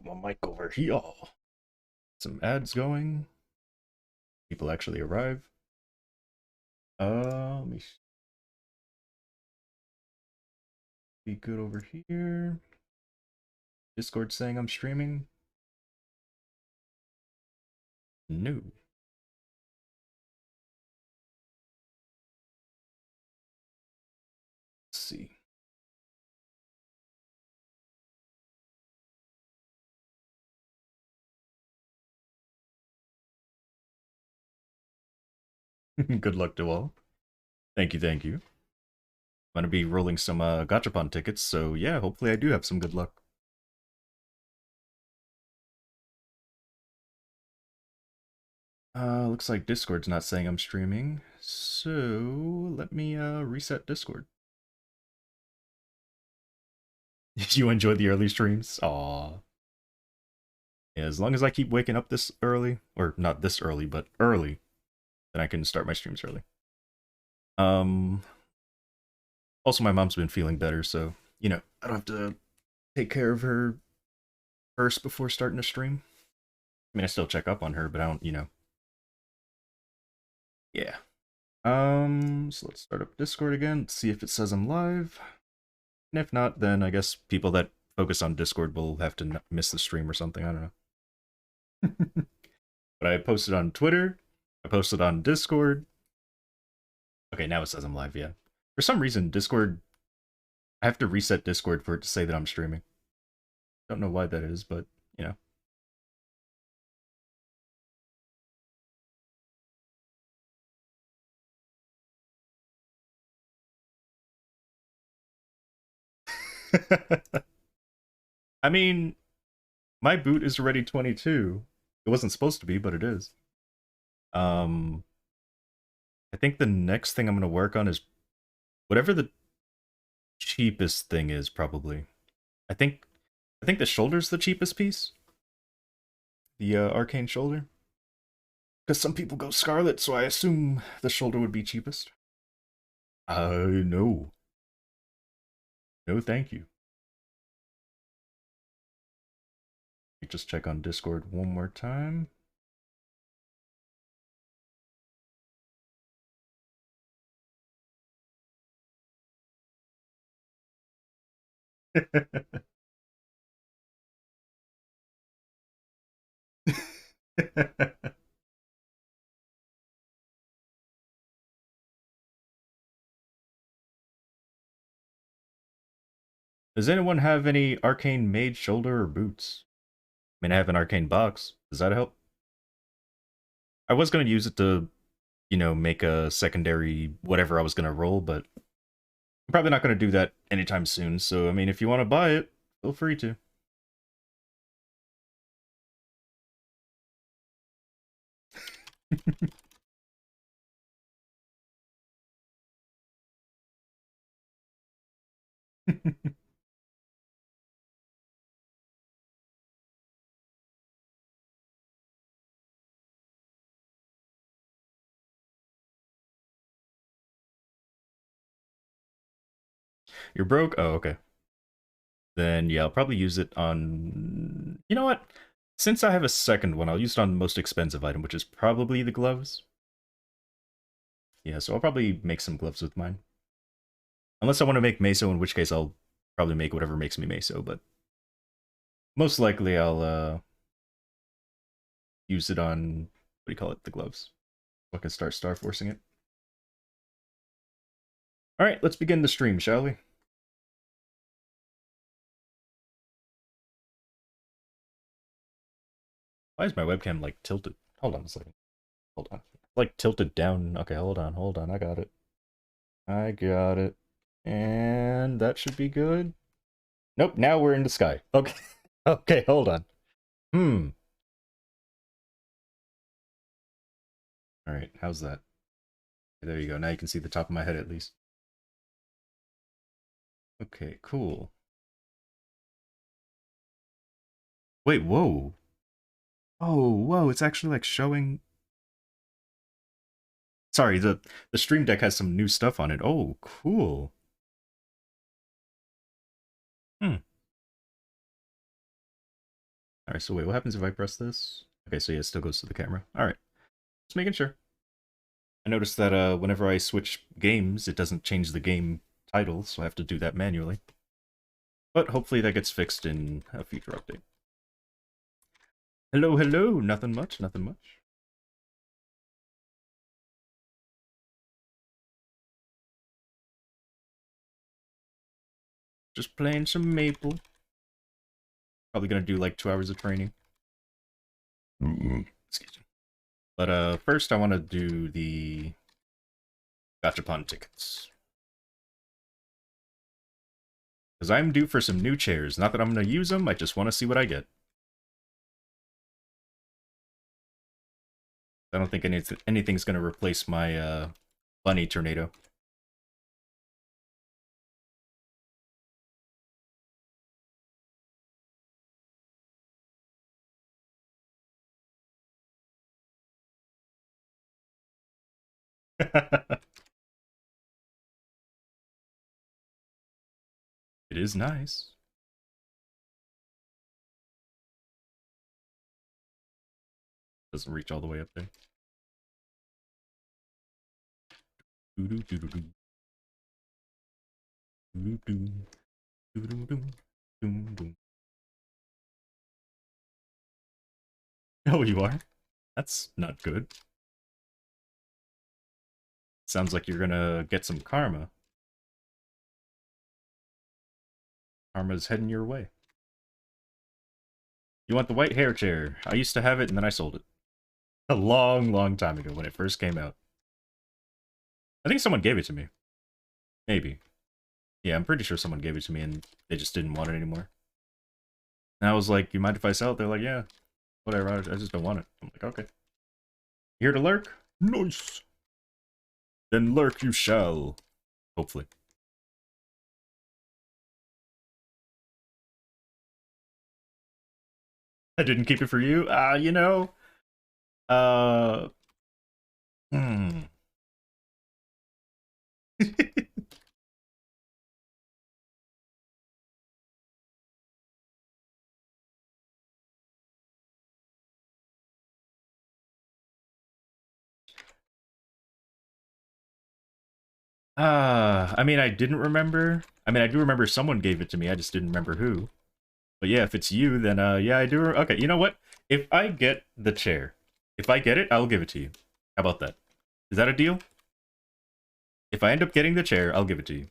my mic over here. Some ads going. People actually arrive. Let me be good over here. Discord saying I'm streaming. No. Let's see. Good luck to all. Thank you, thank you. I'm gonna be rolling some gachapon tickets, so yeah, hopefully I do have some good luck. Looks like Discord's not saying I'm streaming, so let me reset Discord. You enjoy the early streams? Aw. Yeah, as long as I keep waking up this early, or not this early, but early, then I can start my streams early. Um, Also, my mom's been feeling better, so, you know, I don't have to take care of her first before starting to stream. I mean, I still check up on her, but I don't, yeah. So let's start up Discord again, see if it says I'm live. And if not, then I guess people that focus on Discord will have to miss the stream or something, I don't know. But I posted on Twitter, I posted on Discord. Okay, now it says I'm live, yeah. For some reason, Discord, I have to reset Discord for it to say that I'm streaming. Don't know why that is, but, you know. I mean, my boot is already 22. It wasn't supposed to be, but it is. Um, I think the next thing I'm going to work on is whatever the cheapest thing is, probably. I think I think the shoulder's the cheapest piece. The arcane shoulder. Because some people go scarlet, so I assume the shoulder would be cheapest. No. No, thank you. Let me just check on Discord one more time. Does anyone have any arcane mage shoulder or boots? I mean, I have an arcane box. Does that help? I was going to use it to, make a secondary whatever I was going to roll, but I'm probably not going to do that anytime soon. So, I mean, if you want to buy it, feel free to. You're broke? Oh, okay. Then, yeah, I'll probably use it on... You know what? Since I have a second one, I'll use it on the most expensive item, which is probably the gloves. Yeah, so I'll probably make some gloves with mine. Unless I want to make meso, in which case I'll probably make whatever makes me meso, but most likely I'll use it on, what do you call it, the gloves. So I can start star forcing it. Alright, let's begin the stream, shall we? Why is my webcam, like, tilted? Hold on a second. Hold on. Like, tilted down. Okay, hold on. I got it. I got it. And that should be good. Nope, now we're in the sky. Okay. Okay, hold on. Alright, how's that? There you go. Now you can see the top of my head at least. Okay, cool. Wait, whoa. Oh, whoa, it's actually like showing... Sorry, the Stream Deck has some new stuff on it. Oh, cool. Hmm. Alright, so wait, what happens if I press this? Okay, so yeah, it still goes to the camera. Alright, just making sure. I noticed that whenever I switch games, it doesn't change the game title, so I have to do that manually. But hopefully that gets fixed in a future update. Hello, hello! Nothing much, nothing much. Just playing some Maple. Probably gonna do like 2 hours of training. Excuse me. But first I want to do the Gachapon tickets. Because I'm due for some new chairs. Not that I'm going to use them, I just want to see what I get. I don't think anything's going to replace my Bunny Tornado. It is nice. Doesn't reach all the way up there. Oh, you are? That's not good. Sounds like you're gonna get some karma. Karma's heading your way. You want the white hair chair? I used to have it and then I sold it. A long, long time ago when it first came out. I think someone gave it to me. Maybe. Yeah, I'm pretty sure someone gave it to me and they just didn't want it anymore. And I was like, you mind if I sell it? They're like, yeah, whatever, I just don't want it. I'm like, okay. Here to lurk? Nice. Then lurk you shall. Hopefully. I didn't keep it for you? You know. Hmm. I mean, I didn't remember. I mean, I do remember someone gave it to me. I just didn't remember who. But yeah, if it's you, then yeah, I do. Okay, you know what? If I get the chair, if I get it, I'll give it to you. How about that? Is that a deal? If I end up getting the chair, I'll give it to you.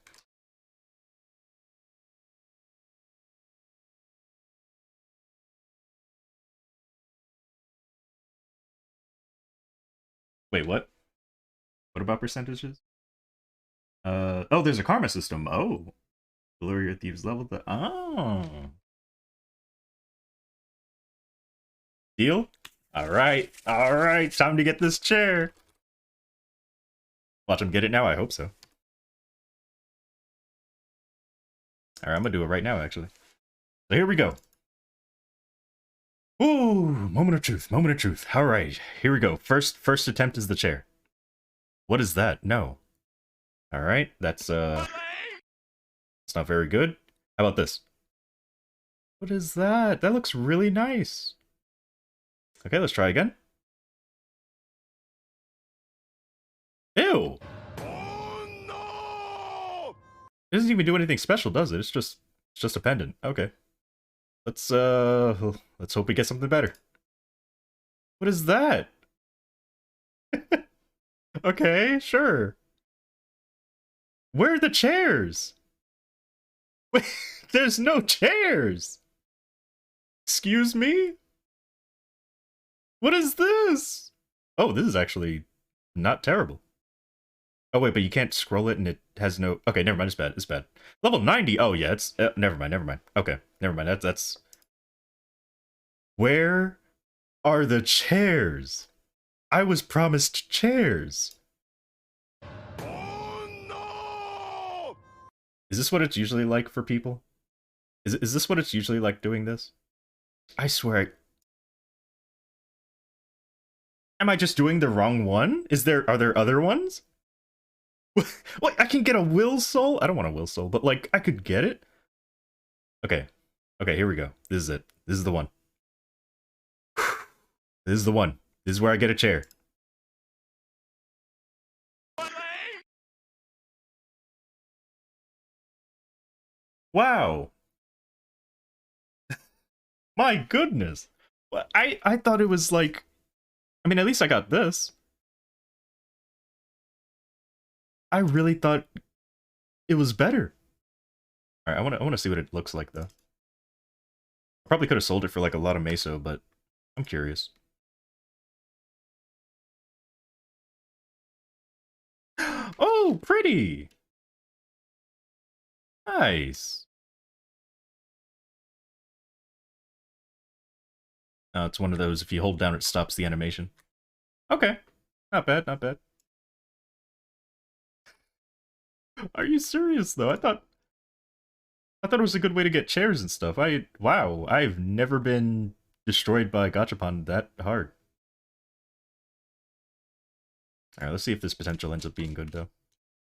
Wait, what? What about percentages? Oh, there's a karma system. Oh. Lower your thieves level. Oh. Deal? Alright. Alright. Time to get this chair. Watch him get it now. I hope so. Alright, I'm gonna do it right now, actually. So here we go. Ooh, moment of truth. Moment of truth. Alright. Here we go. First attempt is the chair. What is that? No. Alright. That's it's not very good. How about this? What is that? That looks really nice. Okay, let's try again. Ew! Oh, no! It doesn't even do anything special, does it? It's just a pendant. Okay. Let's hope we get something better. What is that? Okay, sure. Where are the chairs? Wait, there's no chairs! Excuse me? What is this? Oh, this is actually not terrible. Oh wait, but you can't scroll it and it has no... Okay, never mind, it's bad, it's bad. Level 90! Oh yeah, it's... never mind, never mind. Okay, never mind, that's... Where are the chairs? I was promised chairs. Oh no! Is this what it's usually like for people? Is this what it's usually like doing this? I swear... Am I just doing the wrong one? Are there other ones? What? I can get a will soul? I don't want a will soul, but like I could get it. Okay. Okay, here we go. This is it. This is the one. This is the one. This is where I get a chair. Wow. My goodness. I thought it was like, I mean, at least I got this. I really thought it was better. All right, I want to see what it looks like though. I probably could have sold it for like a lot of meso, but I'm curious. Oh, pretty. Nice. It's one of those, if you hold down, it stops the animation. Okay. Not bad, not bad. Are you serious though? I thought it was a good way to get chairs and stuff. Wow, I've never been destroyed by Gachapon that hard. Alright, let's see if this potential ends up being good though.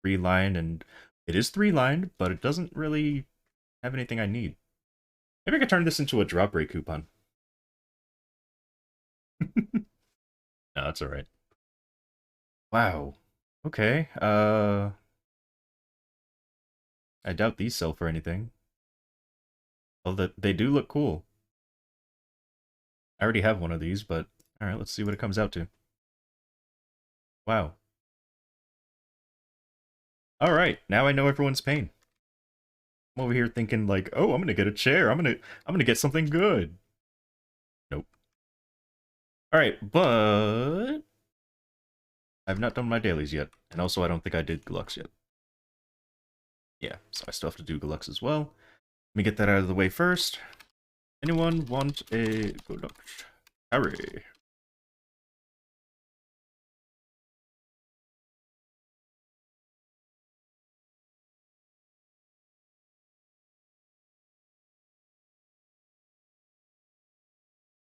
3-line, and it is 3-lined, but it doesn't really have anything I need. Maybe I could turn this into a drop rate coupon. No, that's alright. Wow. Okay, I doubt these sell for anything. Well, they do look cool. I already have one of these, but alright, let's see what it comes out to. Wow. Alright, now I know everyone's pain. I'm over here thinking like, oh, I'm gonna get a chair. I'm gonna get something good. Nope. Alright, but I've not done my dailies yet. And also I don't think I did Galux yet. Yeah, so I still have to do Galux as well. Let me get that out of the way first. Anyone want a Galux? Harry.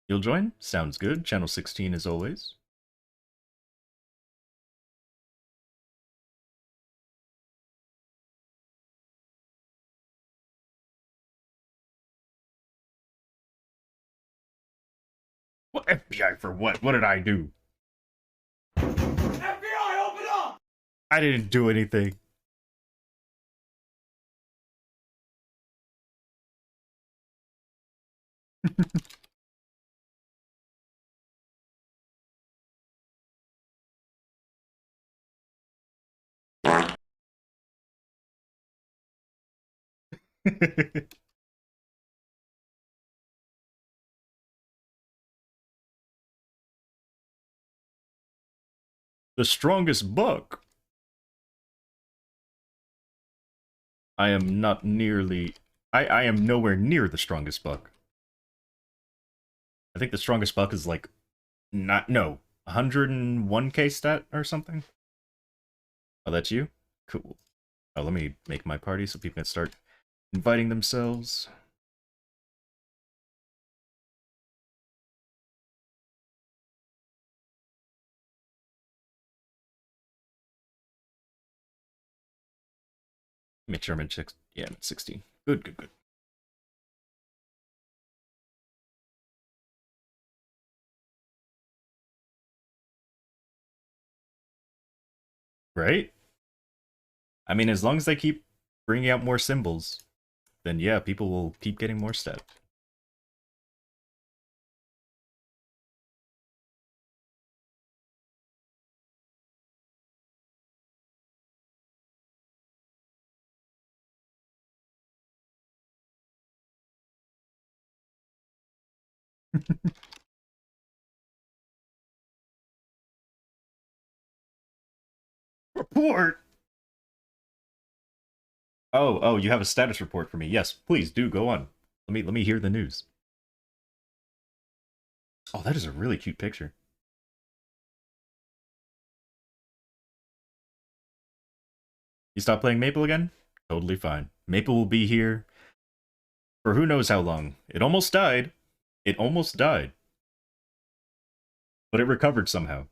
You'll join? Sounds good. Channel 16 as always. What FBI for what? What did I do? FBI, open up! I didn't do anything. The strongest buck. I am not nearly... I am nowhere near the strongest buck. I think the strongest buck is like... Not... No. 101k stat or something? Oh, that's you? Cool. Oh, let me make my party so people can start inviting themselves. Make sure I'm in 6. Yeah, I'm at 16. Good, good, good. Right? I mean, as long as they keep bringing out more symbols, then yeah, people will keep getting more stat. Report! Oh, you have a status report for me. Yes, please do go on. Let me hear the news. Oh, that is a really cute picture. You stop playing Maple again? Totally fine. Maple will be here for who knows how long. It almost died. It almost died. But it recovered somehow.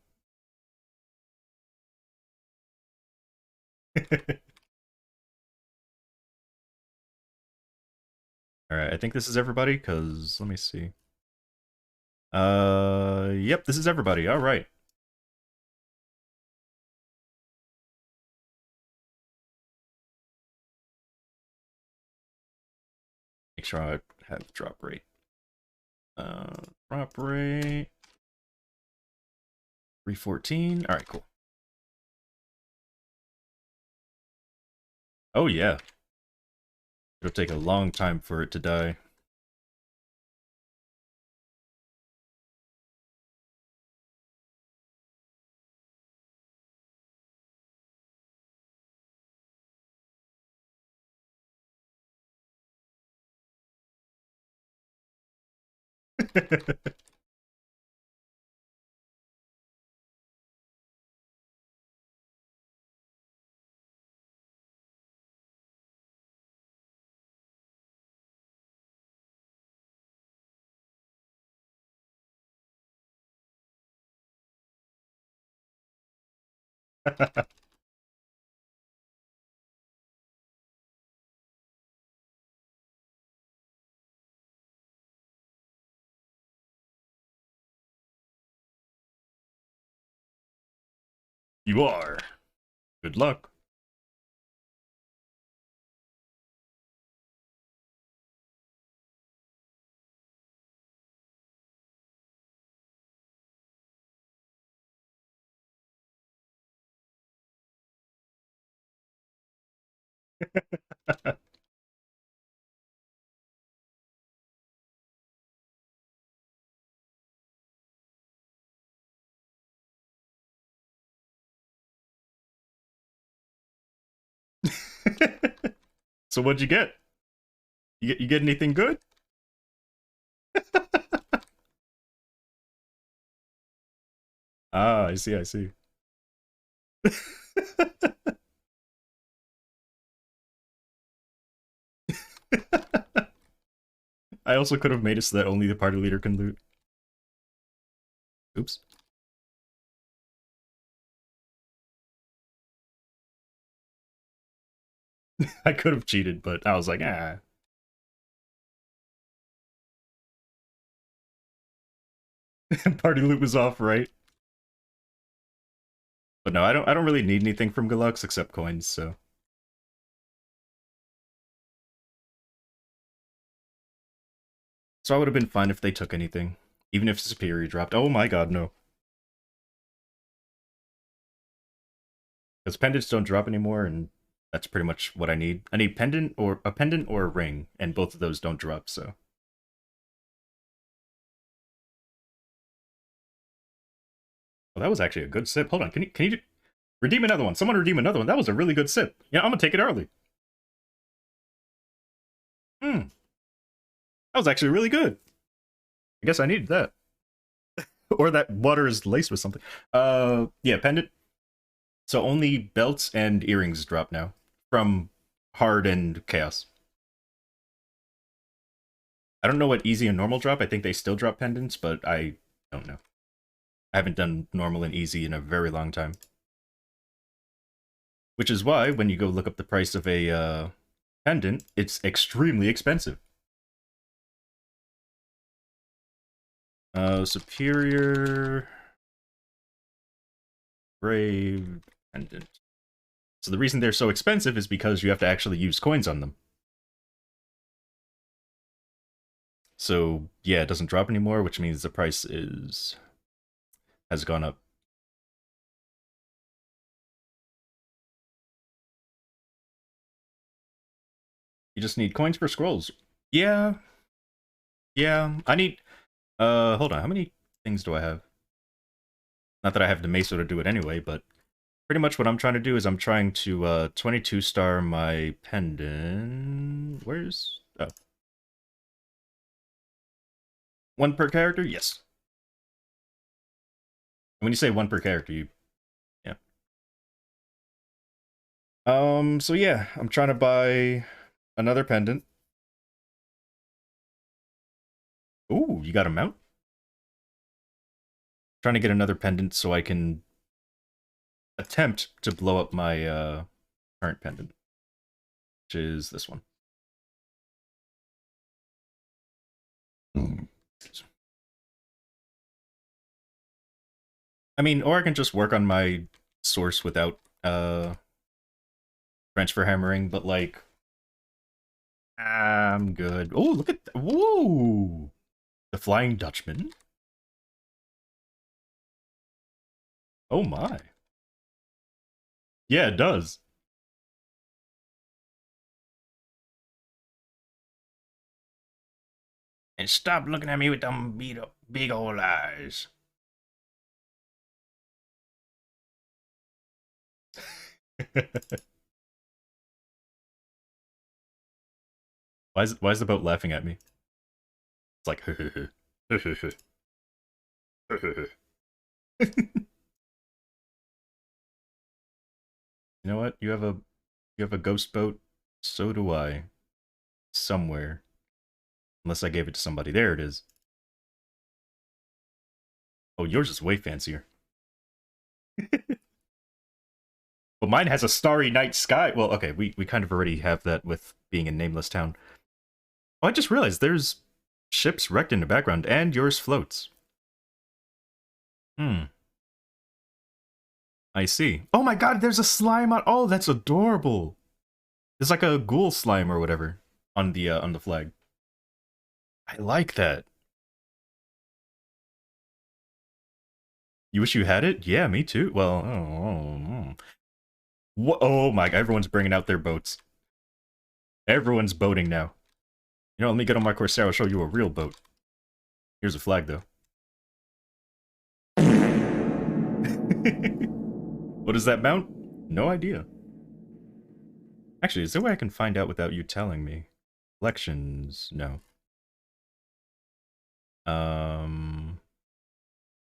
Alright, I think this is everybody, because let me see. Yep, this is everybody. All right. Make sure I have drop rate. Drop rate 314. All right, cool. Oh yeah, it'll take a long time for it to die. You are. Good luck. So what'd you get? You get anything good? Ah, I see, I see. I also could have made it so that only the party leader can loot. Oops. I could have cheated, but I was like, ah. Party loot was off, right? But no, I don't really need anything from Galux except coins, so. So I would have been fine if they took anything. Even if Superior dropped. Oh my god, no. Because pendants don't drop anymore, and that's pretty much what I need. I need pendant or a ring, and both of those don't drop, so. Well, that was actually a good sip. Hold on, can you redeem another one? Someone redeem another one. That was a really good sip. Yeah, I'm gonna take it early. Hmm, that was actually really good. I guess I needed that. Or that water is laced with something. Yeah, pendant. So only belts and earrings drop now from hard and chaos. I don't know what easy and normal drop. I think they still drop pendants, but I don't know. I haven't done normal and easy in a very long time. Which is why when you go look up the price of a pendant, it's extremely expensive. Superior Brave pendant. So the reason they're so expensive is because you have to actually use coins on them. So yeah, it doesn't drop anymore, which means the price has gone up. You just need coins for scrolls. Yeah, yeah. I need hold on, how many things do I have? Not that I have the Meso to do it anyway, but pretty much what I'm trying to do is I'm trying to 22 star my pendant. Where's oh. One per character? Yes. When you say one per character, you yeah. So yeah, I'm trying to buy another pendant. Ooh, you got a mount? Trying to get another pendant so I can attempt to blow up my current pendant, which is this one. I mean, or I can just work on my source without transfer hammering, but like I'm good. Oh, look at whoa! The Flying Dutchman. Oh my. Yeah, it does. And stop looking at me with them beat up big old eyes. Why is the boat laughing at me? It's like You know what? You have a ghost boat. So do I. Somewhere. Unless I gave it to somebody. There it is. Oh, yours is way fancier. But mine has a starry night sky. Well, okay, we kind of already have that with being in Nameless Town. Oh, I just realized there's ships wrecked in the background, and yours floats. Hmm. I see. Oh my god, there's a slime on. Oh, that's adorable. There's like a ghoul slime or whatever on the flag. I like that. You wish you had it? Yeah, me too. Well, what? Oh my god, everyone's bringing out their boats. Everyone's boating now. You know, let me get on my Corsair. I'll show you a real boat. Here's a flag, though. What is that mount? No idea. Actually, is there a way I can find out without you telling me? Collections? No. Um...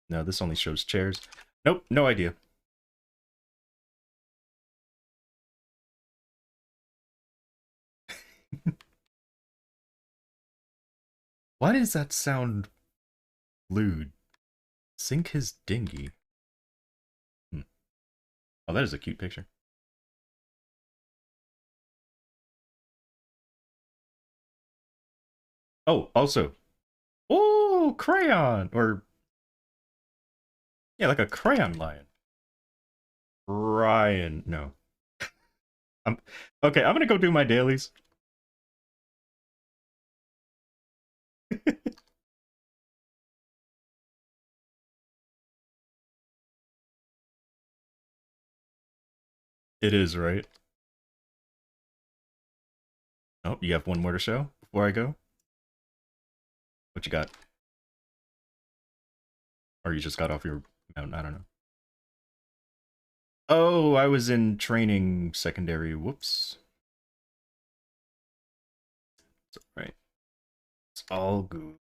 No, this only shows chairs. Nope, no idea. Why does that sound lewd? Sink his dinghy. Hmm. Oh, that is a cute picture. Oh, also. Oh, crayon! Or, yeah, like a crayon lion. Ryan. No. I'm, okay, I'm gonna go do my dailies. It is, right? Oh, you have one more to show before I go? What you got? Or you just got off your mountain? I don't know. Oh, I was in training secondary. Whoops. It's alright. It's all good.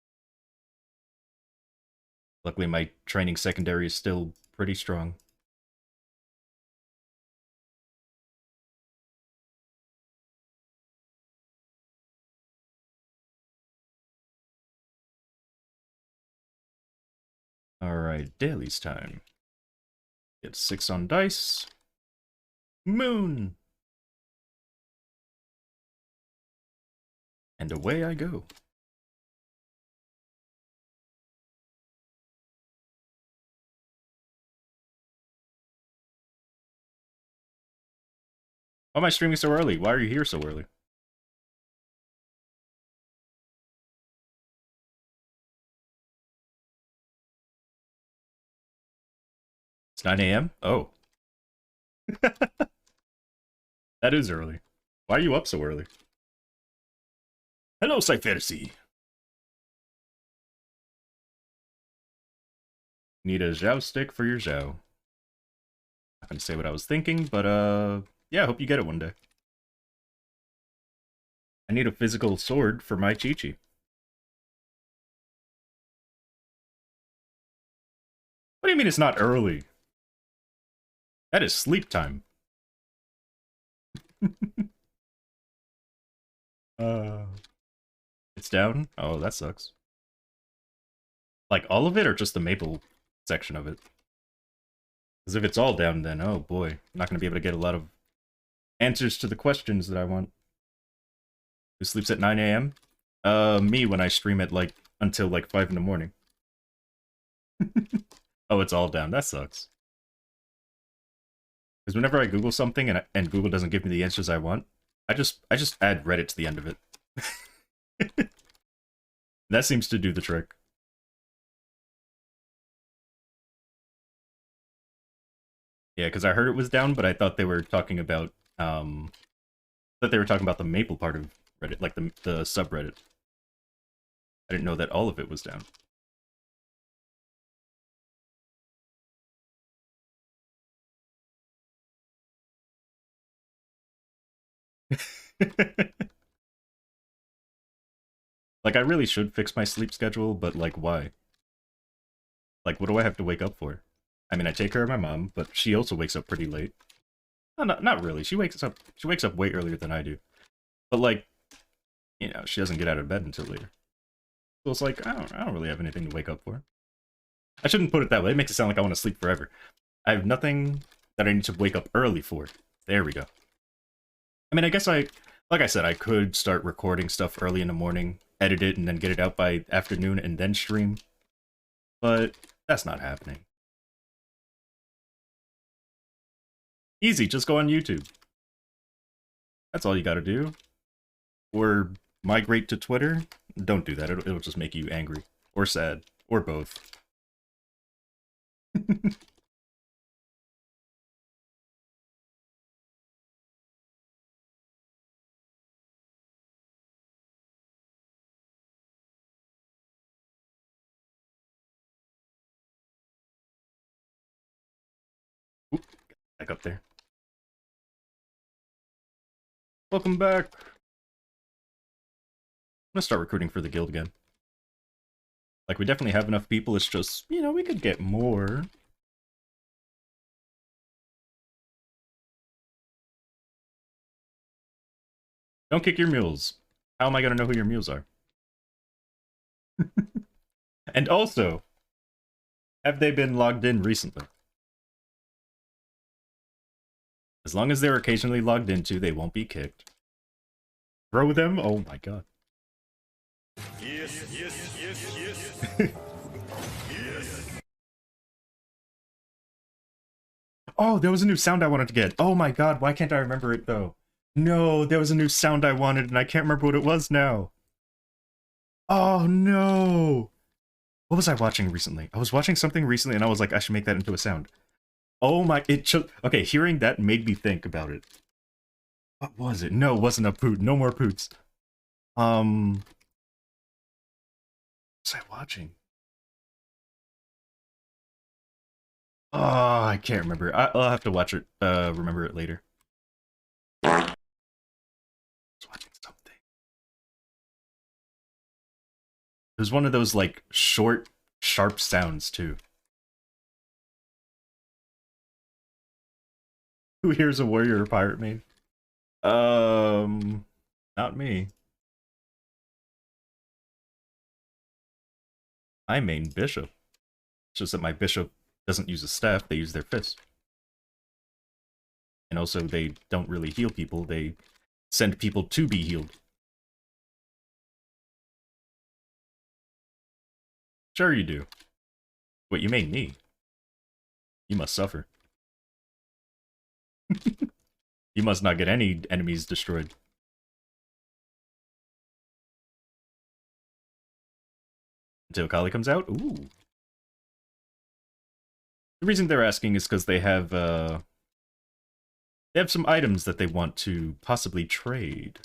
Luckily, my training secondary is still pretty strong. Alright, dailies time. Get 6 on dice. Moon! And away I go. Why am I streaming so early? Why are you here so early? It's 9 a.m.? Oh. That is early. Why are you up so early? Hello, Cyphercy! Need a Zhao stick for your Zhao. Not gonna say what I was thinking, but yeah, I hope you get it one day. I need a physical sword for my Chi-Chi. What do you mean it's not early? That is sleep time. uh, it's down? Oh, that sucks. Like all of it or just the maple section of it? Because if it's all down, then oh boy, I'm not going to be able to get a lot of answers to the questions that I want. Who sleeps at 9 a.m.? Me when I stream at like until like 5 in the morning. Oh, it's all down. That sucks. Because whenever I Google something and Google doesn't give me the answers I want, I just add Reddit to the end of it. That seems to do the trick. Yeah, because I heard it was down, but I thought they were talking about that they were talking about the maple part of Reddit, like the subreddit. I didn't know that all of it was down. Like, I really should fix my sleep schedule, but like, why? Like, what do I have to wake up for? I mean, I take care of my mom, but she also wakes up pretty late. No, not really. She wakes up way earlier than I do. But like, she doesn't get out of bed until later. So it's like, I don't really have anything to wake up for. I shouldn't put it that way. It makes it sound like I want to sleep forever. I have nothing that I need to wake up early for. There we go. I mean, I guess like I said, I could start recording stuff early in the morning, edit it, and then get it out by afternoon and then stream. But that's not happening. Easy, just go on YouTube. That's all you gotta do. Or migrate to Twitter. Don't do that, it'll just make you angry. Or sad. Or both. Oop, back up there. Welcome back. I'm gonna start recruiting for the guild again. Like, we definitely have enough people, it's just, we could get more. Don't kick your mules. How am I gonna know who your mules are? And also, have they been logged in recently? As long as they're occasionally logged into, they won't be kicked. Throw them? Oh my god. Yes, yes, yes, yes. Yes. Oh, there was a new sound I wanted to get. Oh my god, why can't I remember it though? No, there was a new sound I wanted and I can't remember what it was now. Oh no! What was I watching recently? I was watching something recently and I was like, I should make that into a sound. Oh my, okay, hearing that made me think about it. What was it? No, it wasn't a poot. No more poots. What was I watching? Oh, I can't remember. I'll have to watch it, remember it later. I was watching something. It was one of those, like, short, sharp sounds, too. Who here's a warrior or pirate main? Not me. I main bishop. It's just that my bishop doesn't use a staff, they use their fist. And also, they don't really heal people, they send people to be healed. Sure you do. Wait, you main me? You must suffer. You must not get any enemies destroyed. Until Kali comes out? Ooh. The reason they're asking is because they have some items that they want to possibly trade.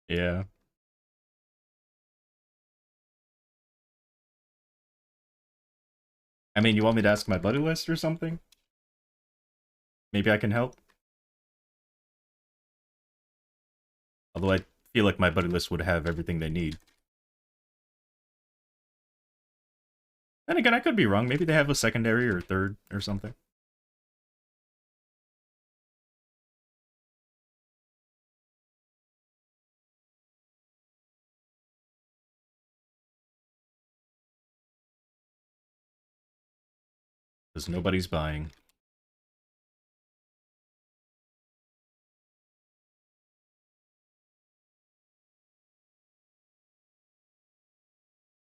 Yeah. I mean, you want me to ask my buddy list or something? Maybe I can help? Although I feel like my buddy list would have everything they need. Then again, I could be wrong. Maybe they have a secondary or third or something. Because nobody's buying.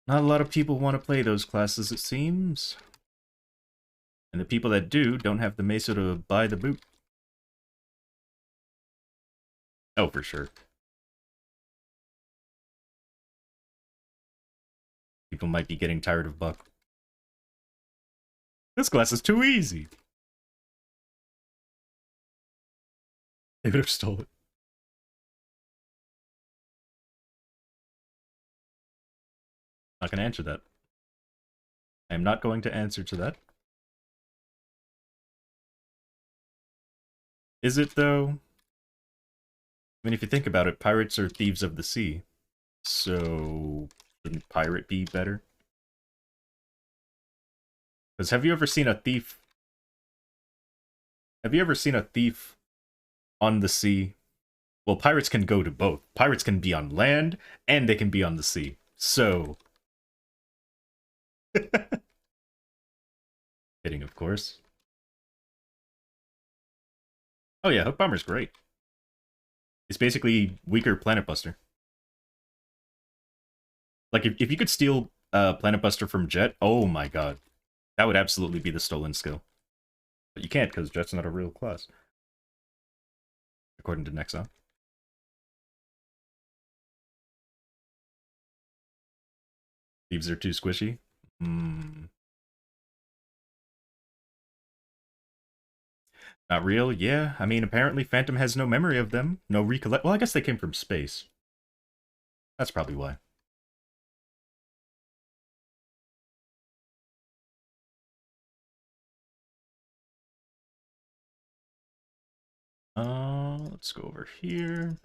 Not a lot of people want to play those classes, it seems. And the people that do don't have the mesa to buy the boot. Oh, for sure. People might be getting tired of Buck. This class is too easy. They would have stole it. Not gonna answer that. I am not going to answer to that. Is it, though? I mean, if you think about it, pirates are thieves of the sea. So, shouldn't pirate be better? Because have you ever seen a thief? Have you ever seen a thief on the sea? Well, pirates can go to both. Pirates can be on land, and they can be on the sea. So... Kidding, of course. Oh yeah, Hook Bomber's great. It's basically weaker Planet Buster. Like, if you could steal Planet Buster from Jet, oh my god. That would absolutely be the stolen skill. But you can't, because Jet's not a real class. According to Nexon. Thieves are too squishy? Hmm. Not real? Yeah. I mean, apparently Phantom has no memory of them. No recollect. Well, I guess they came from space. That's probably why. Let's go over here.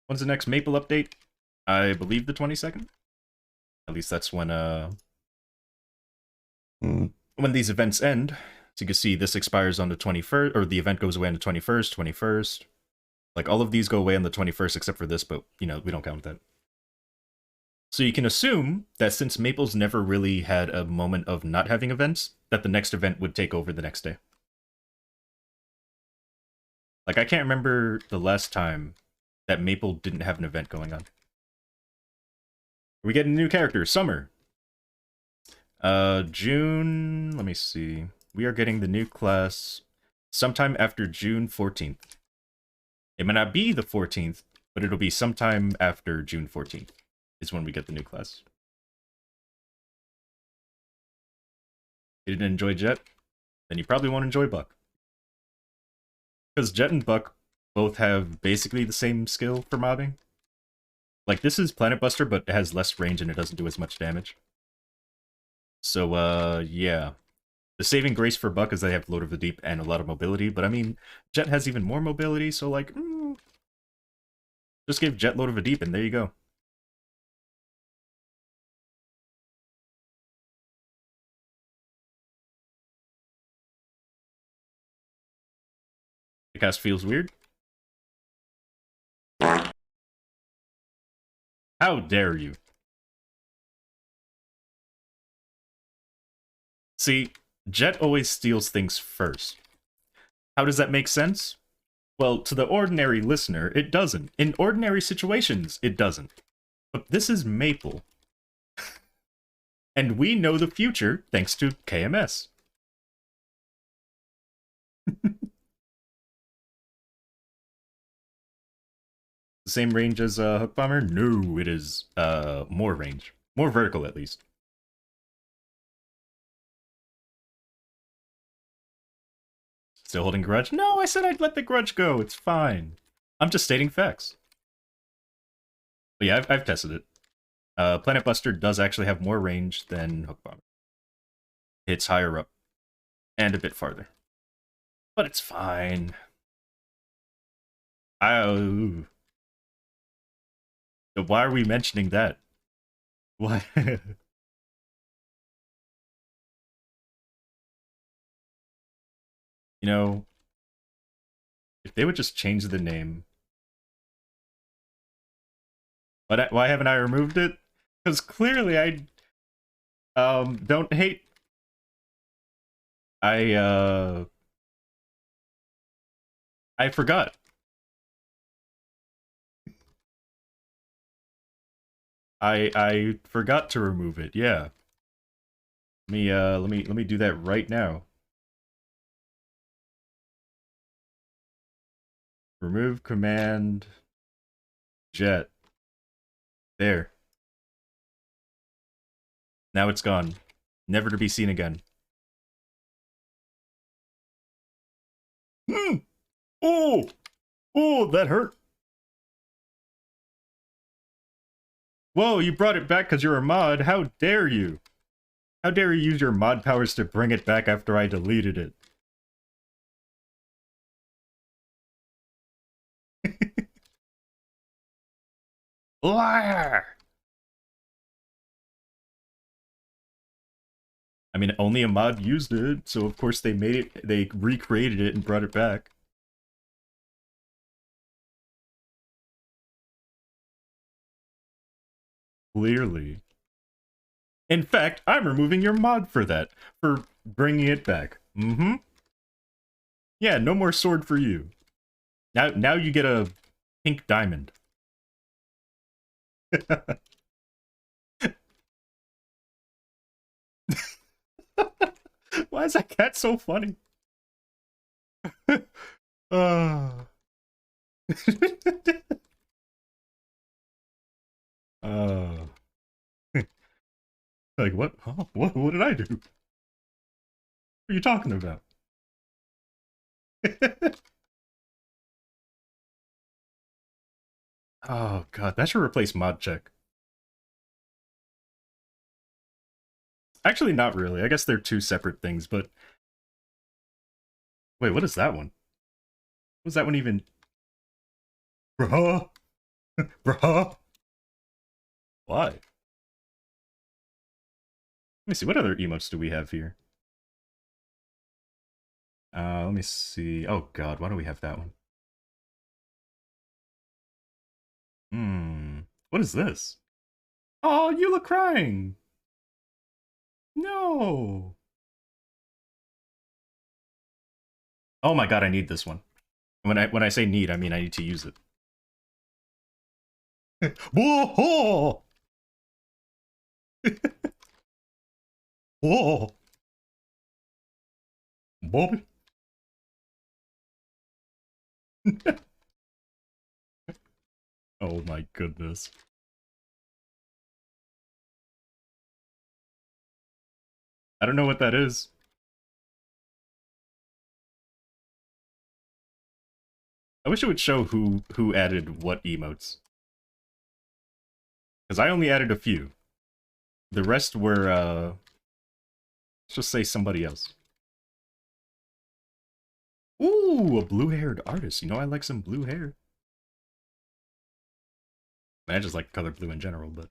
When's the next Maple update? I believe the 22nd. At least that's when when these events end. So you can see this expires on the 21st, or the event goes away on the 21st, 21st. Like, all of these go away on the 21st except for this, but, you know, we don't count that. So you can assume that since Maple's never really had a moment of not having events, that the next event would take over the next day. Like, I can't remember the last time that Maple didn't have an event going on. We get a new character, Summer. June, let me see. We are getting the new class sometime after June 14th. It might not be the 14th, but it'll be sometime after June 14th is when we get the new class. You didn't enjoy Jet? Then you probably won't enjoy Buck. Because Jet and Buck both have basically the same skill for mobbing. Like, this is Planet Buster, but it has less range and it doesn't do as much damage. So, yeah. The saving grace for Buck is they have Lord of the Deep and a lot of mobility, but I mean, Jet has even more mobility, so like, just give Jet Lord of the Deep and there you go. The cast feels weird. How dare you? See, Jet always steals things first. How does that make sense? Well, to the ordinary listener, it doesn't. In ordinary situations, it doesn't. But this is Maple. And we know the future thanks to KMS. The same range as Hook Bomber? No, it is more range. More vertical, at least. Still holding grudge? No, I said I'd let the grudge go. It's fine. I'm just stating facts. But yeah, I've tested it. Planet Buster does actually have more range than Hook Bomber. Hits higher up. And a bit farther. But it's fine. Why are we mentioning that? Why? You know, if they would just change the name. Why haven't I removed it? Because clearly I don't hate I I forgot. I forgot to remove it. Yeah. Let me do that right now. Remove command jet. There. Now it's gone. Never to be seen again. Hmm. Oh! Oh, that hurt. Whoa, you brought it back because you're a mod. How dare you? How dare you use your mod powers to bring it back after I deleted it? Liar! I mean, only a mod used it, so of course they recreated it and brought it back. Clearly. In fact, I'm removing your mod for that, for bringing it back. Mm-hmm. Yeah, no more sword for you. Now you get a pink diamond. Why is that cat so funny? uh. uh. Like, what? Huh? What did I do? What are you talking about? Oh, God, that should replace mod check. Actually, not really. I guess they're two separate things, but... Wait, what is that one? What was that one even? Bruh? Bruh? Why? Let me see, what other emotes do we have here? Let me see. Oh, God, why do we have that one? Hmm. What is this? Oh, you look crying! No! Oh my God, I need this one. When I say need, I mean I need to use it. Whoa! Whoa! Bobby. Oh my goodness. I don't know what that is. I wish it would show who added what emotes. Because I only added a few. The rest were, let's just say somebody else. Ooh, a blue-haired artist. You know I like some blue hair. I just like color blue in general, but...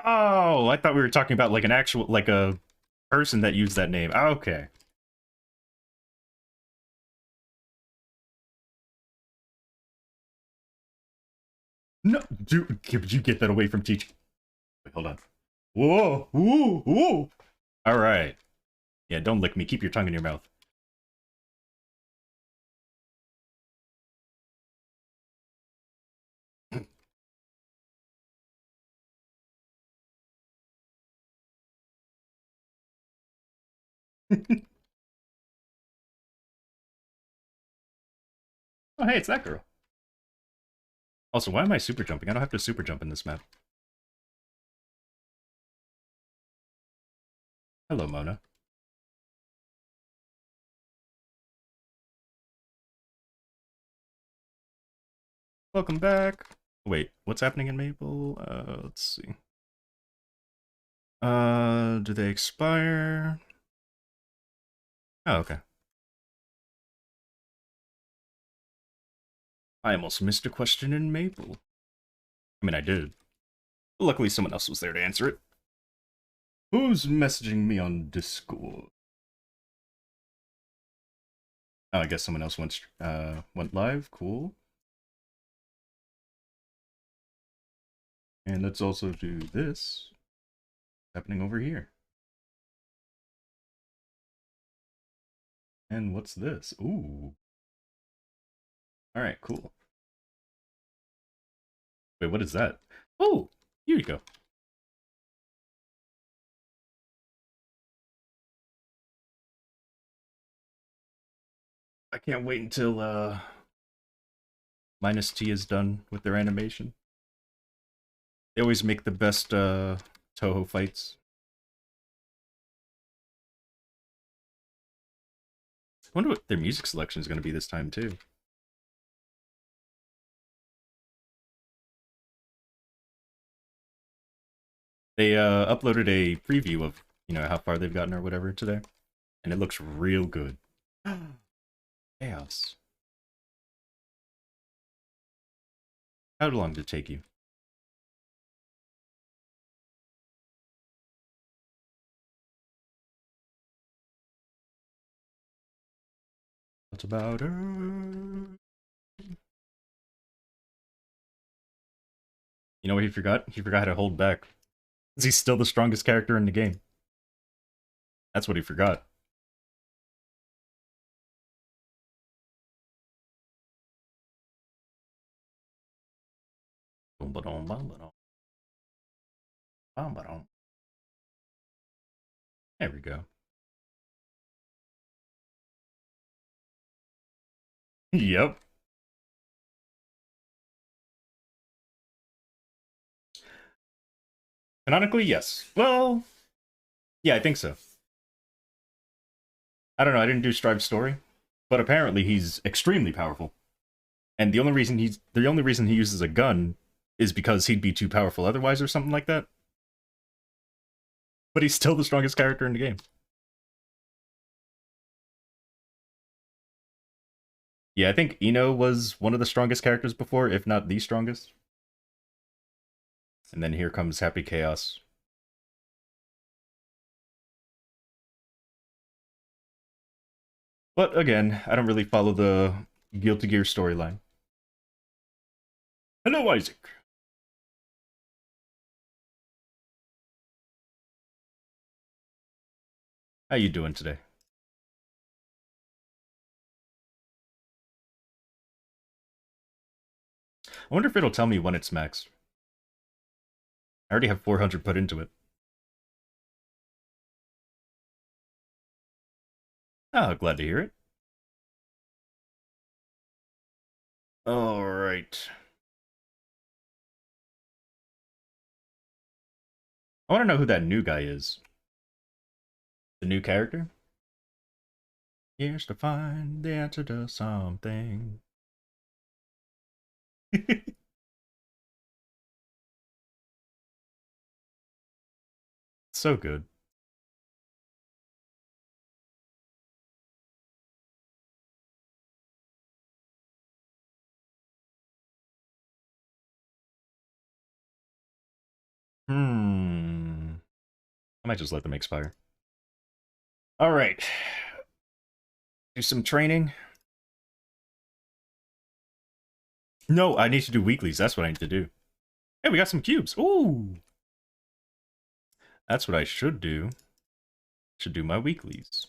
Oh, I thought we were talking about like an actual, like a person that used that name. Okay. No, dude, could you get that away from teaching? Wait, hold on. Whoa, whoa, whoa. All right. Yeah, don't lick me. Keep your tongue in your mouth. Oh, hey, it's that girl. Also, why am I super jumping? I don't have to super jump in this map. Hello, Mona. Welcome back. Wait, what's happening in Maple? Let's see. Do they expire? Oh, okay. I almost missed a question in Maple. I mean, I did. Luckily, someone else was there to answer it. Who's messaging me on Discord? Oh, I guess someone else went live. Cool. And let's also do this happening over here. And what's this? Ooh. All right, cool. Wait, what is that? Oh, here you go. I can't wait until Minus T is done with their animation. They always make the best Toho fights. I wonder what their music selection is going to be this time, too. They uploaded a preview of, how far they've gotten or whatever today, and it looks real good. Chaos. How long did it take you? What about her? You know what he forgot? He forgot how to hold back. He's still the strongest character in the game. That's what he forgot. There we go. Yep. Canonically, yes. Well, yeah, I think so. I don't know, I didn't do Strive's story, but apparently he's extremely powerful. And the only reason he uses a gun is because he'd be too powerful otherwise or something like that. But he's still the strongest character in the game. Yeah, I think Ino was one of the strongest characters before, if not the strongest. And then here comes Happy Chaos. But again, I don't really follow the Guilty Gear storyline. Hello, Isaac. How you doing today? I wonder if it'll tell me when it's maxed. I already have 400 put into it. Oh, glad to hear it. Alright. I want to know who that new guy is. The new character? Here's to find the answer to something. So good. I might just let them expire. Alright. Do some training. No, I need to do weeklies. That's what I need to do. Hey, we got some cubes. Ooh. That's what I should do. Should do my weeklies.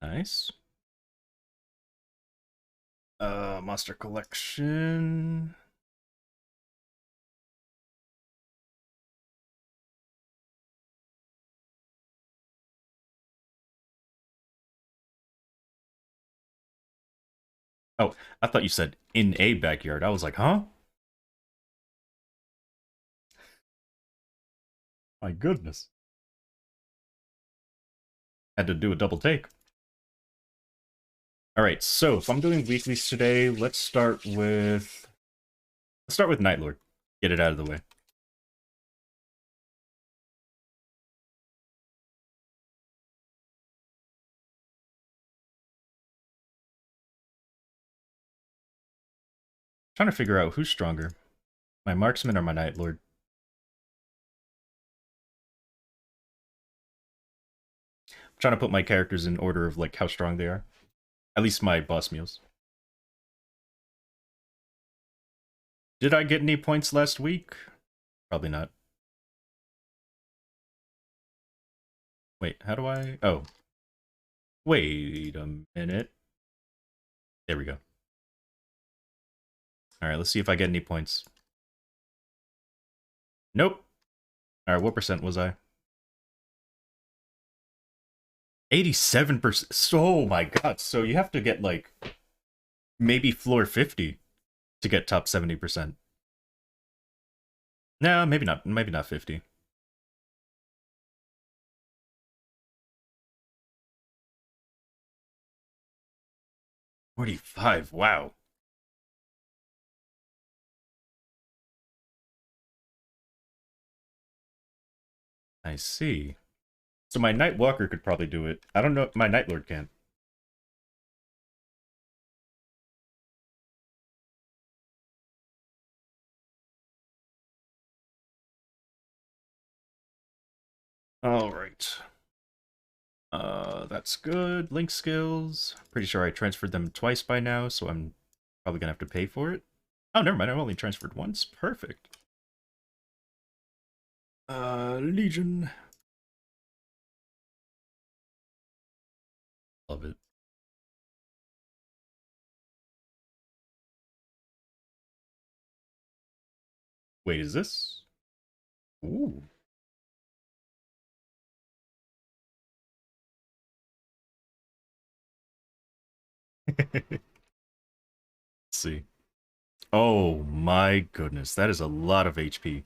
Nice. Monster collection. Oh, I thought you said in a backyard. I was like, huh? My goodness. Had to do a double take. Alright, so if I'm doing weeklies today, let's start with Night Lord. Get it out of the way. Trying to figure out who's stronger. My marksman or my Night Lord. trying to put my characters in order of like how strong they are. At least my boss meals. Did I get any points last week? Probably not. Wait, how do I... Oh. Wait a minute. There we go. Alright, let's see if I get any points. Nope. Alright, what percent was I? 87%. So, oh my god. So you have to get like maybe floor 50 to get top 70%. No, maybe not. Maybe not 50. $45. Wow. I see. So my Night Walker could probably do it. I don't know. My Night Lord can't. All right. That's good. Link skills. Pretty sure I transferred them twice by now, so I'm probably gonna have to pay for it. Oh, never mind. I've only transferred once. Perfect. Legion. Love it. Wait, is this? Ooh. Let's see. Oh my goodness, that is a lot of HP.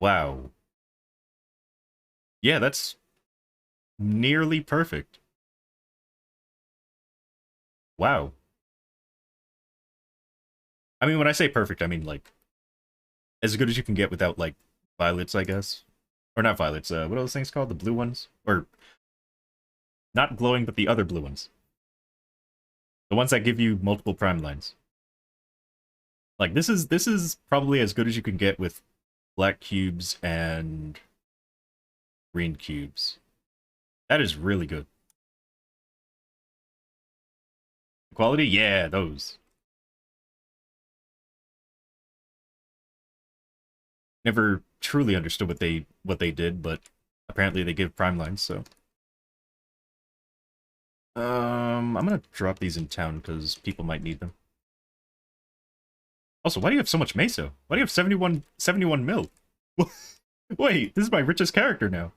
Wow. Yeah, that's nearly perfect. Wow. I mean, when I say perfect, I mean like as good as you can get without like violets, I guess. Or not violets, what are those things called? The blue ones? Or not glowing, but the other blue ones. The ones that give you multiple prime lines. Like this is probably as good as you can get with black cubes and green cubes. That is really good. Quality? Yeah, those. Never truly understood what they did, but apparently they give prime lines, so. I'm gonna drop these in town because people might need them. Also, why do you have so much meso? Why do you have 71 mil? Wait, this is my richest character now.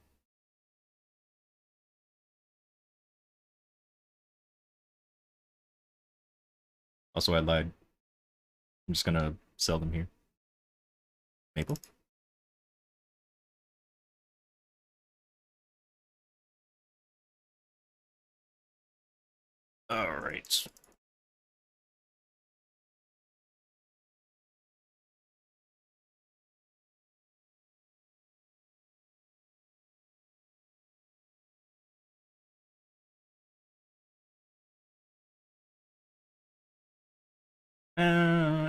Also, I lied. I'm just gonna sell them here. Maple? Alright.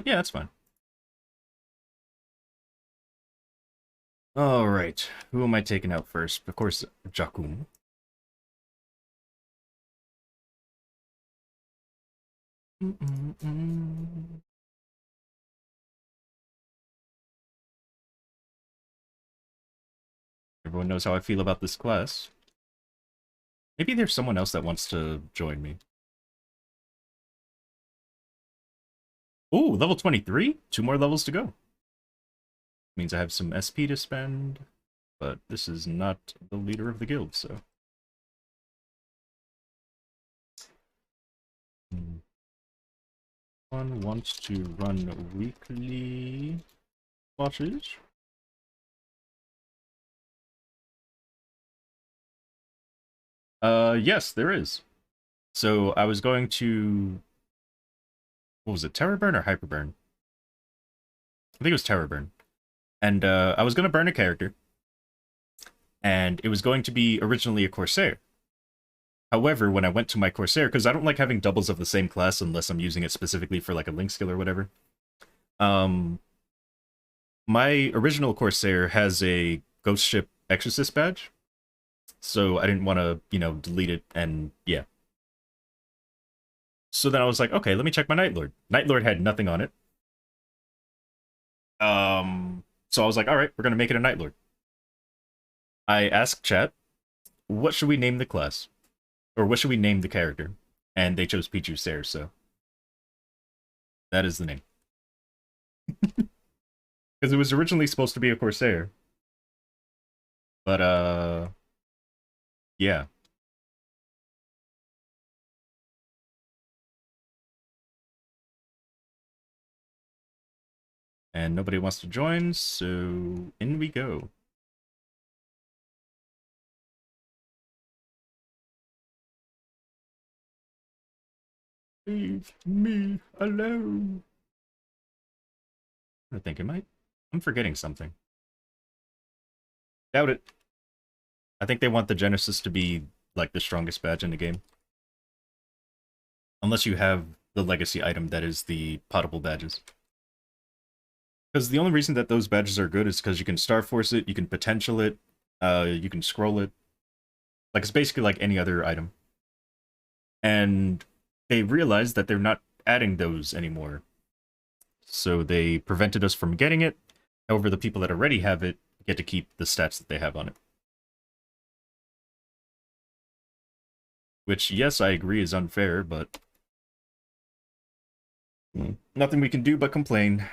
Yeah, that's fine. Alright. Who am I taking out first? Of course, Jakun. Everyone knows how I feel about this class. Maybe there's someone else that wants to join me. Ooh, level 23? 2 more levels to go. Means I have some SP to spend, but this is not the leader of the guild, so. One wants to run weekly watches. Yes, there is. So I was going to... What was it, Terror Burn or Hyper Burn? I think it was Terror Burn. And I was going to burn a character. And it was going to be originally a Corsair. However, when I went to my Corsair, because I don't like having doubles of the same class unless I'm using it specifically for like a link skill or whatever. My original Corsair has a Ghost Ship Exorcist badge. So I didn't want to, delete it, and yeah. So then I was like, okay, let me check my Night Lord. Night Lord had nothing on it. So I was like, all right, we're gonna make it a Night Lord. I asked chat, what should we name the class? Or what should we name the character? And they chose Pichu Stairs, so that is the name. Because it was originally supposed to be a Corsair. But, yeah. And nobody wants to join, so in we go. Leave me alone. I think it might. I'm forgetting something. Doubt it. I think they want the Genesis to be, like, the strongest badge in the game. Unless you have the legacy item that is the potable badges. Because the only reason that those badges are good is because you can Star Force it, you can potential it, you can scroll it. Like, it's basically like any other item. And they realized that they're not adding those anymore. So they prevented us from getting it. However, the people that already have it get to keep the stats that they have on it. Which, yes, I agree is unfair, but nothing we can do but complain.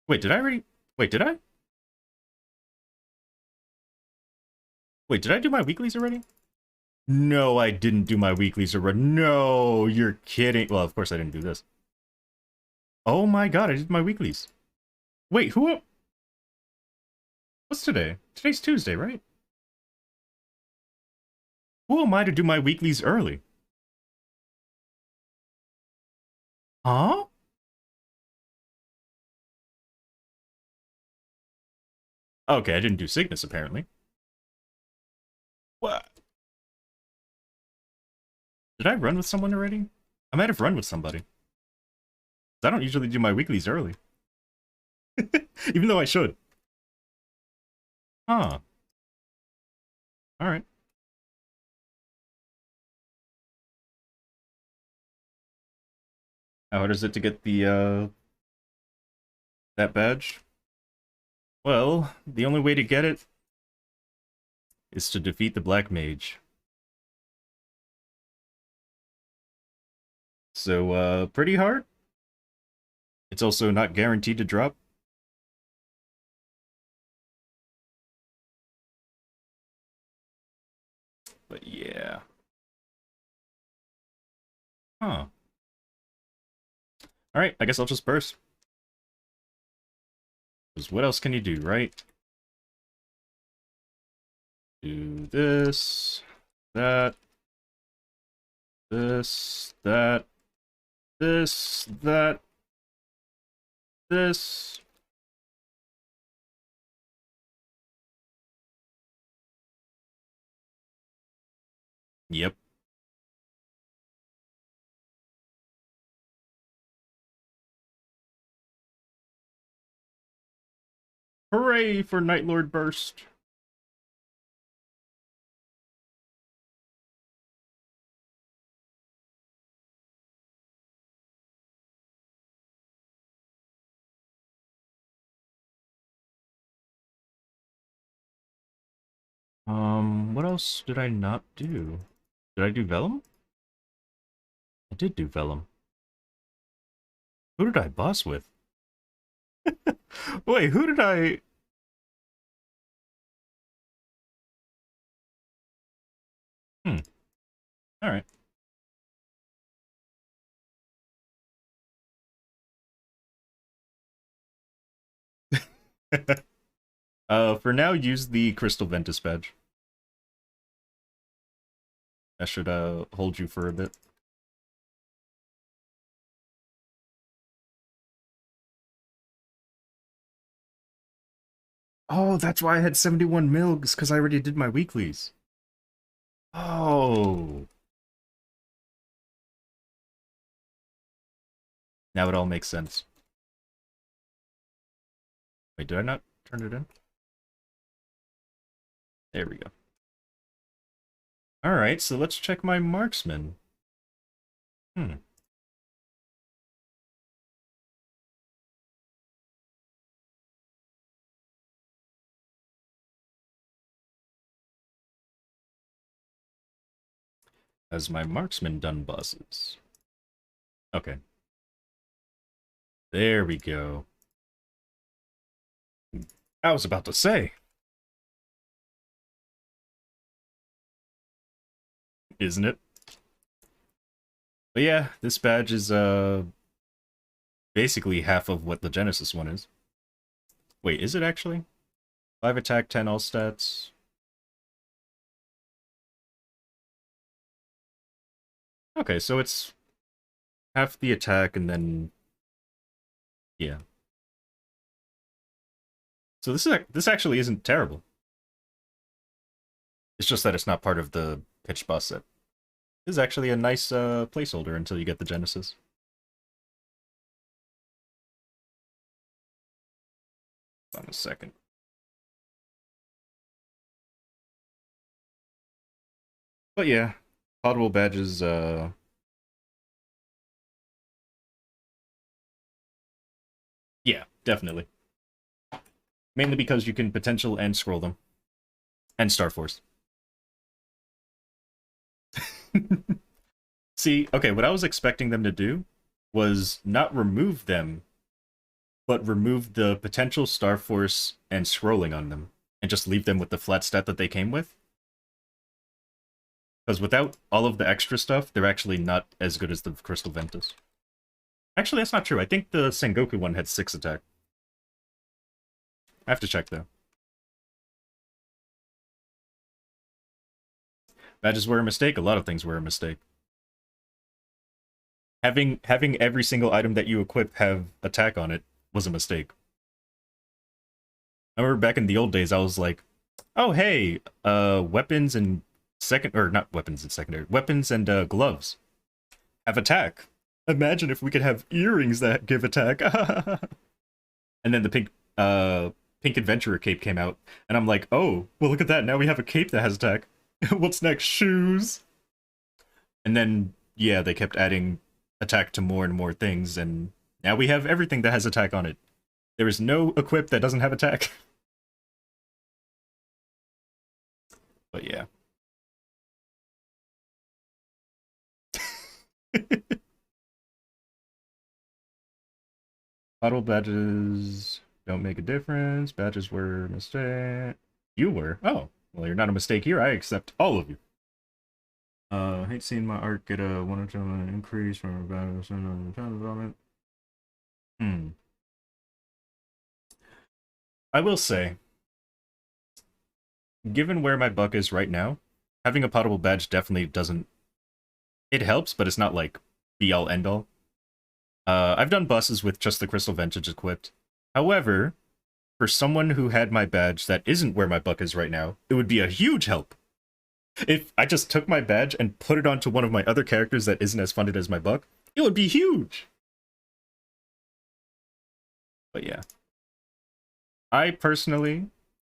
Wait, did I already... Wait, did I? Wait, did I do my weeklies already? No, I didn't do my weeklies already. No, you're kidding. Well, of course I didn't do this. Oh my god, I did my weeklies. Wait, who... What's today? Today's Tuesday, right? Who am I to do my weeklies early? Huh? Okay, I didn't do Cygnus, apparently. What? Did I run with someone already? I might have run with somebody. I don't usually do my weeklies early. Even though I should. Huh. Alright. How hard is it to get that badge? Well, the only way to get it is to defeat the Black Mage. So, pretty hard. It's also not guaranteed to drop. But yeah. Huh. Alright, I guess I'll just burst. Because what else can you do, right? Do this, that, this, that, this, that, this. Yep. Hooray for Night Lord Burst. What else did I not do? Did I do Vellum? I did do Vellum. Who did I boss with? Wait, who did I... Alright. For now, use the Crystal Ventus badge. That should, hold you for a bit. Oh, that's why I had 71 milgs, because I already did my weeklies. Oh. Now it all makes sense. Wait, did I not turn it in? There we go. Alright, so let's check my marksman. Hmm. Has my marksman done bosses? Okay. There we go. I was about to say, isn't it? But yeah, this badge is basically half of what the Genesis one is. Wait, is it actually? 5 attack, 10 all stats. Okay, so it's half the attack and then yeah. So this actually isn't terrible. It's just that it's not part of the pitch boss set. This is actually a nice placeholder until you get the Genesis. Hold on a second. But yeah, potable badges, yeah, definitely. Mainly because you can potential and scroll them. And Star Force. See, okay, what I was expecting them to do was not remove them, but remove the potential Star Force and scrolling on them, and just leave them with the flat stat that they came with. Because without all of the extra stuff, they're actually not as good as the Crystal Ventus. Actually, that's not true. I think the Sengoku one had 6 attack. I have to check, though. Badges were a mistake. A lot of things were a mistake. Having every single item that you equip have attack on it was a mistake. I remember back in the old days, I was like, oh, hey, weapons and second, or not weapons and secondary, weapons and gloves have attack. Imagine if we could have earrings that give attack. And then the pink adventurer cape came out, and I'm like, oh, well, look at that. Now we have a cape that has attack. What's next? Shoes. And then, yeah, they kept adding attack to more and more things, and now we have everything that has attack on it. There is no equip that doesn't have attack. But yeah. Bottle badges don't make a difference. Badges were a mistake. You were? Oh, well, you're not a mistake here. I accept all of you. I hate seeing my art get a 100% increase from about a certain development. Hmm. I will say, given where my buck is right now, having a potable badge definitely doesn't. It helps, but it's not like be all end all. I've done buses with just the Crystal Vintage equipped. However, for someone who had my badge that isn't where my buck is right now, it would be a huge help. If I just took my badge and put it onto one of my other characters that isn't as funded as my buck, it would be huge. But yeah. I personally,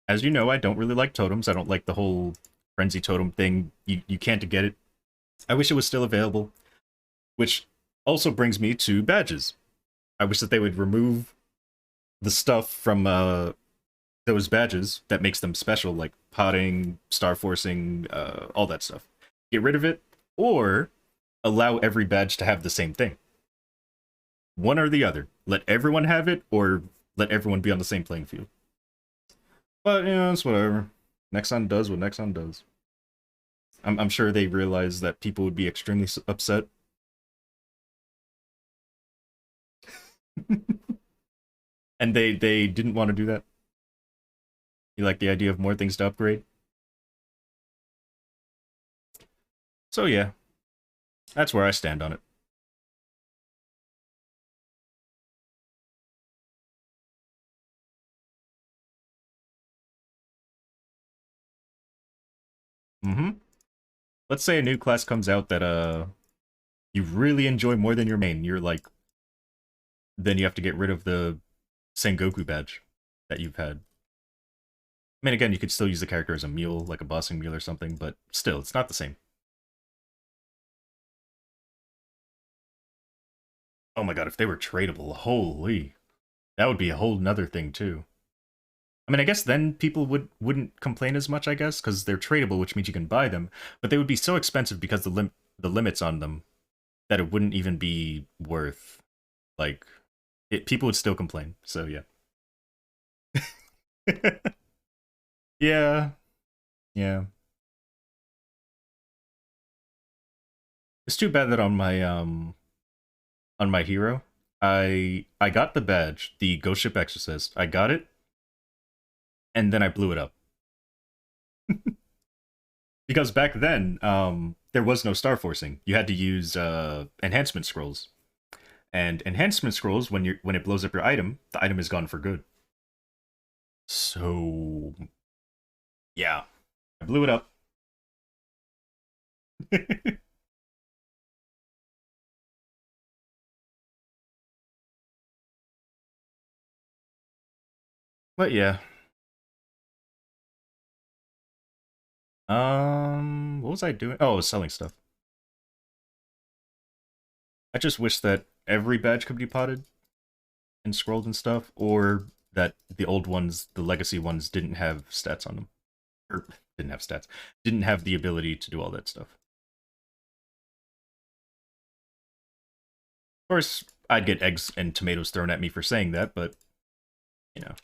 as you know, I don't really like totems. I don't like the whole frenzy totem thing. You can't get it. I wish it was still available. Which also brings me to badges. I wish that they would remove the stuff from those badges that makes them special, like potting, star forcing, all that stuff. Get rid of it, or allow every badge to have the same thing. One or the other. Let everyone have it, or let everyone be on the same playing field. But, you know, it's whatever. Nexon does what Nexon does. I'm sure they realize that people would be extremely upset. And they didn't want to do that. You like the idea of more things to upgrade? So yeah, that's where I stand on it. Mm-hmm. Let's say a new class comes out that you really enjoy more than your main. You're like, then you have to get rid of the Sengoku badge that you've had. I mean, again, you could still use the character as a mule, like a bossing mule or something, but still, it's not the same. Oh my god, if they were tradable, holy, that would be a whole nother thing too. I mean, I guess then people wouldn't complain as much, I guess, because they're tradable, which means you can buy them. But they would be so expensive because the limits on them that it wouldn't even be worth like people would still complain. So yeah. Yeah, yeah. It's too bad that on my hero, I got the badge, the Ghost Ship Exorcist. I got it, and then I blew it up because back then there was no star forcing. You had to use enhancement scrolls, and enhancement scrolls when it blows up your item, the item is gone for good. So yeah, I blew it up. But yeah, what was I doing? Oh, I was selling stuff. I just wish that every badge could be potted and scrolled and stuff, or that the old ones, the legacy ones, didn't have stats on them, or didn't have stats, didn't have the ability to do all that stuff. Of course, I'd get eggs and tomatoes thrown at me for saying that, but you know,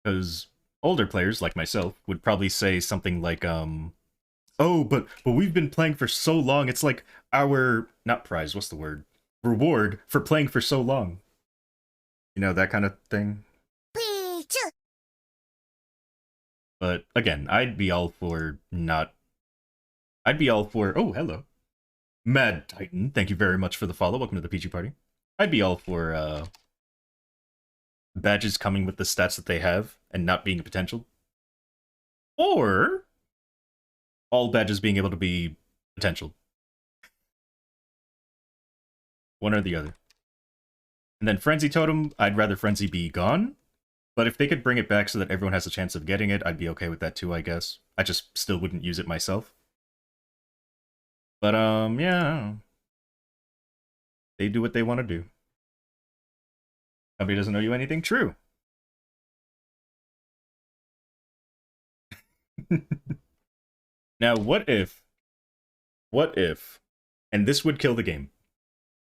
because older players like myself would probably say something like, "Oh, but we've been playing for so long. It's like our not prize. What's the word? Reward for playing for so long." You know, that kind of thing. But again, I'd be all for not. I'd be all for. Oh, hello, Mad Titan. Thank you very much for the follow. Welcome to the PG party. I'd be all for badges coming with the stats that they have and not being a potential, or all badges being able to be potential. One or the other. And then Frenzy Totem, I'd rather Frenzy be gone. But if they could bring it back so that everyone has a chance of getting it, I'd be okay with that too, I guess. I just still wouldn't use it myself. But yeah, they do what they want to do. Somebody doesn't owe you anything. True. Now, what if, and this would kill the game.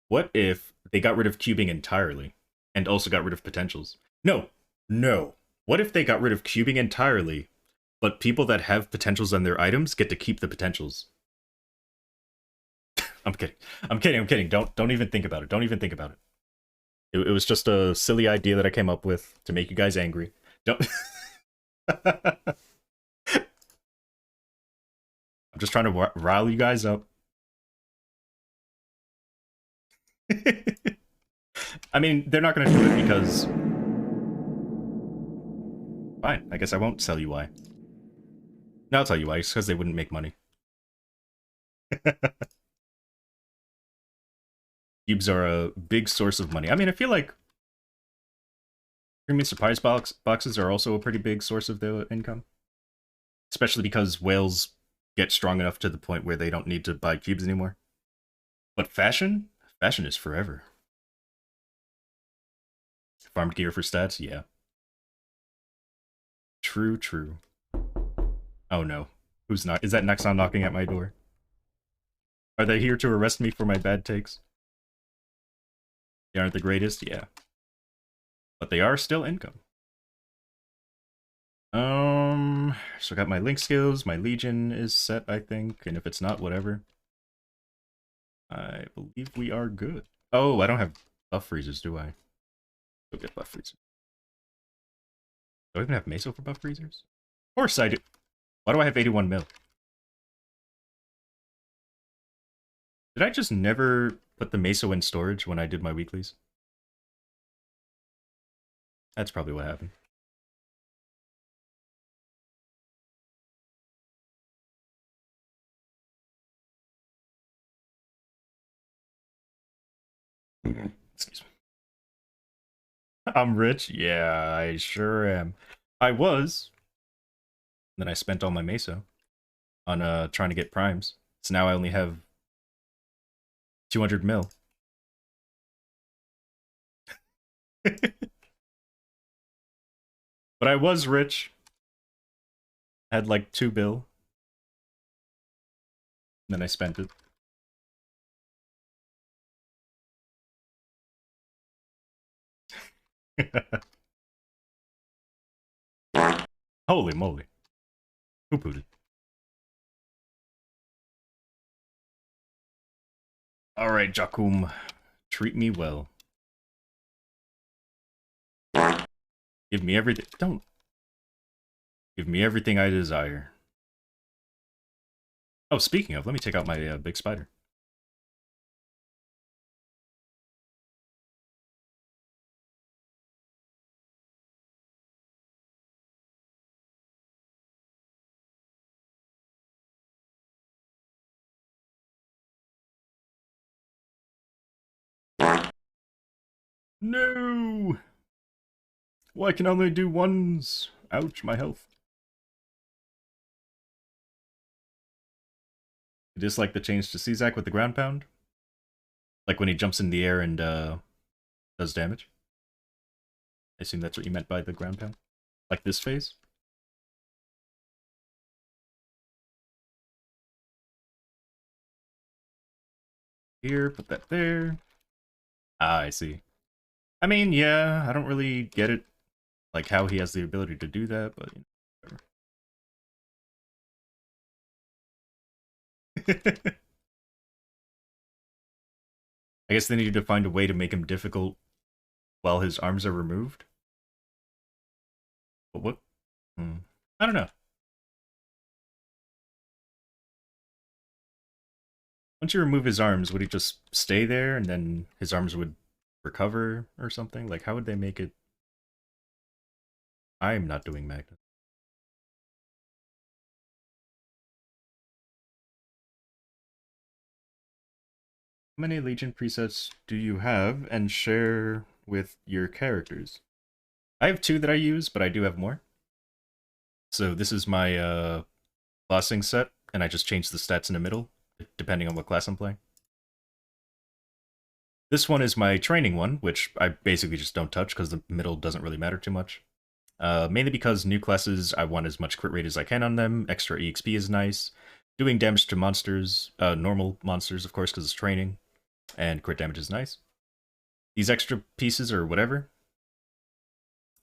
What if they got rid of cubing entirely and also got rid of potentials? No, no. What if they got rid of cubing entirely, but people that have potentials on their items get to keep the potentials? I'm kidding. I'm kidding. I'm kidding. Don't even think about it. Don't even think about it. It was just a silly idea that I came up with to make you guys angry. Don't. I'm just trying to rile you guys up. I mean, they're not going to do it because. Fine. I guess I won't tell you why. No, I'll tell you why. It's because they wouldn't make money. Cubes are a big source of money. I mean, I feel like premium surprise boxes are also a pretty big source of the income, especially because whales get strong enough to the point where they don't need to buy cubes anymore. But fashion is forever. Farmed gear for stats, yeah. True, true. Oh no. Who's not? Is that Nexon knocking at my door? Are they here to arrest me for my bad takes? They aren't the greatest, yeah. But they are still income. So I got my link skills, my legion is set, I think, and if it's not, whatever. I believe we are good. Oh, I don't have buff freezers, do I? Go get buff freezers. Do I even have meso for buff freezers? Of course I do. Why do I have 81 mil? Did I just never put the meso in storage when I did my weeklies? That's probably what happened. Excuse me. I'm rich? Yeah, I sure am. I was. Then I spent all my meso on trying to get primes. So now I only have 200 mil. But I was rich. I had like 2 bill. Then I spent it. Holy moly. Who pooted? Alright, Jakum. Treat me well. Give me everything. Don't. Give me everything I desire. Oh, speaking of, let me take out my big spider. No! Well, I can only do ones. Ouch, my health. It is like the change to Czak with the ground pound. Like when he jumps in the air and does damage. I assume that's what you meant by the ground pound. Like this phase. Here, put that there. Ah, I see. I mean, yeah, I don't really get it, like how he has the ability to do that, but whatever. I guess they needed to find a way to make him difficult while his arms are removed. But what? Hmm. I don't know. Once you remove his arms, would he just stay there and then his arms would recover or something? Like, how would they make it? I'm not doing magnet. How many Legion presets do you have and share with your characters? I have 2 that I use, but I do have more. So this is my bossing set, and I just change the stats in the middle, depending on what class I'm playing. This one is my training one, which I basically just don't touch because the middle doesn't really matter too much. Mainly because new classes, I want as much crit rate as I can on them. Extra EXP is nice. Doing damage to monsters, normal monsters, of course, because it's training, and crit damage is nice. These extra pieces or whatever.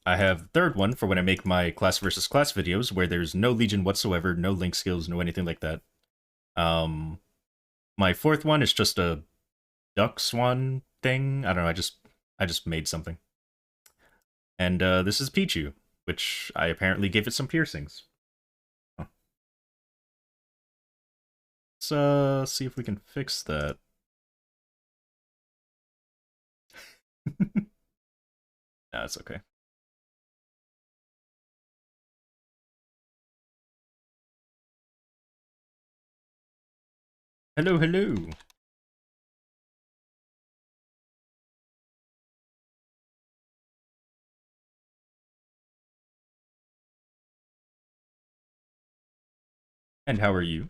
I have the third one for when I make my class versus class videos, where there's no Legion whatsoever, no link skills, no anything like that. Um, my fourth one is just a duck swan thing. I don't know. I just made something. And this is Pichu, which I apparently gave it some piercings. Huh. Let's see if we can fix that. Nah, it's okay. Hello, hello. And how are you?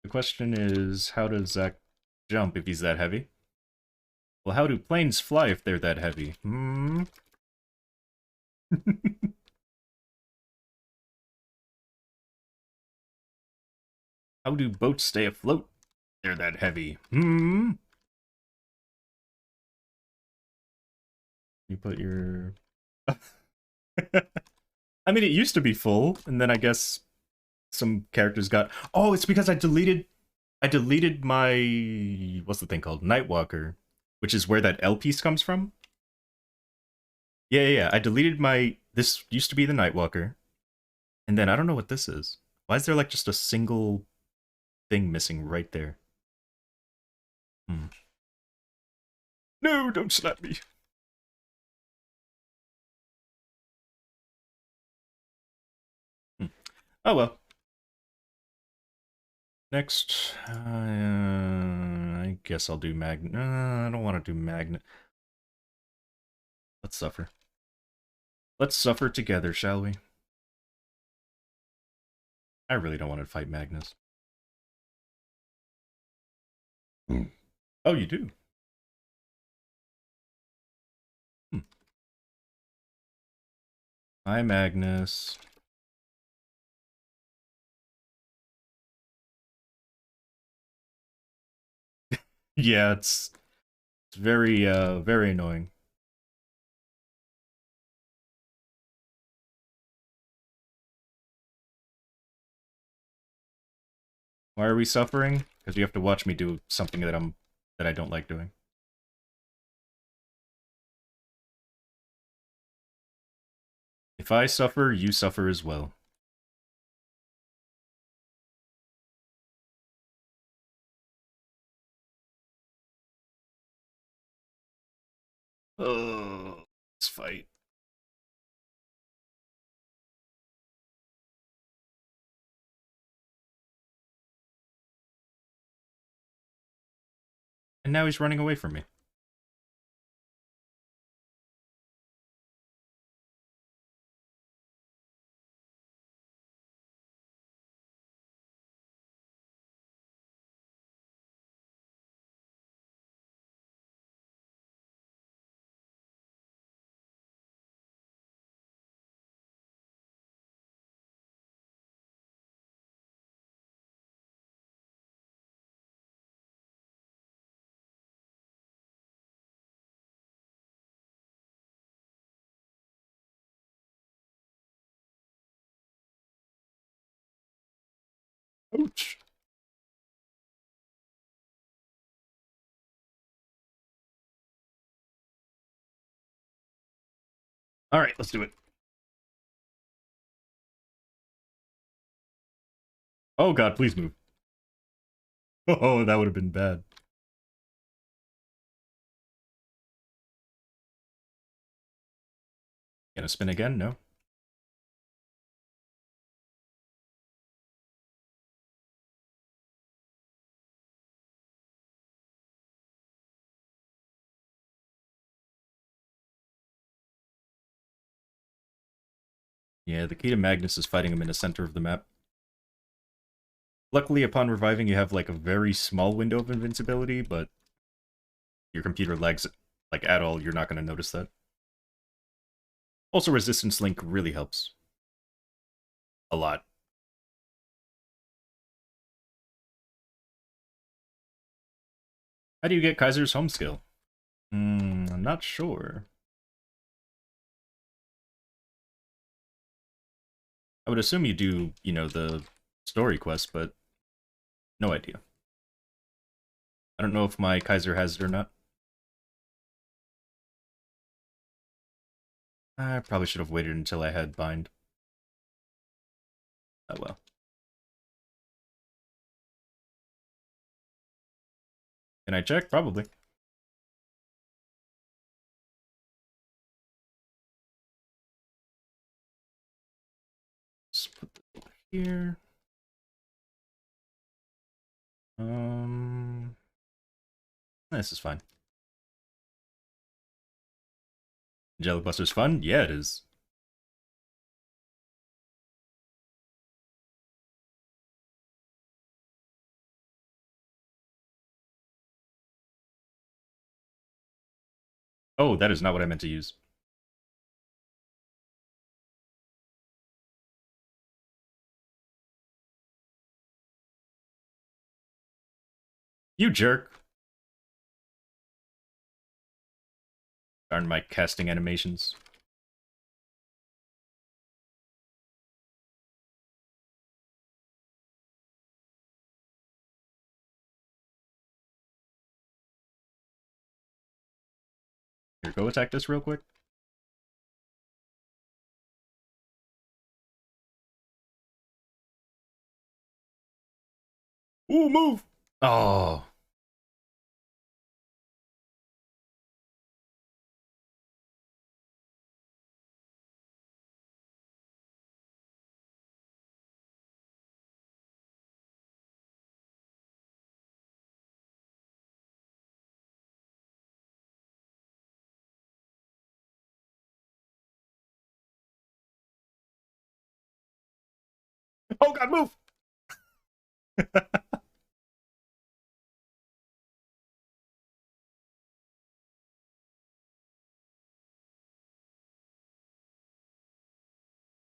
The question is, how does Zach jump if he's that heavy? Well, how do planes fly if they're that heavy? Hmm? How do boats stay afloat? They're that heavy. Hmm? You put your... I mean, it used to be full, and then I guess some characters got... Oh, it's because I deleted my... What's the thing called? Nightwalker, which is where that L piece comes from. Yeah, yeah, yeah. I deleted my... This used to be the Nightwalker, and then I don't know what this is. Why is there like just a single thing missing right there? Hmm. No, don't slap me. Hmm. Oh well. Next, I guess I'll do magnet. I don't want to do magnet. Let's suffer. Let's suffer together, shall we? I really don't want to fight Magnus. Mm. Oh, you do? Hmm. Hi, Magnus. Yeah, it's very very annoying. Why are we suffering? Because you have to watch me do something that I don't like doing. If I suffer, you suffer as well. Oh, let's fight. And now he's running away from me. Ouch. All right, let's do it. Oh god, please move. Oh, that would have been bad. Gonna spin again? No. Yeah, the key to Magnus is fighting him in the center of the map. Luckily, upon reviving, you have like a very small window of invincibility, but your computer lags like at all. You're not going to notice that. Also, resistance link really helps a lot. How do you get Kaiser's home skill? I'm not sure. I would assume you do, the story quest, but no idea. I don't know if my Kaiser has it or not. I probably should have waited until I had bind. Oh well. Can I check? Probably. Let's put this over here. Um, this is fine. Jelly Buster's fun? Yeah, it is. Oh, that is not what I meant to use. You jerk. Darn my casting animations. Here, go attack this real quick. Ooh, move! Oh. Oh god, move!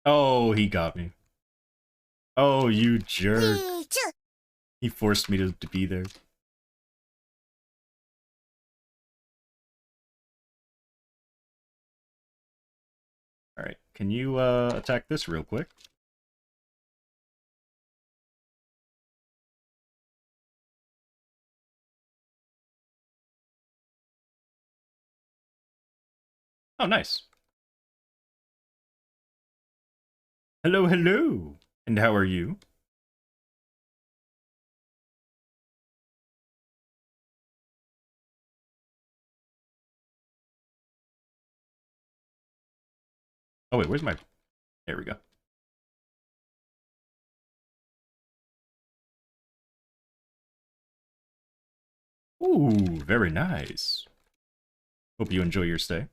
Oh, he got me. Oh, you jerk. He forced me to be there. Alright, can you attack this real quick? Oh, nice. Hello, hello! And how are you? Oh wait, where's my... There we go. Ooh, very nice. Hope you enjoy your stay.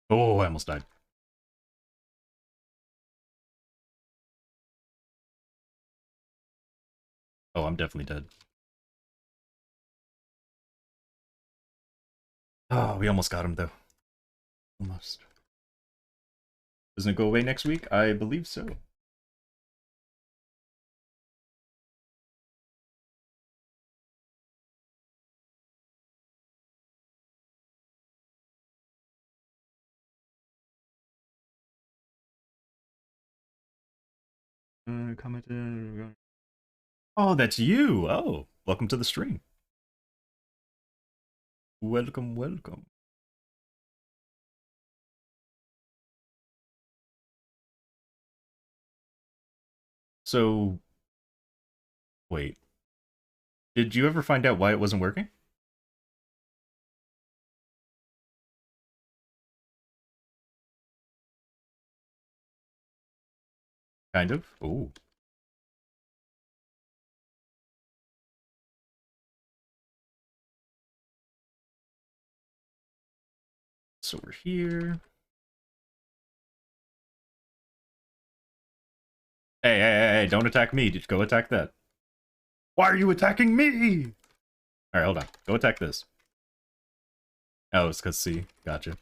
Oh, I almost died. Oh, I'm definitely dead. Oh, we almost got him, though. Almost. Doesn't it go away next week? I believe so. Commented. Oh, that's you! Oh, welcome to the stream. Welcome, welcome. So, wait. Did you ever find out why it wasn't working? Kind of. Oh. So we're here. Hey, hey, hey, hey, don't attack me. Just go attack that. Why are you attacking me? Alright, hold on. Go attack this. Oh, it's because C. Gotcha.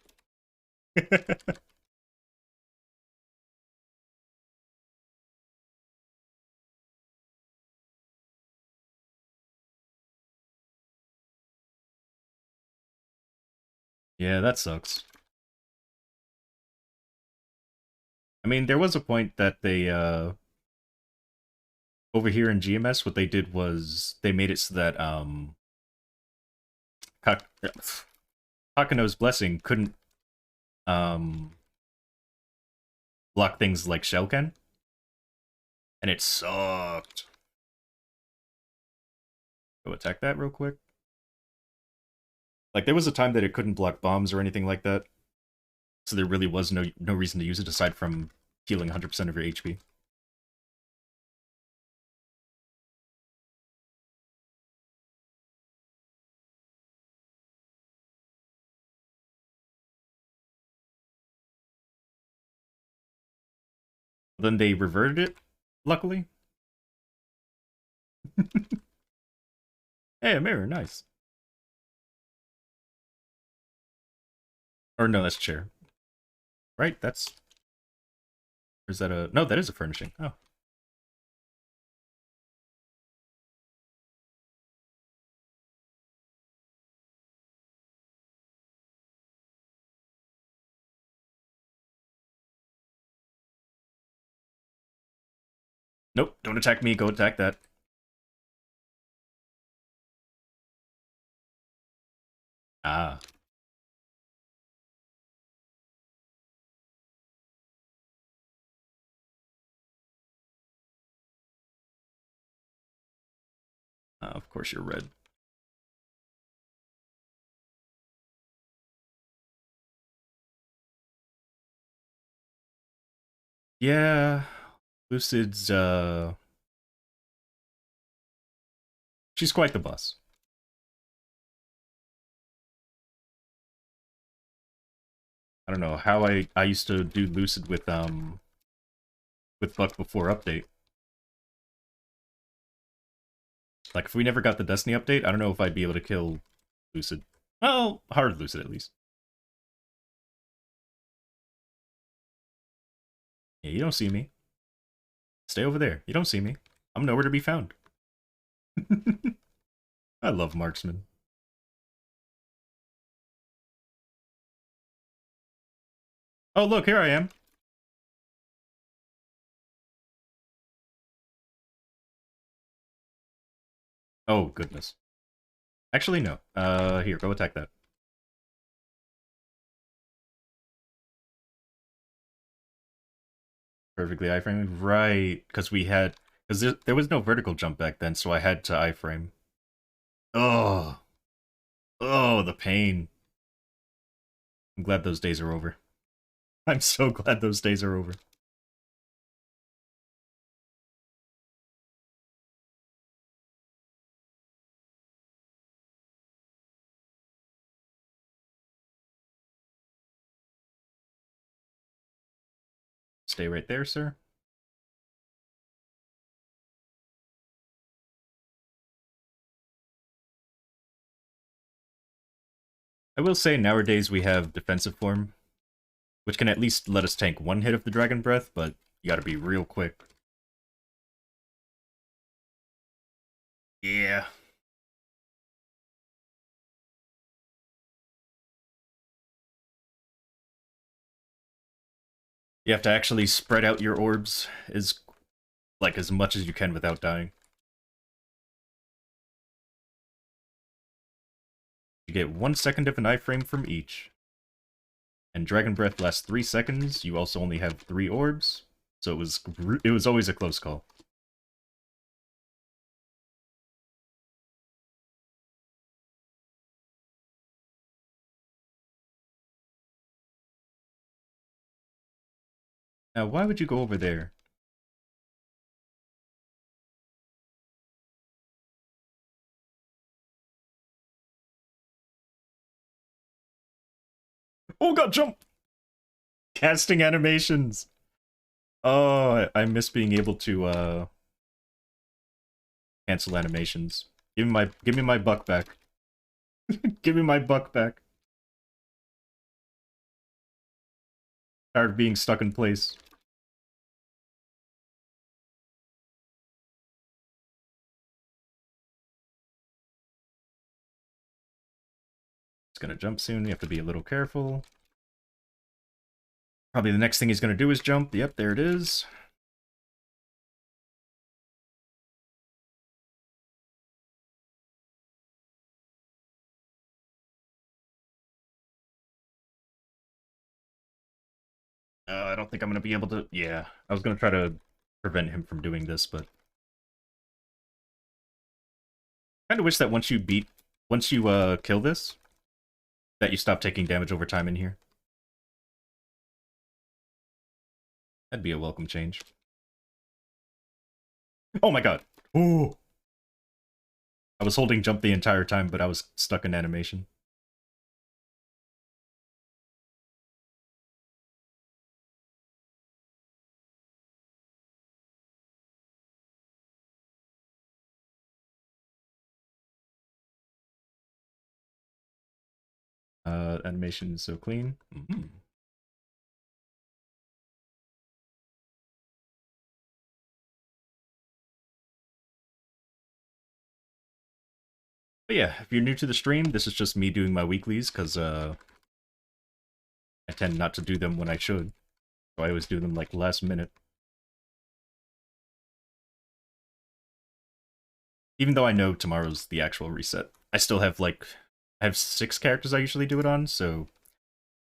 Yeah, that sucks. I mean, there was a point that they, over here in GMS, what they did was they made it so that, Takano's Blessing couldn't, um, block things like Shell can, and it sucked. Go attack that real quick. Like, there was a time that it couldn't block bombs or anything like that, so there really was no reason to use it aside from healing 100% of your HP. Then they reverted it, luckily. Hey, a mirror, nice. Or no, that's a chair. Right, that's... Or is that a... No, that is a furnishing. Oh. Nope, don't attack me, go attack that. Ah. Of course you're red. Yeah, Lucid's, she's quite the boss. I don't know how I used to do Lucid with Buck before update. Like, if we never got the Destiny update, I don't know if I'd be able to kill Lucid. Well, hard Lucid, at least. Yeah, you don't see me. Stay over there. You don't see me. I'm nowhere to be found. I love marksman. Oh, look, here I am. Oh, goodness. Actually, no. Here, go attack that. Perfectly iframe. Right, because we had... Because there was no vertical jump back then, so I had to iframe. Oh. Oh, the pain. I'm glad those days are over. I'm so glad those days are over. Stay right there, sir. I will say nowadays we have defensive form, which can at least let us tank one hit of the Dragon Breath, but you gotta be real quick. Yeah. You have to actually spread out your orbs as much as you can without dying. You get 1 second of an iframe from each. And Dragon Breath lasts 3 seconds. You also only have 3 orbs, so it was always a close call. Now, why would you go over there? Oh god, jump! Casting animations! Oh, I miss being able to, cancel animations. Give me my buck back. Give me my buck back. Tired of being stuck in place. It's gonna jump soon, you have to be a little careful. Probably the next thing he's gonna do is jump. Yep, there it is. I don't think I'm gonna be able to... Yeah, I was gonna try to prevent him from doing this, but... I kinda wish that once you kill this, that you stop taking damage over time in here. That'd be a welcome change. Oh my god! Ooh! I was holding jump the entire time, but I was stuck in animation. Animation is so clean. Mm-hmm. But yeah, if you're new to the stream, this is just me doing my weeklies, because I tend not to do them when I should. So I always do them, like, last minute. Even though I know tomorrow's the actual reset. I still have, like... I have 6 characters I usually do it on, so...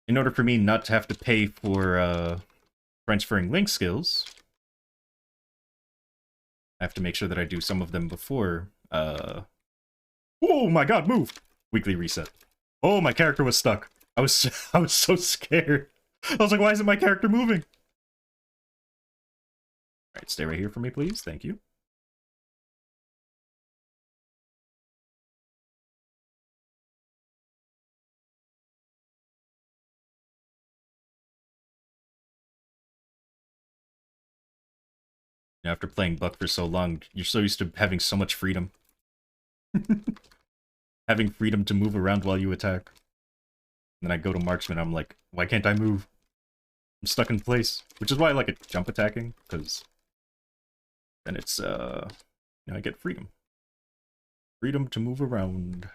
In order for me not to have to pay for, transferring link skills... I have to make sure that I do some of them before, Oh my god, move! Weekly reset. Oh, my character was stuck. I was so scared. I was like, why isn't my character moving? Alright, stay right here for me, please. Thank you. After playing Buck for so long, you're so used to having so much freedom. Having freedom to move around while you attack. And then I go to Marksman, I'm like, why can't I move? I'm stuck in place. Which is why I like it jump attacking, because then it's, I get freedom. Freedom to move around.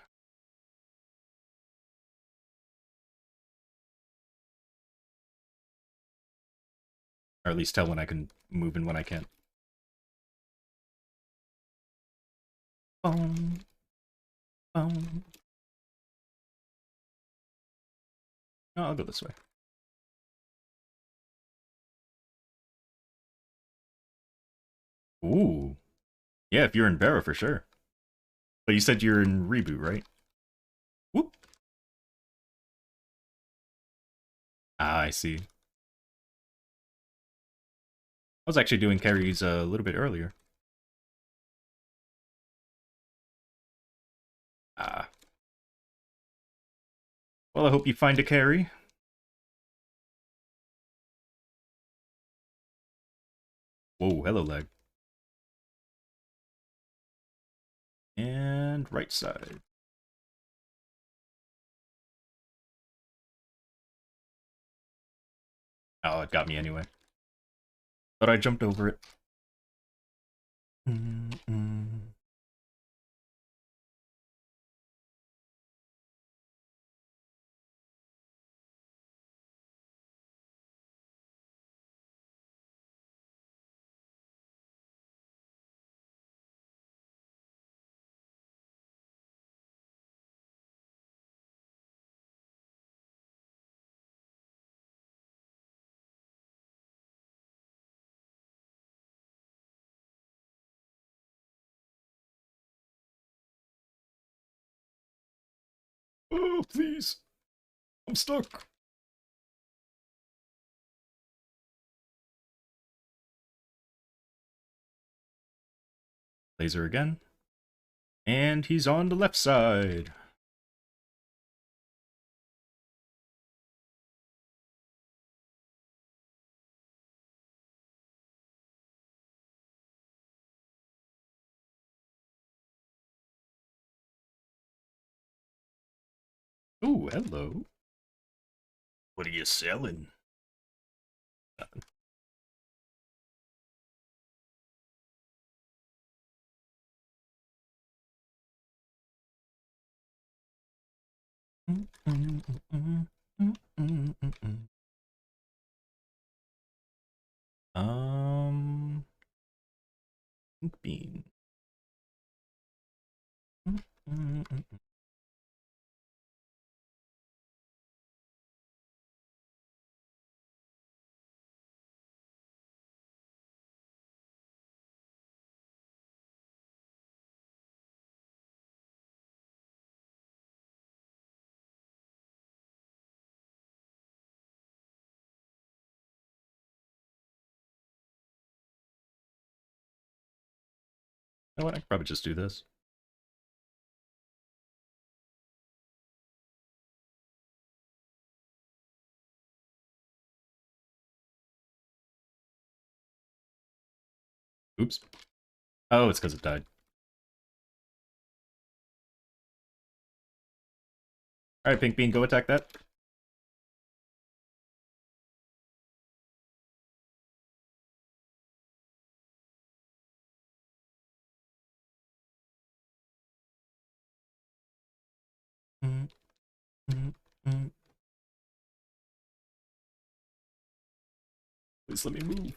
Or at least tell when I can move and when I can't. Boom. Boom. No, I'll go this way. Ooh. Yeah, if you're in Barra, for sure. But you said you're in Reboot, right? Whoop. Ah, I see. I was actually doing carries a little bit earlier. Ah. Well, I hope you find a carry. Whoa, hello, lag. And right side. Oh, it got me anyway. But I jumped over it. Mm-mm. Oh, please. I'm stuck. Laser again. And he's on the left side. Ooh, hello. What are you selling? Pink bean. You know what? I could probably just do this. Oops. Oh, it's because it died. Alright, Pink Bean, go attack that. Please let me move.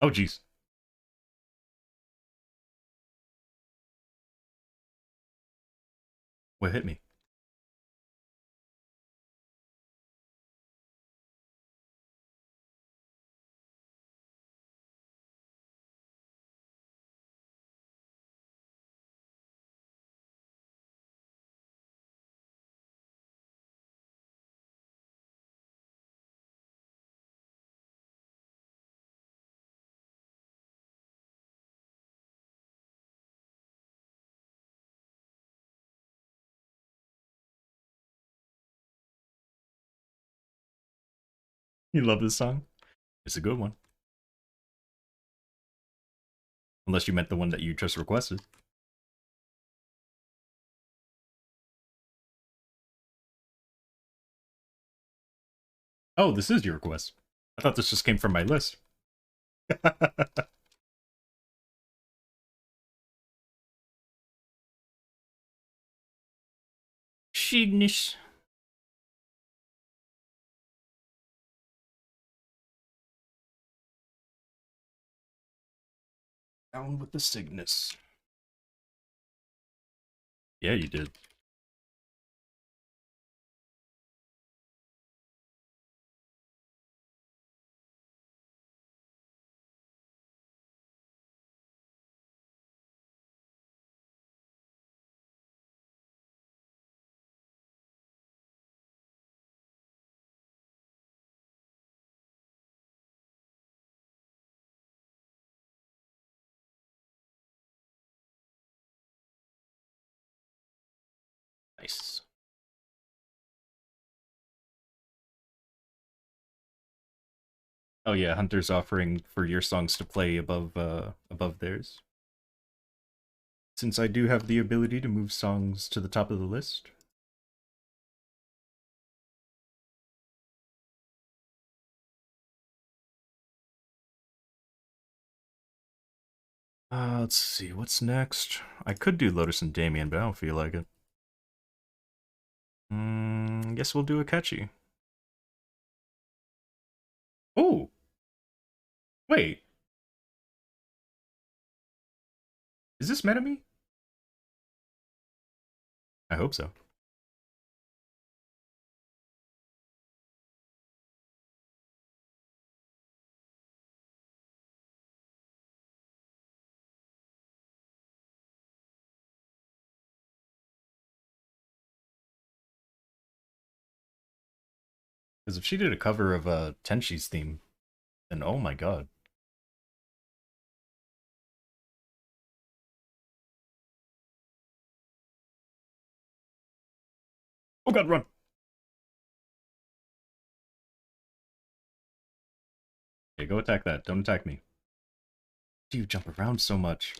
Oh, jeez. What hit me? You love this song? It's a good one. Unless you meant the one that you just requested. Oh, this is your request. I thought this just came from my list. Cygnus. Down with the Cygnus. Yeah, you did. Nice. Oh yeah, Hunter's offering for your songs to play above theirs. Since I do have the ability to move songs to the top of the list. Let's see, what's next? I could do Lotus and Damien, but I don't feel like it. Guess we'll do a catchy. Oh! Wait. Is this Metami? I hope so. Because if she did a cover of Tenshi's theme, then oh my god. Oh god, run! Okay, go attack that. Don't attack me. Do you jump around so much?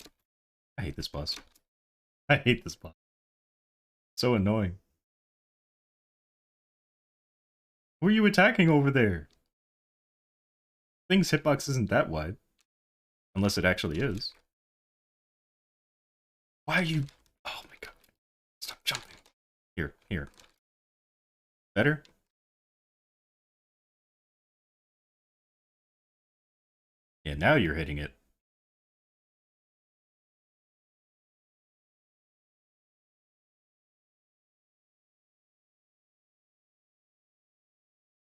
I hate this boss. I hate this boss. So annoying. Who are you attacking over there? Thing's hitbox isn't that wide. Unless it actually is. Why are you... Oh my god. Stop jumping. Here, here. Better? Yeah, now you're hitting it.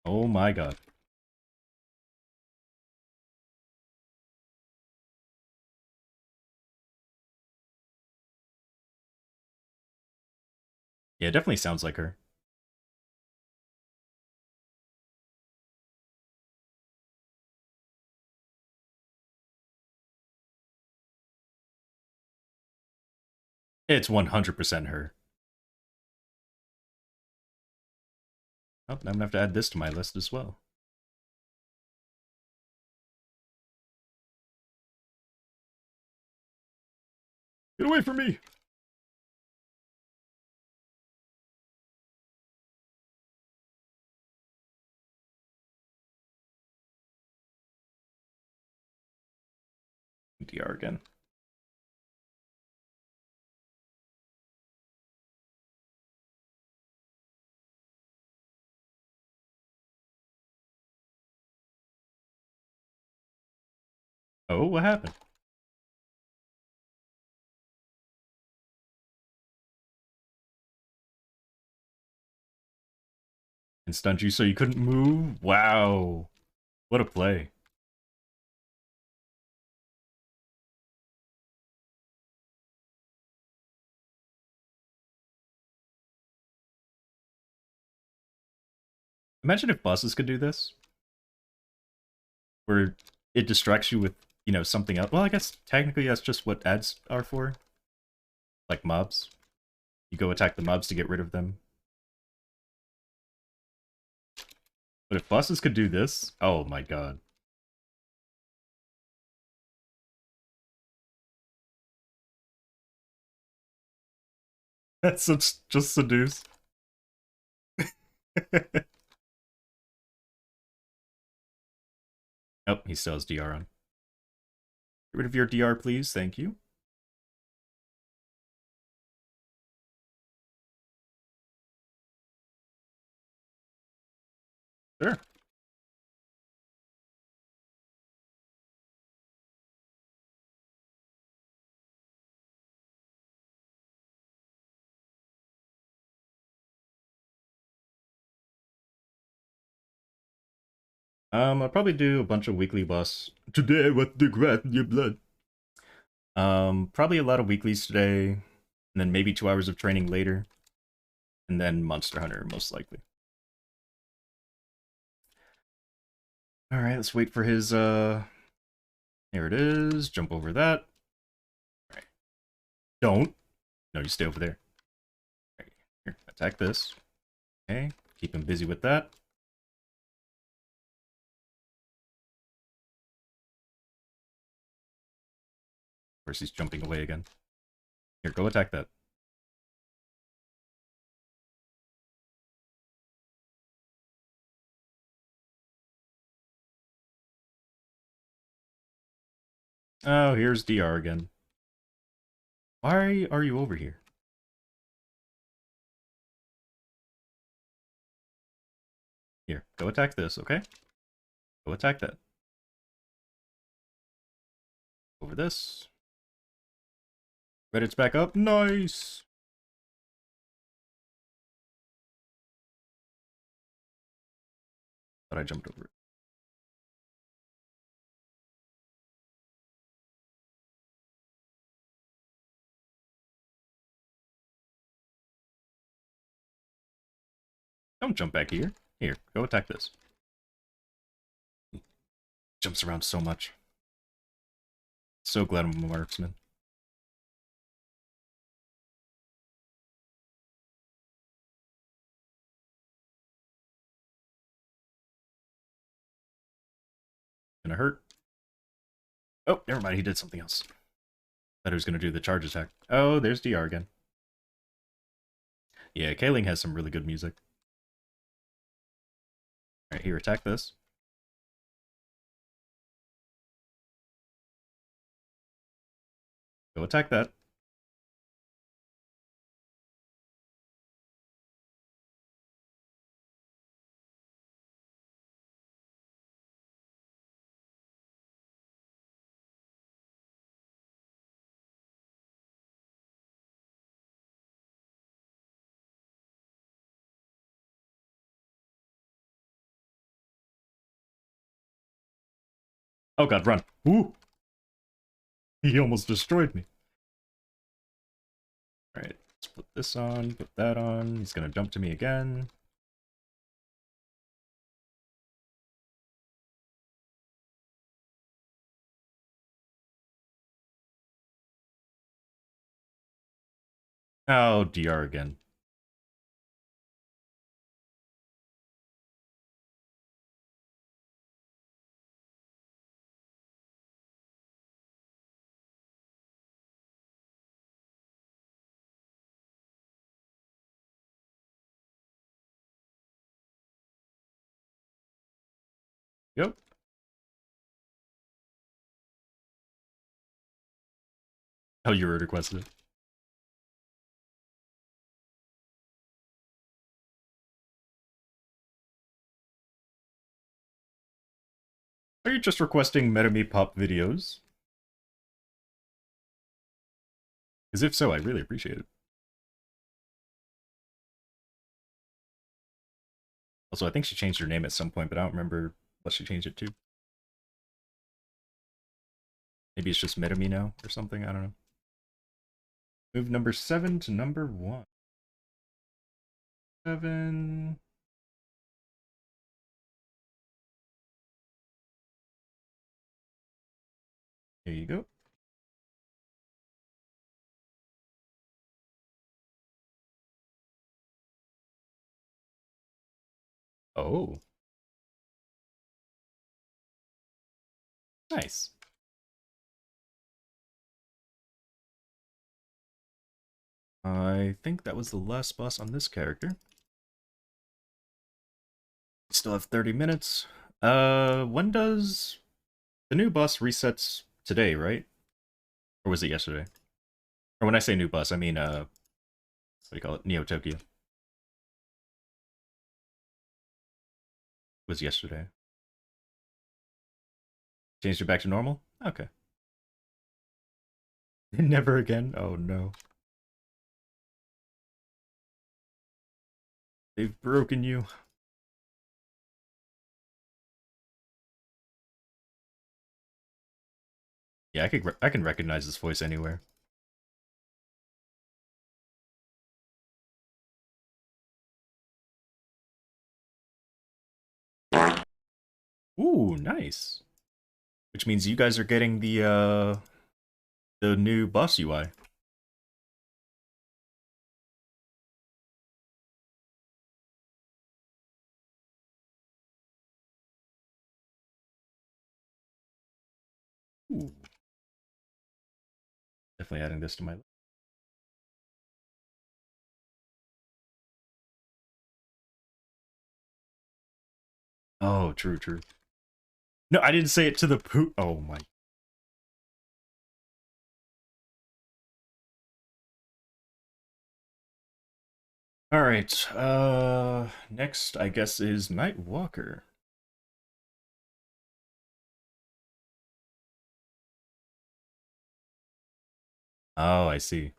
Oh my god. Yeah, it definitely sounds like her. It's 100% her. Oh, I'm gonna have to add this to my list as well. Get away from me! DR again. Oh, what happened? And stunned you so you couldn't move? Wow. What a play. Imagine if bosses could do this. Where it distracts you with, you know, something else. Well, I guess technically that's just what ads are for. Like mobs. You go attack the mobs to get rid of them. But if bosses could do this, oh my god. That's just seduce. Oh, he still has DR on. Get rid of your DR, please. Thank you. Sure. I'll probably do a bunch of weekly boss. Today, what the grass in your blood? Probably a lot of weeklies today, and then maybe 2 hours of training later, and then Monster Hunter, most likely. Alright, let's wait for his, Here it is. Jump over that. Alright. Don't. No, you stay over there. Right. Here, attack this. Okay, keep him busy with that. Of course, he's jumping away again. Here, go attack that. Oh, here's DR again. Why are you over here? Here, go attack this, okay? Go attack that. Over this. Reddit's back up. Nice! But I jumped over it. Don't jump back here. Here, go attack this. Jumps around so much. So glad I'm a marksman. Gonna hurt. Oh, never mind, he did something else. Thought he was gonna do the charge attack. Oh, there's DR again. Yeah, Kaling has some really good music. Alright, here, attack this. Go attack that. Oh god, run. Ooh! He almost destroyed me. Alright, let's put this on, put that on. He's gonna jump to me again. Oh, DR again. Yep. Oh, you were requested it. Are you just requesting Metame Pop videos? Because if so, I really appreciate it. Also, I think she changed her name at some point, but I don't remember what she changed it to. Maybe it's just Metame now or something, I don't know. Move number 7 to number 1. 7. There you go. Oh. Nice. I think that was the last boss on this character. Still have 30 minutes. When does the new boss resets today, right? Or was it yesterday? Or when I say new boss, I mean, what do you call it? Neo Tokyo. Was yesterday. Changed it back to normal? Okay. Never again? Oh no. They've broken you. Yeah, I can recognize this voice anywhere. Ooh, nice. Which means you guys are getting the new boss UI. Ooh. Definitely adding this to my list. Oh, true, true. No, I didn't say it to the poo. Oh my. All right. Next I guess is Nightwalker. Oh, I see.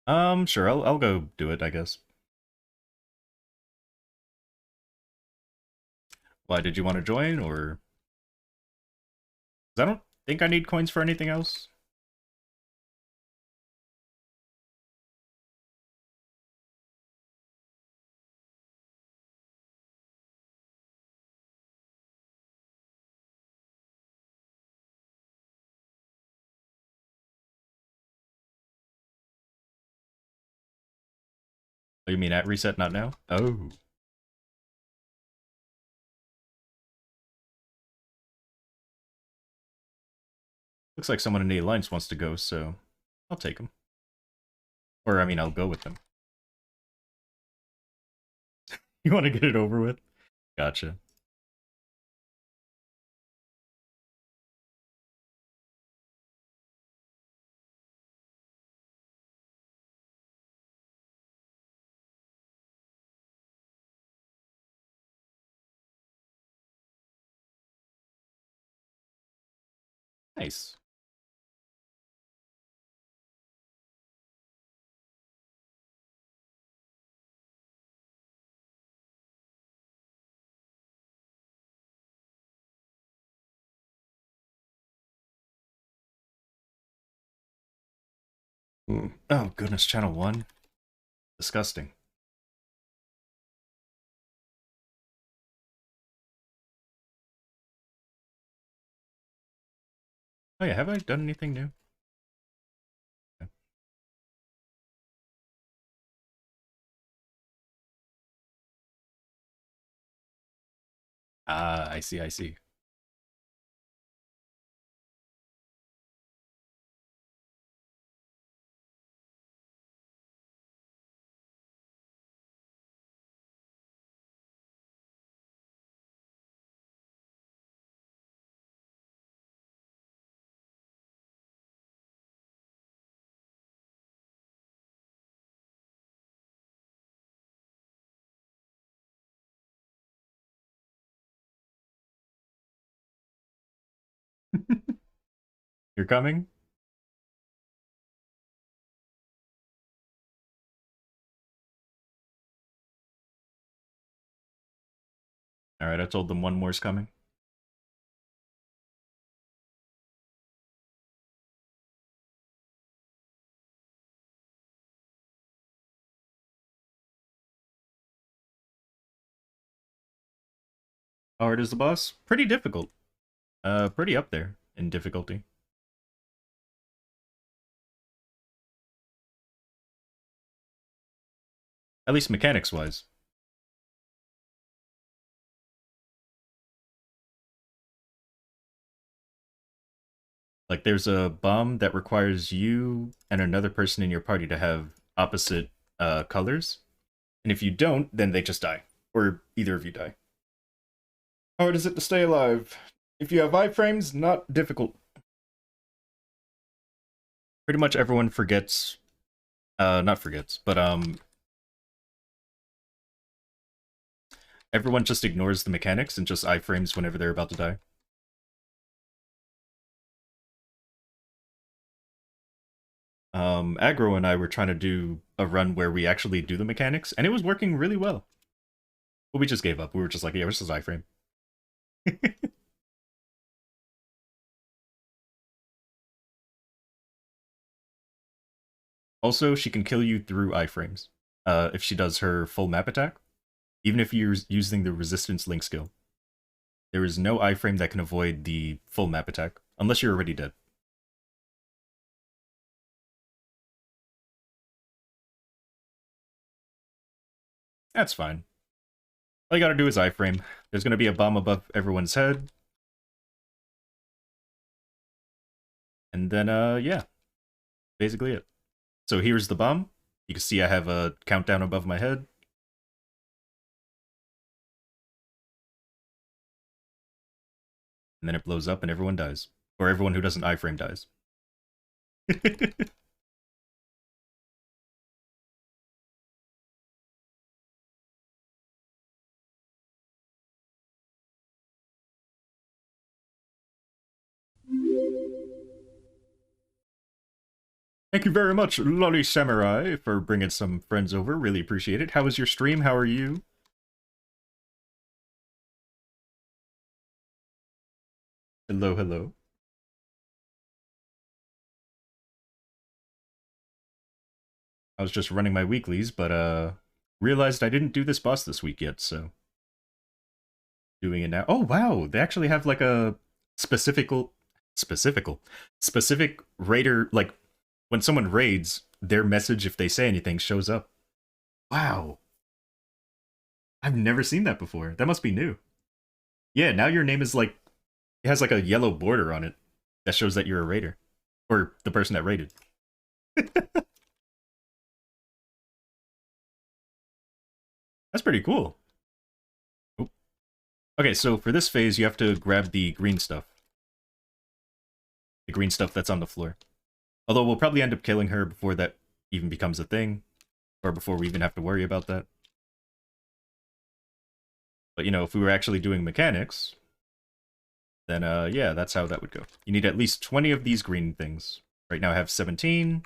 Sure. I'll go do it, I guess. Why did you want to join or 'cause I don't think I need coins for anything else. Oh, you mean at reset, not now? Oh. Looks like someone in the alliance wants to go, so I'll take them. Or I mean, I'll go with them. You want to get it over with? Gotcha. Nice. Oh goodness, channel 1? Disgusting. Oh yeah, have I done anything new? Okay. Ah, I see, I see. You're coming? Alright, I told them one more's coming. How hard is the boss? Pretty difficult. Pretty up there in difficulty. At least mechanics-wise. Like there's a bomb that requires you and another person in your party to have opposite colors, and if you don't, then they just die, or either of you die. How hard is it to stay alive? If you have iframes, not difficult. Pretty much everyone forgets, not forgets, but everyone just ignores the mechanics and just iframes whenever they're about to die. Aggro and I were trying to do a run where we actually do the mechanics, and it was working really well. But we just gave up. We were just like, yeah, this is iframe. Also, she can kill you through iframes. If she does her full map attack, even if you're using the resistance link skill, there is no iframe that can avoid the full map attack, unless you're already dead. That's fine. All you gotta do is iframe. There's gonna be a bomb above everyone's head. And then, yeah, basically it. So here's the bomb. You can see I have a countdown above my head. And then it blows up and everyone dies. Or everyone who doesn't iframe dies. Thank you very much, Lolly Samurai, for bringing some friends over. Really appreciate it. How was your stream? How are you? Hello, hello. I was just running my weeklies, but realized I didn't do this boss this week yet, so doing it now. Oh wow, they actually have like a specifical specifical specific raider, like when someone raids, their message if they say anything shows up. Wow. I've never seen that before. That must be new. Yeah, now your name is like it has like a yellow border on it that shows that you're a raider. Or the person that raided. That's pretty cool. Oop. Okay, so for this phase, you have to grab the green stuff. The green stuff that's on the floor. Although we'll probably end up killing her before that even becomes a thing. Or before we even have to worry about that. But, you know, if we were actually doing mechanics, then, yeah, that's how that would go. You need at least 20 of these green things. Right now I have 17.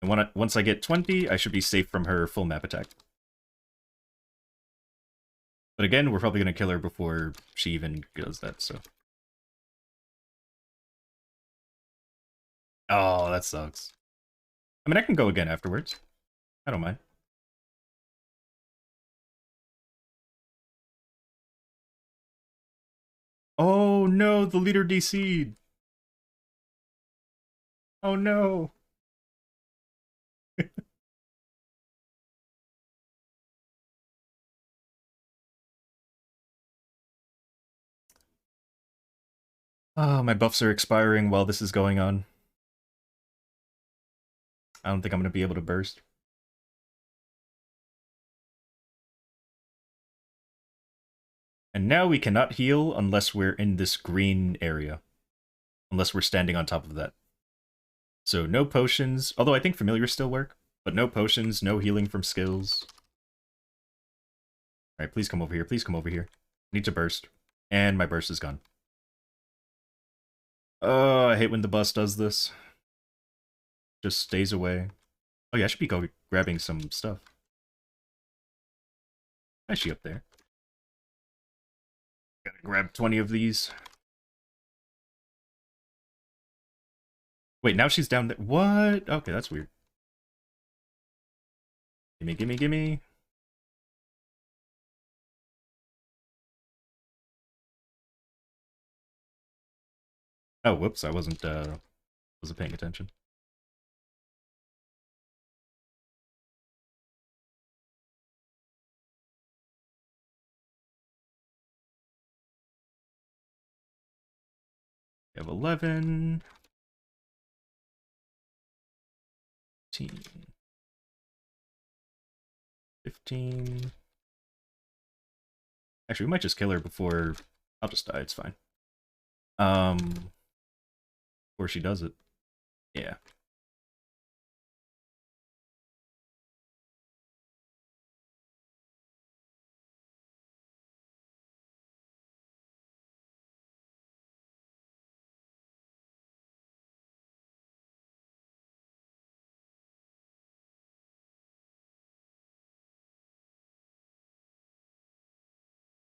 And once I get 20, I should be safe from her full map attack. But again, we're probably going to kill her before she even does that, so... Oh, that sucks. I mean, I can go again afterwards. I don't mind. Oh no, the leader DC'd. Oh no. Oh, my buffs are expiring while this is going on. I don't think I'm going to be able to burst. And now we cannot heal unless we're in this green area. Unless we're standing on top of that. So no potions, although I think familiars still work. But no potions, no healing from skills. Alright, please come over here, please come over here. I need to burst. And my burst is gone. Oh, I hate when the bus does this. Just stays away. Oh yeah, I should be grabbing some stuff. Why is she up there? Gotta grab 20 of these. Wait, now she's down there. What? Okay, that's weird. Gimme, gimme, gimme. Oh, whoops, I wasn't paying attention. We have 11, 10, 15. Actually, we might just kill her before... I'll just die, it's fine. Before she does it. Yeah.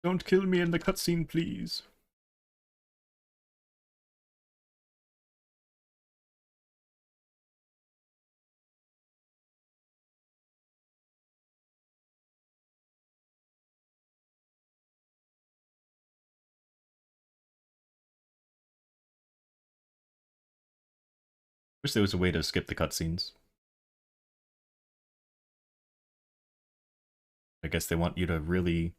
Don't kill me in the cutscene, please. Wish there was a way to skip the cutscenes. I guess they want you to really...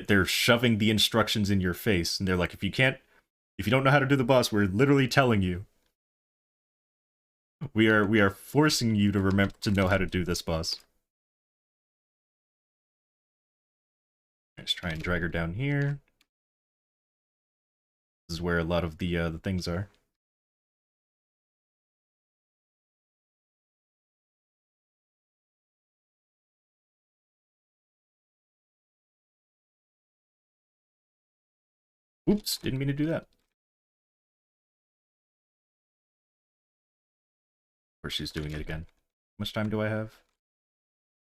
They're shoving the instructions in your face, and they're like, if you don't know how to do the boss, we're literally telling you. We are forcing you to remember to know how to do this boss. Let's try and drag her down here. This is where a lot of the things are. Oops, didn't mean to do that. Of course she's doing it again. How much time do I have?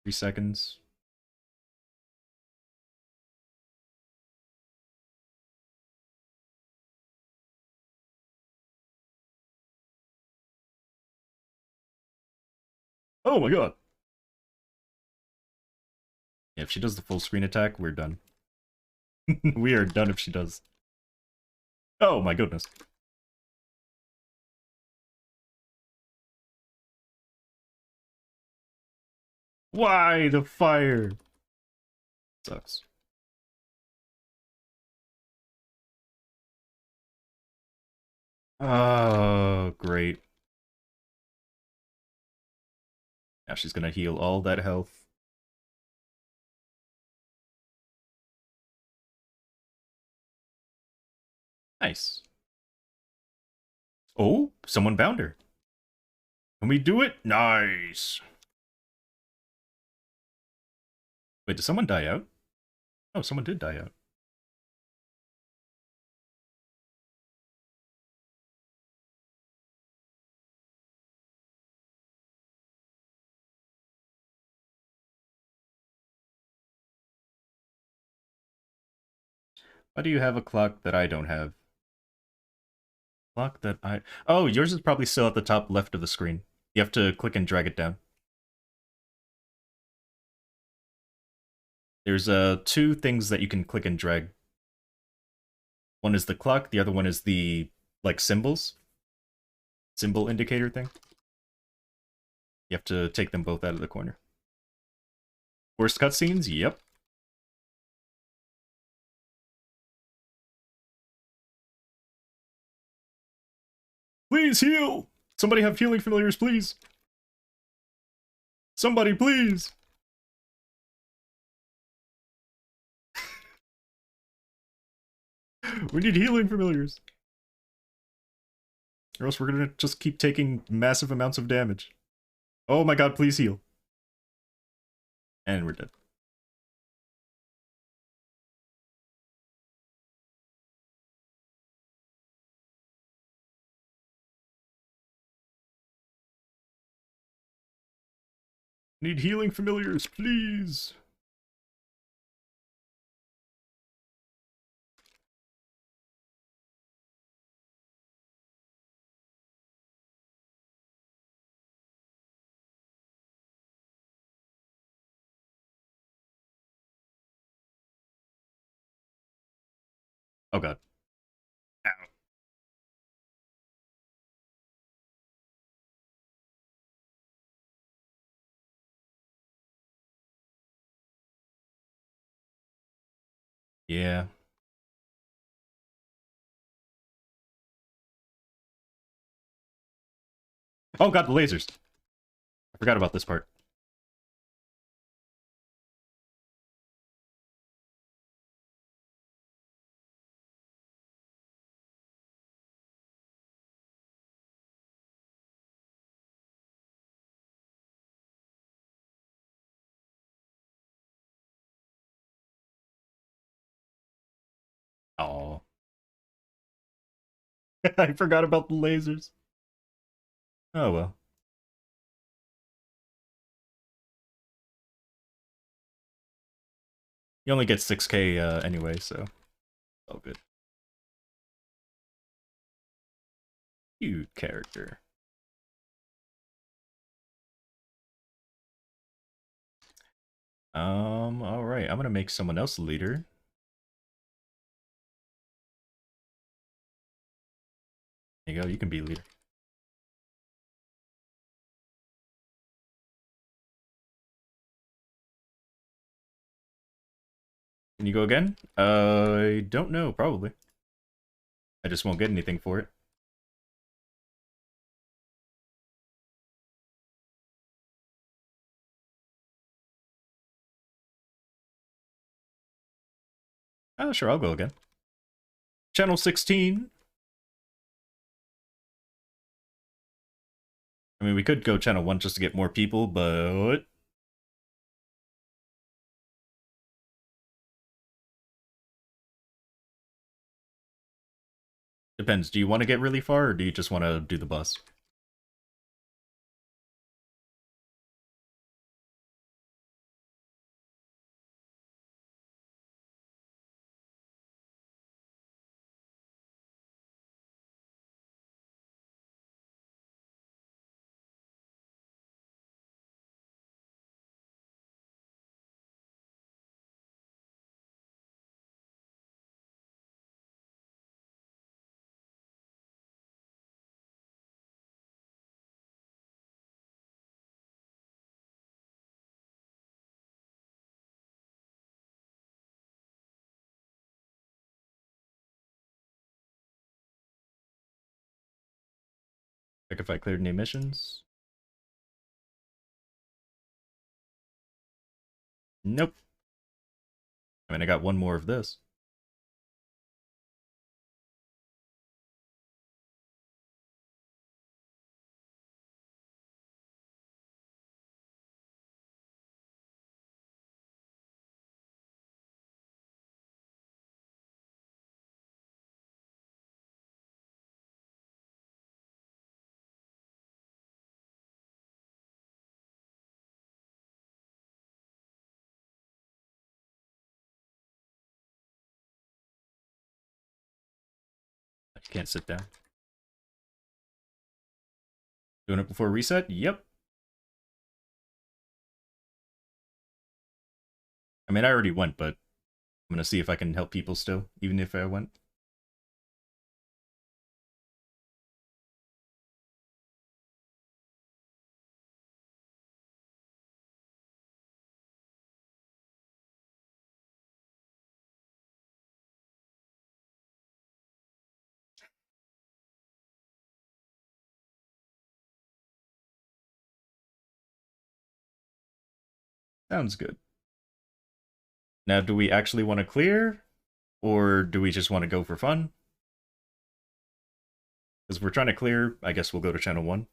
3 seconds. Oh my god! Yeah, if she does the full screen attack, we're done. We are done if she does. Oh my goodness. Why the fire? Sucks. Oh, great. Now she's gonna heal all that health. Nice. Oh, someone bound her. Can we do it? Nice. Wait, did someone die out? Oh, someone did die out. Why do you have a clock that I don't have? Clock that I... Oh, yours is probably still at the top left of the screen. You have to click and drag it down. There's 2 things that you can click and drag. One is the clock, the other one is the, like, symbols. Symbol indicator thing. You have to take them both out of the corner. Worst cutscenes? Yep. Please heal! Somebody have healing familiars, please! Somebody, please! We need healing familiars! Or else we're gonna just keep taking massive amounts of damage. Oh my god, please heal. And we're dead. Need healing familiars, please! Oh god. Ow. Yeah. Oh god, the lasers. I forgot about this part. Oh, I forgot about the lasers. Oh well. You only get 6k anyway, so all good. Cute character. All right. I'm gonna make someone else leader. There you go. You can be leader. Can you go again? I don't know. Probably. I just won't get anything for it. Oh, sure. I'll go again. Channel 16. I mean, we could go channel 1 just to get more people, but depends. Do you want to get really far, or do you just want to do the bus? Check if I cleared any missions. Nope. I mean, I got one more of this. I can't sit down. Doing it before reset? Yep. I mean, I already went, but I'm gonna see if I can help people still, even if I went. Sounds good. Now, do we actually want to clear, or do we just want to go for fun? Because we're trying to clear, I guess we'll go to channel 1.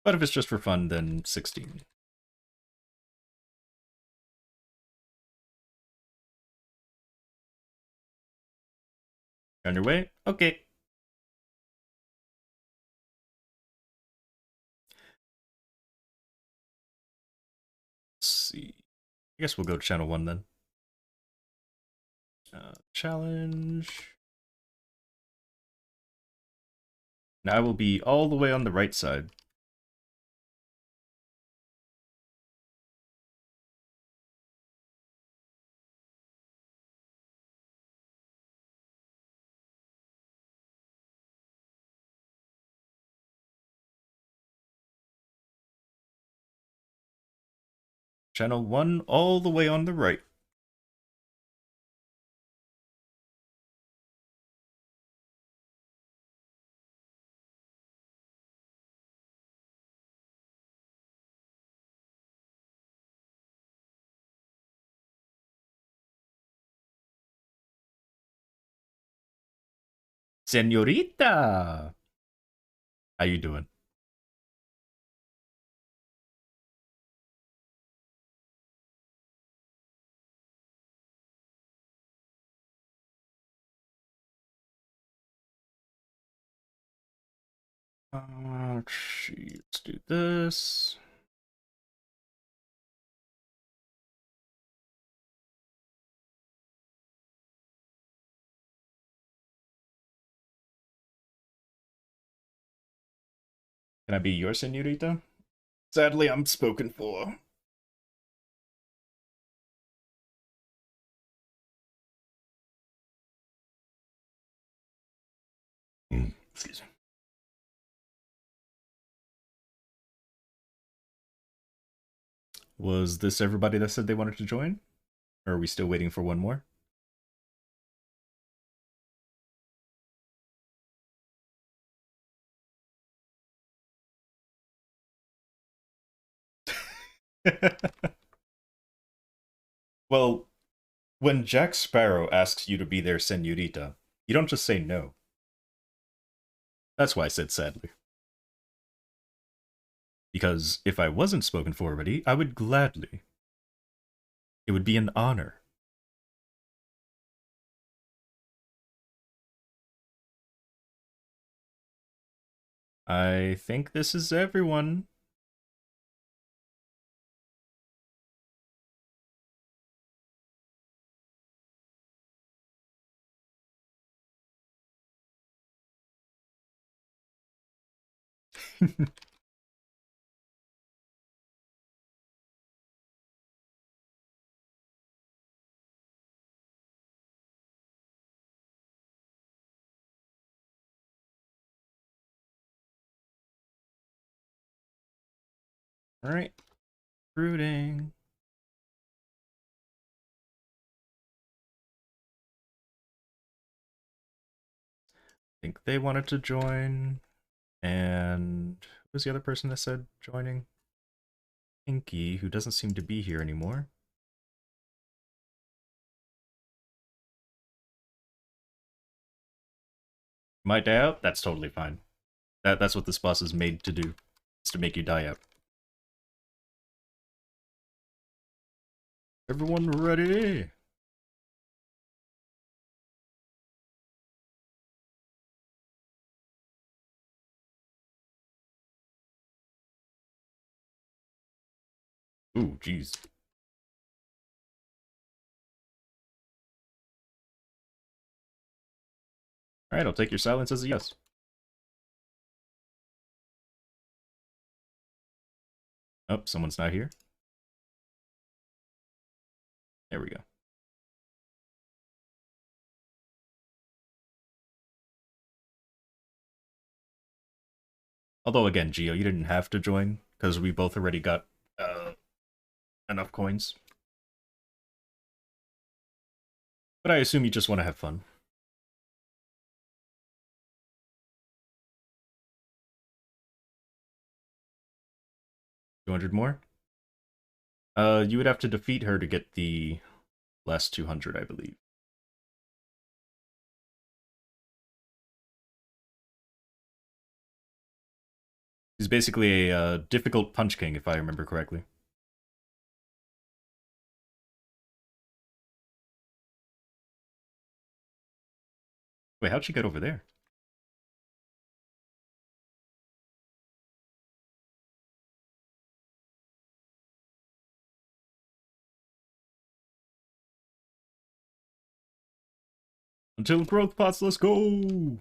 But if it's just for fun, then 16. On your way? Okay. Let's see. I guess we'll go to channel 1 then. Challenge. Now I will be all the way on the right side. Channel 1 all the way on the right. Senorita! How you doing? Let's do this. Can I be your senorita? Sadly, I'm spoken for. Excuse me. Was this everybody that said they wanted to join? Or are we still waiting for one more? Well, when Jack Sparrow asks you to be their senorita, you don't just say no. That's why I said sadly. Because if I wasn't spoken for already, I would gladly. It would be an honor. I think this is everyone. Alright, rooting. I think they wanted to join. And who was the other person that said joining? Pinky, who doesn't seem to be here anymore. Might die out? That's totally fine. That's what this boss is made to do. It's to make you die out. Everyone ready? Ooh, jeez. Alright, I'll take your silence as a yes. Oh, someone's not here. There we go. Although, again, Geo, you didn't have to join, because we both already got enough coins. But I assume you just want to have fun. 200 more? You would have to defeat her to get the last 200, I believe. He's basically a difficult Punch King, if I remember correctly. Wait, how'd she get over there? Until growth pots, let's go!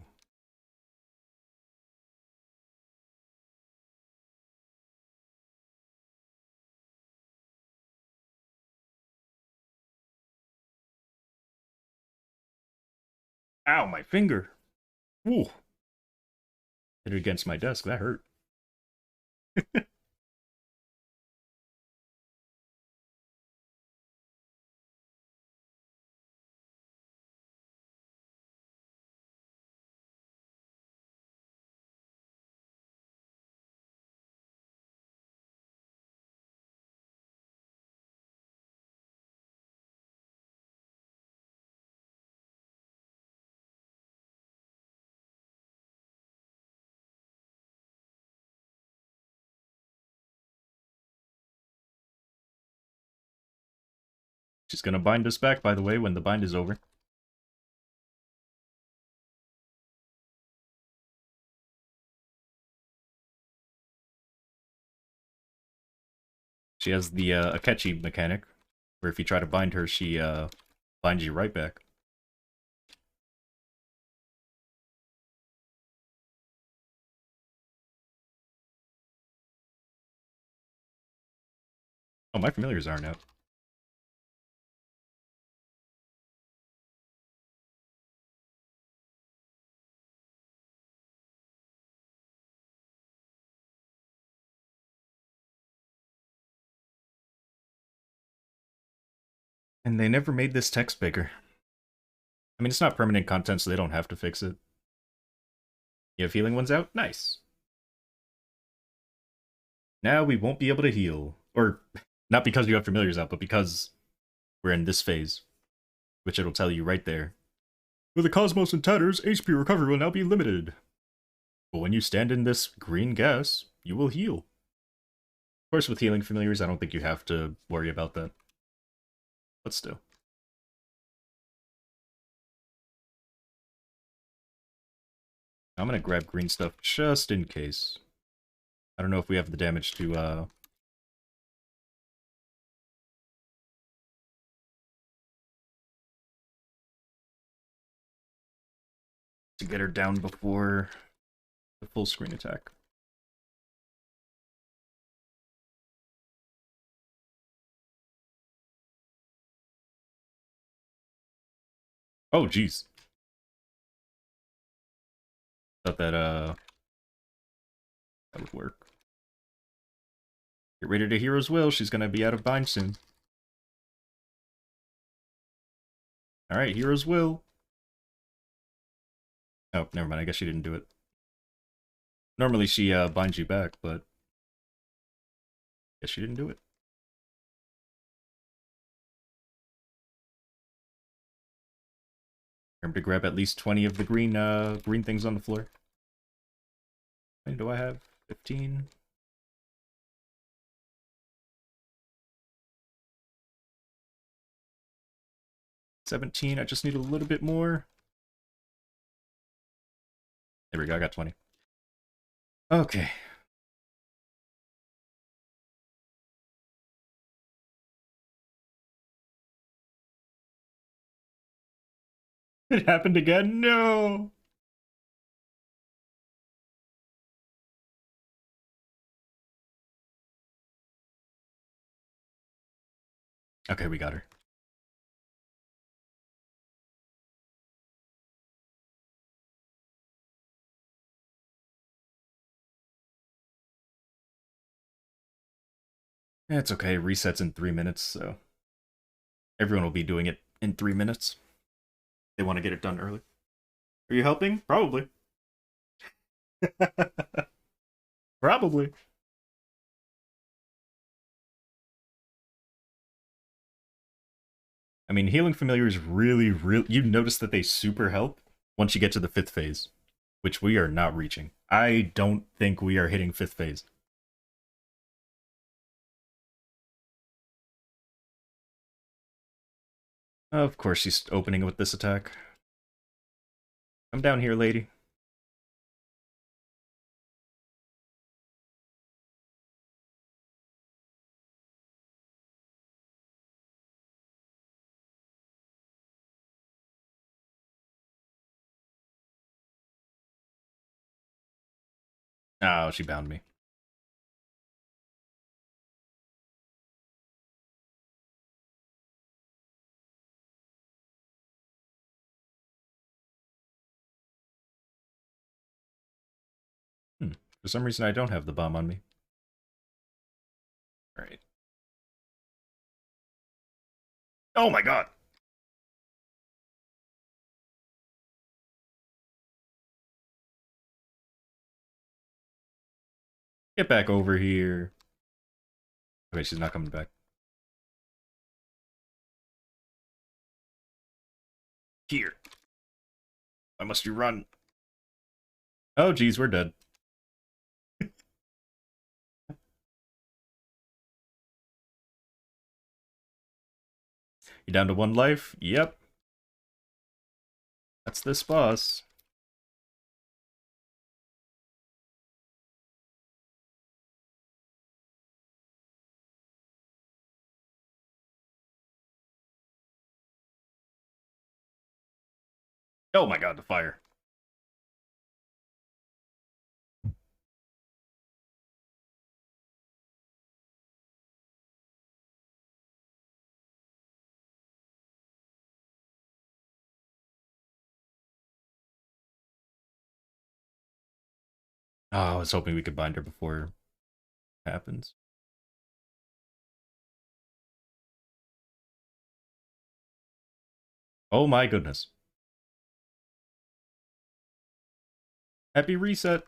Ow, my finger! Ooh. Hit it against my desk, that hurt. She's gonna bind us back, by the way, when the bind is over. She has the Akechi mechanic, where if you try to bind her, she binds you right back. Oh, my familiars aren't out. And they never made this text bigger. I mean, it's not permanent content, so they don't have to fix it. You have healing ones out? Nice. Now we won't be able to heal. Or, not because you have familiars out, but because we're in this phase. Which it'll tell you right there. With the Cosmos and Tatters, HP recovery will now be limited. But when you stand in this green gas, you will heal. Of course, with healing familiars, I don't think you have to worry about that. But still. I'm gonna grab green stuff just in case. I don't know if we have the damage to get her down before the full screen attack. Oh, jeez. Thought that would work. Get ready to Hero's Will. She's gonna be out of bind soon. Alright, Hero's Will. Oh, never mind. I guess she didn't do it. Normally she binds you back, but guess she didn't do it. Remember to grab at least 20 of the green things on the floor. How many do I have? 15? 17. I just need a little bit more. There we go, I got 20. Okay. It happened again? No! Okay, we got her. It's okay, it resets in 3 minutes, so everyone will be doing it in 3 minutes. They want to get it done early. Are you helping? Probably. Probably. I mean, healing familiars really, you notice that they super help once you get to the 5th phase, which we are not reaching. I don't think we are hitting 5th phase. Of course she's opening with this attack. Come down here, lady. Oh, she bound me. For some reason, I don't have the bomb on me. Alright. Oh my god! Get back over here. Okay, she's not coming back. Here. Why must you run? Oh, geez, we're dead. You down to one life? Yep. That's this boss. Oh my god, the fire. Oh, I was hoping we could bind her before it happens. Oh my goodness. Happy reset.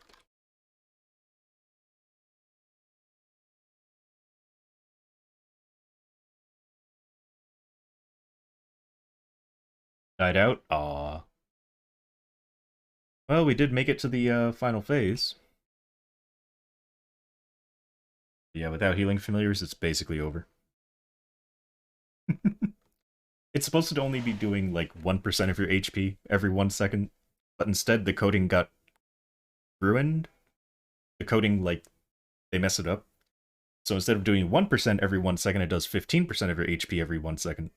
Died out. Aw. Well, we did make it to the final phase. Yeah, without healing familiars, it's basically over. It's supposed to only be doing like 1% of your HP every 1 second, but instead the coding got ruined. The coding, like, they mess it up. So instead of doing 1% every 1 second, it does 15% of your HP every 1 second.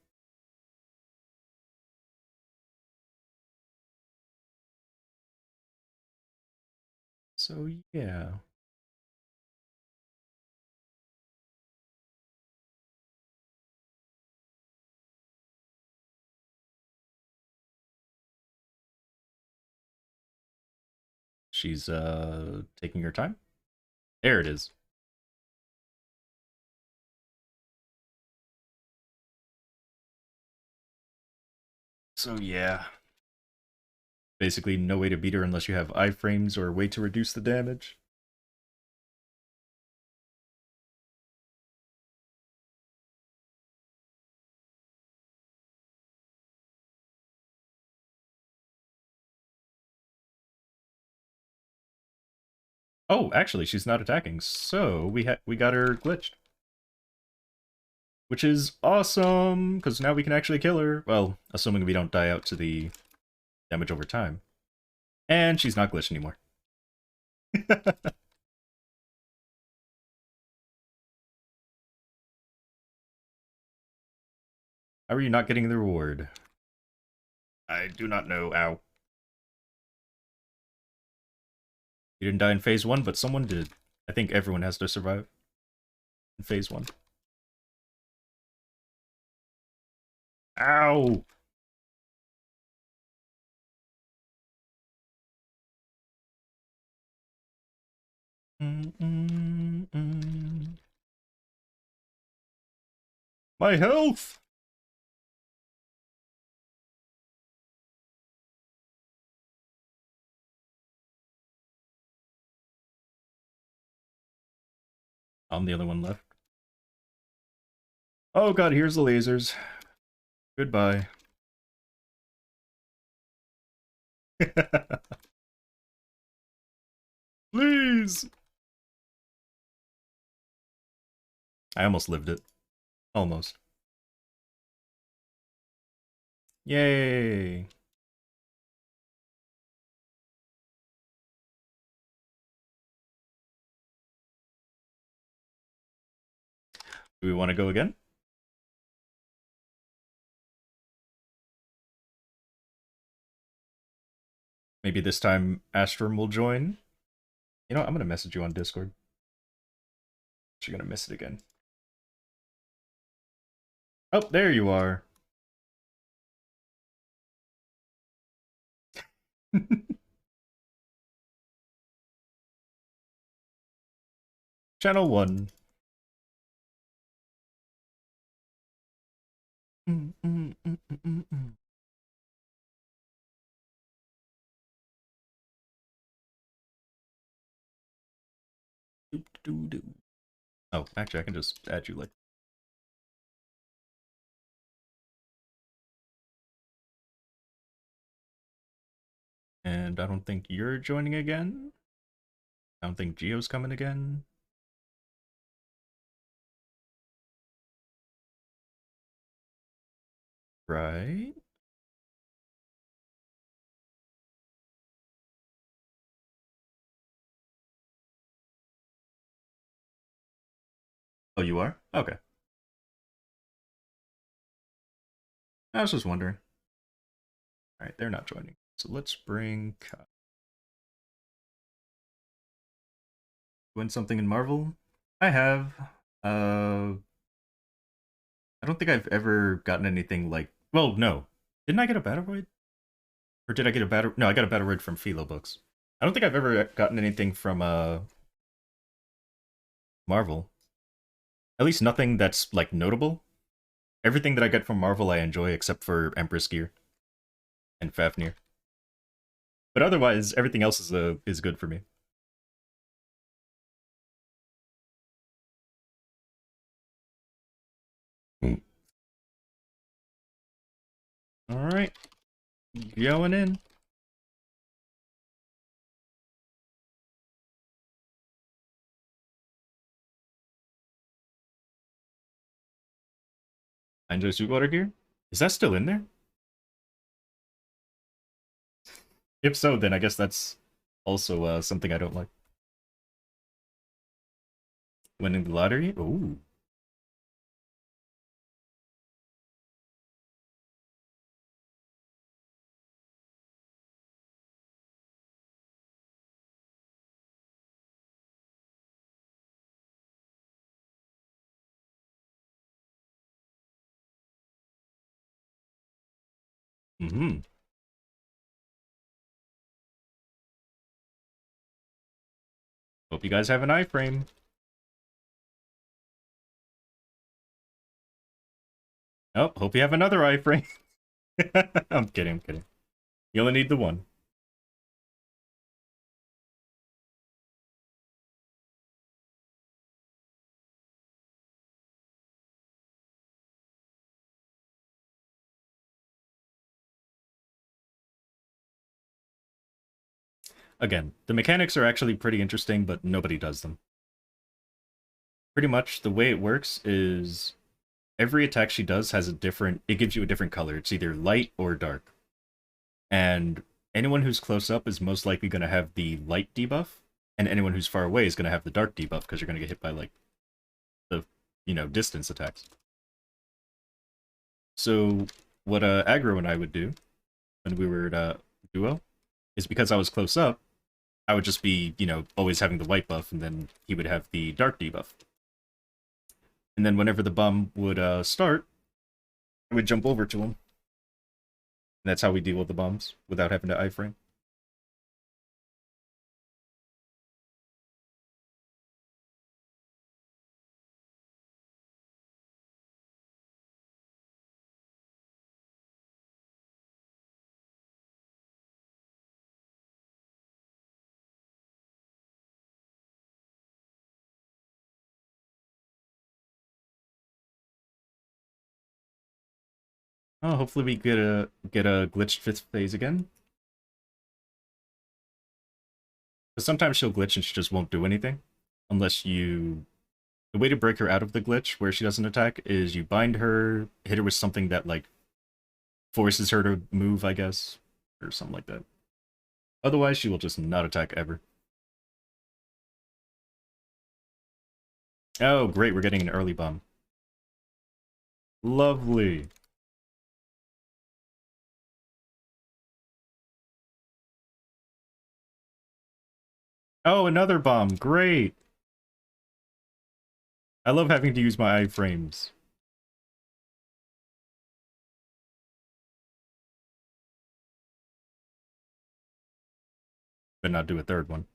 So yeah. She's taking her time. There it is. So yeah. Basically no way to beat her unless you have iframes or a way to reduce the damage. Oh, actually, she's not attacking, so we got her glitched. Which is awesome, because now we can actually kill her. Well, assuming we don't die out to the damage over time. And she's not glitched anymore. How are you not getting the reward? I do not know. Ow. You didn't die in phase 1, but someone did. I think everyone has to survive in phase 1. Ow! My health! I'm the other one left. Oh god, here's the lasers. Goodbye. Please! I almost lived it. Almost. Yay! Do we want to go again? Maybe this time Astrum will join. You know, I'm gonna message you on Discord. You're gonna miss it again. Oh, there you are. Channel 1. Oh, actually, I can just add you like. And I don't think you're joining again. I don't think Geo's coming again. Right. Oh, you are? Okay. I was just wondering. All right, they're not joining. So let's bring win something in Marvel. I have. I don't think I've ever gotten anything like. Well, no. Didn't I get a Battleroid? Or did I get a battle? No, I got a Battleroid from Philo books. I don't think I've ever gotten anything from Marvel. At least nothing that's like notable. Everything that I get from Marvel I enjoy except for Empress Gear and Fafnir. But otherwise, everything else is good for me. Mm. All right, going in. I enjoy Sweetwater Gear. Is that still in there? If so, then I guess that's also something I don't like. Winning the lottery? Ooh. Mm-hmm. Hope you guys have an iframe. Oh, hope you have another iframe. I'm kidding, I'm kidding. You only need the one. Again, the mechanics are actually pretty interesting, but nobody does them. Pretty much the way it works is every attack she does has a different, it gives you a different color. It's either light or dark. And anyone who's close up is most likely going to have the light debuff, and anyone who's far away is going to have the dark debuff because you're going to get hit by like the, distance attacks. So what Aggro and I would do when we were at duo is because I was close up, I would just be, always having the white buff, and then he would have the dark debuff. And then whenever the bomb would start, I would jump over to him. And that's how we deal with the bombs without having to iframe. Oh, hopefully we get a glitched fifth phase again. Because sometimes she'll glitch and she just won't do anything. Unless you... The way to break her out of the glitch where she doesn't attack is you bind her, hit her with something that, like, forces her to move, I guess. Or something like that. Otherwise, she will just not attack ever. Oh, great, we're getting an early bomb. Lovely. Oh, another bomb. Great. I love having to use my iframes. But not do a third one.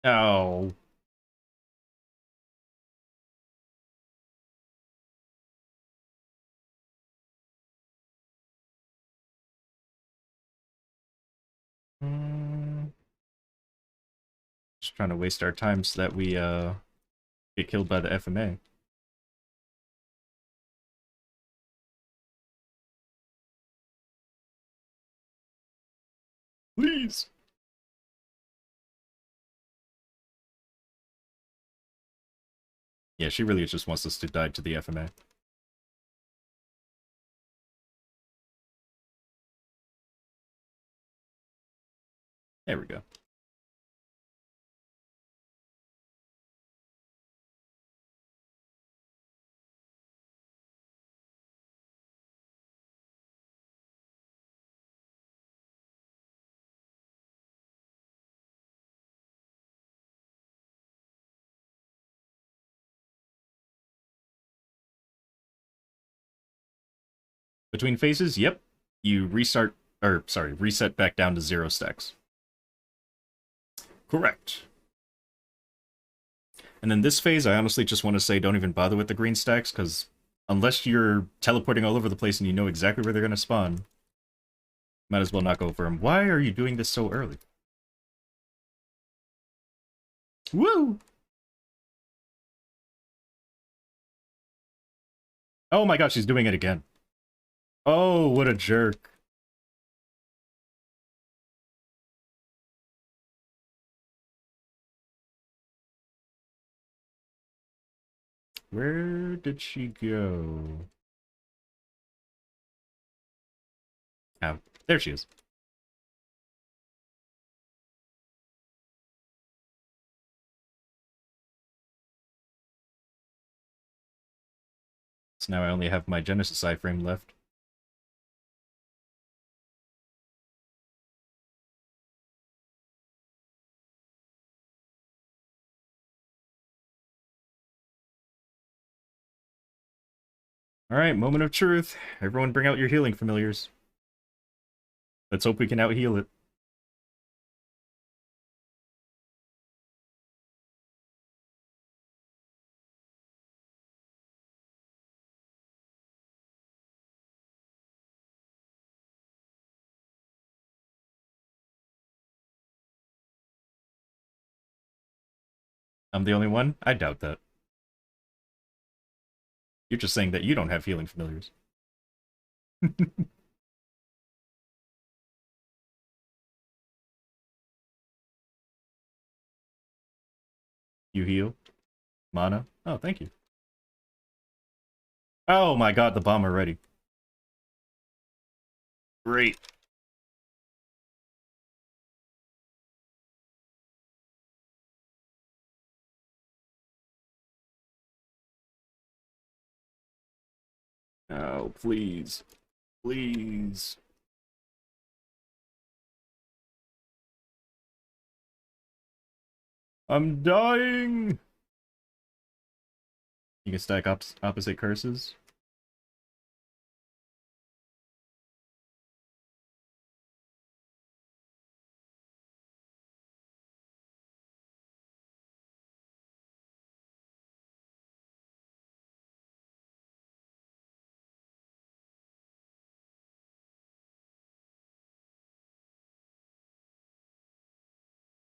Oh. Mm, just trying to waste our time so that we get killed by the FMA. Please. Yeah, she really just wants us to die to the FMA. There we go. Between phases, yep. You restart, or sorry, reset back down to 0 stacks. Correct. And then this phase, I honestly just want to say don't even bother with the green stacks, because unless you're teleporting all over the place and you know exactly where they're going to spawn, might as well not go for them. Why are you doing this so early? Woo! Oh my gosh, she's doing it again. Oh, what a jerk. Where did she go? Oh, there she is. So now I only have my Genesis iframe left. Alright, moment of truth. Everyone bring out your healing familiars. Let's hope we can out-heal it. I'm the only one? I doubt that. You're just saying that you don't have healing familiars. You heal? Mana? Oh, thank you. Oh my god, the bomb already. Great. Oh, please. Please. I'm dying! You can stack opposite curses.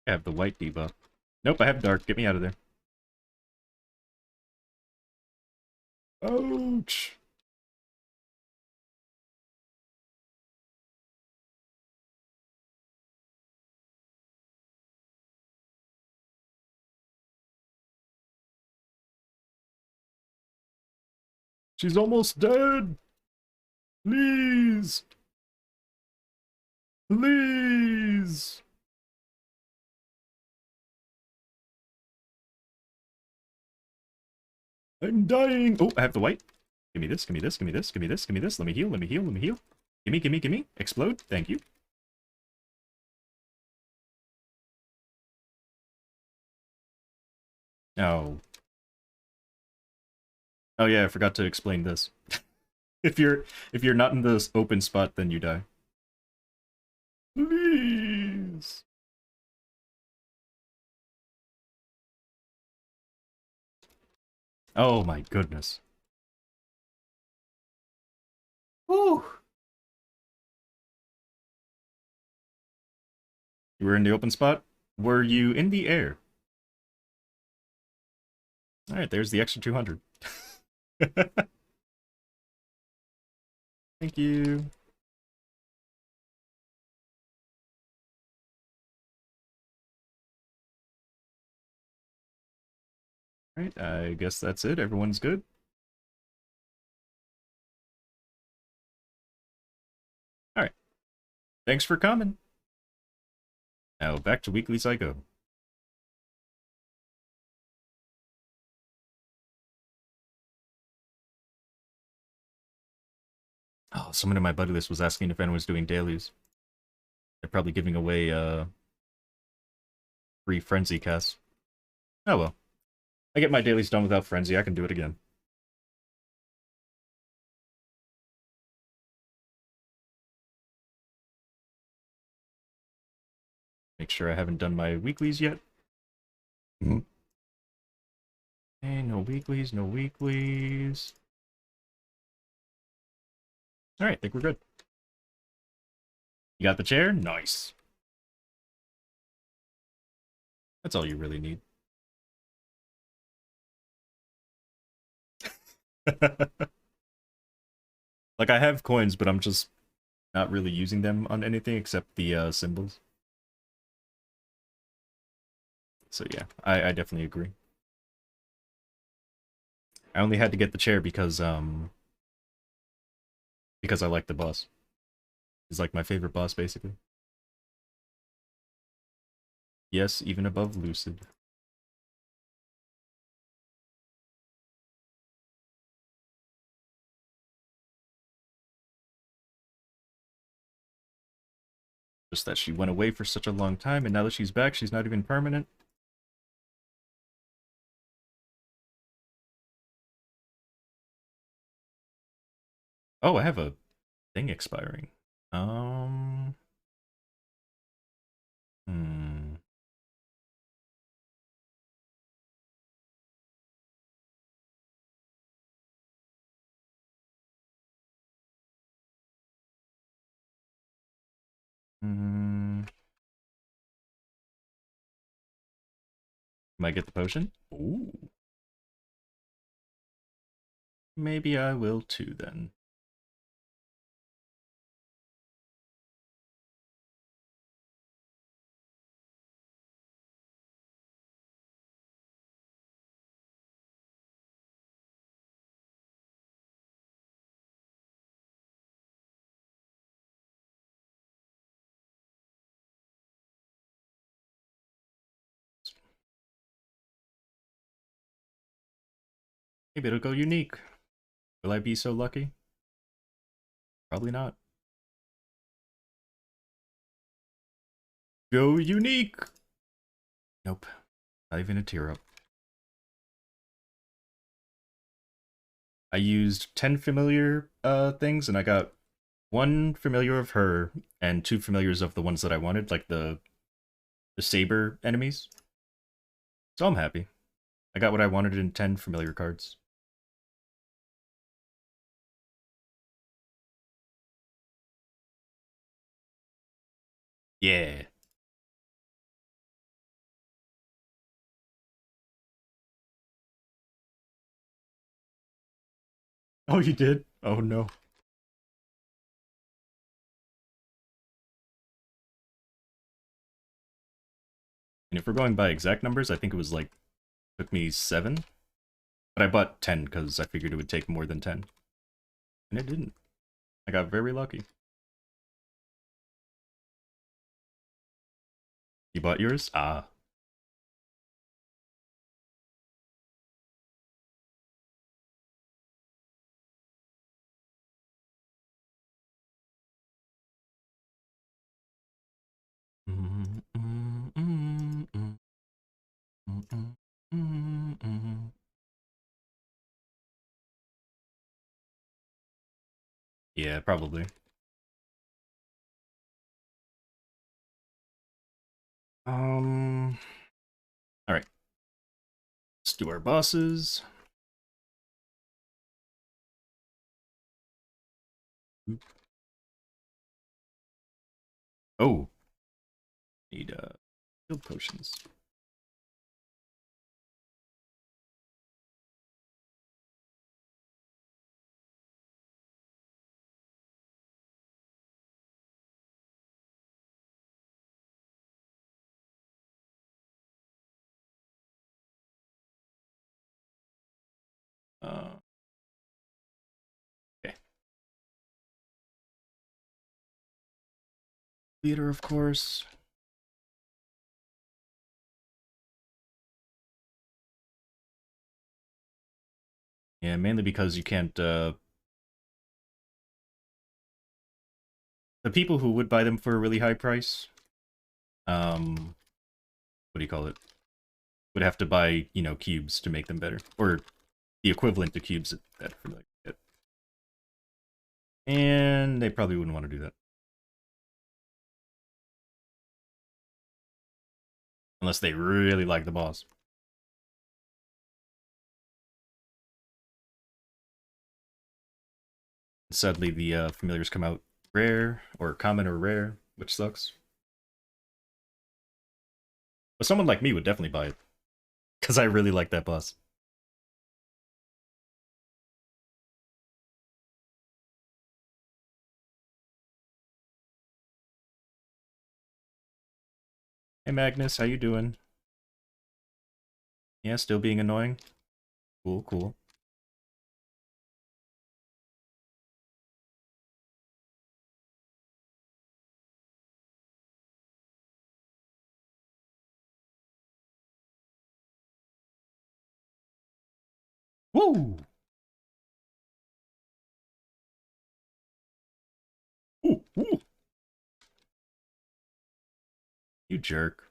I have the white debuff. Nope, I have dark. Get me out of there. Ouch! She's almost dead! Please! Please! I'm dying! Oh, I have the white. Give me this, give me this, give me this, give me this, give me this. Let me heal, let me heal, let me heal. Gimme, gimme, gimme. Explode. Thank you. Oh. Oh yeah, I forgot to explain this. if you're not in this open spot, then you die. Please. Oh my goodness. Whew. You were in the open spot? Were you in the air? Alright, there's the extra 200. Thank you. Right, I guess that's it. Everyone's good. All right. Thanks for coming. Now back to Weeklies I go. Oh, someone in my buddy list was asking if anyone's doing dailies. They're probably giving away free frenzy casts. Oh well. I get my dailies done without frenzy. I can do it again. Make sure I haven't done my weeklies yet. Mm-hmm. Hey, no weeklies, no weeklies. Alright, think we're good. You got the chair? Nice. That's all you really need. Like, I have coins, but I'm just not really using them on anything except the symbols. So yeah, I definitely agree. I only had to get the chair because I like the boss. He's like my favorite boss, basically. Yes, even above Lucid. Just that she went away for such a long time, and now that she's back, she's not even permanent. Oh, I have a thing expiring. Um, hmm. Hmm. Might get the potion? Ooh. Maybe I will too, then. Maybe it'll go unique. Will I be so lucky? Probably not. Go unique! Nope. Not even a tear up. I used 10 familiar things, and I got one familiar of her and two familiars of the ones that I wanted, like the saber enemies. So I'm happy. I got what I wanted in 10 familiar cards. Yeah. Oh, you did? Oh no. And if we're going by exact numbers, I think it was like, took me 7. But I bought 10 because I figured it would take more than 10. And it didn't. I got very lucky. You bought yours? Ah. Yeah, probably. Um. All right. Let's do our bosses. Oh, need field potions. Theater, of course. Yeah, mainly because you can't, the people who would buy them for a really high price, um, what do you call it? Would have to buy, cubes to make them better. Or the equivalent to cubes that for like it. And they probably wouldn't want to do that. Unless they really like the boss. Sadly, the familiars come out rare, or common or rare, which sucks. But someone like me would definitely buy it. Because I really like that boss. Hey Magnus, how you doing? Yeah, still being annoying? Cool, cool. Woo! Ooh, ooh. You jerk.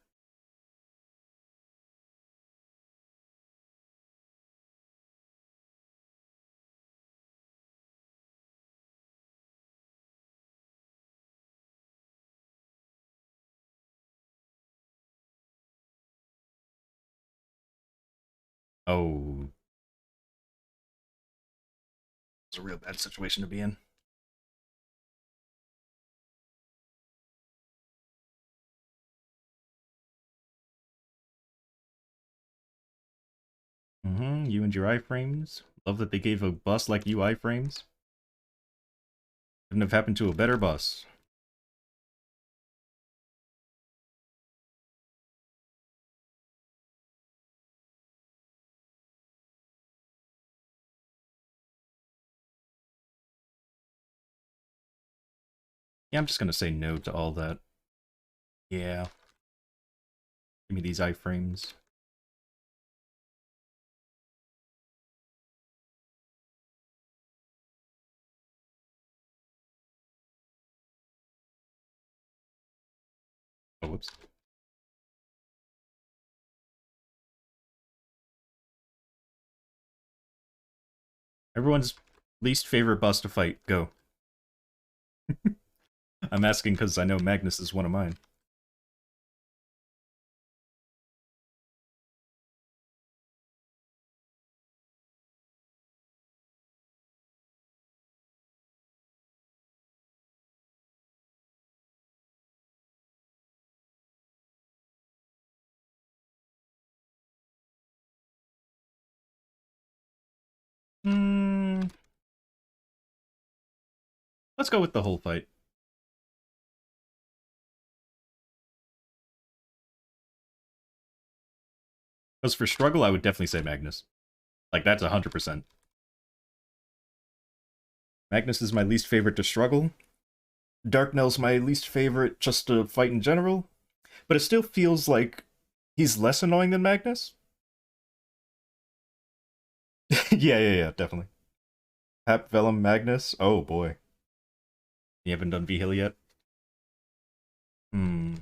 Oh, it's a real bad situation to be in. You and your iframes. Love that they gave a bus like you iframes. Couldn't have happened to a better bus. Yeah, I'm just gonna say no to all that. Yeah, give me these iframes. Oh, whoops. Everyone's least favorite boss to fight. Go. I'm asking because I know Magnus is one of mine. Hmm. Let's go with the whole fight. Because for struggle, I would definitely say Magnus. Like, that's 100%. Magnus is my least favorite to struggle. Darknell's my least favorite just to fight in general. But it still feels like he's less annoying than Magnus. Yeah, definitely. Hap, Vellum, Magnus. Oh boy. You haven't done V-Hill yet? Hmm.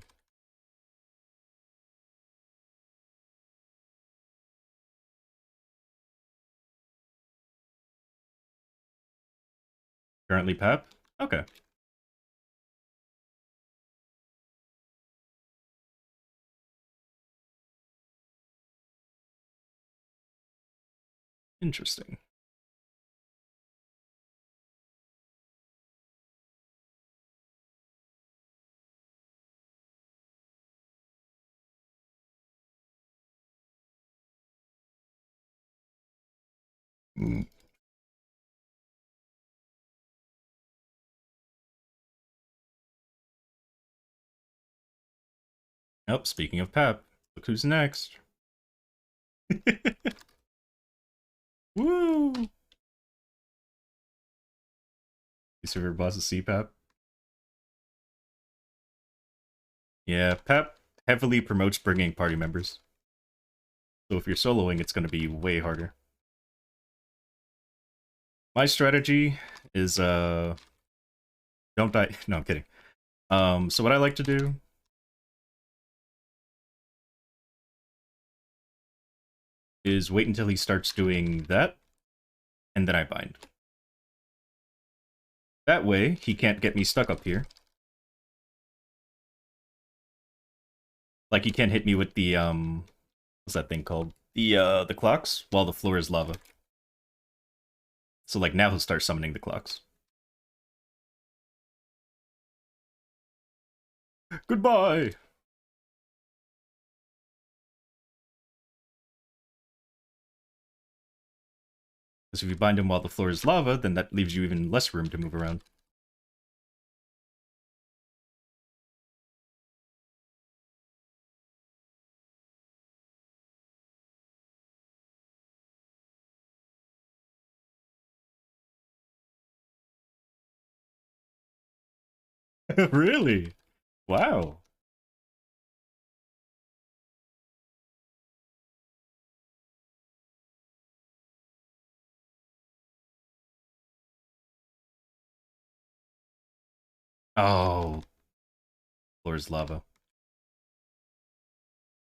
Currently Pap? Okay. Interesting. Mm. Oh, speaking of Pap, look who's next. Woo! Your favorite boss is CPAP? Yeah, Pep heavily promotes bringing party members. So if you're soloing, it's going to be way harder. My strategy is don't die. No, I'm kidding. So what I like to do is wait until he starts doing that, and then I bind. That way, he can't get me stuck up here. Like he can't hit me with the what's that thing called? The clocks while the floor is lava. So like now he'll start summoning the clocks. Goodbye. Because if you bind him while the floor is lava, then that leaves you even less room to move around. Really? Wow. Oh, floor is lava.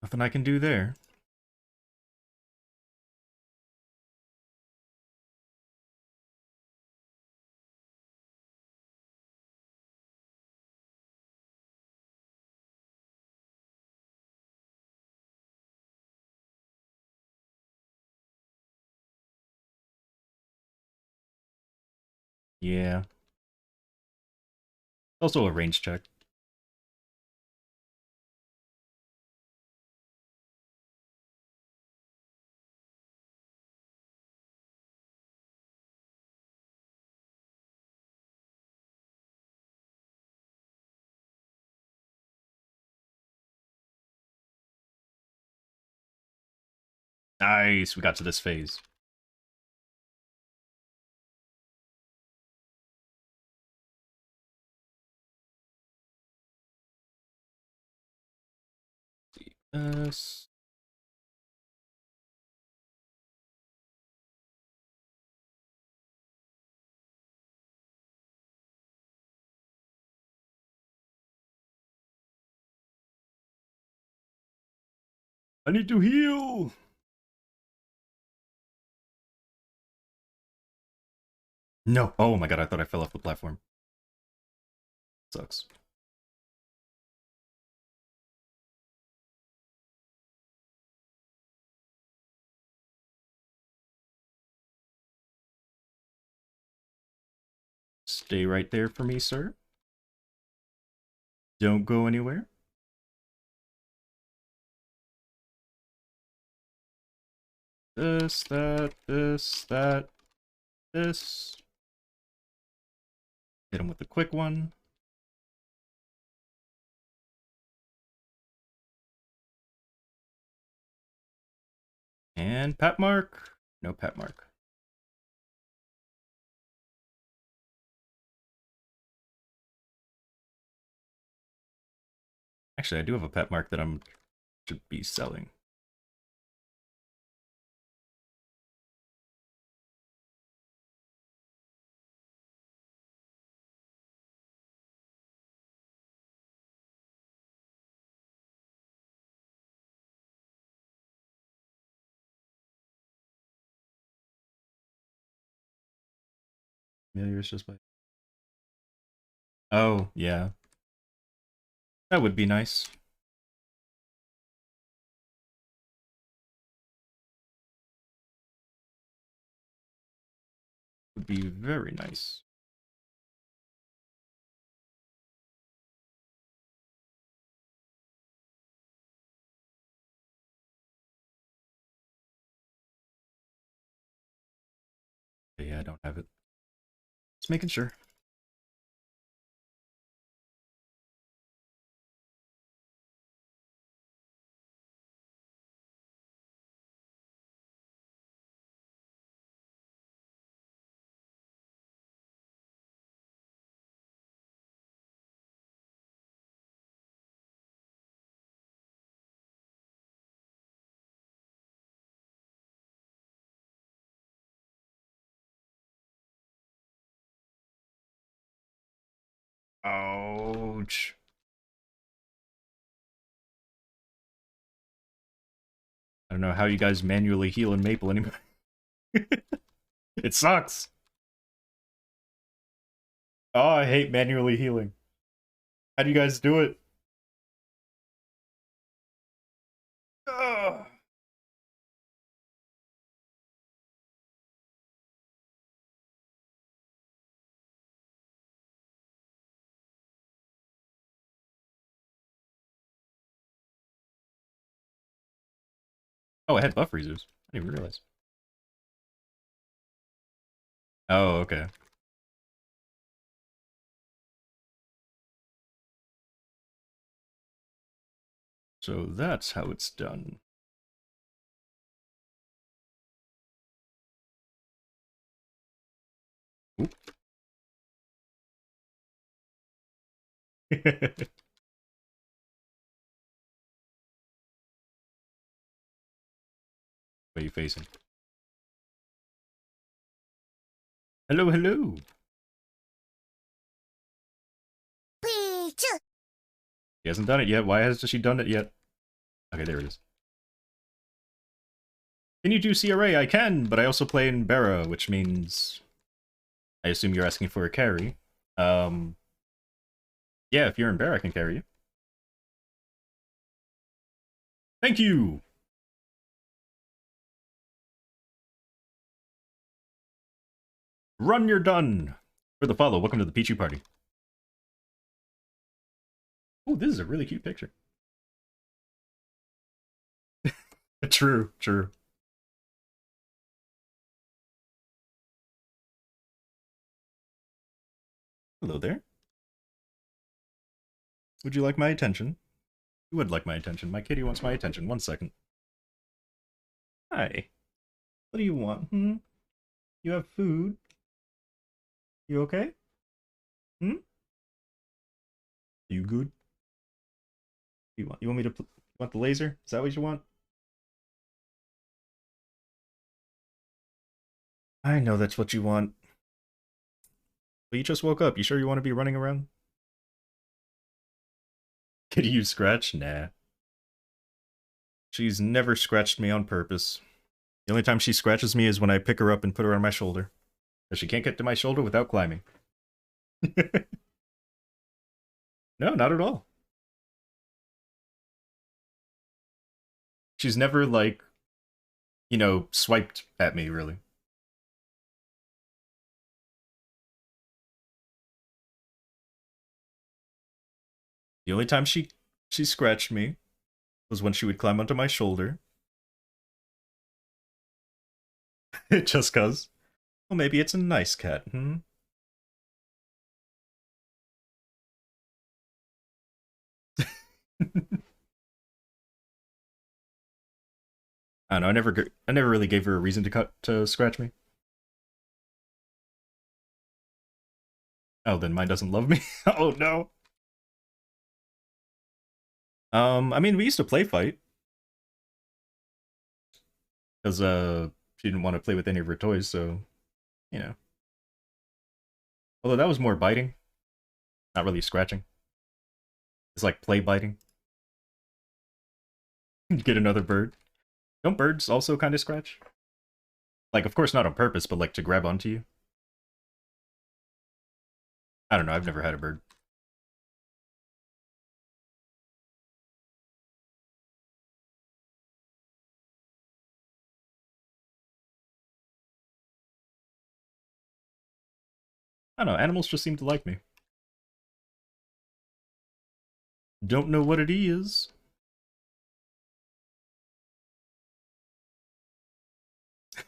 Nothing I can do there. Yeah. Also a range check. Nice, we got to this phase. Yes. I need to heal. No. Oh my god, I thought I fell off the platform. Sucks. Stay right there for me, sir. Don't go anywhere. This, that, this, that, this. Hit him with the quick one. And pat mark. No pat mark. Actually, I do have a pet mark that I'm should be selling. Familiars just by. Oh, yeah. That would be nice. Would be very nice. But yeah, I don't have it. Just making sure. Ouch. I don't know how you guys manually heal in Maple anymore. It sucks. Oh, I hate manually healing. How do you guys do it? Ugh. Oh, I had buff reserves. I didn't even realize. Oh, okay. So that's how it's done. Oop. What are you facing? Hello, hello. He hasn't done it yet. Why hasn't she done it yet? Okay, there it is. Can you do CRA? I can, but I also play in Bera, which means... I assume you're asking for a carry. Yeah, if you're in Bera, I can carry you. Thank you! Run, you're done! For the follow, welcome to the Pichu party. Oh, this is a really cute picture. True, true. Hello there. Would you like my attention? You would like my attention. My kitty wants my attention. 1 second. Hi. What do you want? Hmm? You have food? You okay? Hmm? You good? You want me to want the laser? Is that what you want? I know that's what you want. But you just woke up. You sure you want to be running around? Kitty, you scratch? Nah. She's never scratched me on purpose. The only time she scratches me is when I pick her up and put her on my shoulder. But she can't get to my shoulder without climbing. No, not at all. She's never, like, you know, swiped at me, really. The only time she scratched me was when she would climb onto my shoulder. Just cuz. Well, maybe it's a nice cat, hmm? I don't know, I never really gave her a reason to scratch me. Oh, then mine doesn't love me? Oh no. I mean, we used to play fight. Because, she didn't want to play with any of her toys, so, you know. Although that was more biting, not really scratching. It's like play biting. Get another bird. Don't birds also kind of scratch? Like, of course not on purpose, but like to grab onto you. I don't know, I've never had a bird. I don't know, animals just seem to like me. Don't know what it is.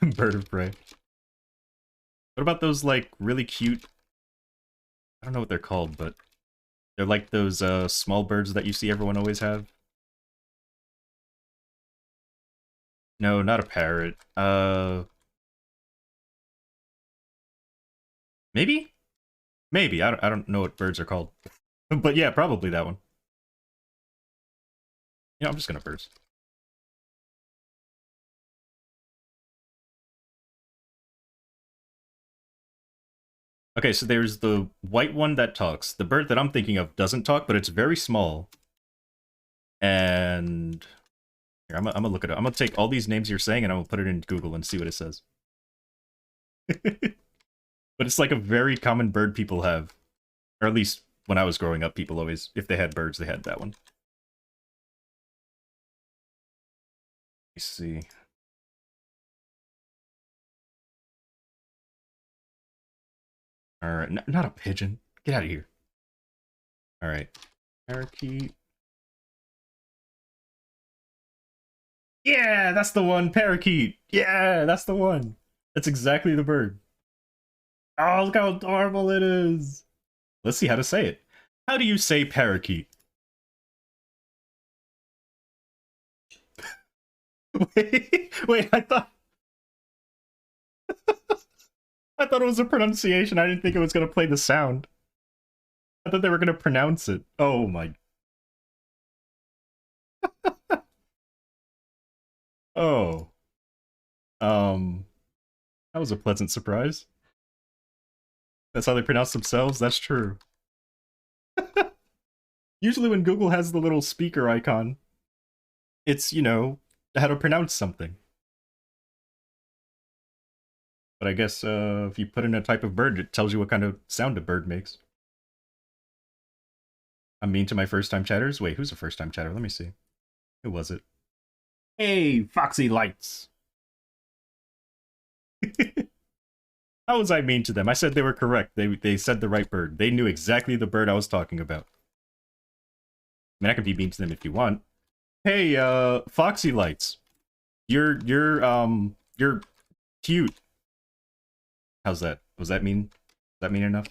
Bird of prey. What about those, like, really cute... I don't know what they're called, but... They're like those, small birds that you see everyone always have. No, not a parrot. Maybe? Maybe. I don't know what birds are called. But yeah, probably that one. You know, I'm just gonna burst. Okay, so there's the white one that talks. The bird that I'm thinking of doesn't talk, but it's very small. And here, I'm gonna look it up. I'm gonna take all these names you're saying and I'm gonna put it in Google and see what it says. But it's like a very common bird people have. Or at least when I was growing up, people always, if they had birds, they had that one. Let me see. Alright, not a pigeon. Get out of here. Alright. Parakeet. Yeah, that's the one. Parakeet. Yeah, that's the one. That's exactly the bird. Oh, look how adorable it is. Let's see how to say it. How do you say parakeet? Wait, I thought it was a pronunciation. I didn't think it was gonna play the sound. I thought they were gonna pronounce it. Oh my. Oh. Um, that was a pleasant surprise. That's how they pronounce themselves? That's true. Usually when Google has the little speaker icon, it's, you know, how to pronounce something. But I guess if you put in a type of bird, it tells you what kind of sound a bird makes. I'm mean to my first-time chatters? Wait, who's a first-time chatter? Let me see. Who was it? Hey, Foxy Lights! How was I mean to them? I said they were correct. They said the right bird. They knew exactly the bird I was talking about. I mean, I can be mean to them if you want. Hey, Foxy Lights. You're cute. How's that? Was that mean? Was that mean enough?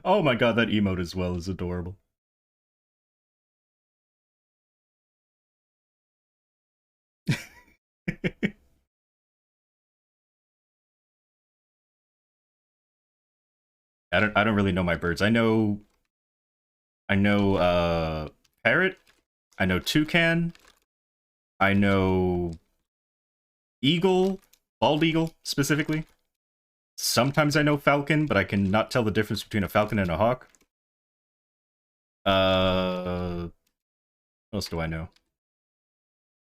Oh my god, that emote as well is adorable. I don't really know my birds. I know parrot, I know toucan, I know eagle, bald eagle specifically. Sometimes I know falcon, but I cannot tell the difference between a falcon and a hawk. What else do I know?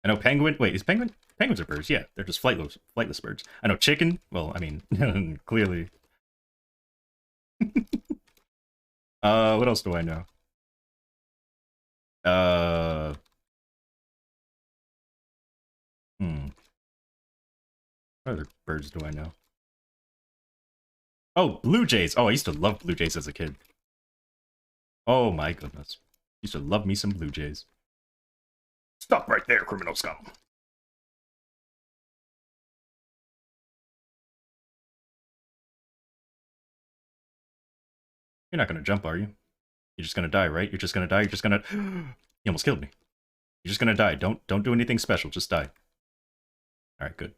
I know penguin. Wait, is penguin? Penguins are birds. Yeah, they're just flightless birds. I know chicken. Well, I mean, clearly. What else do I know? Uh, hmm. What other birds do I know? Oh, blue jays. Oh, I used to love blue jays as a kid. Oh my goodness. Used to love me some blue jays. Stop right there, criminal scum. You're not gonna jump, are you? You're just gonna die, right? You're just gonna die. You're just gonna. You almost killed me. You're just gonna die. Don't do anything special. Just die. All right, good.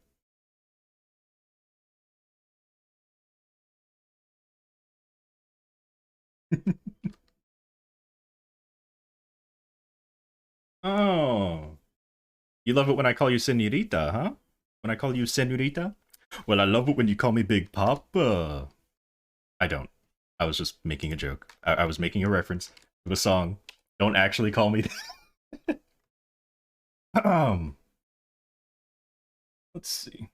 Oh, you love it when I call you Senorita, huh? When I call you Senorita? Well, I love it when you call me Big Papa. I don't. I was just making a joke. I was making a reference to a song. Don't actually call me. um, let's see.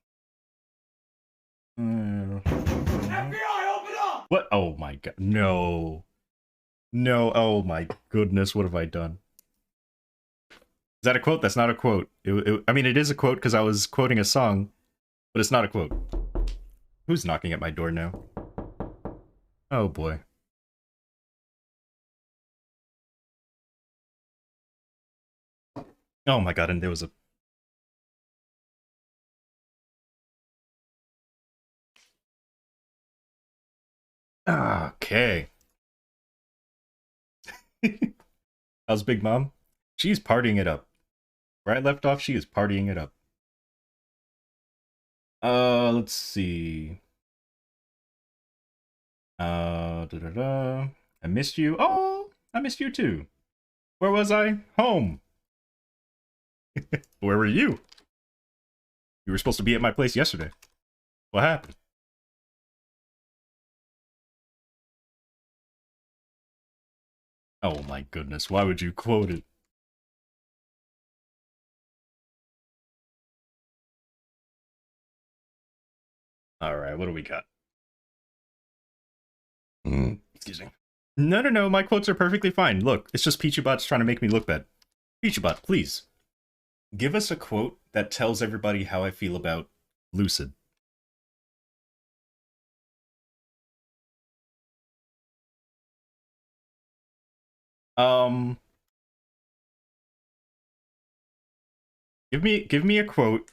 FBI, open up! What? Oh my god. No. No. Oh my goodness. What have I done? Is that a quote? That's not a quote. I mean, it is a quote because I was quoting a song, but it's not a quote. Who's knocking at my door now? Oh boy. Oh my god, and there was a... Okay. How's Big Mom? She's partying it up. Where I left off, she is partying it up. Let's see. Da da da. I missed you. Oh, I missed you too. Where was I? Home. Where were you? You were supposed to be at my place yesterday. What happened? Oh my goodness, why would you quote it? Alright, what do we got? Excuse me. No, no, no, my quotes are perfectly fine. Look, it's just Pichubot's trying to make me look bad. Pichubot, please. Give us a quote that tells everybody how I feel about Lucid. Um, give me a quote.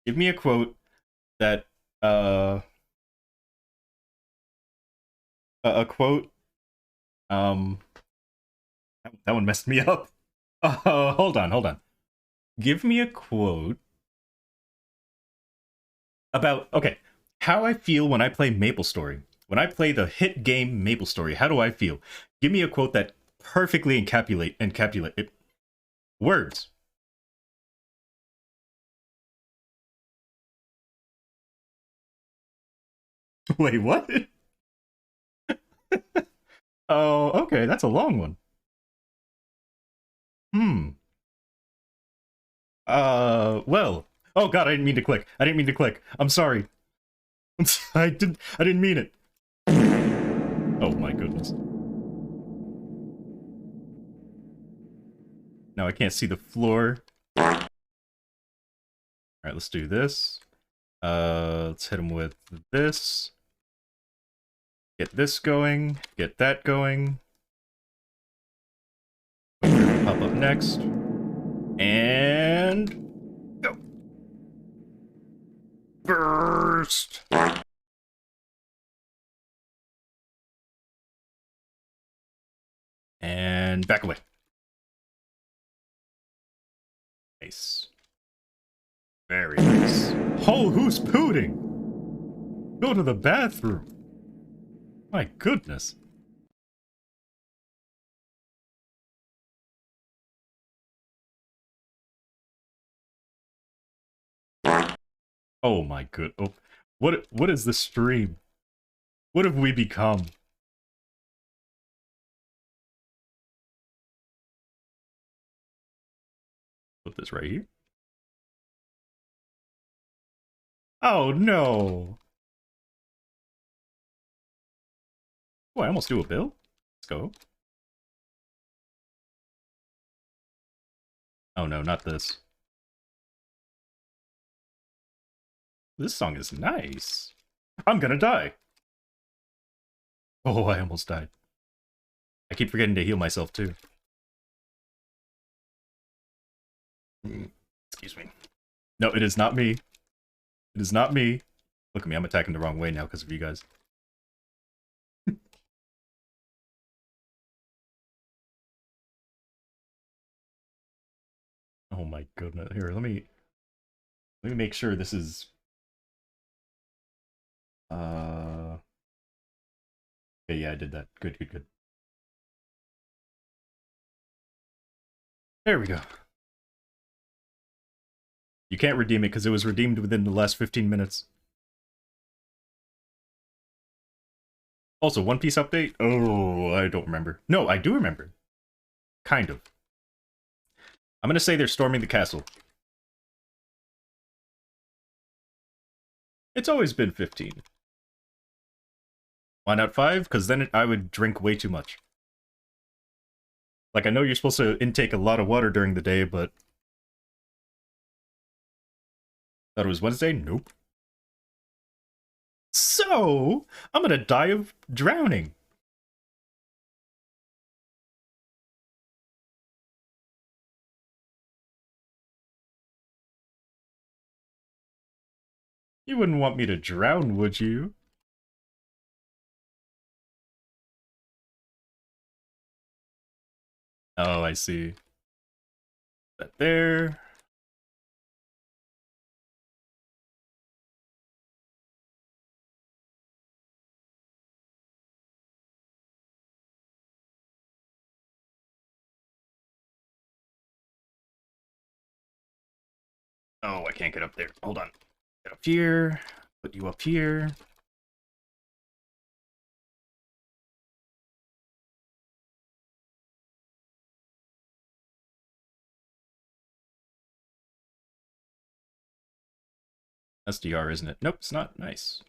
Give me a quote that uh a quote that one messed me up. Hold on, hold on. Give me a quote about okay, how I feel when I play MapleStory. When I play the hit game MapleStory, how do I feel? Give me a quote that perfectly encapsulate it. Words. Wait, what? Oh, okay, that's a long one. Hmm. Well. Oh god, I didn't mean to click. I didn't mean to click. I'm sorry. I didn't mean it. Oh my goodness. Now I can't see the floor. Alright, let's do this. Let's hit him with this. Get this going. Get that going. Pop up next. And... Go. Burst! And back away. Nice. Very nice. Oh, who's pooting? Go to the bathroom. My goodness. Oh my good. Oh, what is the stream? What have we become? Put this right here. Oh no. Oh, I almost do a bill. Let's go. Oh no, not this. This song is nice. I'm gonna die. Oh, I almost died. I keep forgetting to heal myself too. Excuse me. No, it is not me. It is not me. Look at me, I'm attacking the wrong way now because of you guys. Oh my goodness. Here, let me make sure this is okay, yeah, I did that. Good, good, good. There we go. You can't redeem it because it was redeemed within the last 15 minutes. Also, One Piece update? Oh, I don't remember. No, I do remember. Kind of. I'm gonna say they're storming the castle. It's always been 15. Why not 5? Because then I would drink way too much. Like, I know you're supposed to intake a lot of water during the day, but... Thought it was Wednesday? Nope. So, I'm gonna die of drowning. You wouldn't want me to drown, would you? Oh, I see. That there. Oh, I can't get up there. Hold on. Get up here. Put you up here. SDR, isn't it? Nope, it's not. Nice.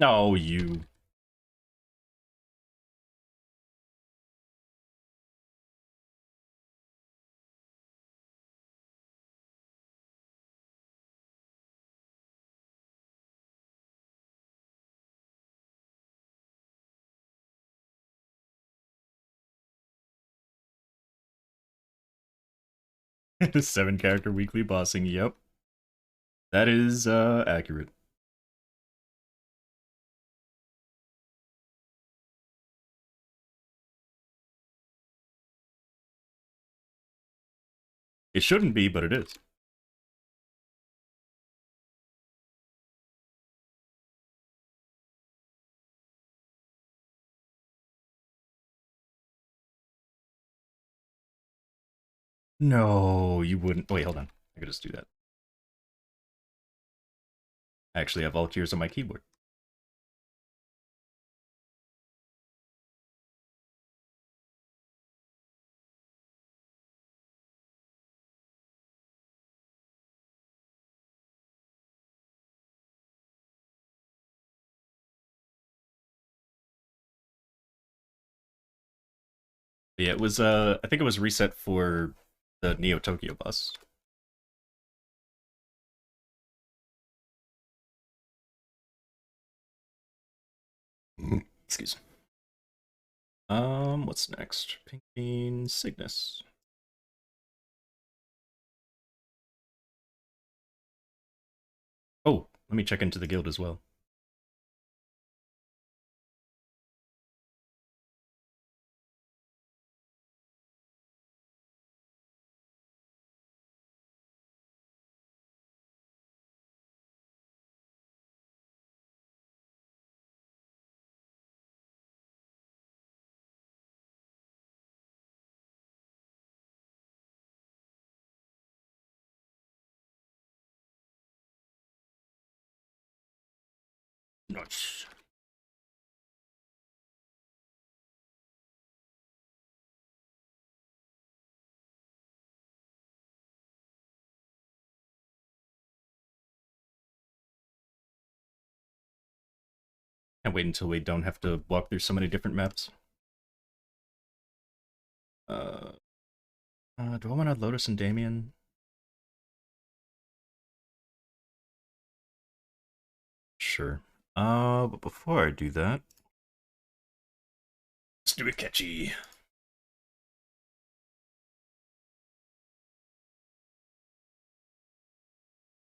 No, you. The 7 character weekly bossing. Yep. That is accurate. It shouldn't be, but it is. No, you wouldn't. Wait, hold on. I could just do that. I actually have all keys on my keyboard. But yeah, it was I think it was reset for the Neo Tokyo bus. Excuse me. What's next? Pink Bean Cygnus. Oh, let me check into the guild as well. Nice. Can't wait until we don't have to walk through so many different maps. Uh, do I want to Lotus and Damien? Sure. But before I do that, let's do a catchy.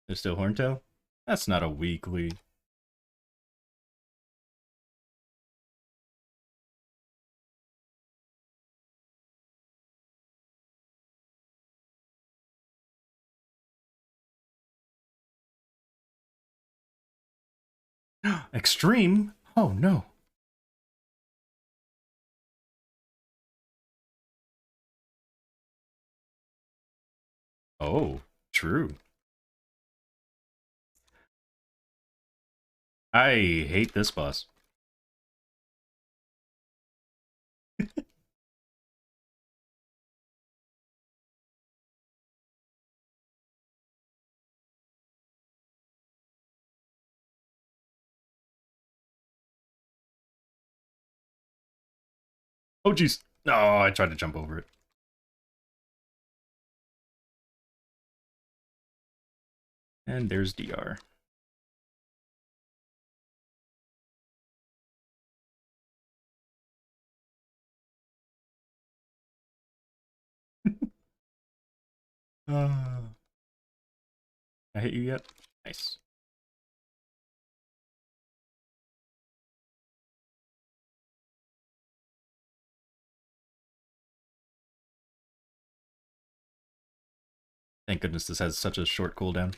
There's still Horntail? That's not a weekly. Extreme? Oh no. Oh, true. I hate this boss. Oh jeez. No, I tried to jump over it. And there's DR. I hit you yet? Nice. Thank goodness this has such a short cooldown.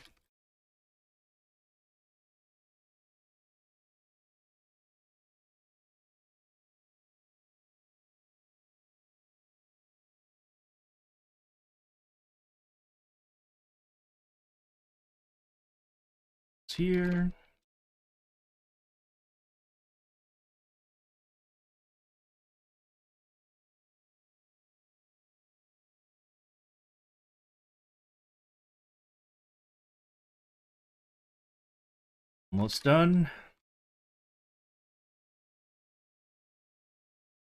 here. Almost done.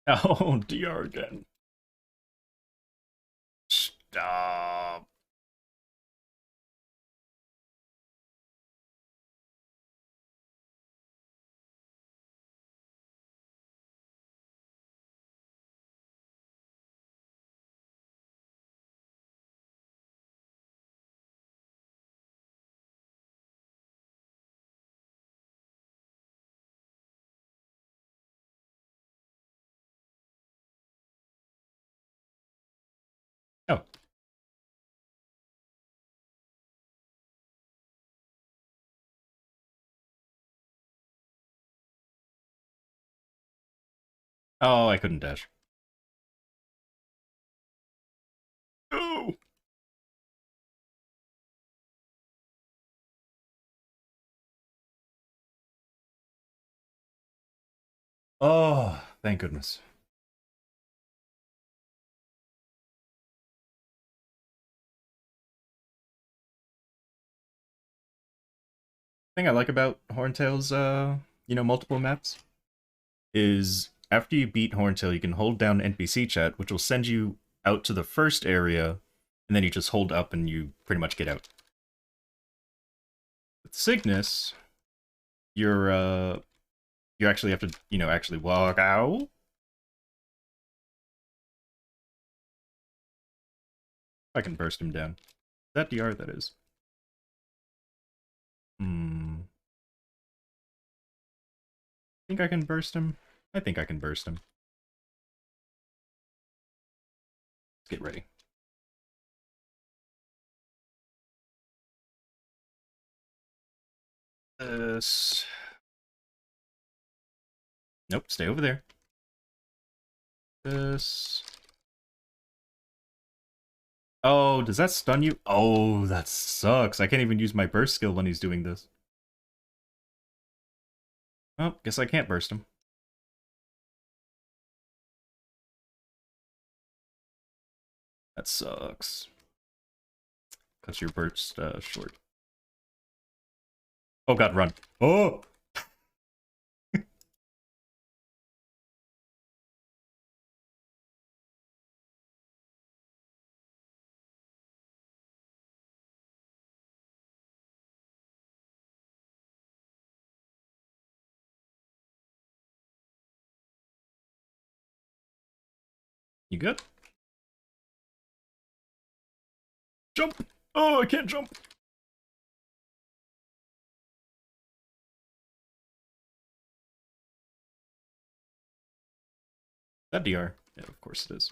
Oh, DR again. Stop. Oh. Oh, I couldn't dash. Oh. Oh, thank goodness. Thing I like about Horntail's multiple maps is after you beat Horntail, you can hold down NPC chat, which will send you out to the first area, and then you just hold up and you pretty much get out. With Cygnus, you actually have to, actually walk out. I can burst him down. That DR, that is. Hmm. Think I can burst him? I think I can burst him. Let's get ready. This. Nope, stay over there. This. Oh, does that stun you? Oh, that sucks. I can't even use my burst skill when he's doing this. Oh, guess I can't burst him. That sucks. Cuts your burst short. Oh god, run. Oh! You good? Jump! Oh, I can't jump! That DR. Yeah, of course it is.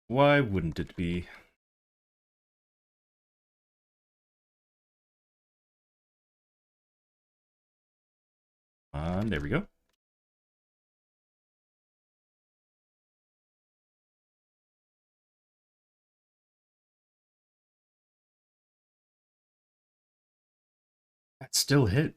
Why wouldn't it be? There we go. That still hit.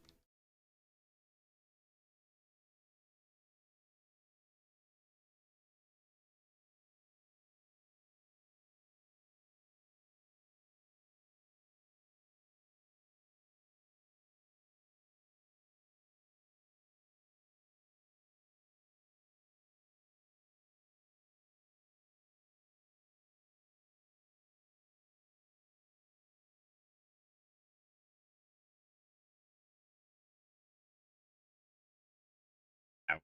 Ow.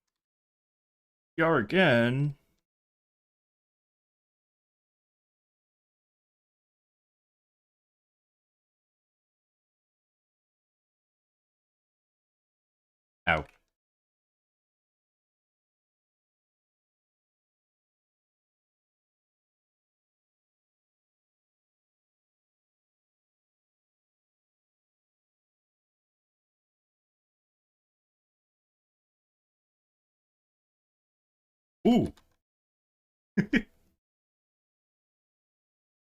DR again. Ow. Ooh.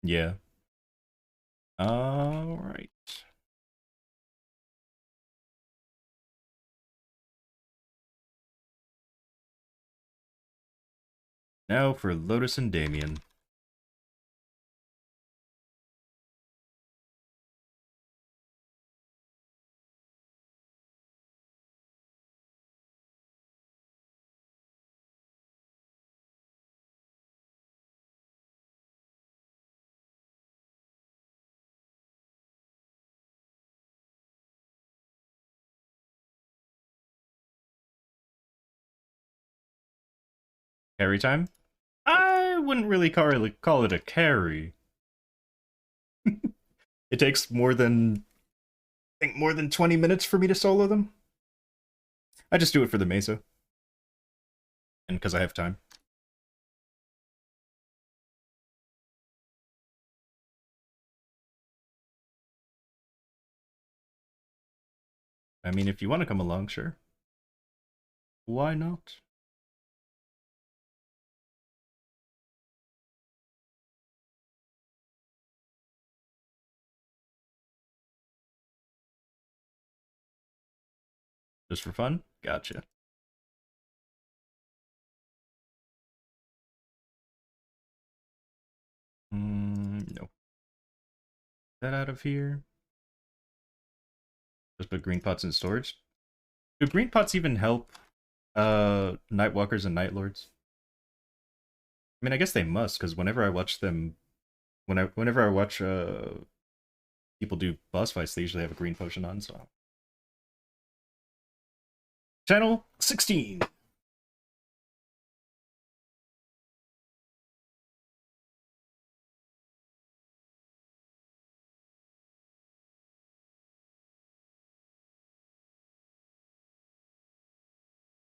Yeah. Alright. Now for Lotus and Damien. Carry time? I wouldn't really call it a carry. It takes I think more than 20 minutes for me to solo them. I just do it for the Mesa. And because I have time. I mean, if you want to come along, sure. Why not? Just for fun? Gotcha. No. That out of here. Just put green pots in storage. Do green pots even help Nightwalkers and Nightlords? I mean, I guess they must, because whenever I watch them, whenever I watch people do boss fights, they usually have a green potion on. So, channel 16.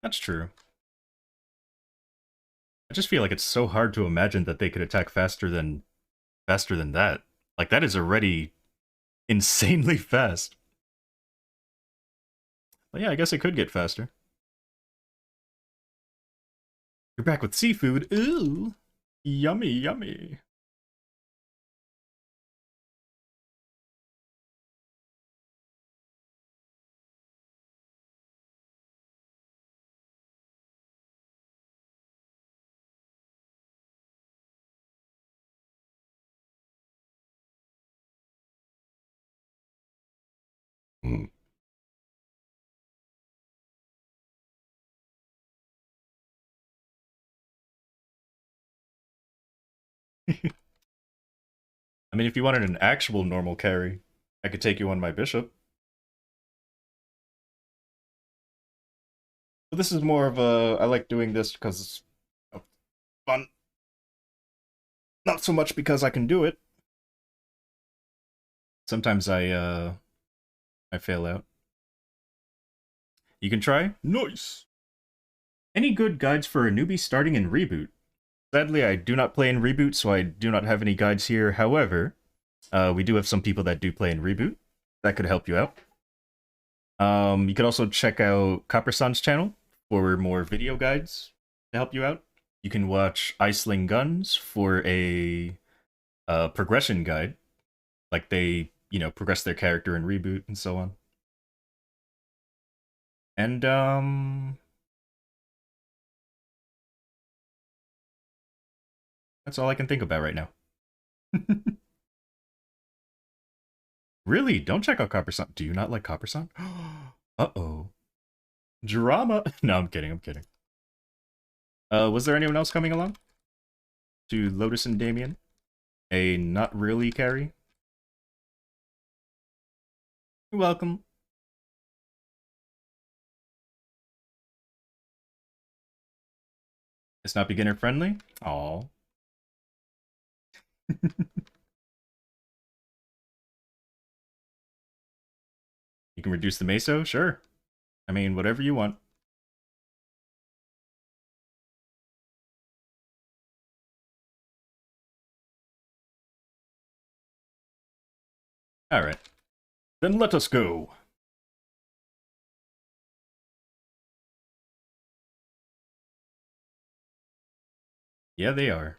That's true. I just feel like it's so hard to imagine that they could attack faster than that. Like that is already insanely fast. But yeah, I guess it could get faster. You're back with seafood. Ooh, yummy, yummy. Mm. I mean, if you wanted an actual normal carry, I could take you on my bishop. But this is more of a. I like doing this because it's fun. Not so much because I can do it. Sometimes I fail out. You can try? Nice. Any good guides for a newbie starting in Reboot? Sadly, I do not play in Reboot, so I do not have any guides here. However, we do have some people that do play in Reboot. That could help you out. You could also check out Coppersan's channel for more video guides to help you out. You can watch Iceling Guns for a progression guide. Like they, progress their character in Reboot and so on. And that's all I can think about right now. Really? Don't check out Coppersan. Do you not like Coppersan? Uh-oh. Drama. No, I'm kidding. I'm kidding. Was there anyone else coming along? To Lotus and Damien? A not really carry? You're welcome. It's not beginner friendly? Aw. You can reduce the meso? Sure. I mean, whatever you want. Alright. Then let us go. Yeah, they are.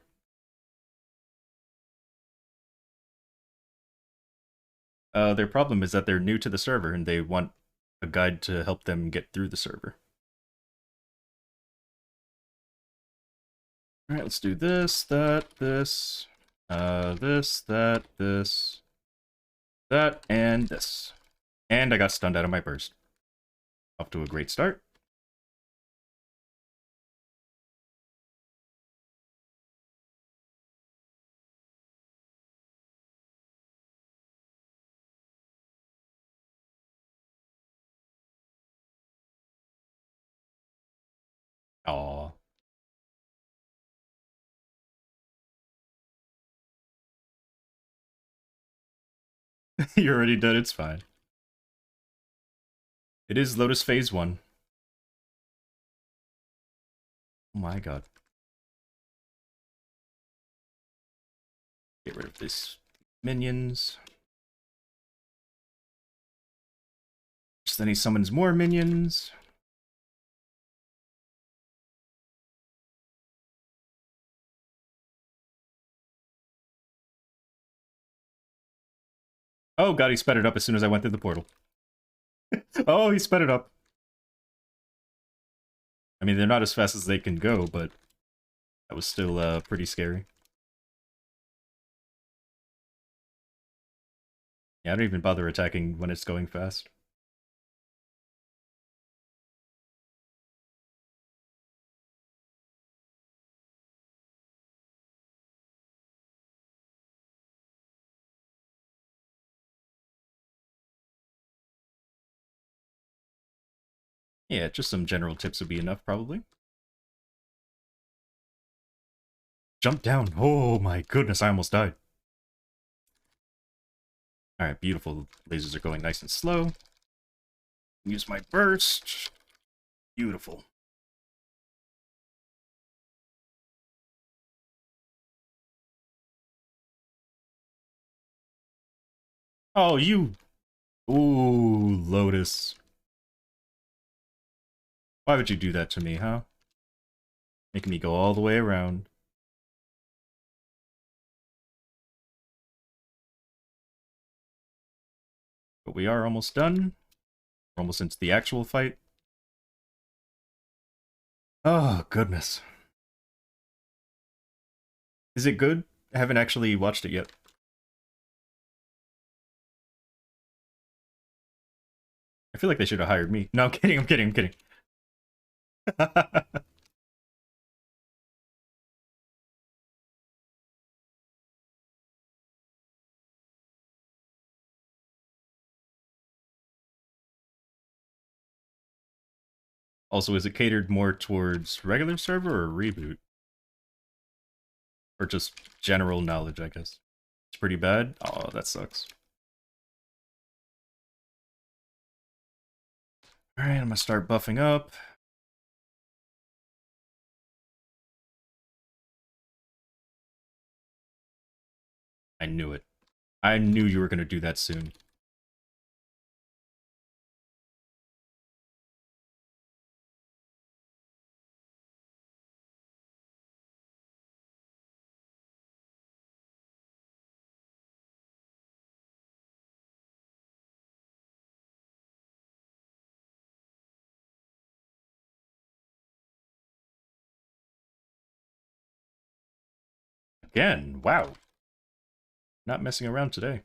Their problem is that they're new to the server and they want a guide to help them get through the server. Alright, let's do this, that, this, this, that, and this. And I got stunned out of my burst. Off to a great start. Aw. You're already dead, it's fine. It is Lotus Phase 1. Oh my god. Get rid of these minions. Just then he summons more minions. Oh god, he sped it up as soon as I went through the portal. Oh, he sped it up. I mean, they're not as fast as they can go, but that was still pretty scary. Yeah, I don't even bother attacking when it's going fast. Yeah, just some general tips would be enough, probably. Jump down. Oh my goodness, I almost died. Alright, beautiful. Lasers are going nice and slow. Use my burst. Beautiful. Oh, you... Ooh, Lotus. Why would you do that to me, huh? Making me go all the way around. But we are almost done. We're almost into the actual fight. Oh, goodness. Is it good? I haven't actually watched it yet. I feel like they should have hired me. No, I'm kidding, I'm kidding, I'm kidding. Also, is it catered more towards regular server or reboot? Or just general knowledge, I guess. It's pretty bad? Oh, that sucks. Alright, I'm gonna start buffing up. I knew it. I knew you were gonna do that soon. Again, wow. Not messing around today.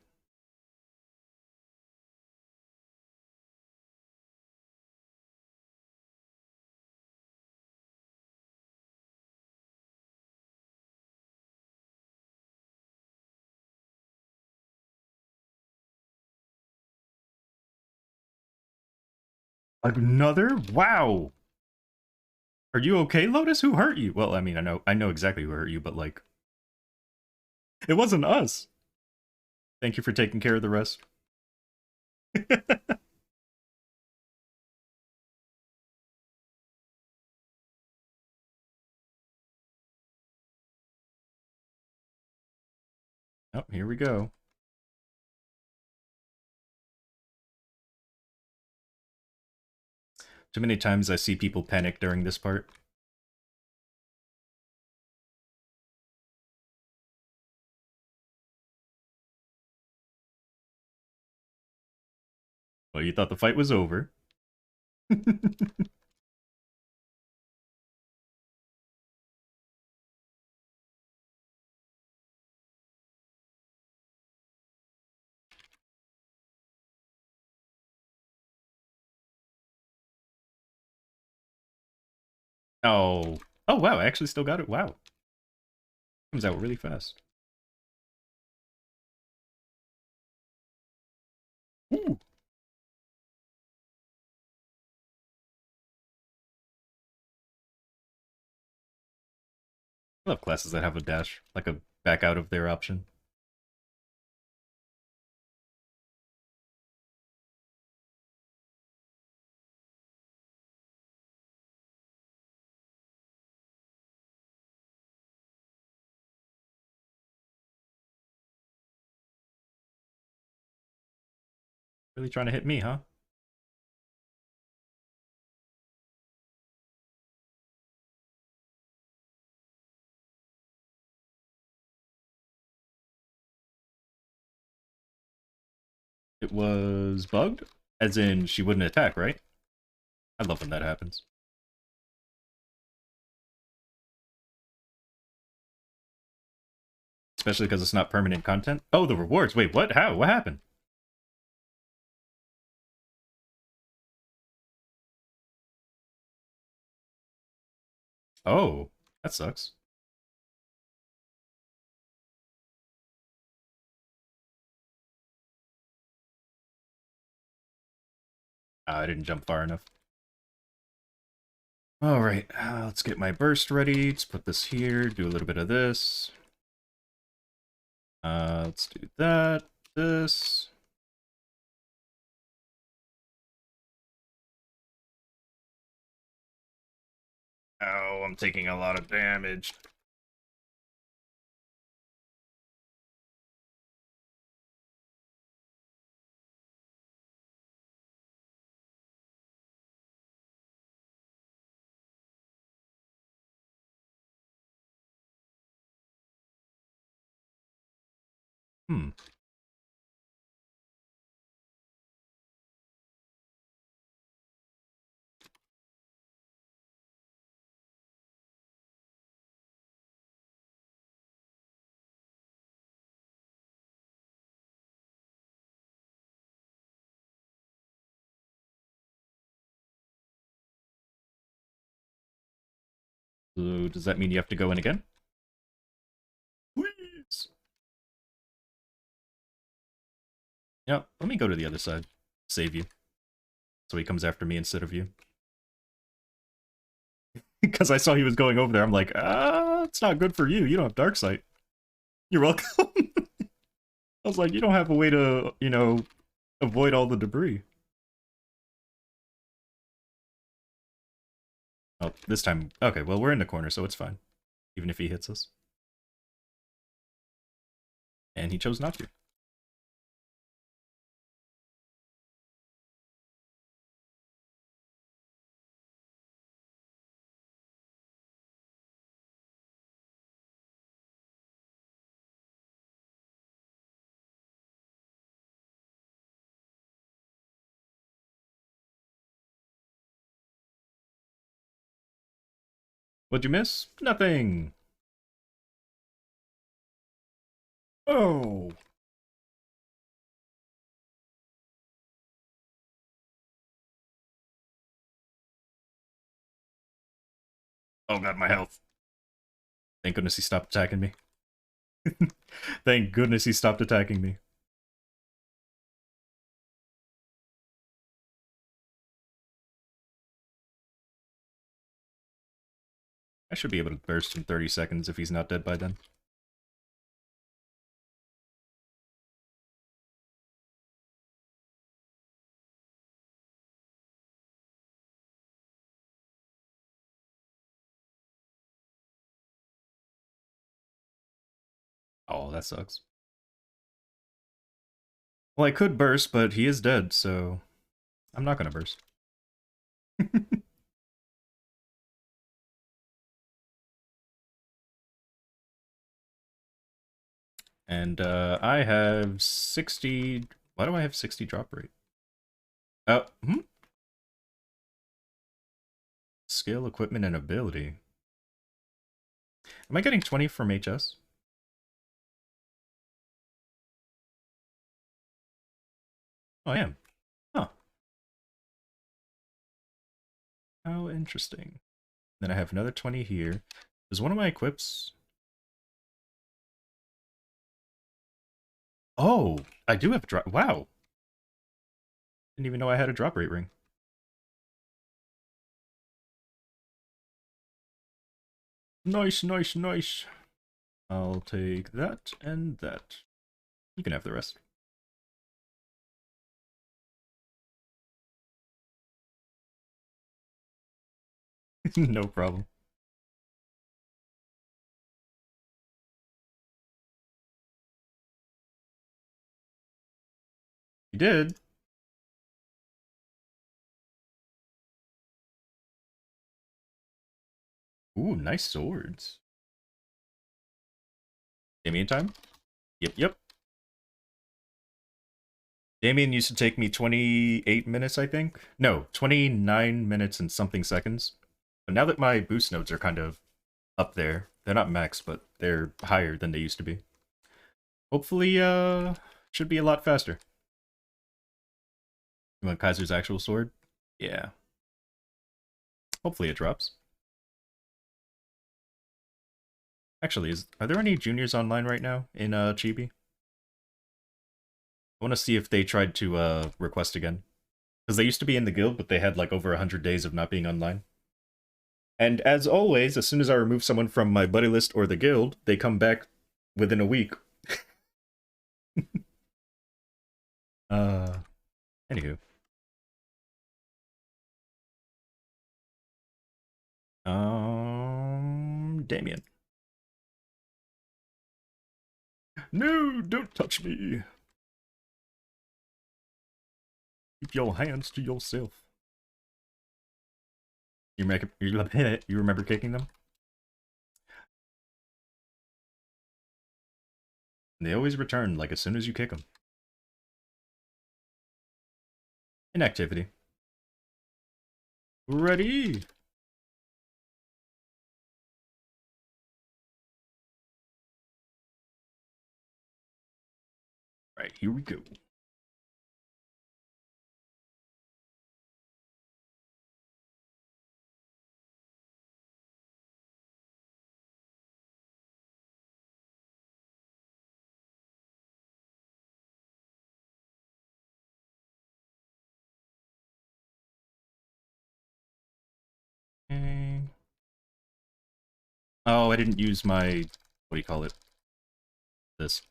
Another? Wow! Are you okay, Lotus? Who hurt you? Well, I mean, I know exactly who hurt you, but like... It wasn't us! Thank you for taking care of the rest. Oh, here we go. Too many times I see people panic during this part. Well, you thought the fight was over. Oh. Oh, wow, I actually still got it. Wow. Comes out really fast. Ooh. I love classes that have a dash, like a back out of their option. Really trying to hit me, huh? It was bugged? As in, she wouldn't attack, right? I love when that happens. Especially because it's not permanent content. Oh, the rewards. Wait, what? How? What happened? Oh, that sucks. I didn't jump far enough. Alright, let's get my burst ready. Let's put this here, do a little bit of this. Let's do that, this. Oh, I'm taking a lot of damage. Hmm. So does that mean you have to go in again? Please. Yeah, let me go to the other side. Save you. So he comes after me instead of you. Because I saw he was going over there, I'm like, it's not good for you. You don't have dark sight. You're welcome. I was like, you don't have a way to, avoid all the debris. Oh, this time, okay, well, we're in the corner, so it's fine. Even if he hits us. And he chose not to. What'd you miss? Nothing. Oh. Oh god, my health. Thank goodness he stopped attacking me. Thank goodness he stopped attacking me. I should be able to burst in 30 seconds if he's not dead by then. Oh, that sucks. Well, I could burst, but he is dead, so I'm not gonna burst. And I have 60... Why do I have 60 drop rate? Hmm? Skill, equipment, and ability. Am I getting 20 from HS? Oh, I am. Huh. How interesting. Then I have another 20 here. Does one of my equips... Oh, I do have a drop. Wow. Didn't even know I had a drop rate ring. Nice, nice, nice. I'll take that and that. You can have the rest. No problem. You did? Ooh, nice swords. Damien time? Yep, yep. Damien used to take me 28 minutes, I think. No, 29 minutes and something seconds. But now that my boost nodes are kind of up there, they're not max, but they're higher than they used to be. Hopefully, should be a lot faster. You want Kaiser's actual sword? Yeah. Hopefully it drops. Actually, are there any juniors online right now in Chibi? I want to see if they tried to request again. Because they used to be in the guild, but they had like over 100 days of not being online. And as always, as soon as I remove someone from my buddy list or the guild, they come back within a week. uh, Anywho. Damien. No, don't touch me. Keep your hands to yourself. You remember kicking them? And they always return, like, as soon as you kick them. Inactivity. Ready? Right, here we go. Okay. Oh, I didn't use my... What do you call it? This.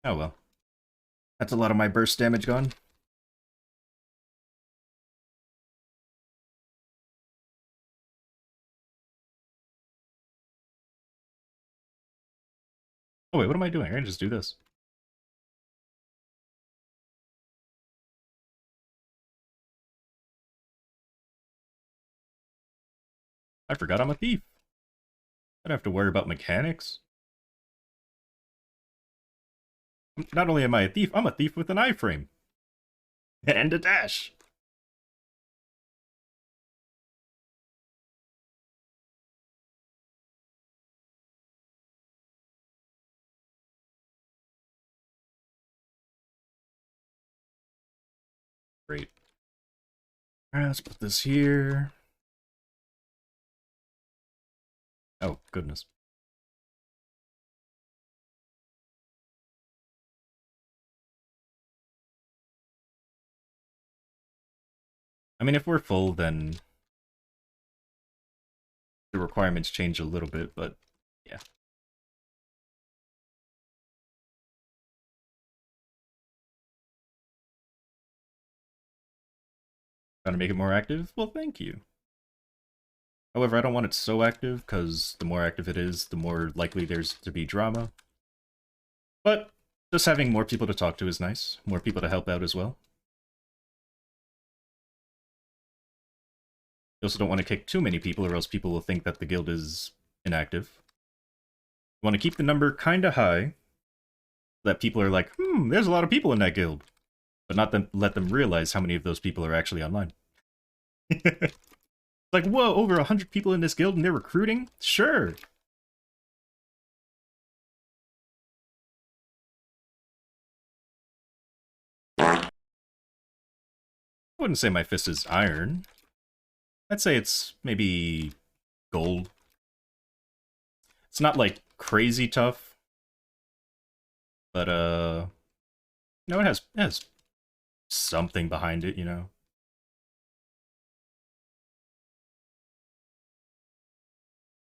Oh well. That's a lot of my burst damage gone. Oh wait, what am I doing? I can just do this. I forgot I'm a thief. I don't have to worry about mechanics. Not only am I a thief, I'm a thief with an iframe. And a dash. Great. Alright, let's put this here. Oh, goodness. I mean, if we're full, then the requirements change a little bit, but yeah. Trying to make it more active? Well, thank you. However, I don't want it so active, because the more active it is, the more likely there's to be drama. But just having more people to talk to is nice. More people to help out as well. You also don't want to kick too many people, or else people will think that the guild is inactive. You want to keep the number kinda high, so that people are like, there's a lot of people in that guild. but not them, let them realize how many of those people are actually online. Like, whoa, over 100 people in this guild and they're recruiting? Sure. I wouldn't say my fist is iron. I'd say it's maybe gold. It's not like crazy tough, but no, it has something behind it, you know.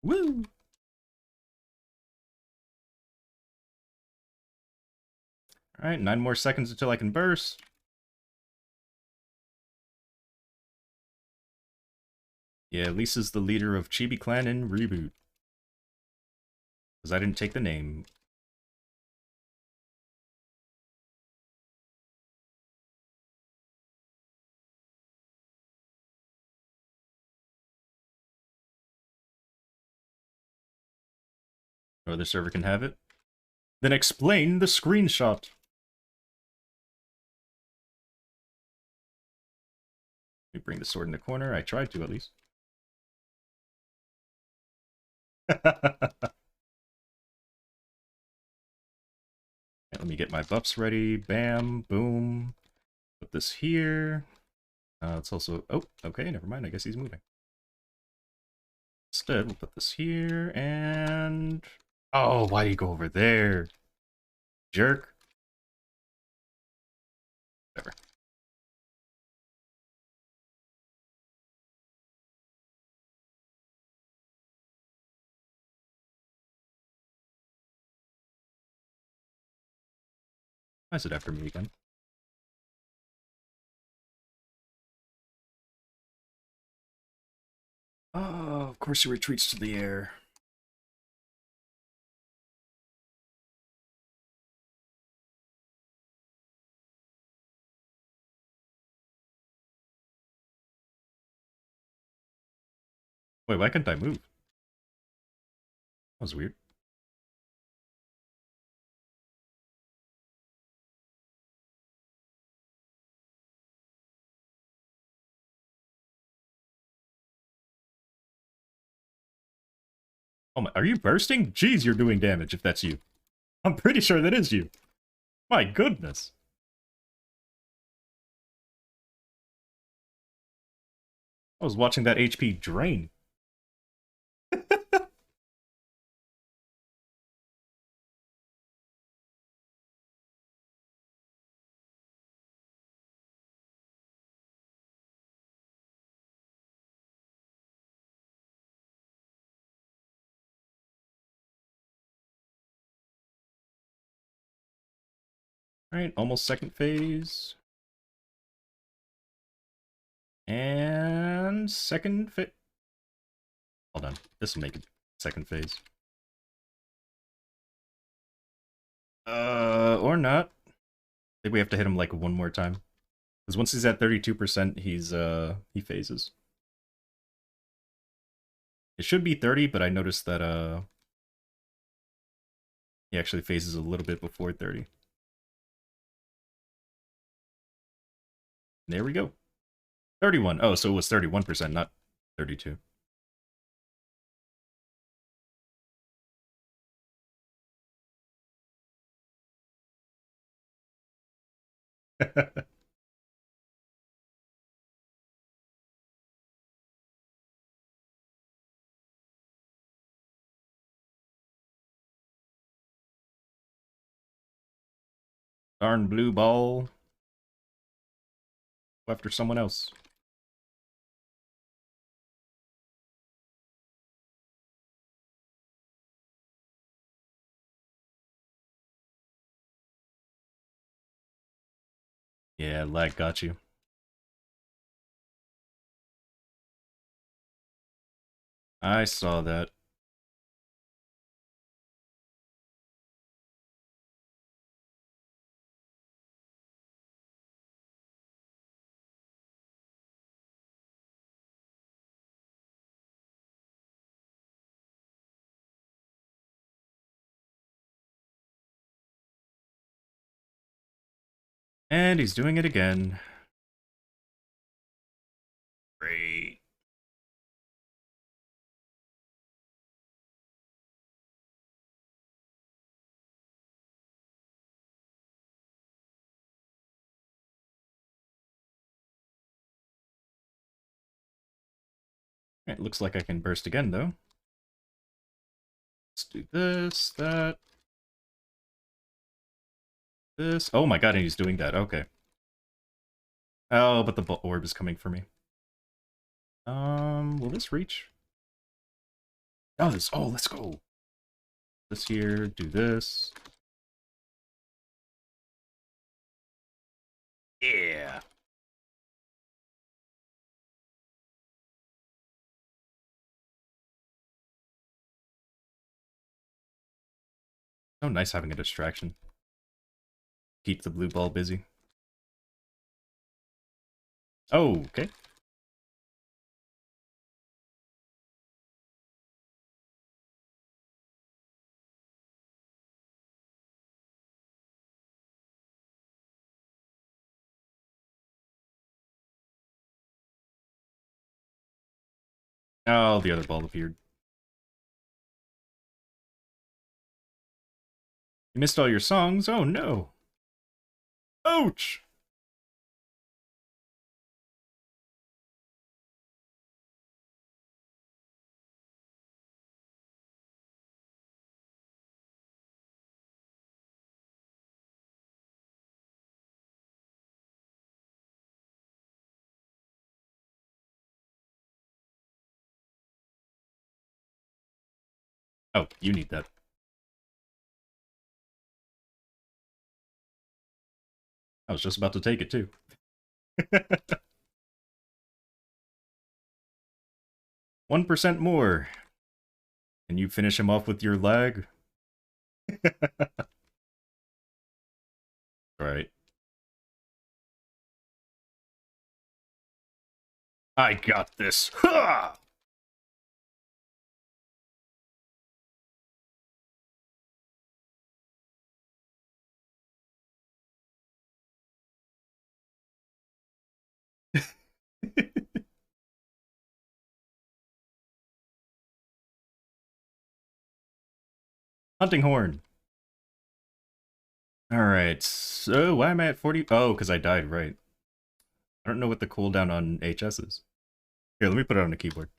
Woo! Alright, 9 more seconds until I can burst. Yeah, Lisa's the leader of Chibi Clan in Reboot. Because I didn't take the name. No other server can have it. Then explain the screenshot. Let me bring the sword in the corner. I tried to, at least. Let me get my buffs ready. Bam, boom. Put this here. It's also... Oh, okay, never mind. I guess he's moving. Instead, we'll put this here, and... Oh, why do you go over there? Jerk. Whatever. Why is it after me again? Oh, of course he retreats to the air. Wait, why couldn't I move? That was weird. Oh my, are you bursting? Jeez, you're doing damage if that's you. I'm pretty sure that is you. My goodness. I was watching that HP drain. Alright, almost second phase. And second phase. Hold on, this will make it second phase. Or not. I think we have to hit him like one more time. Because once he's at 32%, he phases. It should be 30, but I noticed that, he actually phases a little bit before 30. There we go. 31. Oh, so it was 31%, not 32. Darn blue ball. Go after someone else. Yeah, lag got you. I saw that. And he's doing it again. Great. It looks like I can burst again, though. Let's do this, that, this. Oh my god, and he's doing that. Okay. Oh, but the orb is coming for me. Will this reach? Oh, this. Oh, let's go. This here, do this. Yeah. So nice having a distraction. Keep the blue ball busy. Oh, okay. Oh, the other ball appeared. You missed all your songs? Oh no. Ouch! Oh, you need that. I was just about to take it too. 1% more. Can you finish him off with your lag? Right. I got this. Ha! Hunting horn. Alright, so why am I at 40? Oh, because I died, right. I don't know what the cooldown on HS is. Here, let me put it on the keyboard.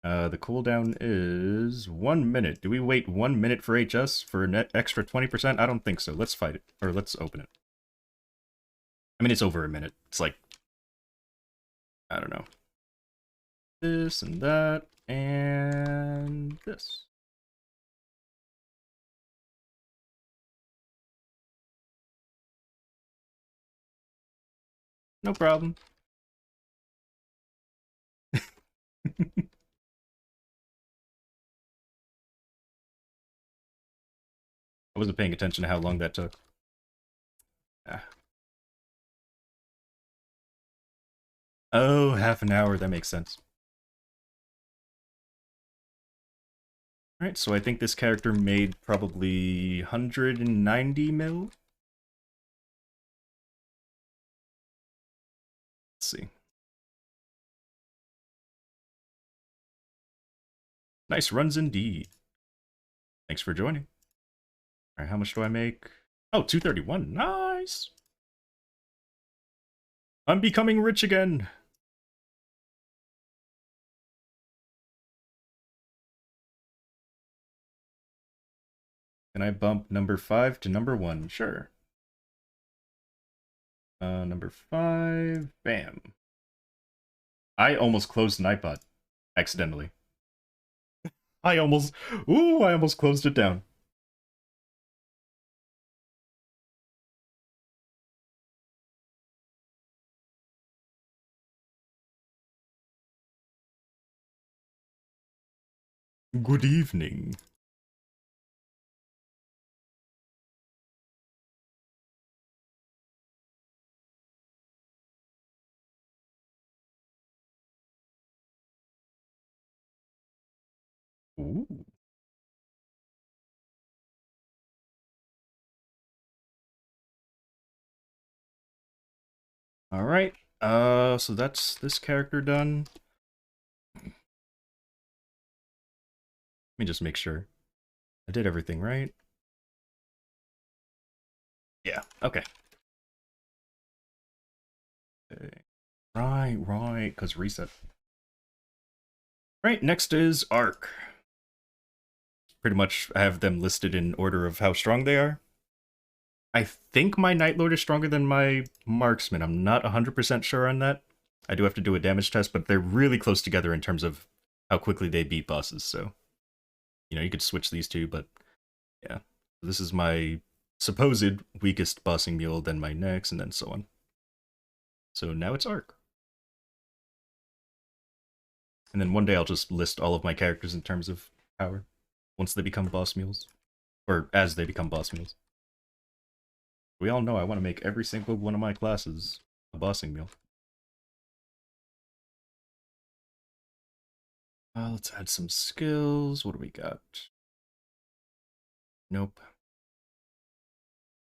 The cooldown is 1 minute. Do we wait 1 minute for HS for an extra 20%? I don't think so. Let's fight it. Or let's open it. I mean, it's over a minute. It's like, I don't know. This and that, and this. No problem. I wasn't paying attention to how long that took. Ah. Oh, half an hour. That makes sense. Alright, so I think this character made probably 190 mil? Let's see. Nice runs indeed. Thanks for joining. Alright, how much do I make? Oh, 231. Nice! I'm becoming rich again! Can I bump number 5 to number 1? Sure. Number 5. Bam. I almost closed Nightbot. Accidentally. I almost... Ooh, I almost closed it down. Good evening. Ooh. Alright, so that's this character done. Let me just make sure. I did everything right. Yeah, okay. Okay. Right, because reset. Right, next is Arc. Pretty much I have them listed in order of how strong they are. I think my Night Lord is stronger than my Marksman. I'm not 100% sure on that. I do have to do a damage test, but they're really close together in terms of how quickly they beat bosses, so... You know, you could switch these two, but yeah. This is my supposed weakest bossing mule, then my next, and then so on. So now it's Arc. And then one day I'll just list all of my characters in terms of power, once they become boss mules. Or as they become boss mules. We all know I want to make every single one of my classes a bossing mule. Let's add some skills. What do we got? Nope.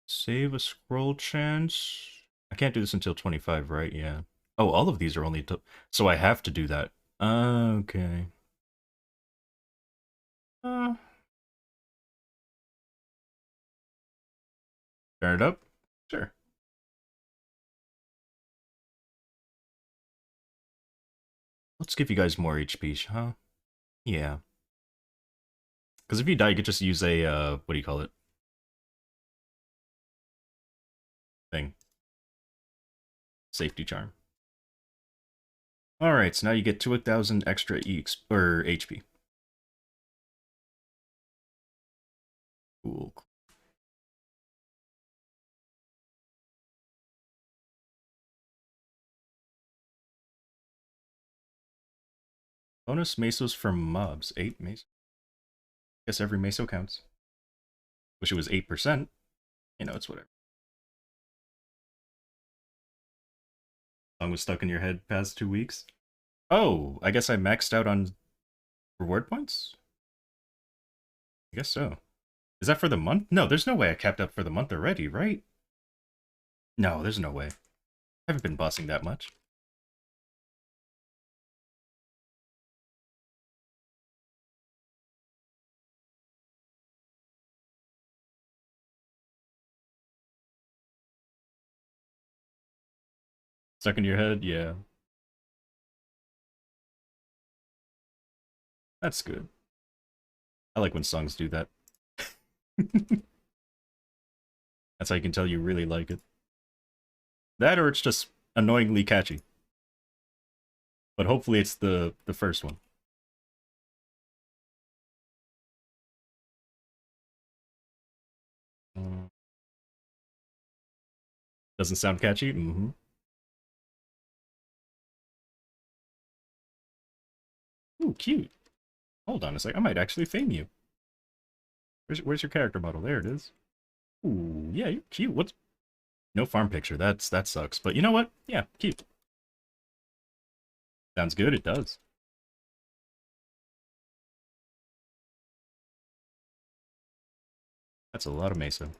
Save a scroll chance. I can't do this until 25, right? Yeah. Oh, all of these are only... So I have to do that. Okay. Uh, Turn it up? Sure. Let's give you guys more HP, huh? Yeah. Because if you die, you could just use a, what do you call it? Thing. Safety charm. Alright, so now you get to 1,000 extra or HP. Cool. Bonus mesos from mobs. 8 meso. Guess every meso counts. Wish it was 8%. You know, it's whatever. Song was stuck in your head past 2 weeks. Oh, I guess I maxed out on reward points? I guess so. Is that for the month? No, there's no way I capped up for the month already, right? No, there's no way. I haven't been bossing that much. Stuck in your head? Yeah. That's good. I like when songs do that. That's how you can tell you really like it. That or it's just annoyingly catchy. But hopefully it's the first one. Doesn't sound catchy? Mm-hmm. Ooh, cute. Hold on a sec. I might actually fame you. Where's your character model? There it is. Ooh, yeah, you're cute. What's no farm picture? That sucks. But you know what? Yeah, cute. Sounds good. It does. That's a lot of mesa.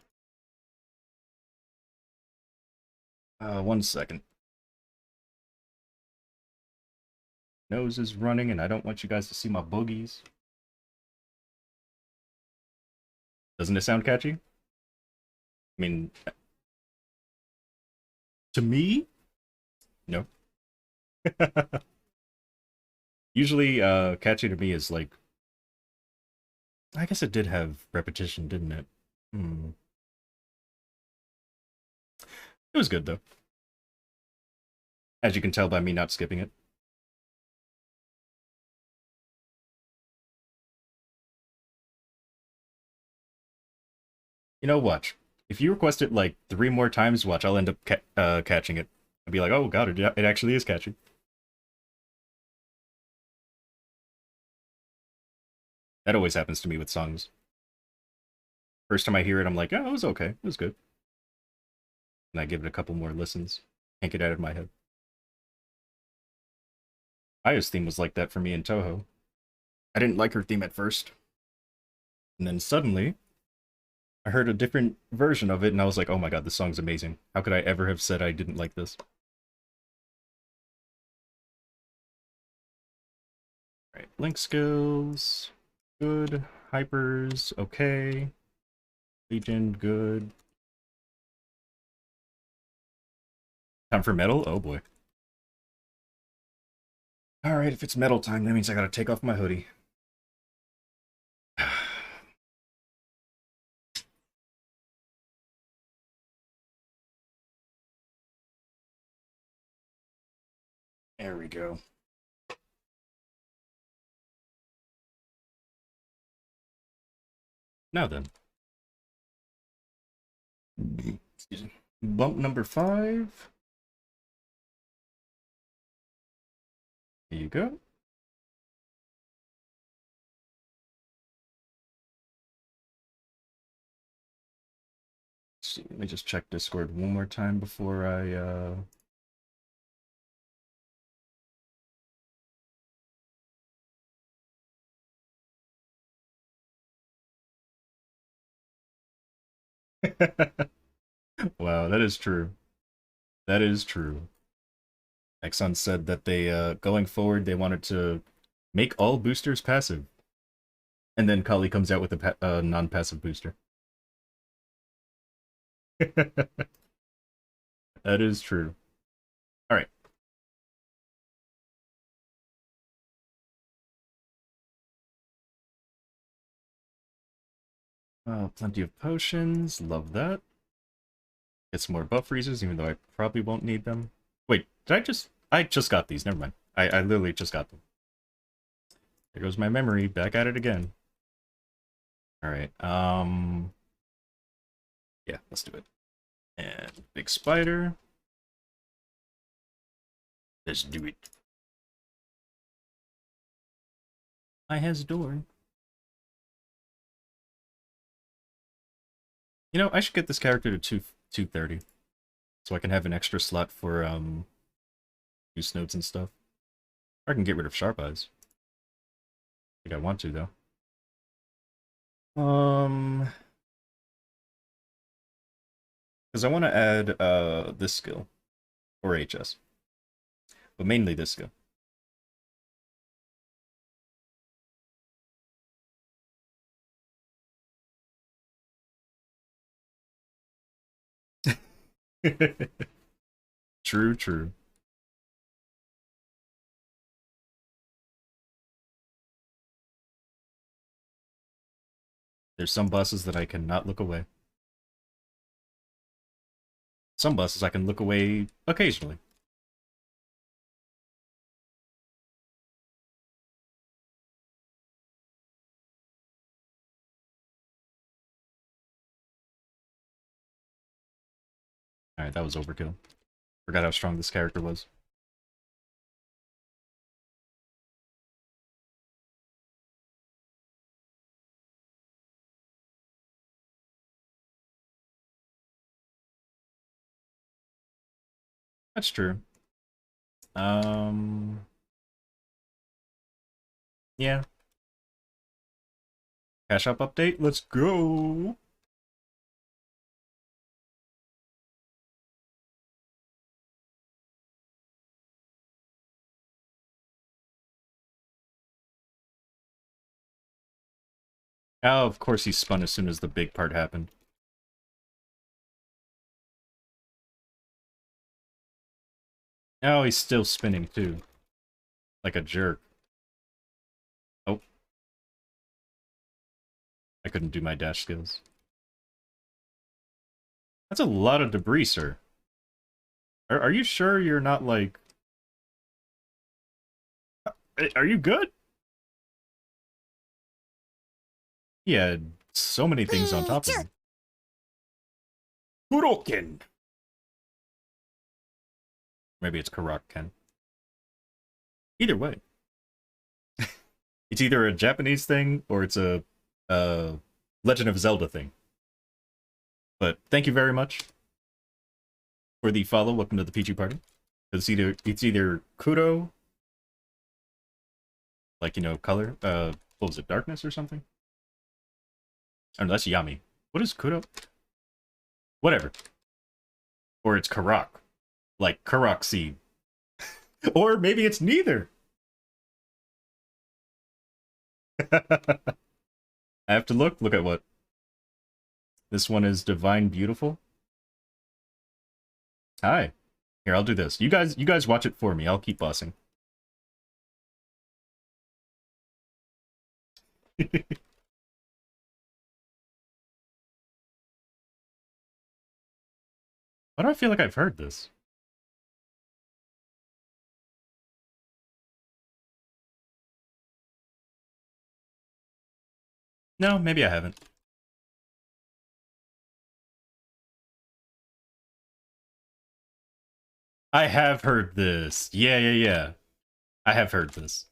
1 second. Nose is running, and I don't want you guys to see my boogies. Doesn't it sound catchy? I mean, to me, no. Usually, catchy to me is like... I guess it did have repetition, didn't it? Hmm. It was good, though. As you can tell by me not skipping it. You know, watch. If you request it like 3 more times, watch, I'll end up catching it. I'll be like, oh god, it actually is catchy. That always happens to me with songs. First time I hear it, I'm like, oh, it was okay. It was good. And I give it a couple more listens. Can't get out of my head. Aya's theme was like that for me in Toho. I didn't like her theme at first. And then suddenly, I heard a different version of it, and I was like, oh my god, this song's amazing. How could I ever have said I didn't like this? Alright, link skills, good. Hypers, okay. Legion, good. Time for metal? Oh boy. Alright, if it's metal time, that means I gotta take off my hoodie. There we go. Now then. Excuse me. Bump number 5. Here you go. Let's see, let me just check Discord one more time before I Wow, that is true. That is true. Exxon said that they going forward they wanted to make all boosters passive. And then Kali comes out with a non-passive booster. That is true. All right. Plenty of potions. Love that. Get some more buff freezes, even though I probably won't need them. Wait, did I just... I just got these. Never mind. I literally just got them. There goes my memory. Back at it again. All right. Yeah, let's do it. And big spider. Let's do it. I has door. You know, I should get this character to 230. So I can have an extra slot for use notes and stuff. Or I can get rid of Sharp Eyes. I think I want to though. Because I want to add this skill or HS. But mainly this skill. True, true. There's some bosses that I cannot look away. Some bosses I can look away occasionally. Alright, that was overkill. Forgot how strong this character was. That's true. Yeah. Cash up update, let's go! Oh, of course he spun as soon as the big part happened. Oh, he's still spinning too. Like a jerk. Oh. I couldn't do my dash skills. That's a lot of debris, sir. Are you sure you're not like... Are you good? Yeah, so many things on top of him. Kuroken! Maybe it's Karak-ken. Either way. It's either a Japanese thing or it's a Legend of Zelda thing. But thank you very much for the follow. Welcome to the PG party. It's either Kuro, like, you know, color. What was it, darkness or something? Oh no, that's Yami. What is Kuro? Whatever. Or it's Karak. Like Karak seed. Or maybe it's neither. I have to look. Look at what this one is. Divine Beautiful. Hi. Here, I'll do this. You guys watch it for me. I'll keep bossing. Why do I feel like I've heard this? No, maybe I haven't. I have heard this. Yeah, yeah, yeah. I have heard this.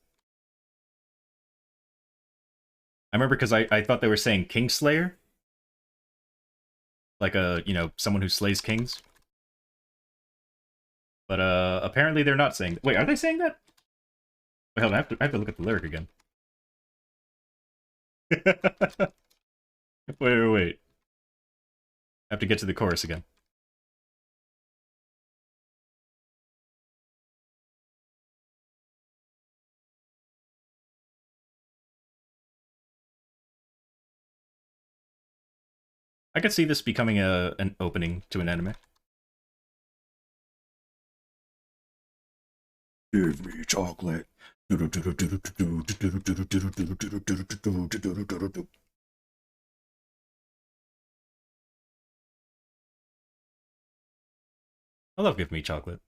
I remember because I thought they were saying Kingslayer, like someone who slays kings. But apparently they're not saying. Wait, are they saying that? Wait, hold on, I have to look at the lyric again. Wait, wait, wait. I have to get to the chorus again. I could see this becoming an opening to an anime. Give me chocolate. I love Give Me Chocolate.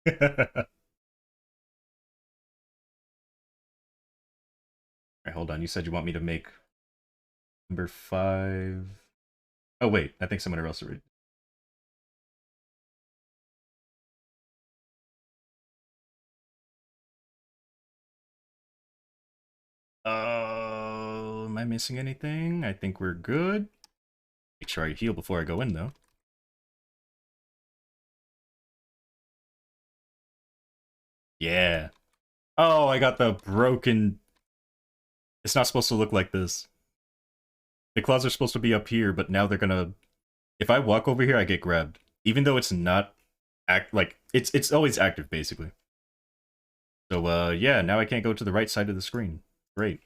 Alright, hold on. You said you want me to make number 5. Oh, wait. I think someone else already. Am I missing anything? I think we're good. Make sure I heal before I go in, though. Yeah. Oh, I got the broken... It's not supposed to look like this. The claws are supposed to be up here, but now they're gonna... If I walk over here, I get grabbed. Even though it's not... It's always active, basically. So, yeah, now I can't go to the right side of the screen. Great.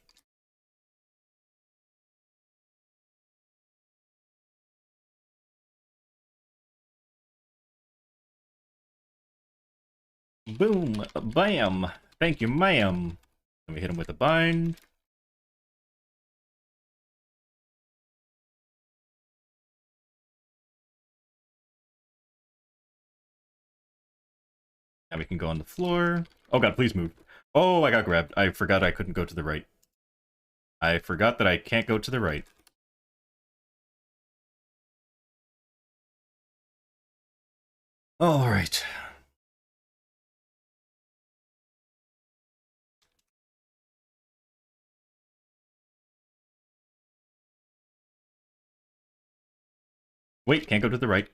Boom! Bam! Thank you, ma'am! Let me hit him with a bind. Now we can go on the floor. Oh god, please move. Oh, I got grabbed. I forgot I couldn't go to the right. I forgot that I can't go to the right. Alright. Wait, can't go to the right.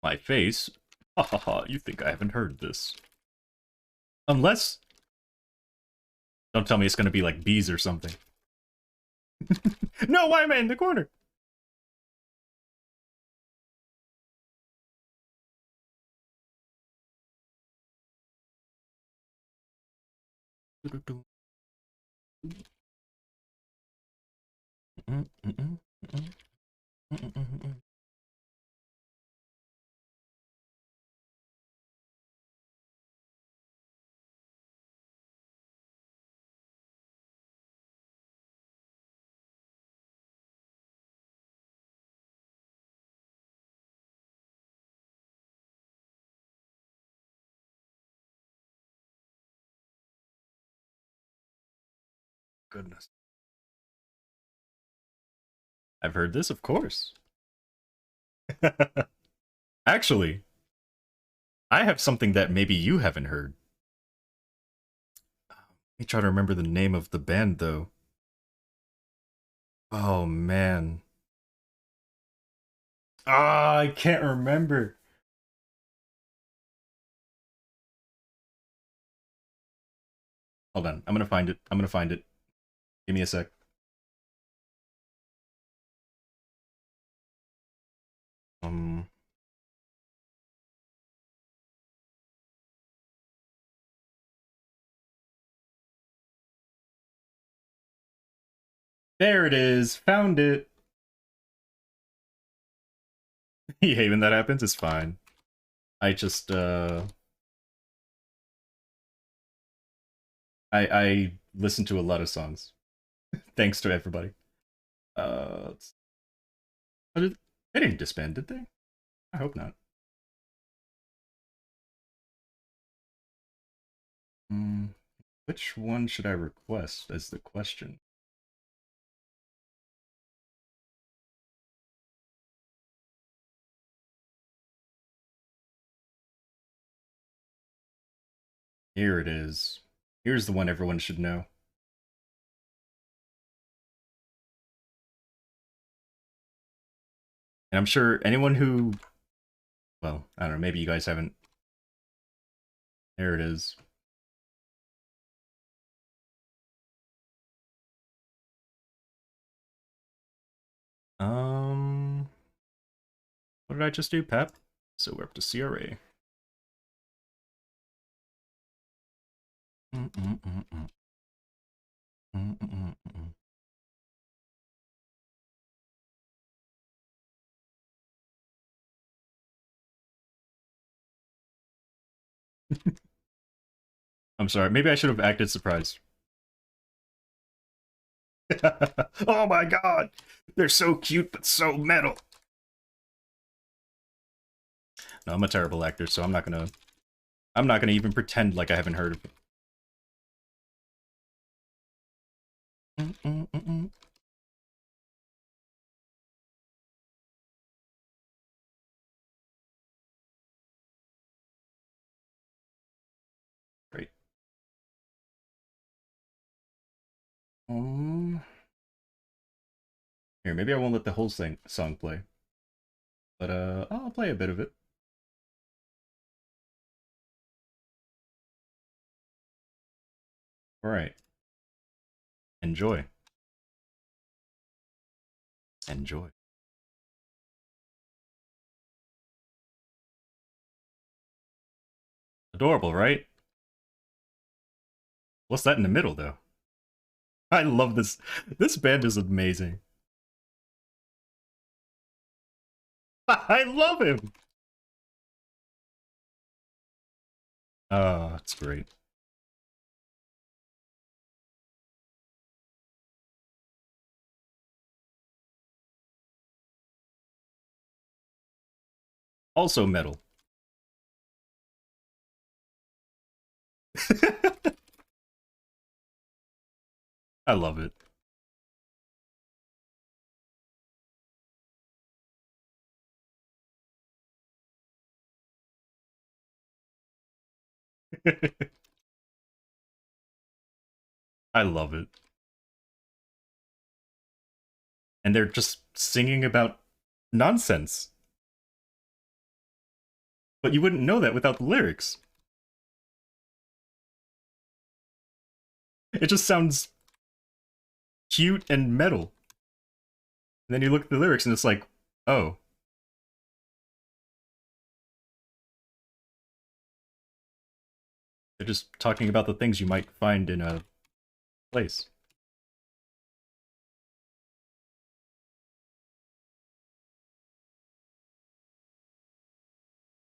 My face? Ha ha ha, you think I haven't heard this. Unless... Don't tell me it's gonna be like bees or something. No, why am I in the corner? Goodness. I've heard this, of course. Actually, I have something that maybe you haven't heard. Let me try to remember the name of the band, though. Oh, man. Ah, I can't remember. Hold on. I'm gonna find it. I'm gonna find it. Give me a sec. Um, there it is. Found it. You hate when that happens? It's fine. I just I listen to a lot of songs. Thanks to everybody. Let's- they didn't disband, did they? I hope not. Hmm, which one should I request as the question? Here it is. Here's the one everyone should know. And I'm sure anyone who, well, I don't know, maybe you guys haven't. There it is. What did I just do, Pep? So we're up to CRA. I'm sorry. Maybe I should have acted surprised. Oh my god! They're so cute, but so metal. No, I'm a terrible actor, so I'm not gonna. I'm not gonna even pretend like I haven't heard of it. Great. Um, here, maybe I won't let the whole song play, but I'll play a bit of it. All right. Enjoy. Enjoy. Adorable, right? What's that in the middle, though? I love this. This band is amazing. I love him. Oh, it's great. Also metal. I love it. I love it. And they're just singing about nonsense. But you wouldn't know that without the lyrics. It just sounds cute and metal. And then you look at the lyrics and it's like, oh, they're just talking about the things you might find in a place.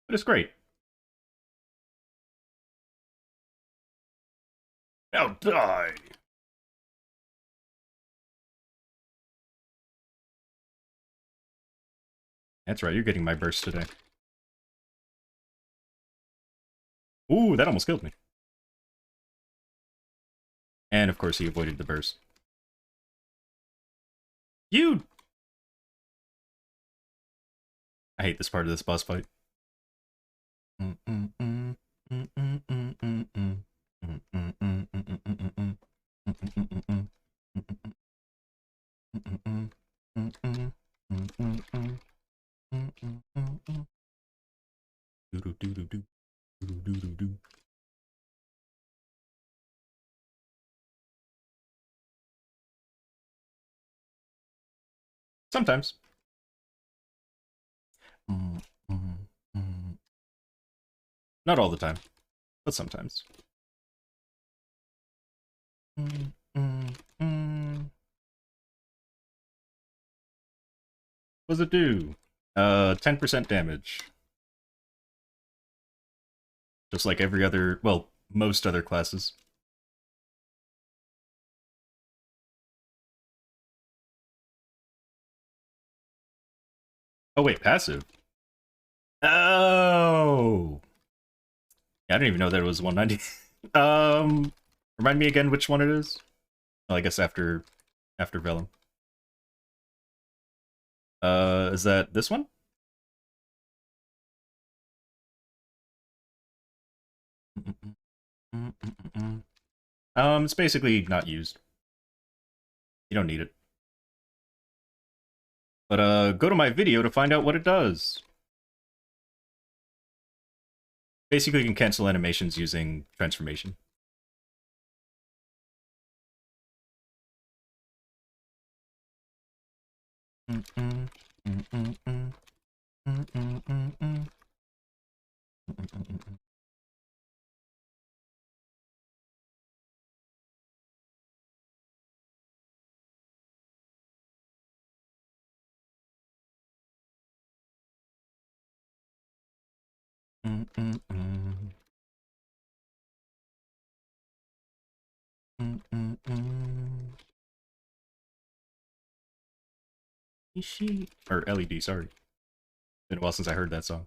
But it's great. Now die! That's right, you're getting my burst today. Ooh, that almost killed me. And of course he avoided the burst. You! I hate this part of this boss fight. Sometimes. Mm, mm, mm. Not all the time, but sometimes. Mm, mm, mm. What does it do? 10% damage. Just like every other, well, most other classes. Oh wait, passive. Oh! Yeah, I didn't even know that it was 190. Remind me again which one it is? Well, I guess after Vellum. Is that this one? It's basically not used. You don't need it. But go to my video to find out what it does. Basically, you can cancel animations using transformation. Ishi or LED, sorry. Been a while since I heard that song.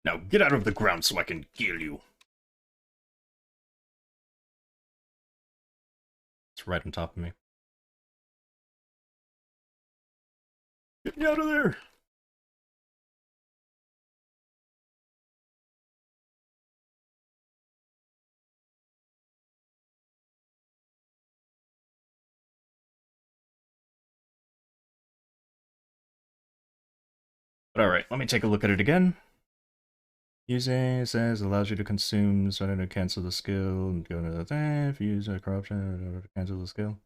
Now get out of the ground so I can kill you. It's right on top of me. Get me out of there! But alright, let me take a look at it again. Using, it says, allows you to consume, so to cancel the skill, and go to the thing, if you use a corruption, in order to cancel the skill.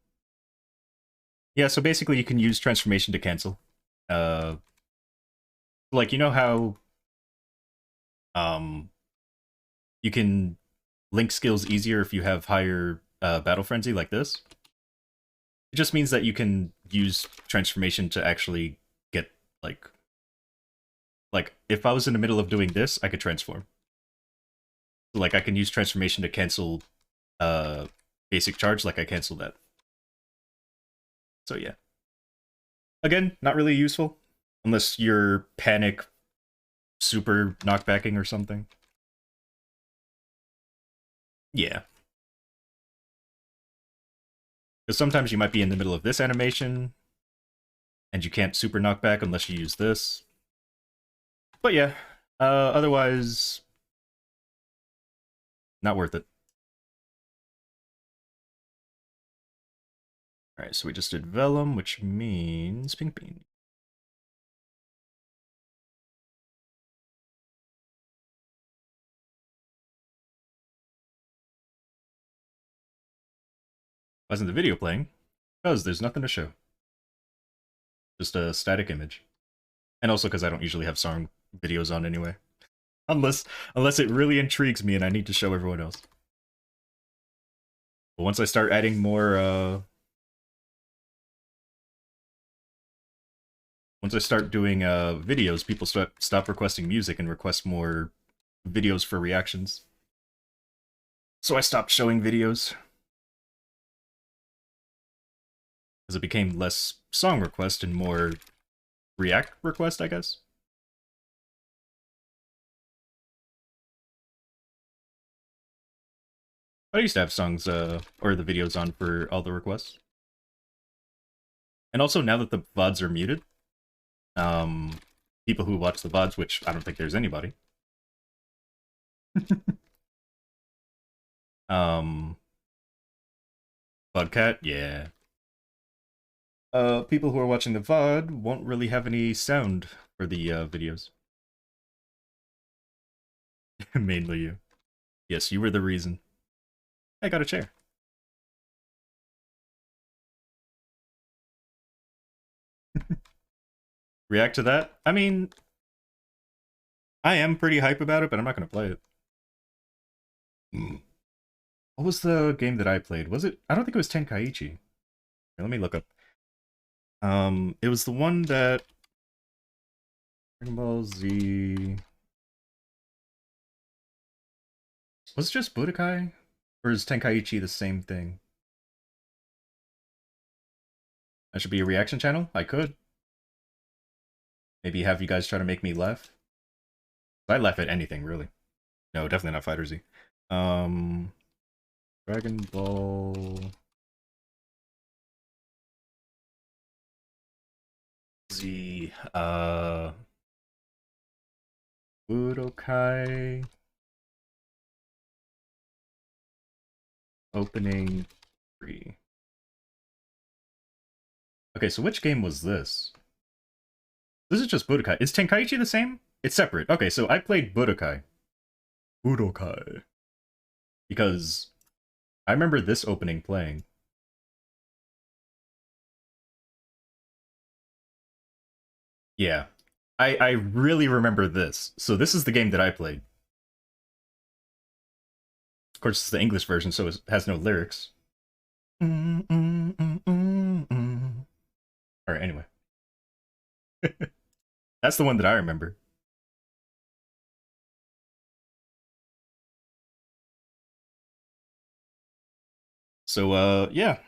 Yeah, so basically you can use transformation to cancel. Like, you know how, um, you can link skills easier if you have higher battle frenzy like this? It just means that you can use transformation to actually get, like, if I was in the middle of doing this, I could transform. Like, I can use transformation to cancel basic charge, like I canceled that. So yeah. Again, not really useful. Unless you're panic super knockbacking or something. Yeah. Because sometimes you might be in the middle of this animation, and you can't super knockback unless you use this. But yeah, otherwise, not worth it. Alright, so we just did Vellum, which means Pink Bean. Why isn't the video playing? Because there's nothing to show. Just a static image. And also because I don't usually have song videos on anyway. Unless it really intrigues me and I need to show everyone else. But once I start adding more, once I start doing videos, people stop requesting music and request more videos for reactions. So I stopped showing videos. Because it became less song request and more react request, I guess. I used to have songs, or the videos on for all the requests. And also, now that the VODs are muted, people who watch the VODs, which I don't think there's anybody, um, Bugcat, yeah. People who are watching the VOD won't really have any sound for the videos. Mainly you. Yes, you were the reason. I got a chair. react to that. I mean, I am pretty hype about it, but I'm not gonna play it. Mm. What was the game that I played? Was it? I don't think it was Tenkaichi. Here, let me look up. It was the one that Dragon Ball Z. Was it just Budokai? Or is Tenkaichi the same thing? I should be a reaction channel? I could. Maybe have you guys try to make me laugh? I laugh at anything, really. No, definitely not Fighter Z. Um, Dragon Ball Z. Budokai opening 3. Okay, so which game was this? This is just Budokai. Is Tenkaichi the same? It's separate. Okay, so I played Budokai. Budokai. Because I remember this opening playing. Yeah. I really remember this. So this is the game that I played. Of course, it's the English version, so it has no lyrics. Alright, anyway. That's the one that I remember. So, yeah.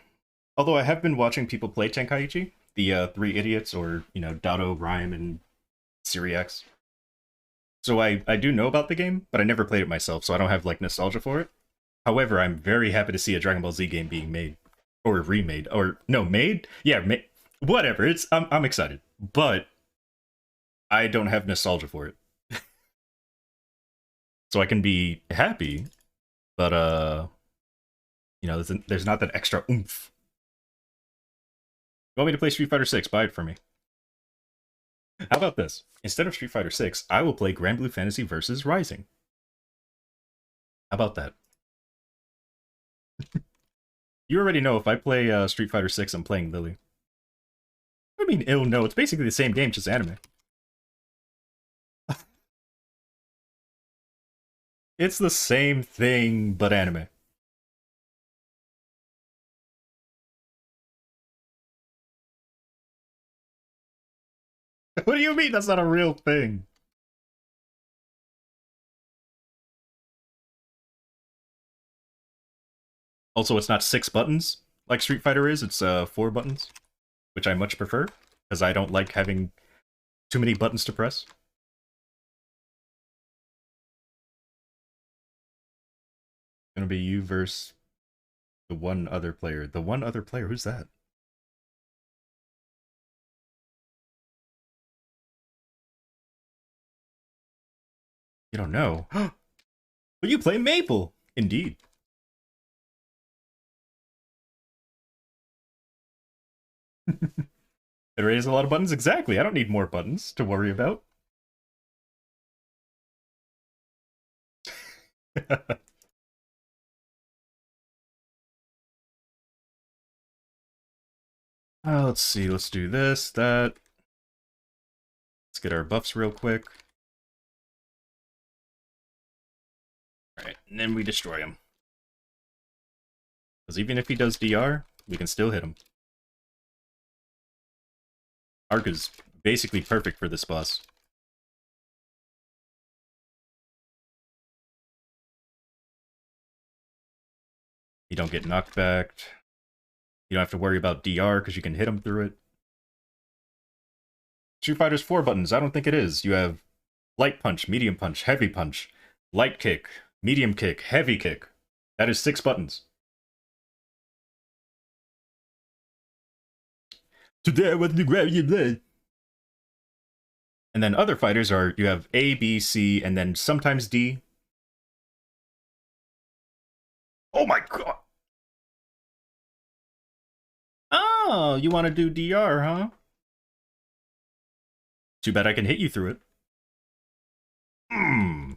Although I have been watching people play Tenkaichi, the Three Idiots, or, Dado, Rhyme, and Syriax. So I do know about the game, but I never played it myself, so I don't have, like, nostalgia for it. However, I'm very happy to see a Dragon Ball Z game being made. Or remade. Or, no, made? Yeah, whatever. I'm excited. But I don't have nostalgia for it. So I can be happy, but, there's not that extra oomph. You want me to play Street Fighter 6? Buy it for me. How about this? Instead of Street Fighter 6, I will play Grand Blue Fantasy versus Rising. How about that? You already know if I play Street Fighter 6, I'm playing Lily. I mean, no, it's basically the same game, just anime. It's the same thing, but anime. What do you mean that's not a real thing? Also, it's not 6 buttons like Street Fighter is, it's 4 buttons, which I much prefer, because I don't like having too many buttons to press. Gonna be you versus the one other player. The one other player, who's that? You don't know. But you play Maple! Indeed. It raises a lot of buttons? Exactly. I don't need more buttons to worry about. Let's see. Let's do this, that. Let's get our buffs real quick. Alright, and then we destroy him. Because even if he does DR, we can still hit him. Arc is basically perfect for this boss. You don't get knocked back. You don't have to worry about DR because you can hit him through it. Street Fighter's 4 buttons. I don't think it is. You have light punch, medium punch, heavy punch, light kick, medium kick, heavy kick. That is 6 buttons. Today I want to grab your blood. And then other fighters are, you have A, B, C, and then sometimes D. Oh my god! Oh, you want to do DR, huh? Too bad I can hit you through it. Hmm.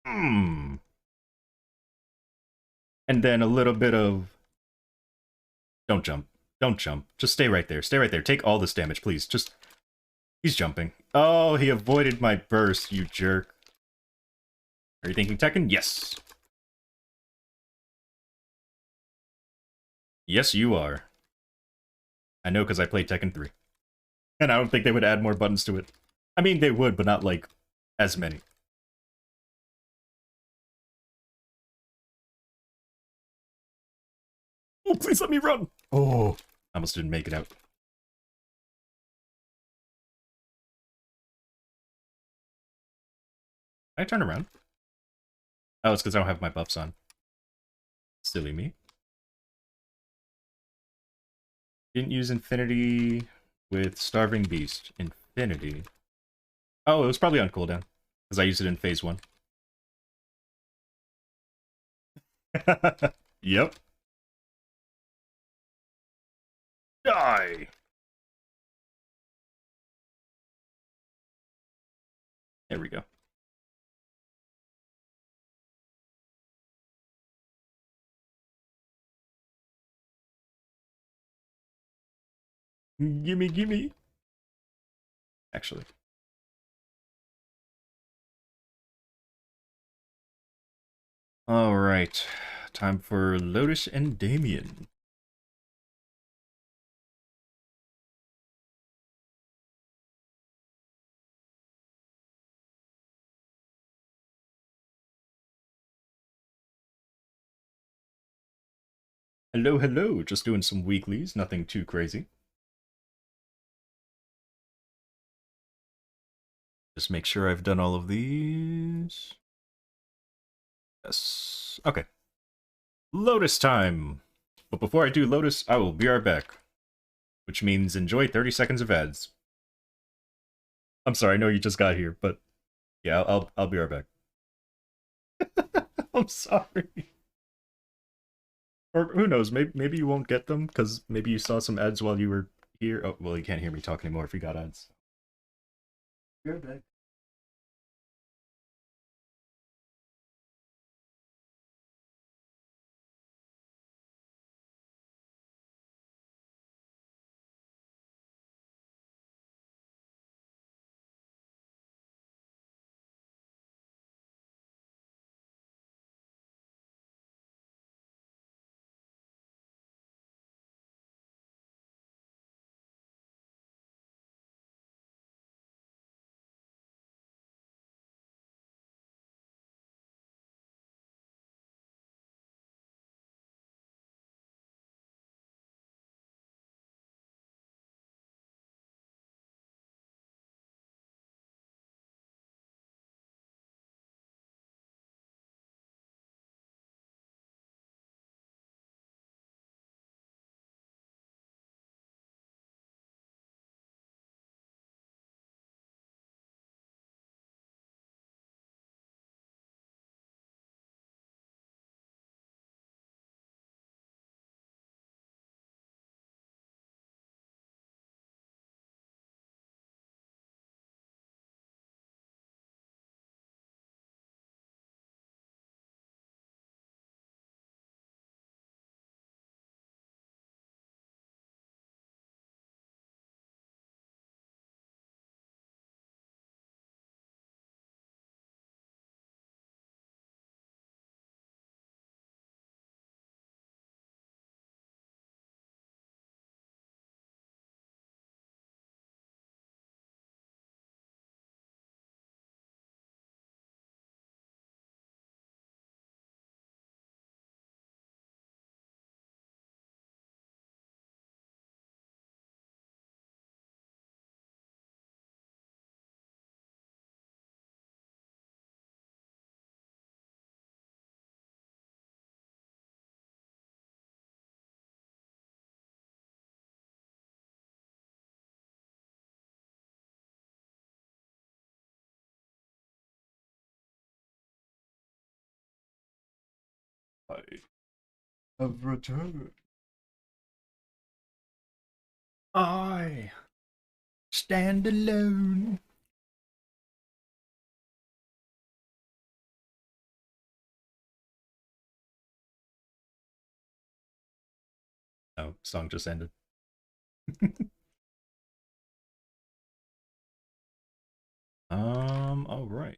Hmm. And then a little bit of... Don't jump. Don't jump. Just stay right there. Stay right there. Take all this damage, please. Just... He's jumping. Oh, he avoided my burst, you jerk. Are you thinking Tekken? Yes. Yes, you are. I know because I played Tekken 3. And I don't think they would add more buttons to it. I mean, they would, but not, like, as many. Oh, please let me run! Oh, I almost didn't make it out. Can I turn around? Oh, it's because I don't have my buffs on. Silly me. Didn't use Infinity with Starving Beast. Infinity. Oh, it was probably on cooldown. Because I used it in phase 1. Yep. Die! There we go. Gimme, gimme. Actually. Alright. Time for Lotus and Damien. Hello, hello. Just doing some weeklies. Nothing too crazy. Just make sure I've done all of these. Yes. Okay. Lotus time! But before I do Lotus, I will be right back. Which means enjoy 30 seconds of ads. I'm sorry, I know you just got here, but yeah, I'll be right back. I'm sorry. Or who knows, maybe you won't get them, because maybe you saw some ads while you were here. Oh, well, you can't hear me talk anymore if you got ads. Be right back. I have returned. I stand alone. Oh, song just ended. All right.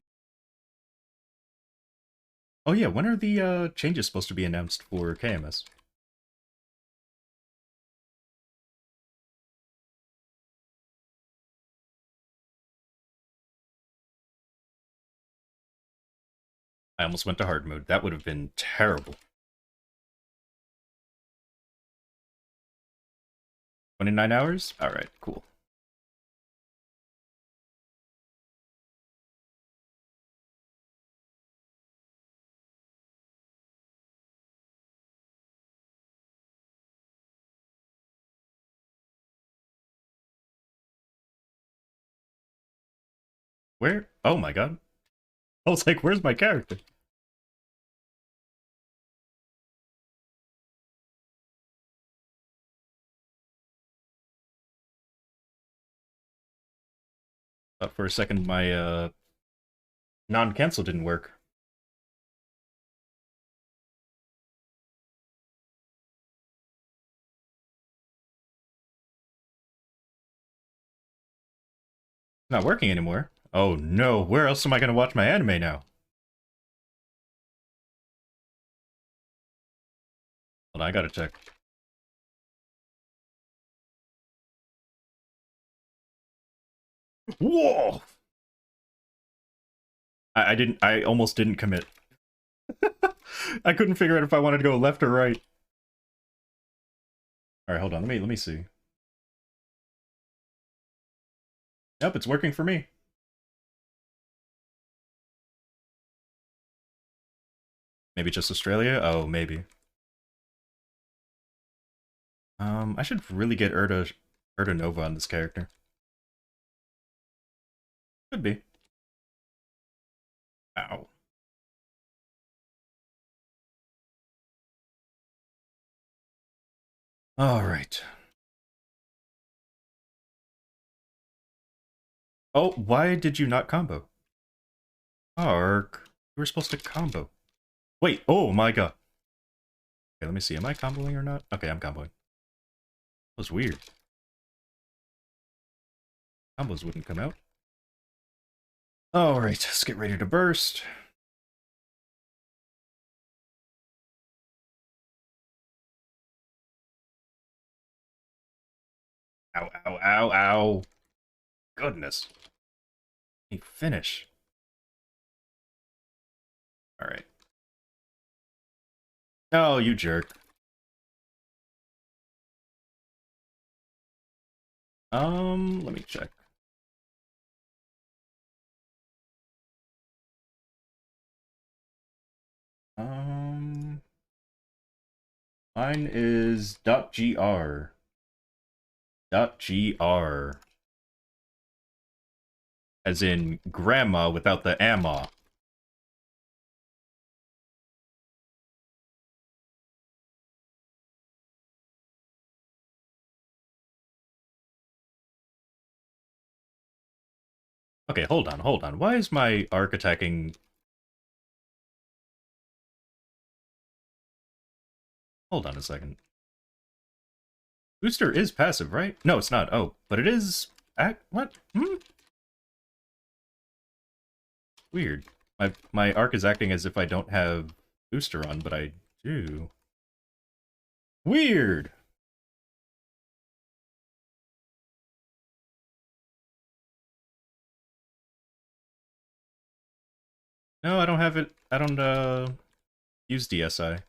Oh yeah, when are the changes supposed to be announced for KMS? I almost went to hard mode. That would have been terrible. 29 hours? Alright, cool. Where? Oh my god. I was like, where's my character? Thought for a second my non-cancel didn't work. It's not working anymore. Oh no, where else am I gonna watch my anime now? Hold on, I gotta check. Whoa! I didn't. I almost didn't commit. I couldn't figure out if I wanted to go left or right. All right, hold on. Let me see. Nope, it's working for me. Maybe just Australia. Oh, maybe. I should really get Urda Nova on this character. Could be. Ow. All right. Oh, why did you not combo? Ark. You were supposed to combo. Wait. Oh my god. Okay, let me see. Am I comboing or not? Okay, I'm comboing. That was weird. Combos wouldn't come out. All right, let's get ready to burst. Ow, ow, ow, ow. Goodness. He finish. All right. Oh, you jerk. Let me check. Um, Mine is .gr. .gr. As in grandma without the amma. Okay, hold on, hold on. Why is my arc attacking... Hold on a second. Booster is passive, right? No, it's not. Oh, but it is... What? Hmm? Weird. My arc is acting as if I don't have booster on, but I do. Weird! No, I don't have it. I don't, use DSI.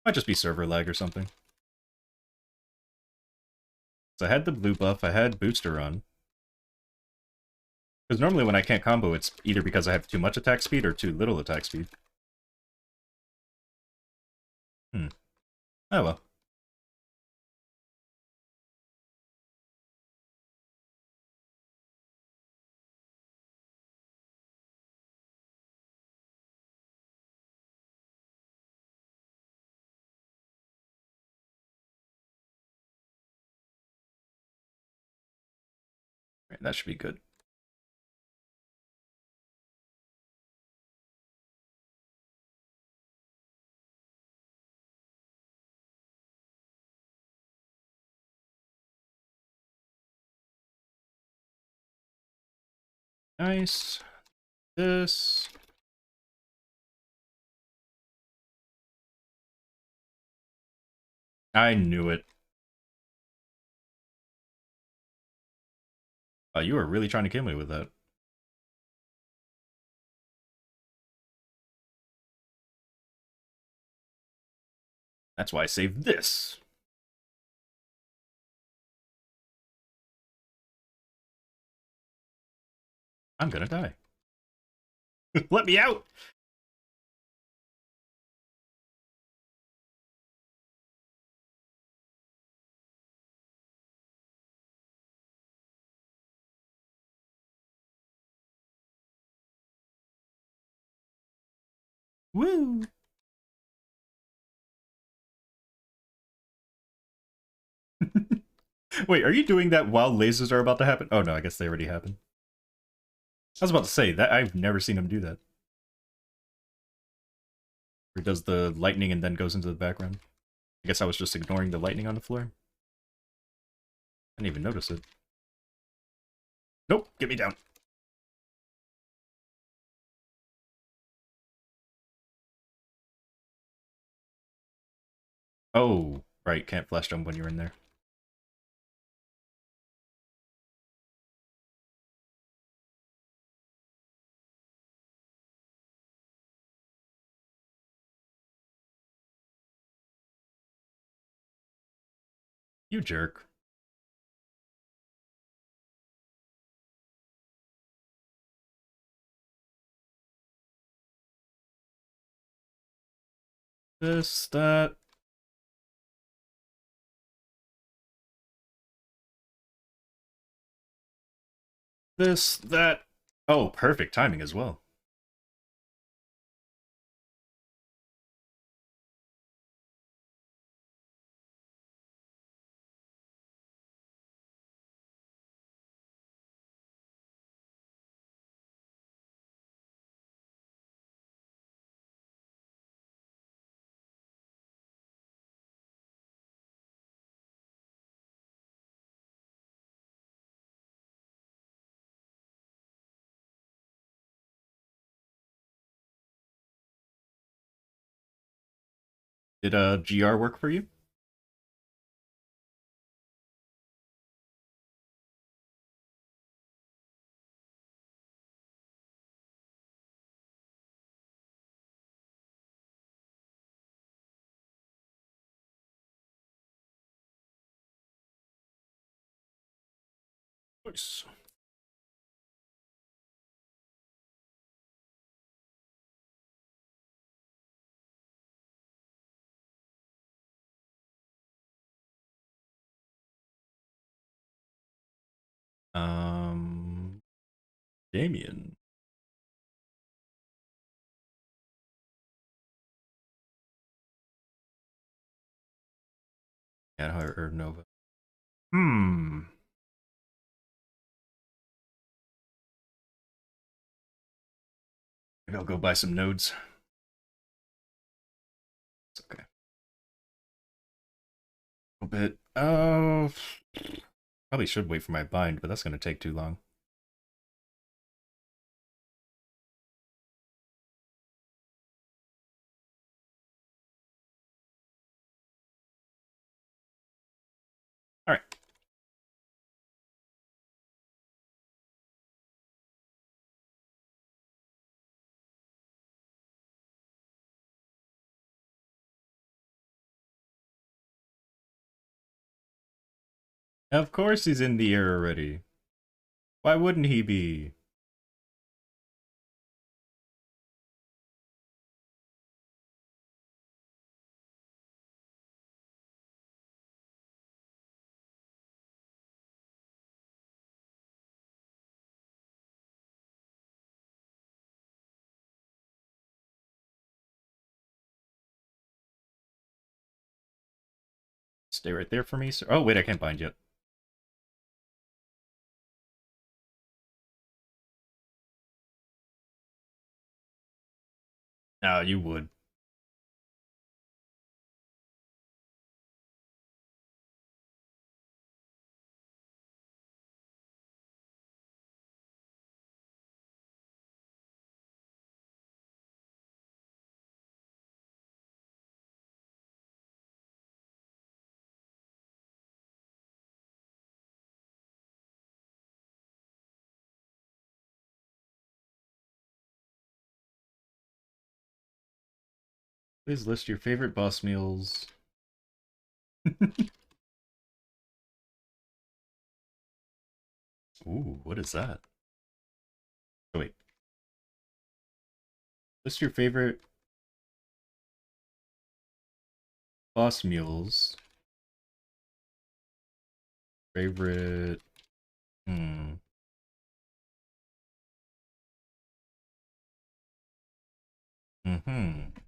Might just be server lag or something. So I had the blue buff, I had booster on. Because normally when I can't combo, it's either because I have too much attack speed or too little attack speed. Hmm. Oh well. Right, that should be good. Nice. This. I knew it. You were really trying to kill me with that. That's why I saved this. I'm gonna die. Let me out! Woo! Wait, are you doing that while lasers are about to happen? Oh no, I guess they already happened. I was about to say that I've never seen him do that. He does the lightning and then goes into the background. I guess I was just ignoring the lightning on the floor. I didn't even notice it. Nope, get me down. Oh, right, can't flash jump when you're in there. You jerk. This, that. This, that. Oh, perfect timing as well. Did GR work for you? Nice. Um, Damien. Yeah, or Nova. Hmm. Maybe I'll go buy some nodes. It's okay. A bit. Oh, probably should wait for my bind, but that's gonna take too long. All right. Of course he's in the air already. Why wouldn't he be? Stay right there for me, sir. Oh, wait, I can't bind yet. No, you would. Please list your favorite boss meals. Ooh, what is that? Oh, wait. List your favorite boss meals. Favorite. Hmm. Mm-hmm.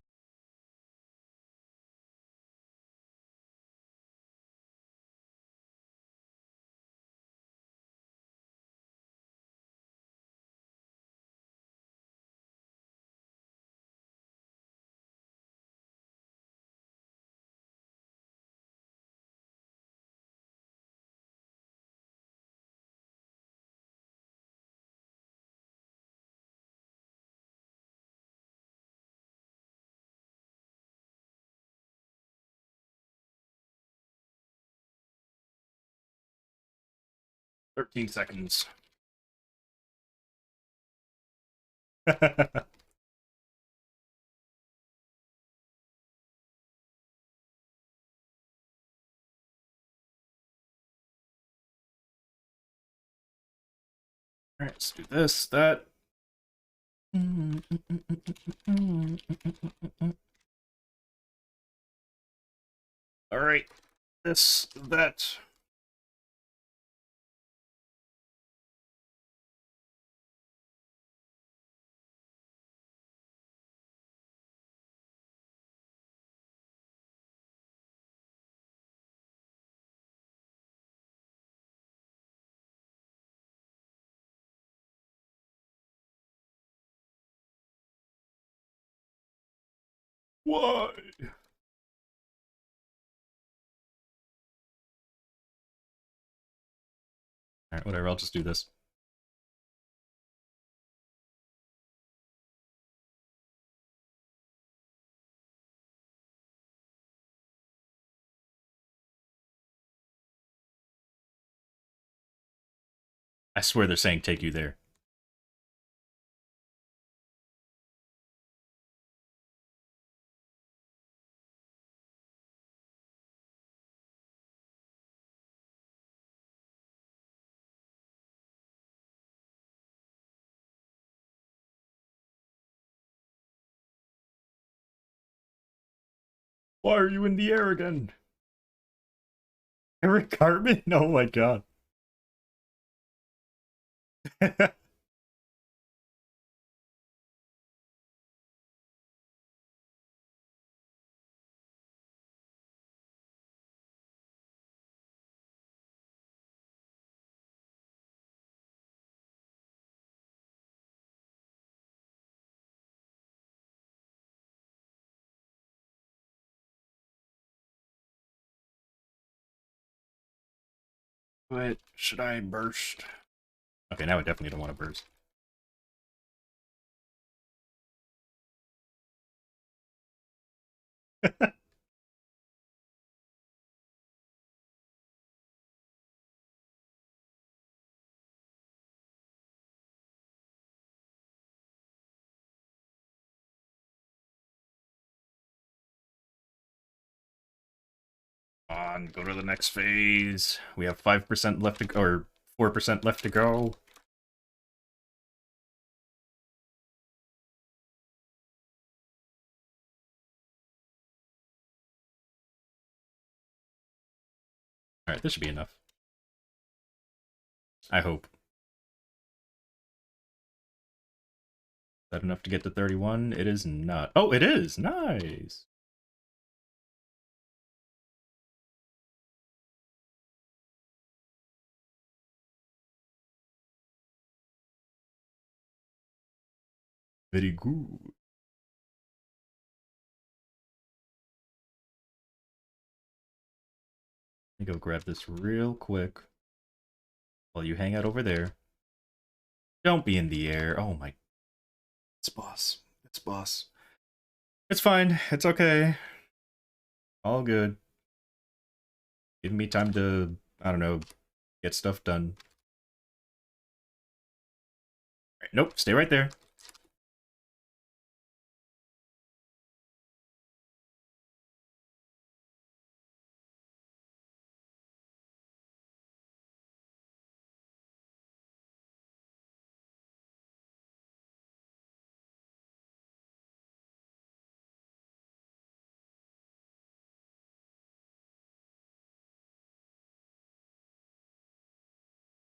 13 seconds. Alright, let's do this, that. Alright, this, that. Why? Alright, whatever, I'll just do this. I swear they're saying take you there. Why are you in the air again? Eric Cartman? Oh my god. But should I burst? Okay, now I definitely don't want to burst. On, go to the next phase. We have 5% left to go, or 4% left to go. Alright, this should be enough. I hope. Is that enough to get to 31? It is not. Oh, it is! Nice! Very good. Let me go grab this real quick while you hang out over there. Don't be in the air. Oh my. It's boss. It's boss. It's fine. It's okay. All good. Give me time to, I don't know, get stuff done. Right, nope, stay right there.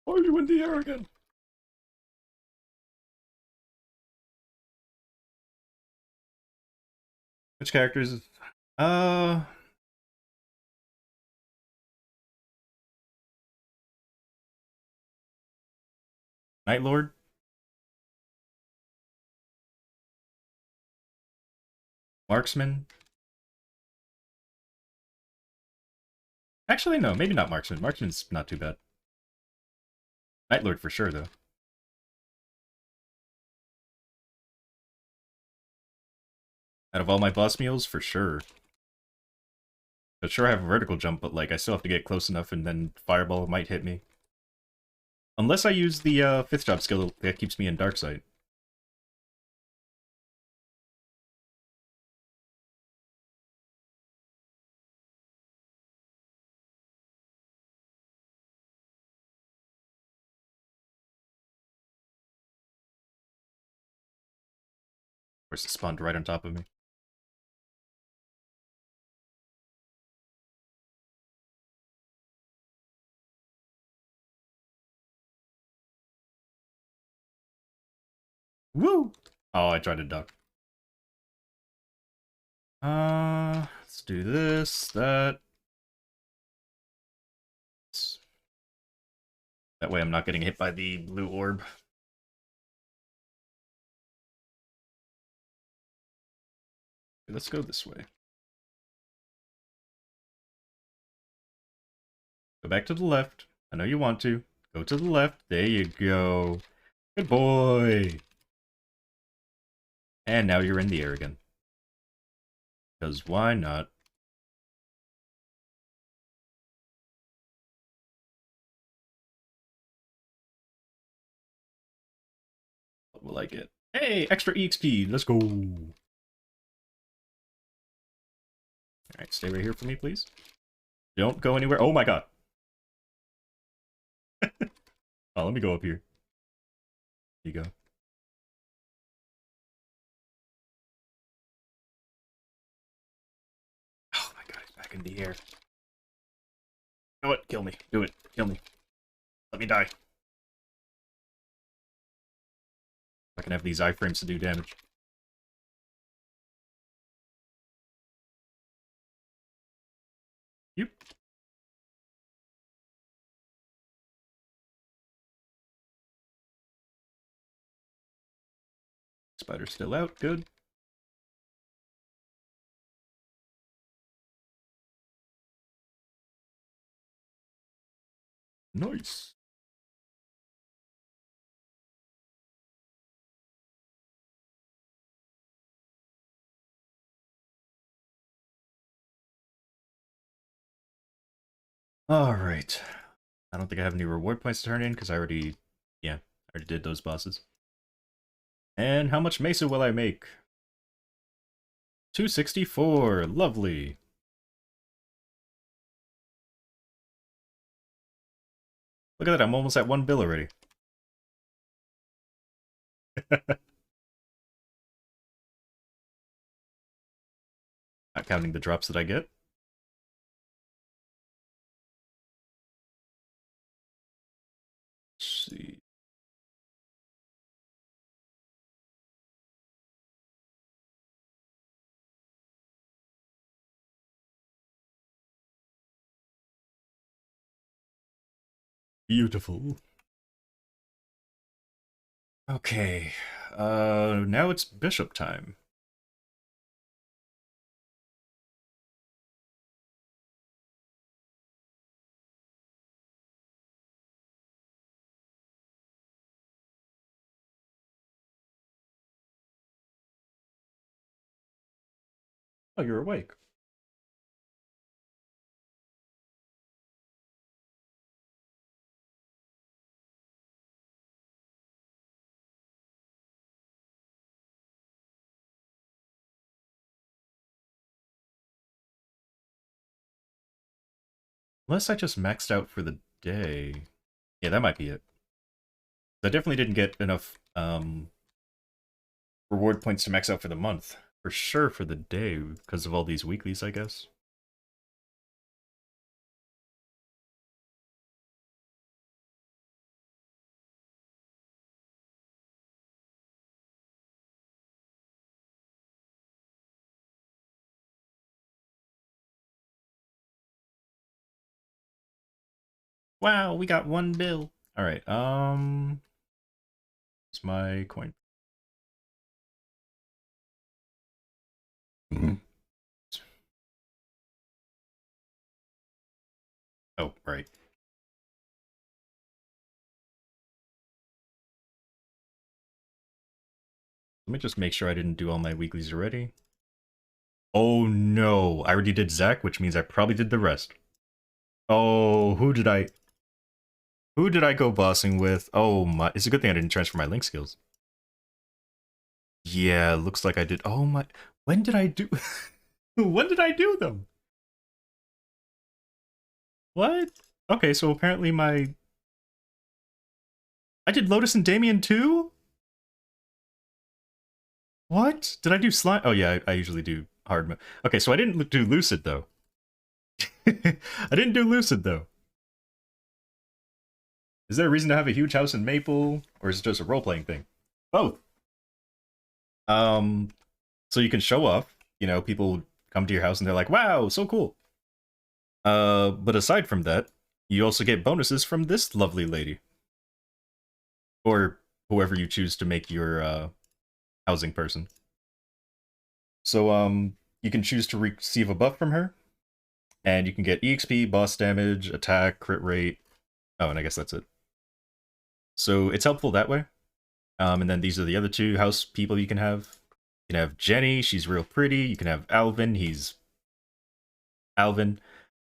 Are you in the air again? Which characters? Uh, Night Lord. Marksman. Actually, no, maybe not Marksman. Marksman's not too bad. Night Lord for sure, though. Out of all my boss meals, for sure. But sure, I have a vertical jump, but like I still have to get close enough, and then Fireball might hit me. Unless I use the fifth job skill that keeps me in Dark Sight. Of course, it spawned right on top of me. Woo! Oh, I tried to duck. Let's do this, that. That way I'm not getting hit by the blue orb. Let's go this way. Go back to the left. I know you want to. Go to the left. There you go. Good boy. And now you're in the air again. Because why not? What will I get? Hey, extra EXP. Let's go. Alright, stay right here for me, please. Don't go anywhere. Oh my god. Oh, let me go up here. Here you go. Oh my god, he's back in the air. You know what? Kill me. Do it. Kill me. Let me die. I can have these iframes to do damage. Yep. Spider's still out. Good. Nice. Alright. I don't think I have any reward points to turn in because I already... Yeah, I already did those bosses. And how much Mesa will I make? 264. Lovely. Look at that, I'm almost at 1 bill already. Not counting the drops that I get. Let's see. Beautiful. Okay. Now it's bishop time. Oh, you're awake. Unless I just maxed out for the day. Yeah, that might be it. I definitely didn't get enough reward points to max out for the month. For sure for the day, because of all these weeklies, I guess. Wow, we got one bill. All right. It's my coin. Mhm. Oh, right. Let me just make sure I didn't do all my weeklies already. Oh no, I already did Zach, which means I probably did the rest. Oh, who did I go bossing with? Oh my, it's a good thing I didn't transfer my link skills. Yeah, looks like I did. Oh my, when did I do? When did I do them? What? Okay, so apparently I did Lotus and Damien too? What? Did I do slime? Oh yeah, I usually do hard mode. Okay, so I didn't do Lucid though. I didn't do Lucid though. Is there a reason to have a huge house in Maple, or is it just a role-playing thing? Both. Um, so you can show off. You know, people come to your house and they're like, "Wow, so cool." But aside from that, you also get bonuses from this lovely lady, or whoever you choose to make your housing person. So you can choose to receive a buff from her, and you can get EXP, boss damage, attack, crit rate. Oh, and I guess that's it. So it's helpful that way. And then these are the other two house people you can have. You can have Jenny, she's real pretty. You can have Alvin, he's Alvin.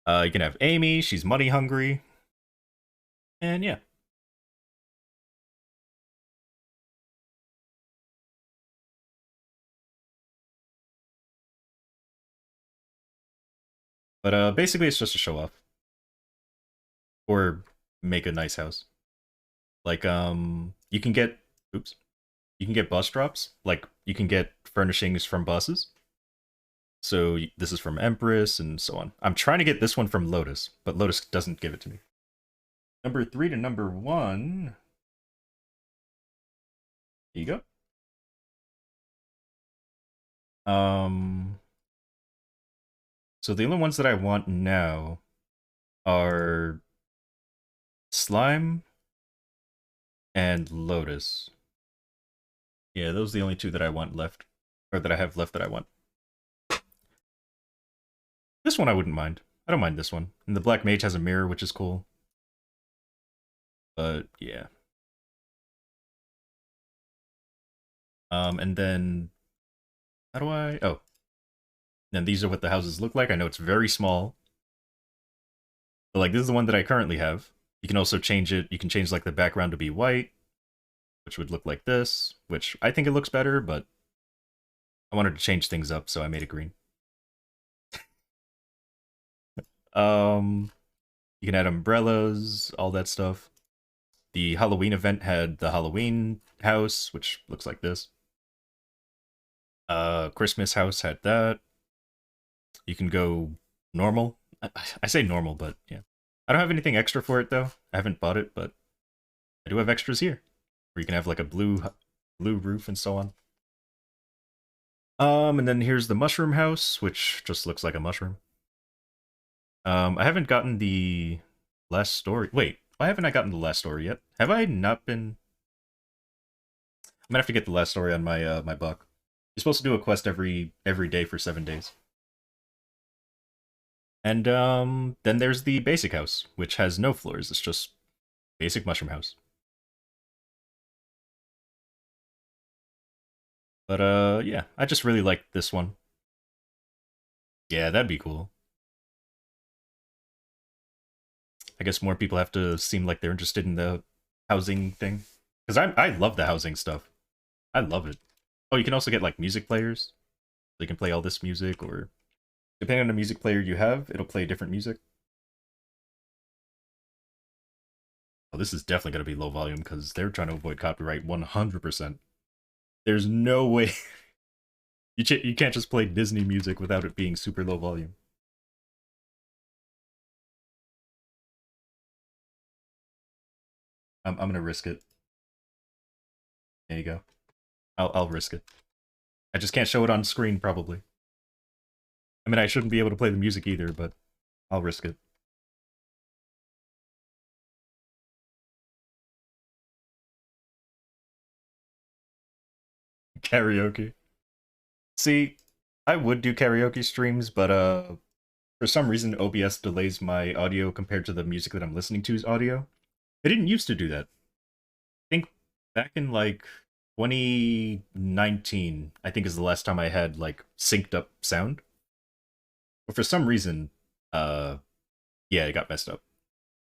You can have Amy, she's money hungry. And yeah. But basically it's just a show off. Or make a nice house. Like you can get oops. You can get bus drops. Like you can get furnishings from buses. So this is from Empress and so on. I'm trying to get this one from Lotus, but Lotus doesn't give it to me. Number 3 to number 1. Here you go. So the only ones that I want now are Slime and Lotus. Yeah, those are the only two that I want left, or that I have left that I want. This one I wouldn't mind. I don't mind this one. And the Black Mage has a mirror, which is cool. But yeah. And then how do I? Oh, and these are what the houses look like. I know it's very small, but like this is the one that I currently have. You can also change it. You can change like the background to be white, which would look like this. Which I think it looks better, but I wanted to change things up, so I made it green. Um, you can add umbrellas, all that stuff. The Halloween event had the Halloween house, which looks like this. Christmas house had that. You can go normal. I say normal, but yeah. I don't have anything extra for it though. I haven't bought it, but I do have extras here. Where you can have like a blue roof and so on. And then here's the mushroom house, which just looks like a mushroom. I haven't gotten the last story. Wait, why haven't I gotten the last story yet? Have I not been? I'm gonna have to get the last story on my my buck. You're supposed to do a quest every day for 7 days. And then there's the basic house, which has no floors. It's just basic mushroom house. But yeah, I just really like this one. Yeah, that'd be cool. I guess more people have to seem like they're interested in the housing thing. Because I love the housing stuff. I love it. Oh, you can also get like music players. They can play all this music, or depending on the music player you have, it'll play different music. Oh, this is definitely going to be low volume because they're trying to avoid copyright 100%. There's no way you can't just play Disney music without it being super low volume. I'm gonna risk it. There you go. I'll risk it. I just can't show it on screen probably. I mean, I shouldn't be able to play the music either, but I'll risk it. Karaoke. See, I would do karaoke streams, but for some reason OBS delays my audio compared to the music that I'm listening to's audio. It didn't used to do that. I think back in like 2019, I think is the last time I had like synced up sound. But for some reason, uh yeah, it got messed up.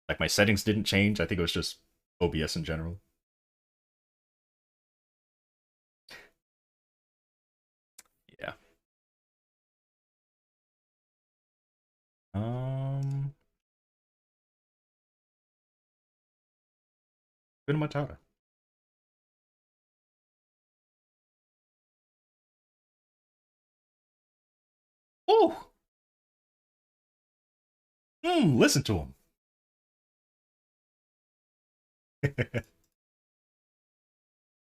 Like my settings didn't change. I think it was just OBS in general. Yeah. Um Good Matata. Oh, listen to him.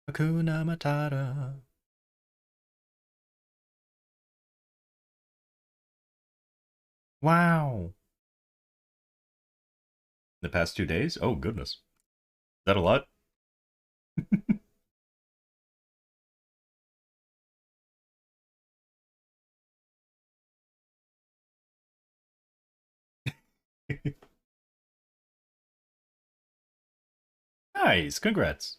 Hakuna Matata. Wow. The past 2 days? Oh goodness. Is that a lot? Nice, congrats.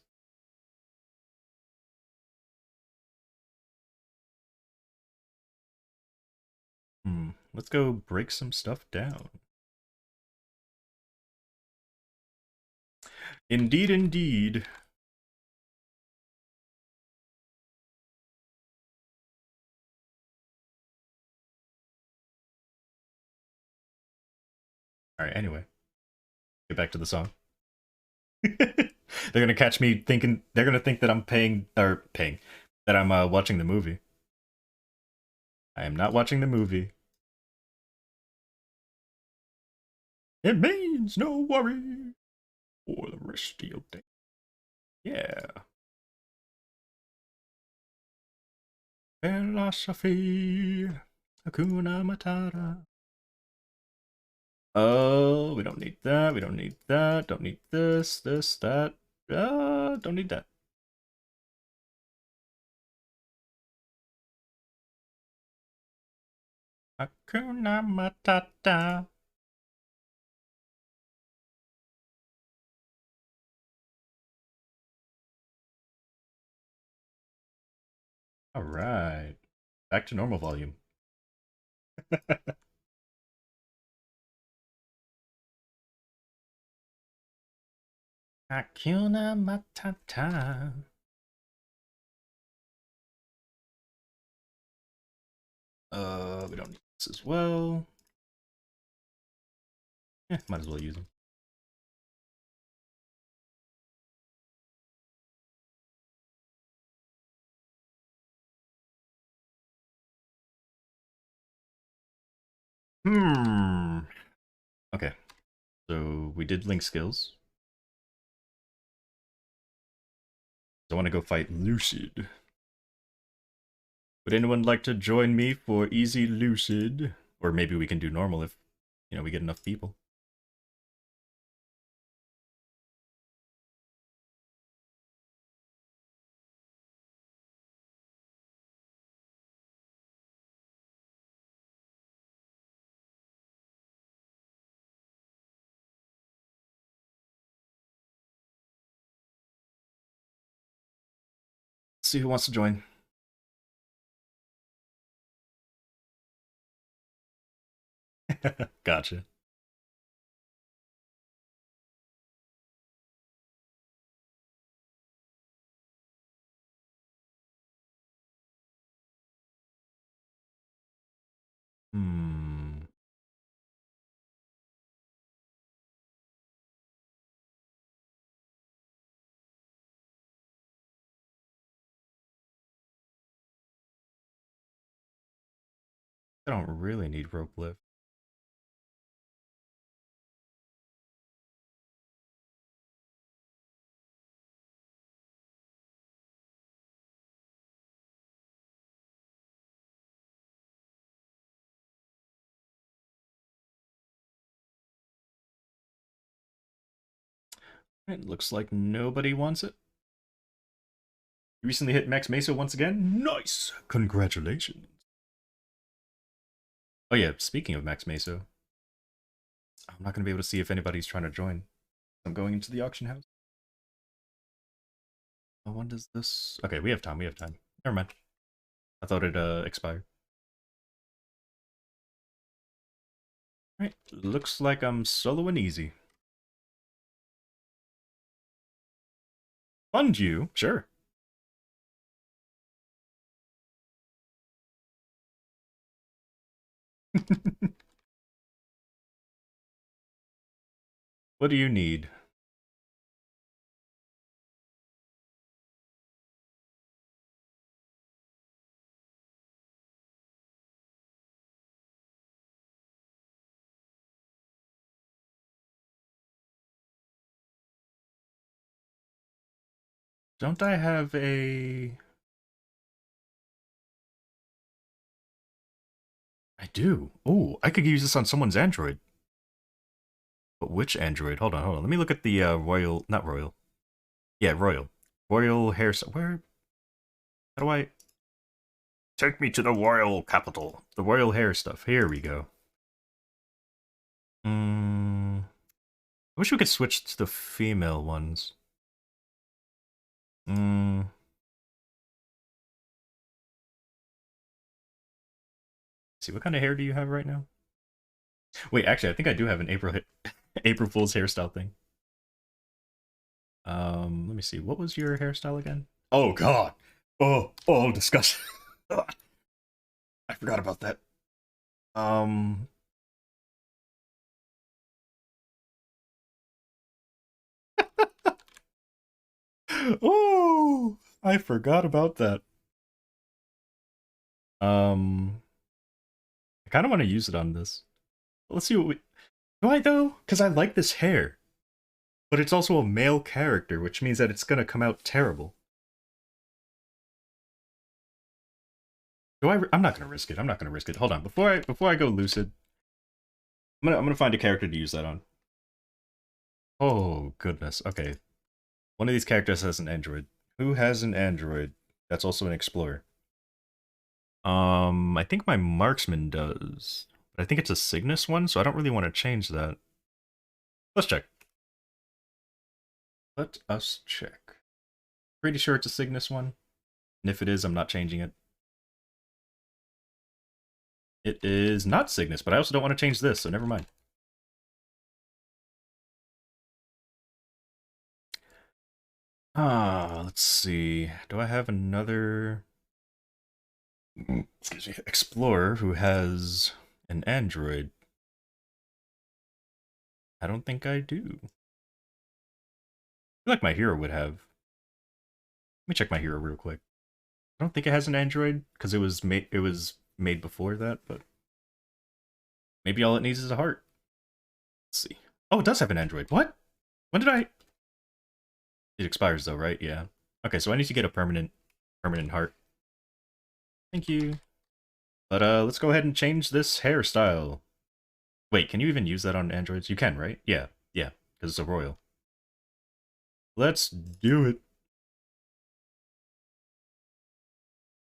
Let's go break some stuff down. Indeed, indeed. Alright, anyway, get back to the song. They're gonna catch me thinking, they're gonna think that I'm paying, that I'm watching the movie. I am not watching the movie. It means no worry for the rest of your day. Yeah. Philosophy. Hakuna Matata. Oh, we don't need that. We don't need that. Don't need this, this, that. Don't need that. Hakuna Matata. All right. Back to normal volume. Hakuna Matata. We don't need this as well. Yeah, might as well use them. Hmm. Okay. So we did link skills. I want to go fight Lucid. Would anyone like to join me for easy Lucid? Or maybe we can do normal if, we get enough people. Let's see who wants to join. Gotcha. Hmm. I don't really need rope lift. It looks like nobody wants it. You recently hit Max Mesa once again? Nice! Congratulations. Oh yeah, speaking of Max Mesa, I'm not going to be able to see if anybody's trying to join. I'm going into the auction house. Oh, when does this... Okay, we have time, we have time. Never mind. I thought it expired. Alright, looks like I'm soloing easy. Fund you? Sure. What do you need? Don't I have a... I do. Oh, I could use this on someone's Android. But which Android? Hold on, hold on. Let me look at the Royal... Not Royal. Yeah, Royal. Royal hair... Where... How do I... Take me to the royal capital. The royal hair stuff. Here we go. I wish we could switch to the female ones. See, what kind of hair do you have right now? Wait, actually, I think I do have an April Fool's hairstyle thing. Let me see. What was your hairstyle again? Oh God! Oh, disgusting. I forgot about that. Um. Oh, I forgot about that. I kind of want to use it on this. Let's see what we... Do I though? Because I like this hair. But it's also a male character, which means that it's gonna come out terrible. I'm not gonna risk it. I'm not gonna risk it. Hold on. Before I go lucid, I'm gonna find a character to use that on. Oh goodness. Okay. One of these characters has an android. Who has an android? That's also an explorer. I think my marksman does. But I think it's a Cygnus one, so I don't really want to change that. Let's check. Let us check. Pretty sure it's a Cygnus one. And if it is, I'm not changing it. It is not Cygnus, but I also don't want to change this, so never mind. Let's see. Do I have another... Excuse me. Explorer who has an android? I don't think I do. I feel like my hero would have. Let me check my hero real quick. I don't think it has an android because it was made before that, but maybe all it needs is a heart. Let's see. Oh, it does have an android. What? When did I... It expires though, right? Yeah. Okay, so I need to get a permanent heart. Thank you. But let's go ahead and change this hairstyle. Wait, can you even use that on androids? You can, right? Yeah, because it's a royal. Let's do it.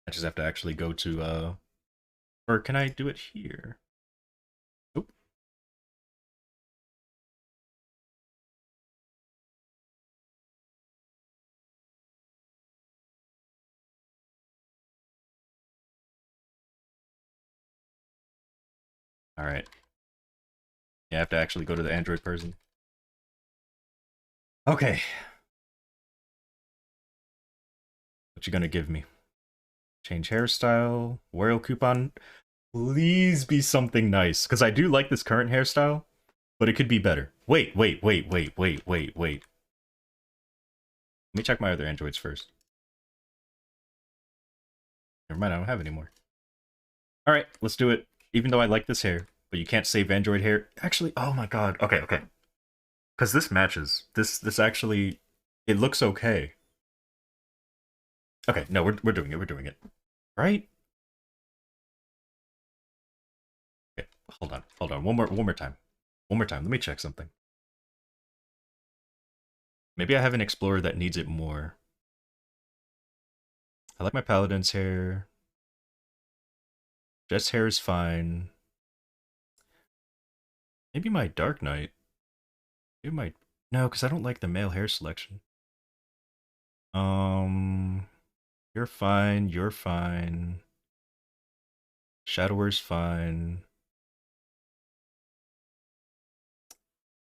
I just have to actually go to or can I do it here? Nope. All right. Yeah, I have to actually go to the Android person. Okay. What you gonna give me? Change hairstyle, royal coupon. Please be something nice, because I do like this current hairstyle, but it could be better. Wait. Let me check my other Androids first. Never mind, I don't have any more. Alright, let's do it. Even though I like this hair, but you can't save Android hair. Actually, oh my god. Okay. Because this matches. This actually... It looks okay. Okay, no, we're doing it. We're doing it. Right? Okay, hold on. One more time. One more time. Let me check something. Maybe I have an Explorer that needs it more. I like my paladin's hair. Jess hair is fine. Maybe my Dark Knight. Maybe my no, because I don't like the male hair selection. Um, you're fine. You're fine. Shadower's fine.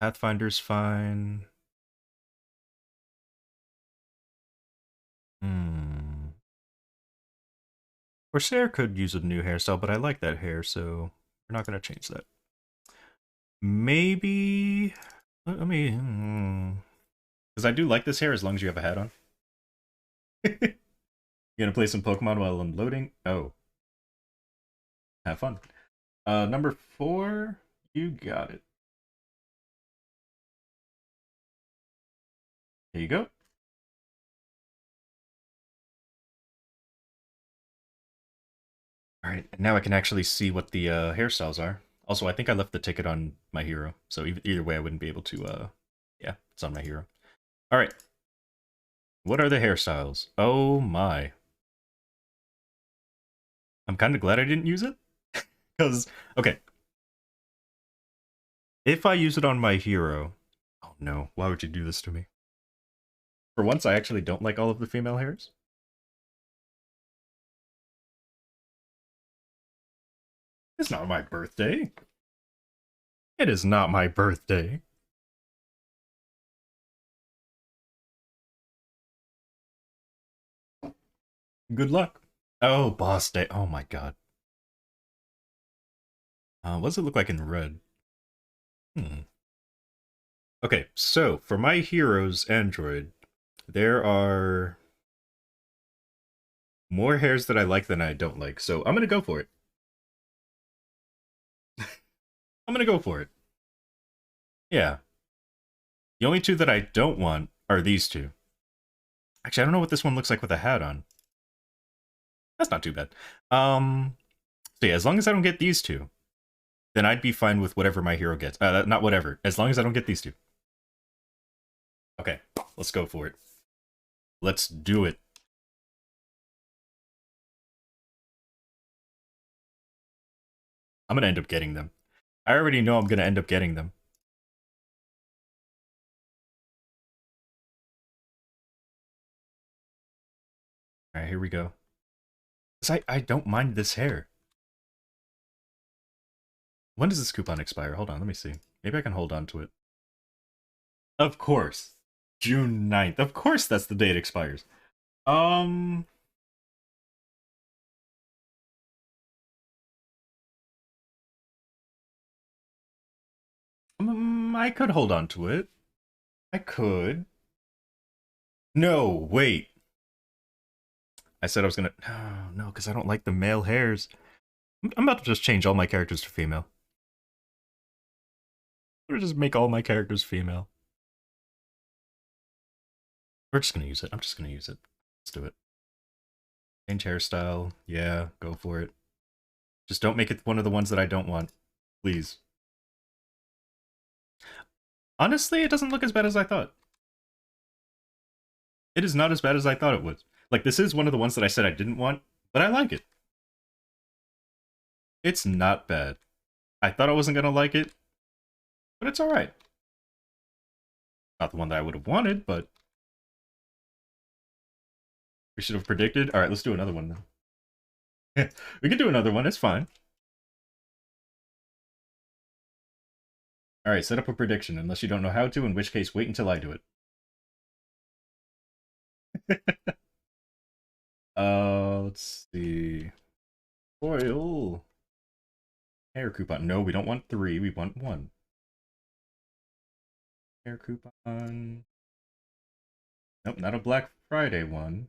Pathfinder's fine. Hmm. Corsair could use a new hairstyle, but I like that hair, so we're not gonna change that. Maybe. Let me. Because I do like this hair as long as you have a hat on. You gonna play some Pokemon while I'm loading? Oh, have fun. Number 4, you got it. Here you go. All right, and now I can actually see what the hairstyles are. Also, I think I left the ticket on my hero, so either way, I wouldn't be able to. Yeah, it's on my hero. All right, what are the hairstyles? Oh my! I'm kind of glad I didn't use it because okay, if I use it on my hero, oh no, why would you do this to me? For once, I actually don't like all of the female hairs. It's not my birthday. It is not my birthday. Good luck. Oh, boss day. Oh my god. What does it look like in red? Hmm. Okay, so for my hero's android, there are more hairs that I like than I don't like. So I'm gonna go for it. I'm gonna go for it. Yeah. The only two that I don't want are these two. Actually, I don't know what this one looks like with a hat on. That's not too bad. So yeah, as long as I don't get these two, then I'd be fine with whatever my hero gets. Not whatever. As long as I don't get these two. Okay, let's go for it. Let's do it. I'm gonna end up getting them. I already know I'm gonna end up getting them. Alright, here we go. I don't mind this hair. When does this coupon expire? Hold on, let me see. Maybe I can hold on to it. Of course. June 9th. Of course that's the day it expires. Um... I could hold on to it. I could. No, wait. I said I was gonna... No, no, because I don't like the male hairs. I'm about to just change all my characters to female. Or just make all my characters female. We're just gonna use it. I'm just gonna use it. Let's do it. Change hairstyle. Yeah, go for it. Just don't make it one of the ones that I don't want. Please. Honestly, it doesn't look as bad as I thought. It is not as bad as I thought it was. Like, this is one of the ones that I said I didn't want, but I like it. It's not bad. I thought I wasn't gonna like it, but it's alright. Not the one that I would have wanted, but we should have predicted. Alright, let's do another one then. We can do another one, it's fine. Alright, set up a prediction, unless you don't know how to, in which case wait until I do it. Let's see. Foil. Hair coupon. No, we don't want 3, we want 1. Hair coupon. Nope, not a Black Friday one.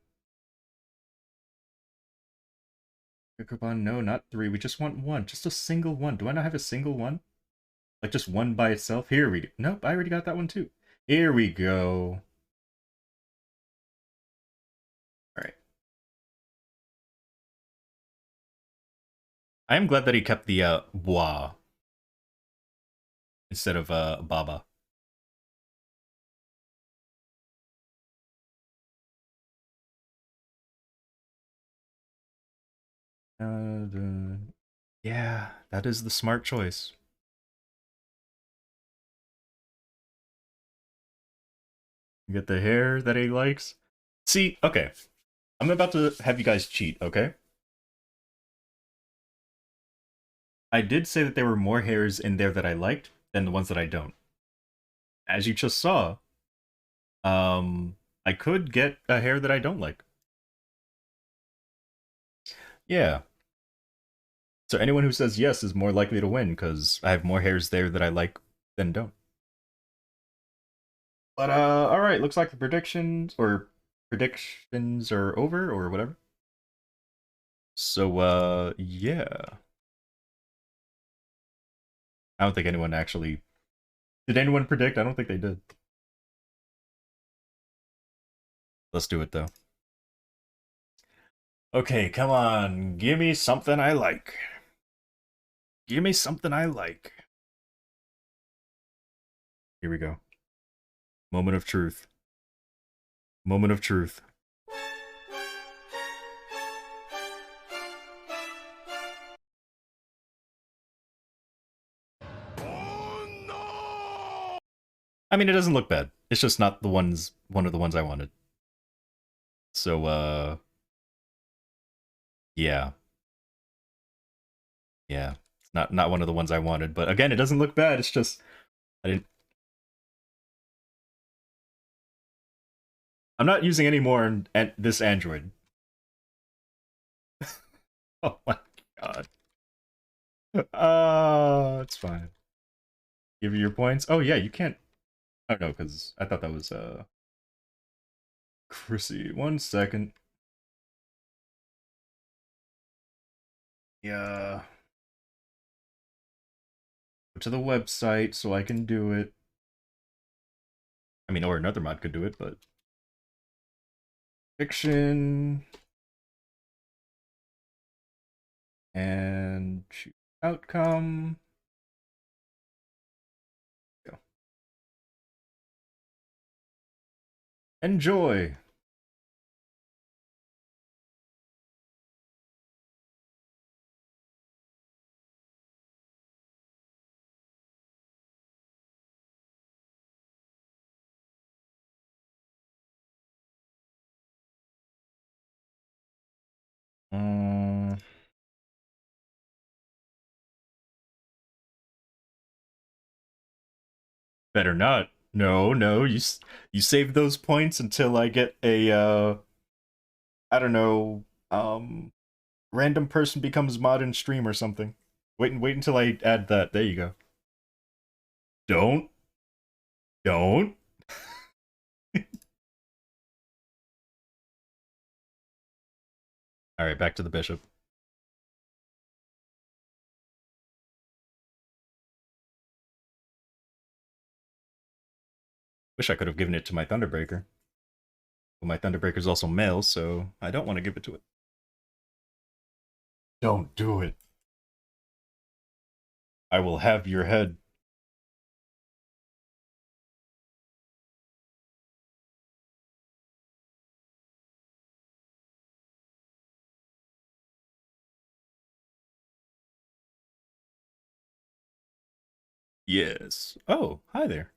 Hair coupon, no, not 3. We just want 1. Just a single one. Do I not have a single one? Like just one by itself? Here we go. Nope, I already got that one too. Here we go. Alright. I am glad that he kept the bois instead of baba. Yeah, that is the smart choice. You get the hair that he likes. See, okay. I'm about to have you guys cheat, okay? I did say that there were more hairs in there that I liked than the ones that I don't. As you just saw, I could get a hair that I don't like. Yeah. So anyone who says yes is more likely to win because I have more hairs there that I like than don't. But all right, looks like the predictions are over or whatever. So yeah. I don't think anyone actually did anyone predict? I don't think they did. Let's do it though. Okay, come on. Give me something I like. Give me something I like. Here we go. Moment of truth. Moment of truth. I mean, it doesn't look bad. It's just not one of the ones I wanted. So yeah. Yeah. It's not one of the ones I wanted, but again, it doesn't look bad. It's just I didn't I'm not using any more in this Android. Oh my god. It's fine. Give you your points. Oh yeah, you can't. Oh no, because I thought that was Chrissy. 1 second. Yeah. Go to the website so I can do it. I mean, or another mod could do it, but fiction and choose outcome. Go. Enjoy. Mm, better not. No, no, you save those points until I get a I don't know, random person becomes mod in stream or something. Wait until I add that. There you go. Don't. Don't. All right, back to the bishop. Wish I could have given it to my Thunderbreaker. But my Thunderbreaker's also male, so I don't want to give it to it. Don't do it. I will have your head. Yes. Oh, hi there.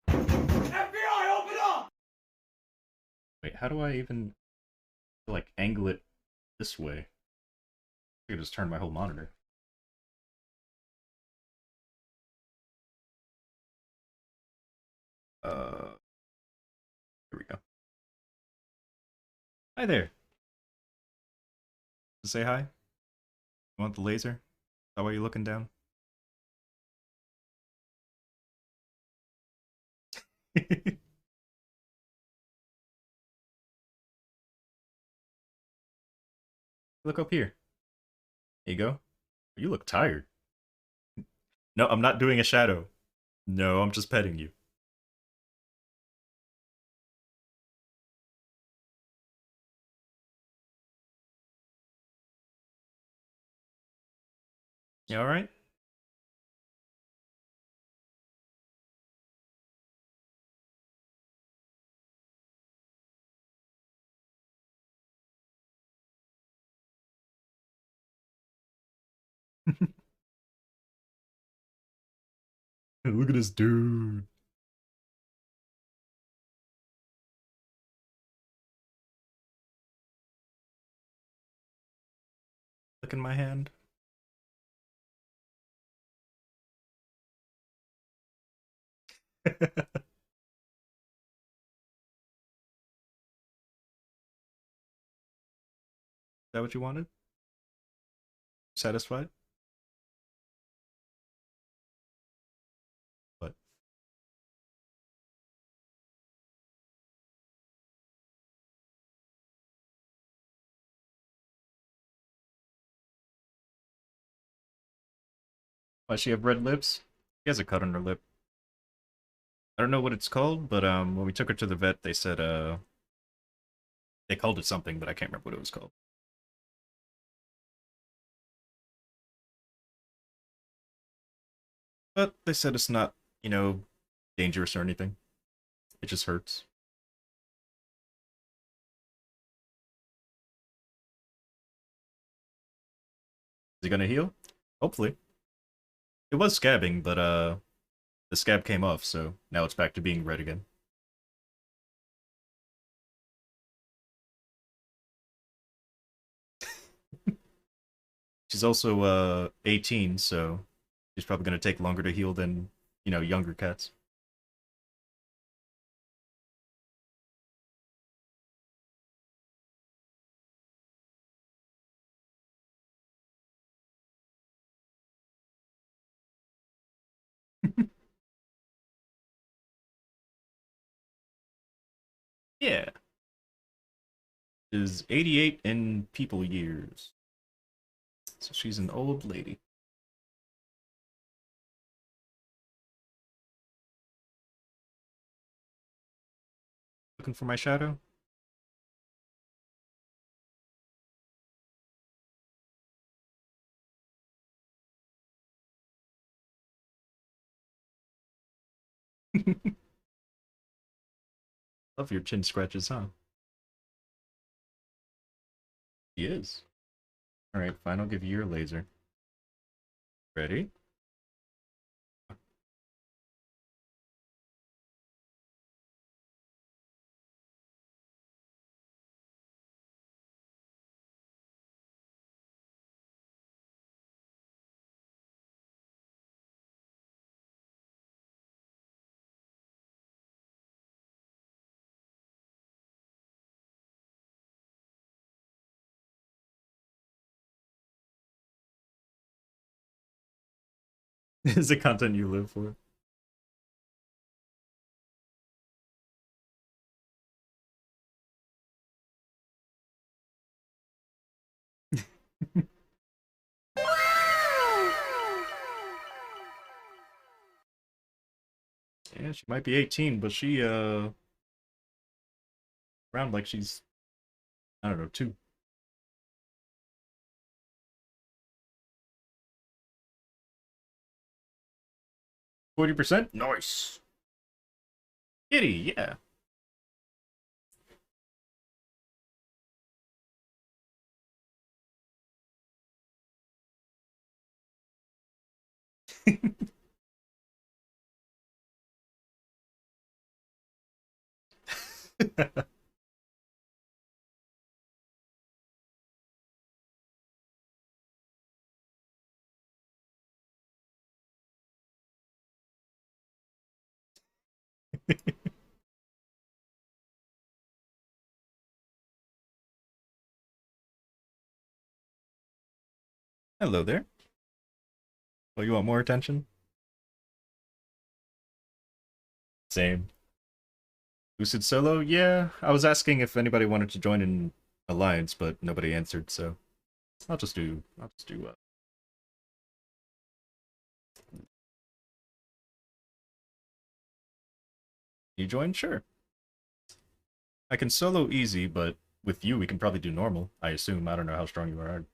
FBI, open up! Wait, how do I even like angle it this way? I could just turn my whole monitor. Here we go. Hi there. Say hi. You want the laser? Is that why you're looking down? Look up here. There you go. You look tired. No, I'm not doing a shadow. No, I'm just petting you. You alright? Look at this dude. Look in my hand. Is that what you wanted? Satisfied? But why she have red lips? She has a cut on her lip. I don't know what it's called, but when we took her to the vet, they said they called it something, but I can't remember what it was called. But they said it's not, dangerous or anything. It just hurts. Is it gonna heal? Hopefully. It was scabbing, but the scab came off, so now it's back to being red again. She's also 18, so she's probably gonna take longer to heal than, younger cats. Yeah. Is 88 in people years. So she's an old lady. Looking for my shadow? Love your chin scratches, huh? He is. Alright, fine, I'll give you your laser. Ready? Is the content you live for? Yeah, she might be 18, but she around like she's, I don't know, 2. 40%? Nice. Kitty, yeah. Hello there. Oh, you want more attention? Same. Lucid Solo? Yeah, I was asking if anybody wanted to join an alliance, but nobody answered, so I'll just do you join? Sure. I can solo easy, but with you we can probably do normal, I assume. I don't know how strong you are.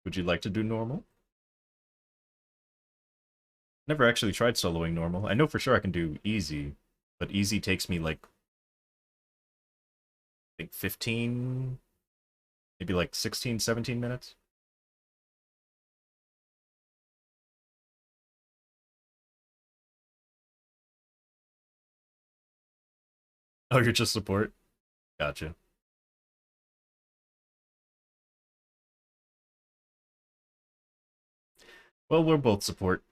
Would you like to do normal? Never actually tried soloing normal. I know for sure I can do easy, but easy takes me like, I think 15, maybe like 16, 17 minutes. Oh, you're just support? Gotcha. Well, we're both support.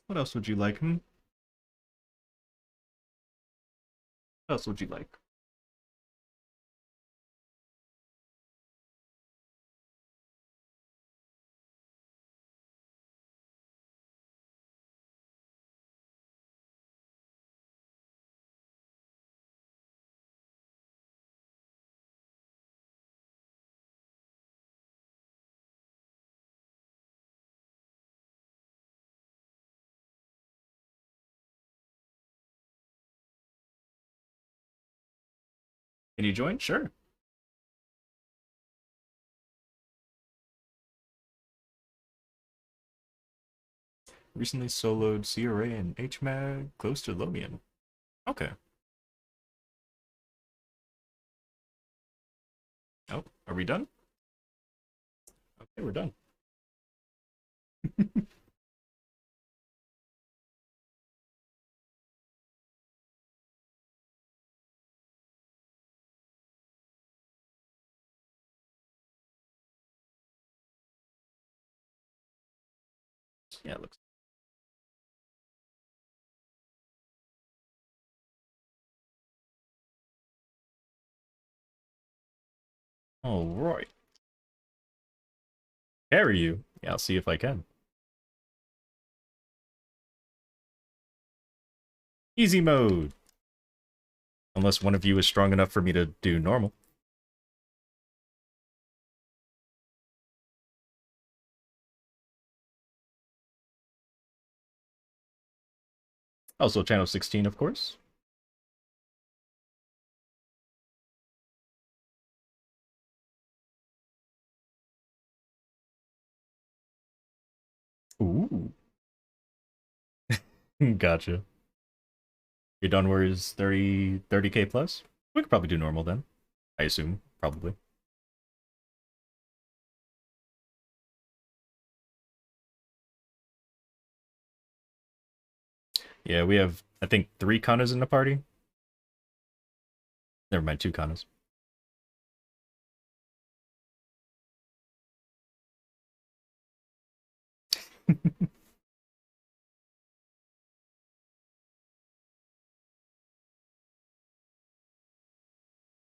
What else would you like? Hmm? What else would you like? Can you join? Sure. Recently soloed CRA and HMAG close to Lomian. Okay. Oh, are we done? Okay, we're done. Yeah, it looks. All right. Carry you. Yeah, I'll see if I can. Easy mode. Unless one of you is strong enough for me to do normal. Also, channel 16, of course. Ooh. Gotcha. Your Dunware is 30k plus? We could probably do normal then. I assume. Probably. Yeah, we have, I think, 3 Kanas in the party. Never mind, 2 Kanas.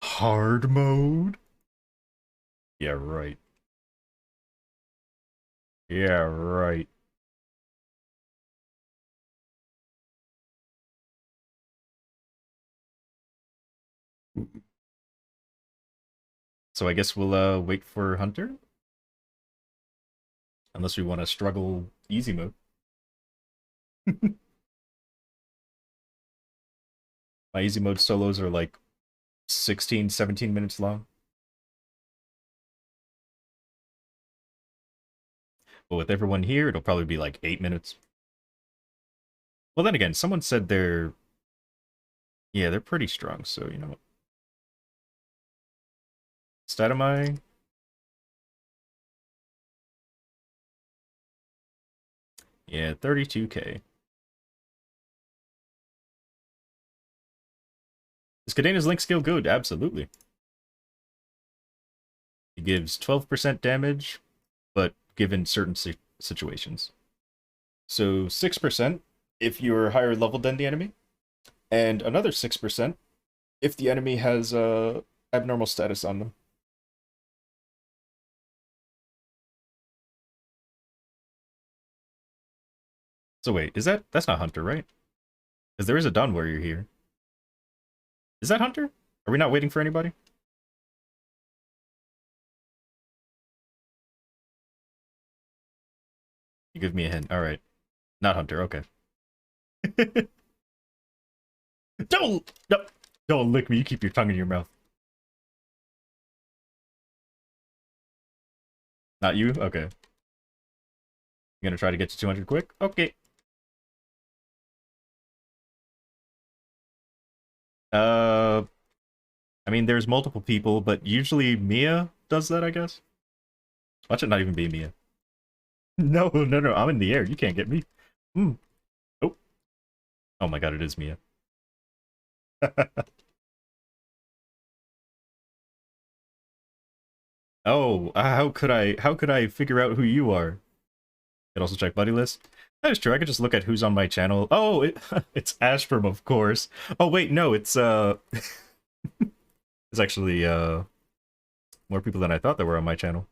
Hard mode? Yeah, right. Yeah, right. So I guess we'll wait for Hunter? Unless we want to struggle easy mode. My easy mode solos are like 16, 17 minutes long. But with everyone here, it'll probably be like 8 minutes. Well, then again, someone said they're... Yeah, they're pretty strong, so you know what? Stat am I? Yeah, 32k. Is Kadena's Link skill good? Absolutely. It gives 12% damage, but given certain situations. So 6% if you're higher level than the enemy, and another 6% if the enemy has abnormal status on them. So wait, that's not Hunter, right? Because there is a Dawn Warrior here. Is that Hunter? Are we not waiting for anybody? You give me a hint. All right, not Hunter. Okay. Don't no, don't lick me. You keep your tongue in your mouth. Not you? Okay. You gonna try to get to 200 quick? Okay. Uh, I mean, there's multiple people, but usually Mia does that, I guess. Watch it not even be Mia. No, no, no, I'm in the air. You can't get me. Hmm. Oh. Oh my god, it is Mia. Oh, how could I figure out who you are? Could also check buddy list. That is true. I could just look at who's on my channel. Oh, it's Ashburn, of course. Oh wait, no, it's it's actually more people than I thought that were on my channel.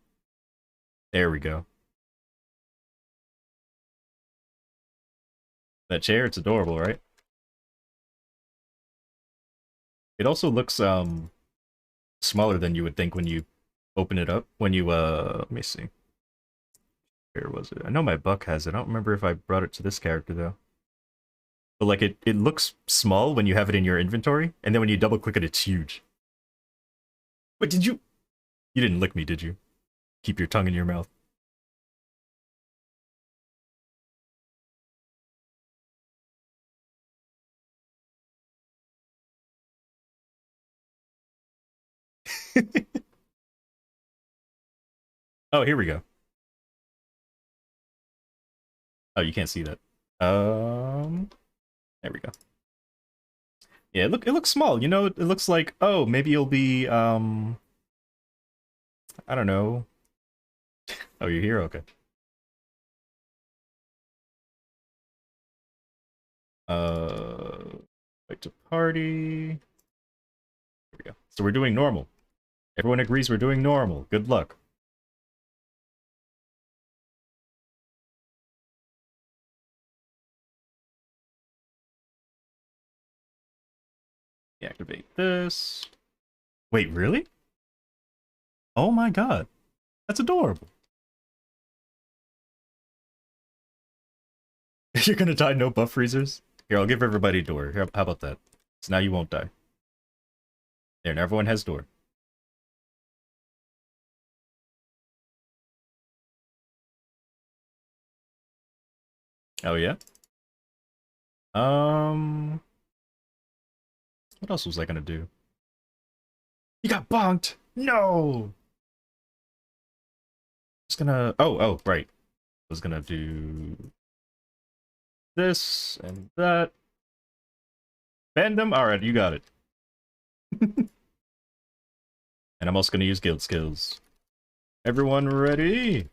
There we go. That chair, it's adorable, right? It also looks smaller than you would think when you open it up. When you let me see. Where was it? I know my buck has it. I don't remember if I brought it to this character though. But like it looks small when you have it in your inventory, and then when you double click it, it's huge. Wait, did you? You didn't lick me, did you? Keep your tongue in your mouth. Oh, here we go. Oh, you can't see that. There we go. Yeah, it looks small. You know, it looks like, oh, maybe you'll be I don't know. Oh, you're here? Okay. Like to party. Here we go. So we're doing normal. Everyone agrees we're doing normal. Good luck. Deactivate this. Wait, really? Oh my god. That's adorable. You're gonna die, no buff freezers? Here, I'll give everybody a door. Here, how about that? So now you won't die. There, now everyone has door. Oh yeah? Um, what else was I gonna do? You got bonked! No! Just gonna... oh, right. I was gonna do... this and that. Bend them? Alright, you got it. And I'm also gonna use guild skills. Everyone ready?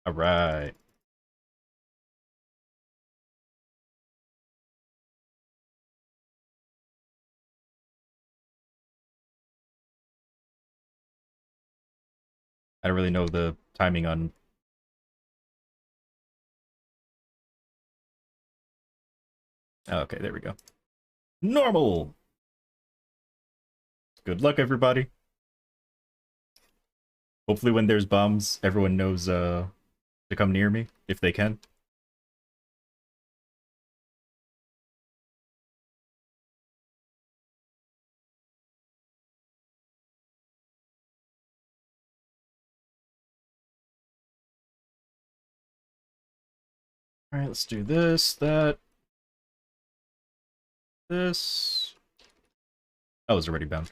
Alright. I don't really know the timing on... oh, okay, there we go. Normal! Good luck, everybody. Hopefully when there's bombs, everyone knows to come near me, if they can. Alright, let's do this, that, this. Oh, it's already bound.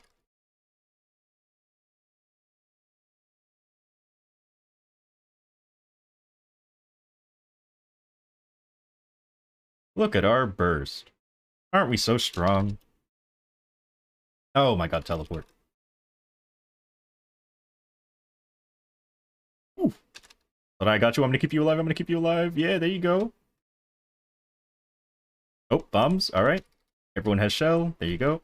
Look at our burst. Aren't we so strong? Oh my god, teleport. Ooh. But I got you, I'm gonna keep you alive, I'm gonna keep you alive. Yeah, there you go. Oh, bombs, alright. Everyone has shell, there you go.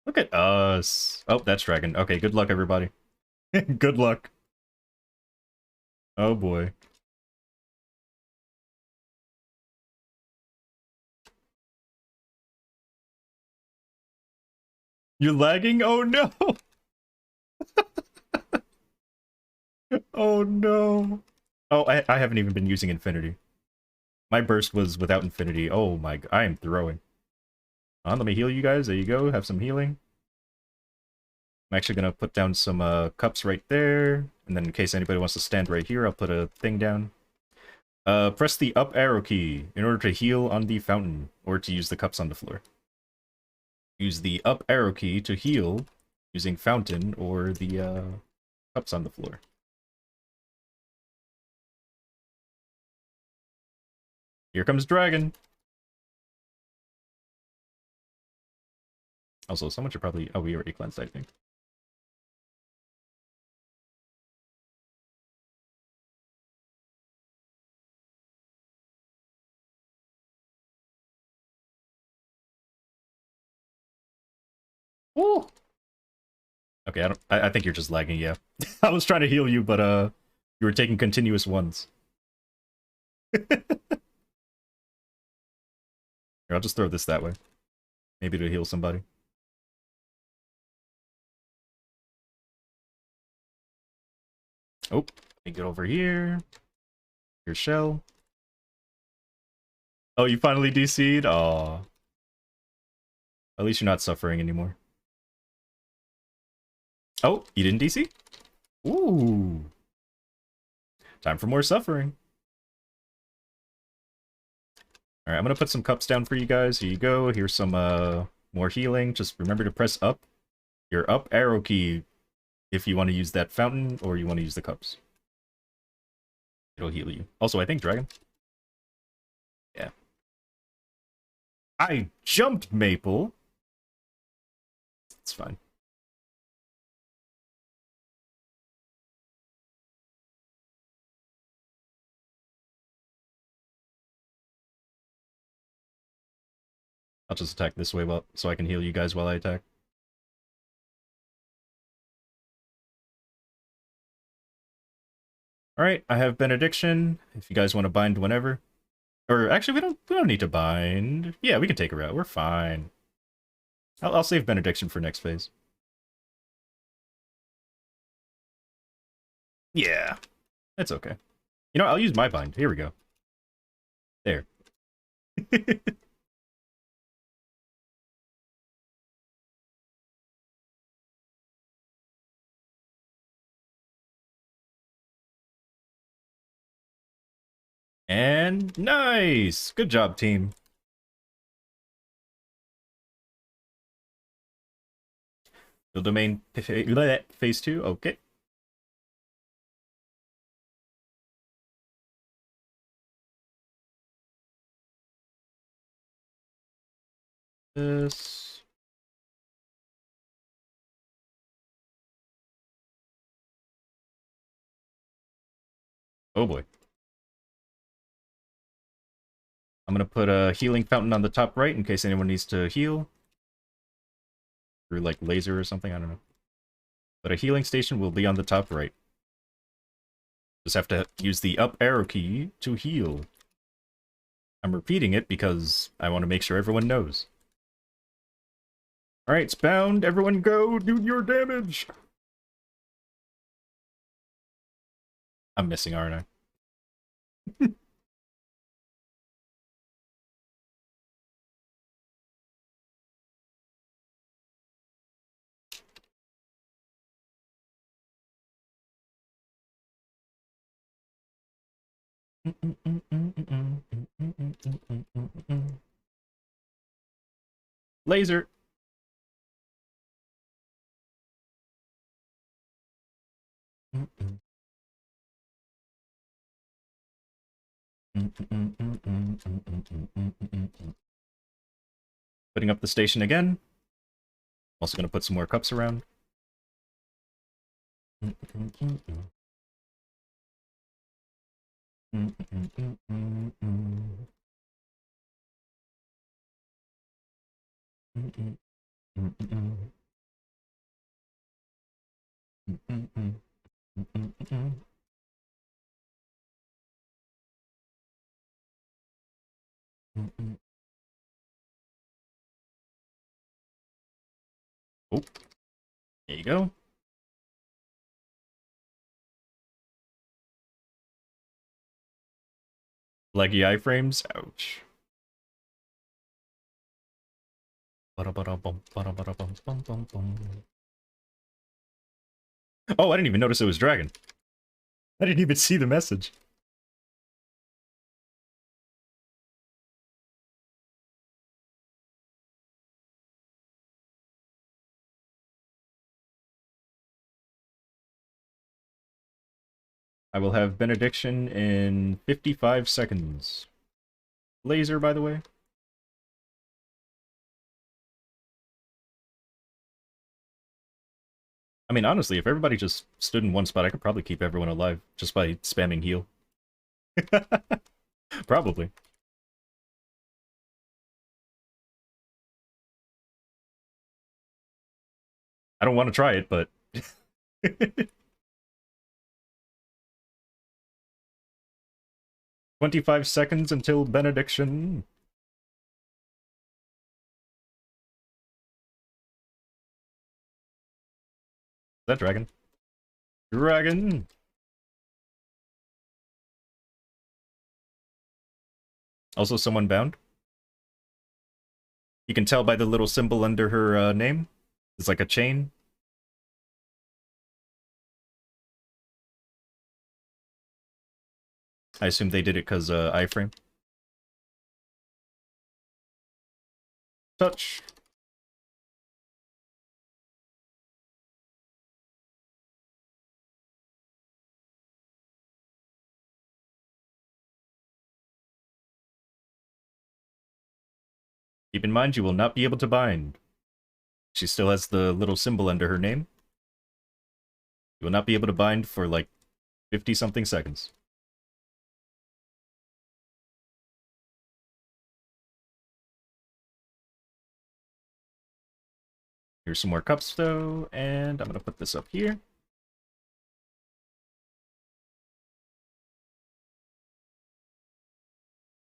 Look at us. Oh, that's dragon. Okay, good luck, everybody. Good luck. Oh boy. You're lagging? Oh no! Oh no! Oh, I haven't even been using Infinity. My burst was without Infinity. Oh my, I am throwing. On, let me heal you guys. There you go. Have some healing. I'm actually gonna put down some cups right there, and then in case anybody wants to stand right here, I'll put a thing down. Press the up arrow key in order to heal on the fountain, or to use the cups on the floor. Use the up arrow key to heal using fountain or the cups on the floor. Here comes dragon. Also, someone should probably... Oh, we already cleansed, I think. Ooh! Okay, I think you're just lagging, yeah. I was trying to heal you, but you were taking continuous ones. Here, I'll just throw this that way. Maybe to heal somebody. Oh, let me get over here. Your shell. Oh, you finally DC'd? Aw. At least you're not suffering anymore. Oh, you didn't DC? Ooh. Time for more suffering. Alright, I'm gonna put some cups down for you guys. Here you go. Here's some more healing. Just remember to press up. Your up arrow key if you want to use that fountain or you want to use the cups. It'll heal you. Also, I think dragon. Yeah. I jumped Maple. It's fine. I'll just attack this way so I can heal you guys while I attack. Alright, I have Benediction. If you guys want to bind whenever. Or actually we don't need to bind. Yeah, we can take her out. We're fine. I'll save Benediction for next phase. Yeah. That's okay. You know, I'll use my bind. Here we go. There. And nice! Good job, team. The domain phase 2, okay. This. Oh boy. I'm gonna put a healing fountain on the top right in case anyone needs to heal. Through like laser or something, I don't know. But a healing station will be on the top right. Just have to use the up arrow key to heal. I'm repeating it because I want to make sure everyone knows. Alright, it's bound. Everyone go do your damage. I'm missing, aren't I? Laser. Putting up the station again. Also gonna put some more cups around. Oh, there you go. Leggy iframes? Ouch. Ba-da-ba-da-bum, ba-da-ba-da-bum, bum, bum, bum. Oh, I didn't even notice it was Dragon. I didn't even see the message. I will have benediction in 55 seconds. Laser, by the way. I mean, honestly, if everybody just stood in one spot, I could probably keep everyone alive just by spamming heal. Probably. I don't want to try it, but... 25 seconds until benediction. Is that Dragon? Dragon! Also someone bound. You can tell by the little symbol under her name. It's like a chain. I assume they did it because iframe. Touch. Keep in mind, you will not be able to bind. She still has the little symbol under her name. You will not be able to bind for like 50-something seconds. Here's some more cups, though, and I'm going to put this up here.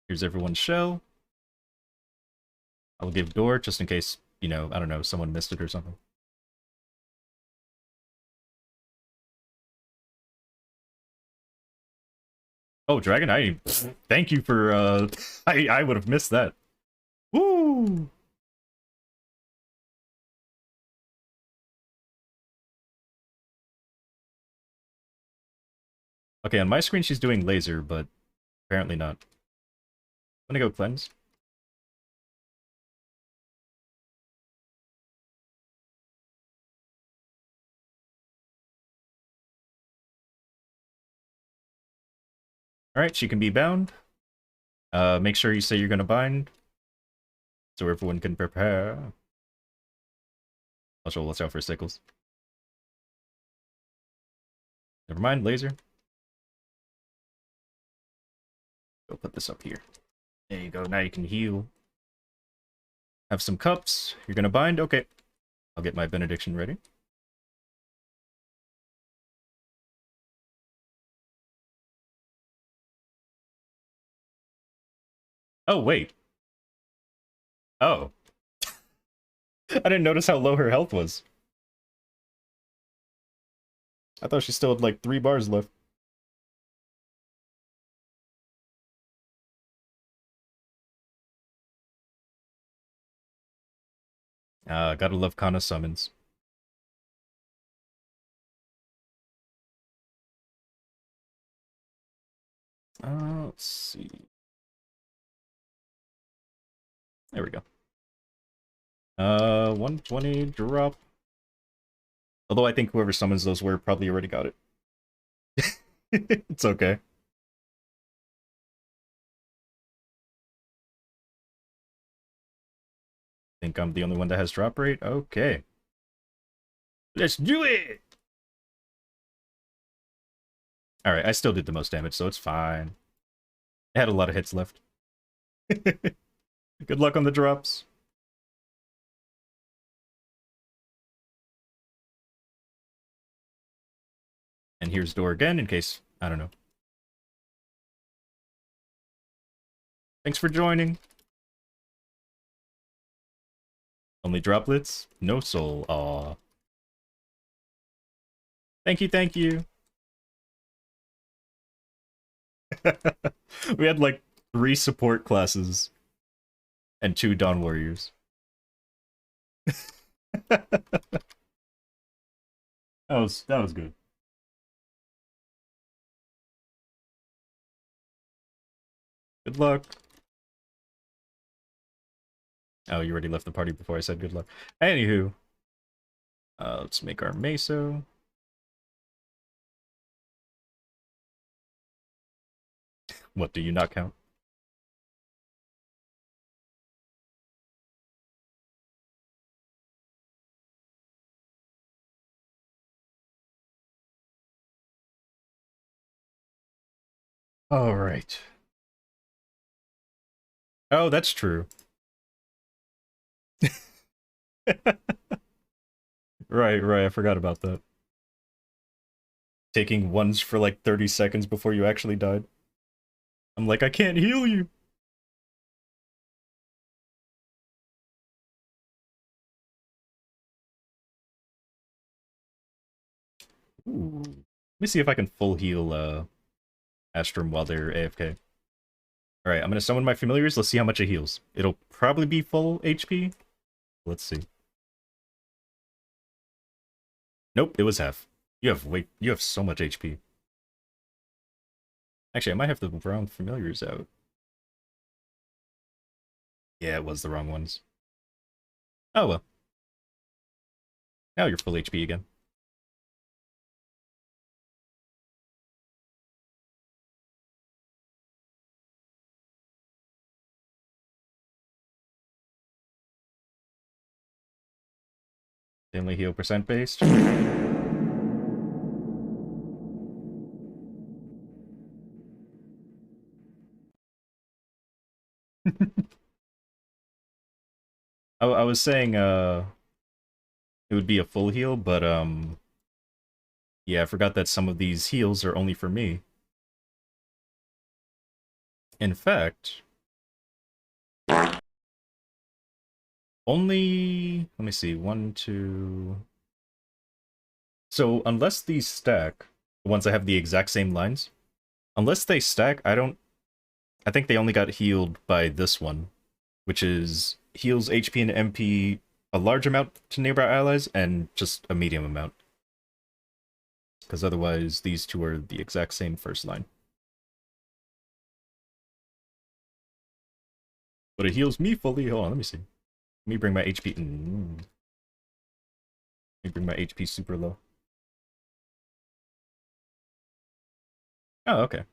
Here's everyone's shell. I'll give door just in case, you know, I don't know, someone missed it or something. Oh, Dragon, thank you for, I would have missed that. Woo! Okay, on my screen she's doing laser, but apparently not. I'm gonna go cleanse. Alright, she can be bound. Make sure you say you're gonna bind, so everyone can prepare. Also, watch out for sickles. Never mind, laser. Go put this up here. There you go, now you can heal. Have some cups. You're gonna bind? Okay. I'll get my benediction ready. Oh, wait. Oh. I didn't notice how low her health was. I thought she still had like 3 bars left. Gotta love Kana summons. Let's see. There we go. 120 drop. Although I think whoever summons those were probably already got it. It's okay. Think I'm the only one that has drop rate? Okay. Let's do it! Alright, I still did the most damage, so it's fine. I had a lot of hits left. Good luck on the drops. And here's door again, in case, I don't know. Thanks for joining. Only droplets? No soul. Aw. Thank you, thank you. We had like 3 support classes and 2 Dawn Warriors. That was good. Good luck. Oh, you already left the party before I said good luck. Anywho, let's make our meso. What do you not count? All right. Oh, that's true. Right, right. I forgot about that. Taking ones for like 30 seconds before you actually died. I'm like, I can't heal you. Ooh. Let me see if I can full heal Astrum while they're AFK. Alright, I'm gonna summon my familiars. Let's see how much it heals. It'll probably be full HP. Let's see. Nope, it was half. You have so much HP. Actually, I might have the wrong familiars out. Yeah, it was the wrong ones. Oh well. Now you're full HP again. Only heal percent based. I was saying it would be a full heal, but yeah, I forgot that some of these heals are only for me. In fact, only, let me see, 1, 2. So unless these stack, the ones that have the exact same lines, unless they stack, I think they only got healed by this one, which is heals HP and MP a large amount to nearby allies and just a medium amount. Because otherwise, these two are the exact same first line. But it heals me fully. Hold on, let me see. Let me bring my HP. Let me bring my HP super low. Oh, okay.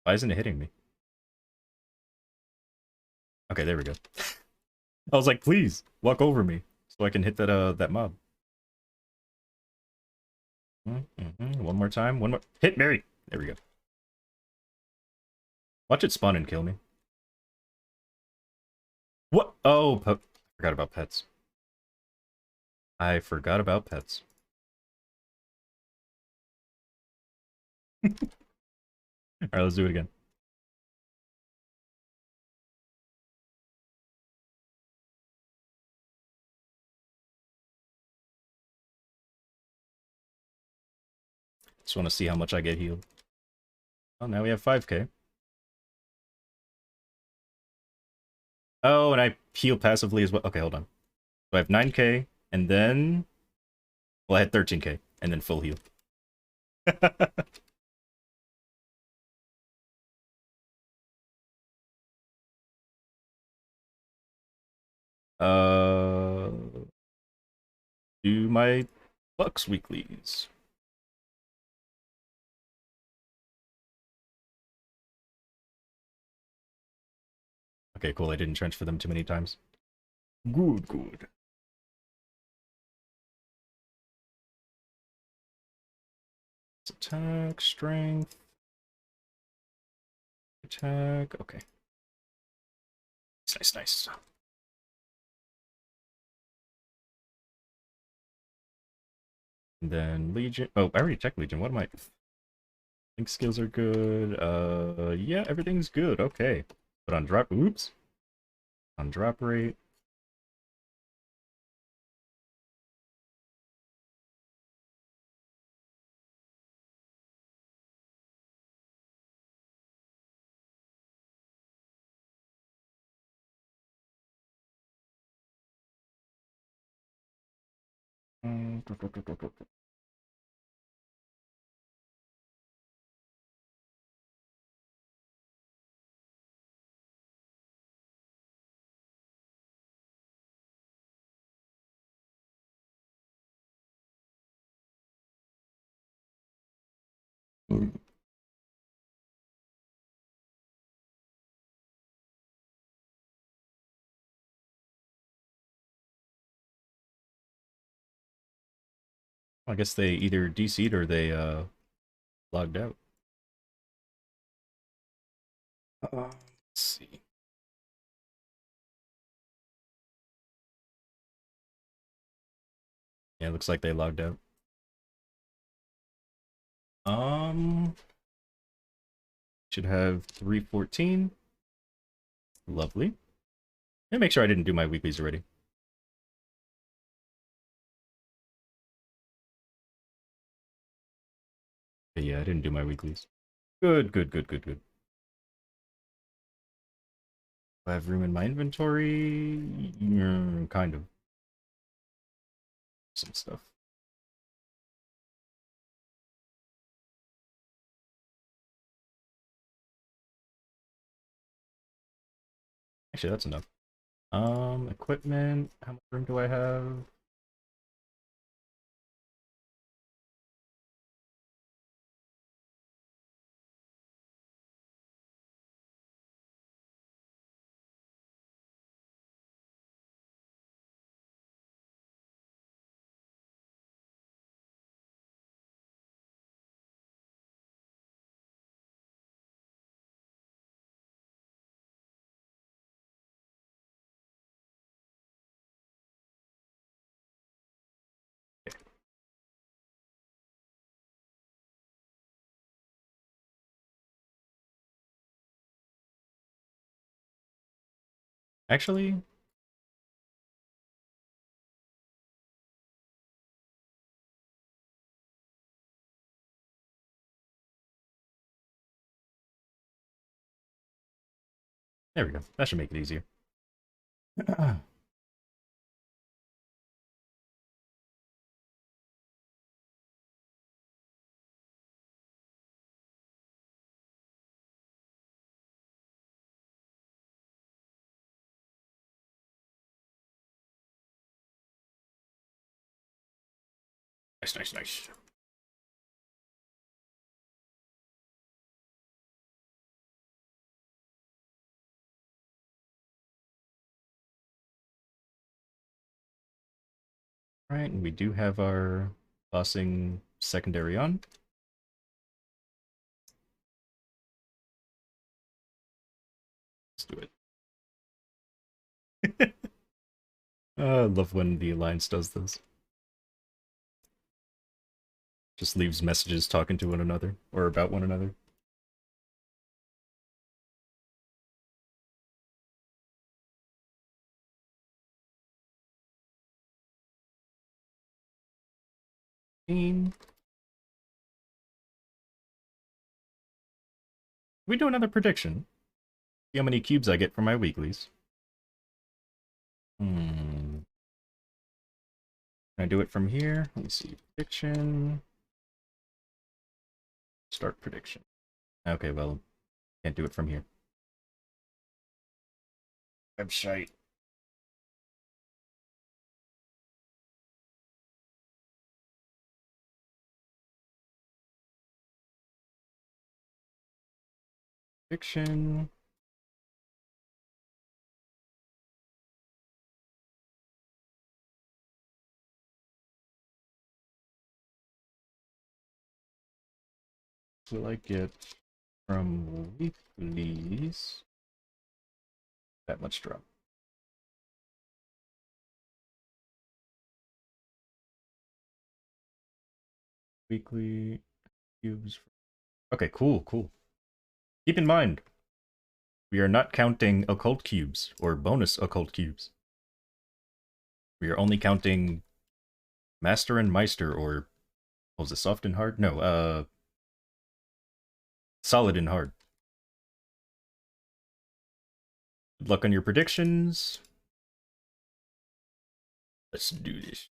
Why isn't it hitting me? Okay, there we go. I was like, please, walk over me so I can hit that mob. One more time. One more. Hit Mary. There we go. Watch it spawn and kill me. What? Oh, forgot about pets. I forgot about pets. All right, let's do it again. Just want to see how much I get healed. Oh, now we have 5k. Oh, and I heal passively as well. Okay, hold on. So I have 9k, and then... Well, I had 13k, and then full heal. uh... Do my Bucks weeklies. Okay, cool. I didn't trench for them too many times. Good, good. Attack, strength. Attack. Okay. Nice, nice. And then Legion. Oh, I already checked Legion. What am I? Think skills are good. Yeah, everything's good. Okay. But on drop. Oops. On drop rate. I guess they either DC'd or they logged out. Let's see. Yeah, looks like they logged out. Um, should have 314. Lovely. Let me make sure I didn't do my weeklies already. But yeah, I didn't do my weeklies. Good, good, good, good, good. I have room in my inventory. Kind of. Some stuff. Actually, that's enough. Equipment. How much room do I have? Actually, there we go. That should make it easier. Nice, nice, nice. All right, and we do have our bossing secondary on. Let's do it. I love when the Alliance does this. Just leaves messages talking to one another or about one another. Team. We do another prediction. See how many cubes I get for my weeklies. Can I do it from here? Let me see. Prediction. Start prediction. Okay, well, can't do it from here. Website. Prediction. Will I get from weeklies? That much drop. Weekly cubes. Okay, cool, cool. Keep in mind, we are not counting occult cubes or bonus occult cubes. We are only counting master and meister, or what was it, soft and hard? No, solid and hard. Good luck on your predictions. Let's do this.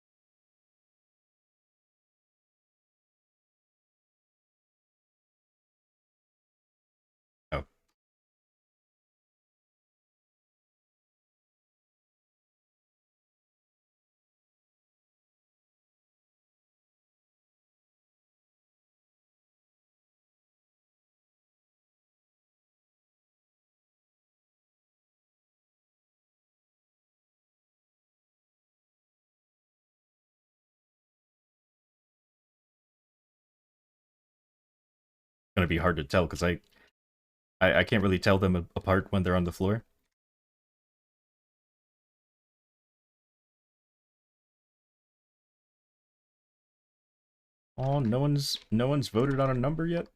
gonna be hard to tell because I can't really tell them apart when they're on the floor. Oh, no one's voted on a number yet.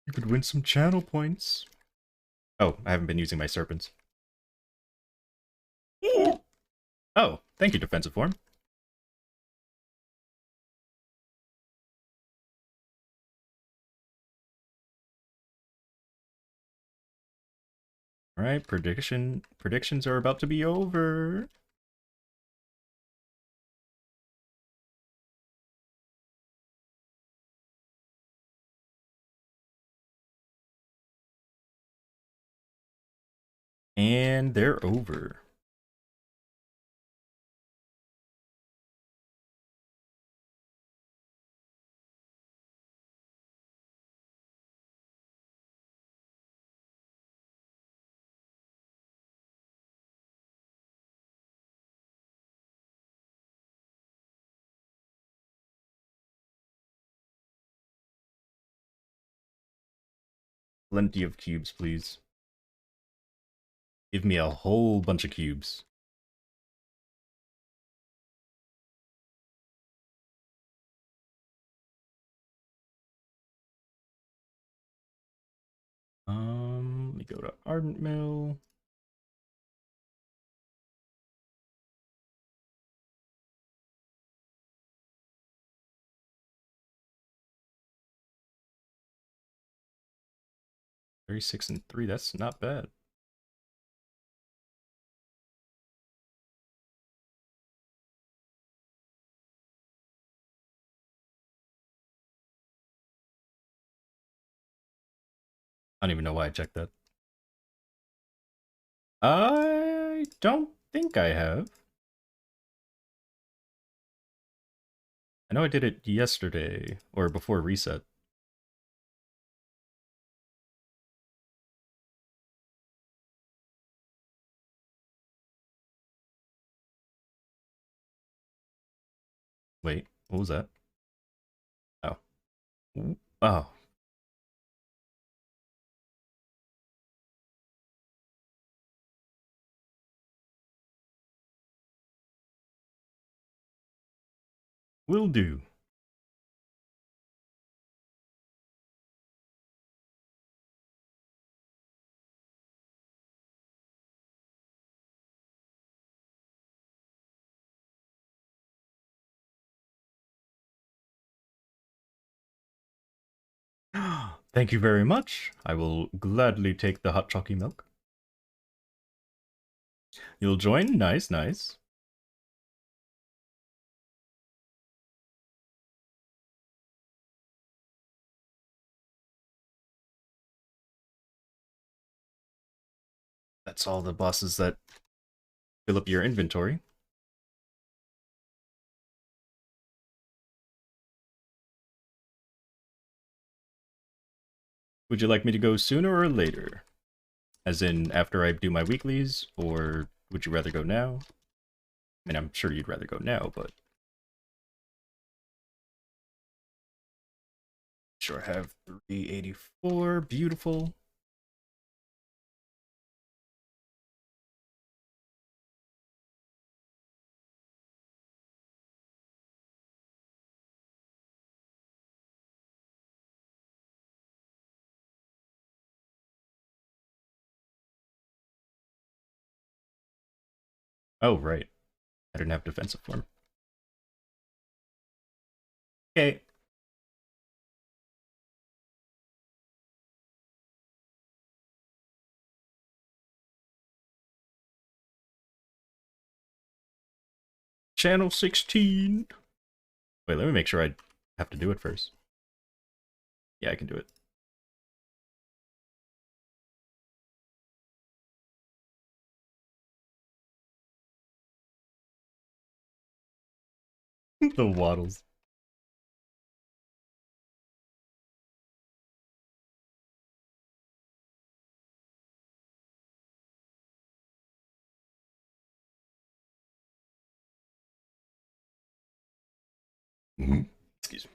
You could win some channel points. Oh, I haven't been using my serpents. Oh, thank you, defensive form. All right, predictions are about to be over. And they're over. Plenty of cubes, please. Give me a whole bunch of cubes. Let me go to Ardent Mill. $36 and 3, that's not bad. I don't even know why I checked that. I don't think I have. I know I did it yesterday, or before reset. Wait, what was that? Oh. Oh. Will do. Thank you very much. I will gladly take the hot chalky milk. You'll join? Nice, nice. That's all the bosses that fill up your inventory. Would you like me to go sooner or later? As in, after I do my weeklies, or would you rather go now? I mean, I'm sure you'd rather go now, but... Sure, I have 384. Beautiful. Oh, right. I didn't have defensive form. Okay. Channel 16. Wait, let me make sure I have to do it first. Yeah, I can do it. The waddles. Excuse me.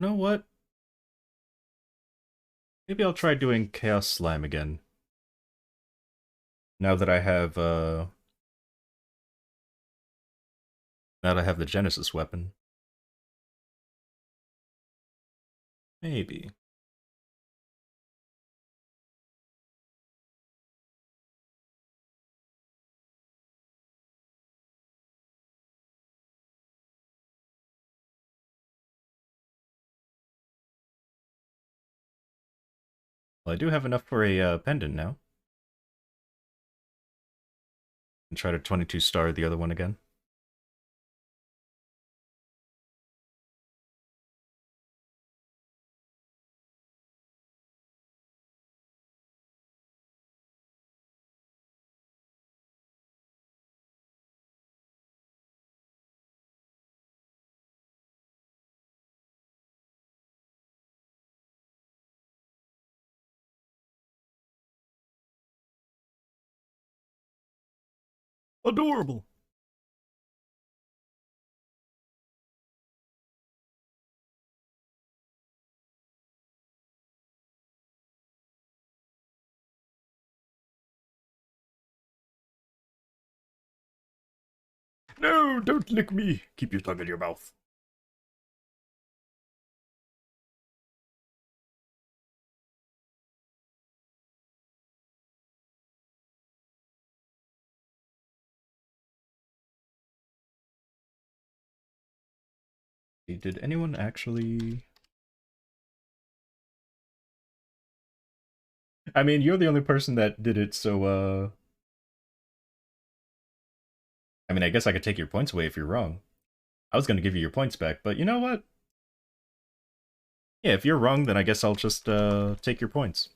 You know what? Maybe I'll try doing Chaos Slam again. Now that I have, now that I have the Genesis weapon. Maybe. Well, I do have enough for a pendant now. And try to 22 star the other one again. Adorable. No, don't lick me. Keep your tongue in your mouth. Did anyone actually... I mean, you're the only person that did it, so, I mean, I guess I could take your points away if you're wrong. I was gonna give you your points back, but you know what? Yeah, if you're wrong, then I guess I'll just, take your points.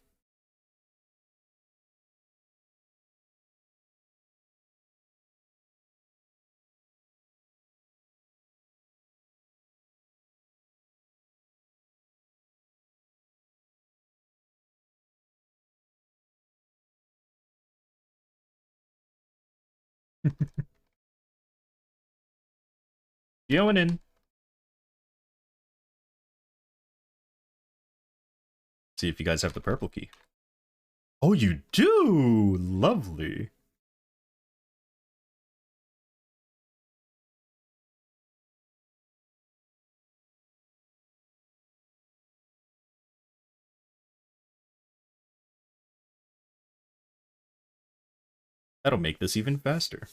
Going in. See if you guys have the purple key. Oh, you do! Lovely. That'll make this even faster.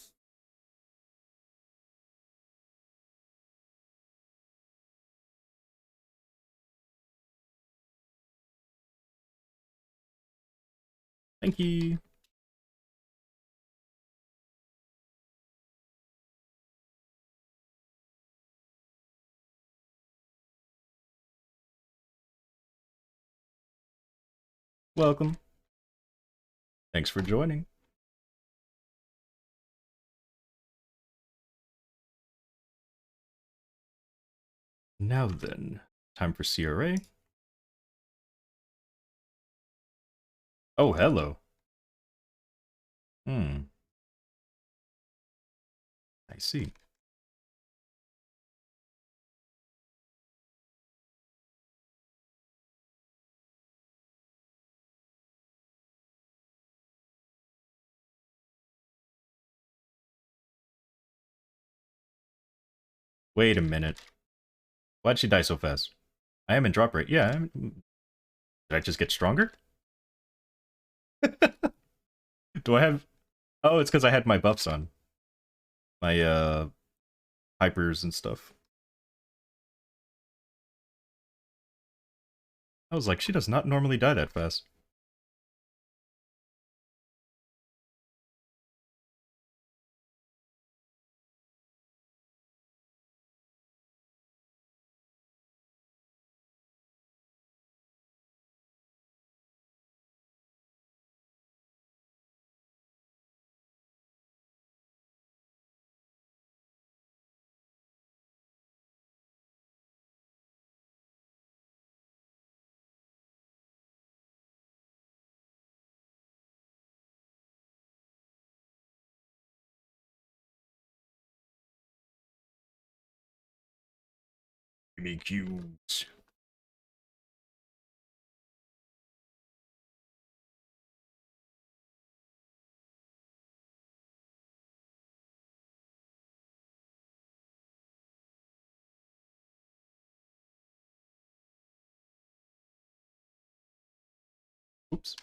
Thank you. Welcome. Thanks for joining. Now then, time for CRA. Oh, hello. Hmm, I see. Wait a minute. Why'd she die so fast? I am in drop rate. Yeah, did I just get stronger? Do I have... Oh, it's because I had my buffs on. My, hypers and stuff. I was like, she does not normally die that fast. Give me cubes. Oops.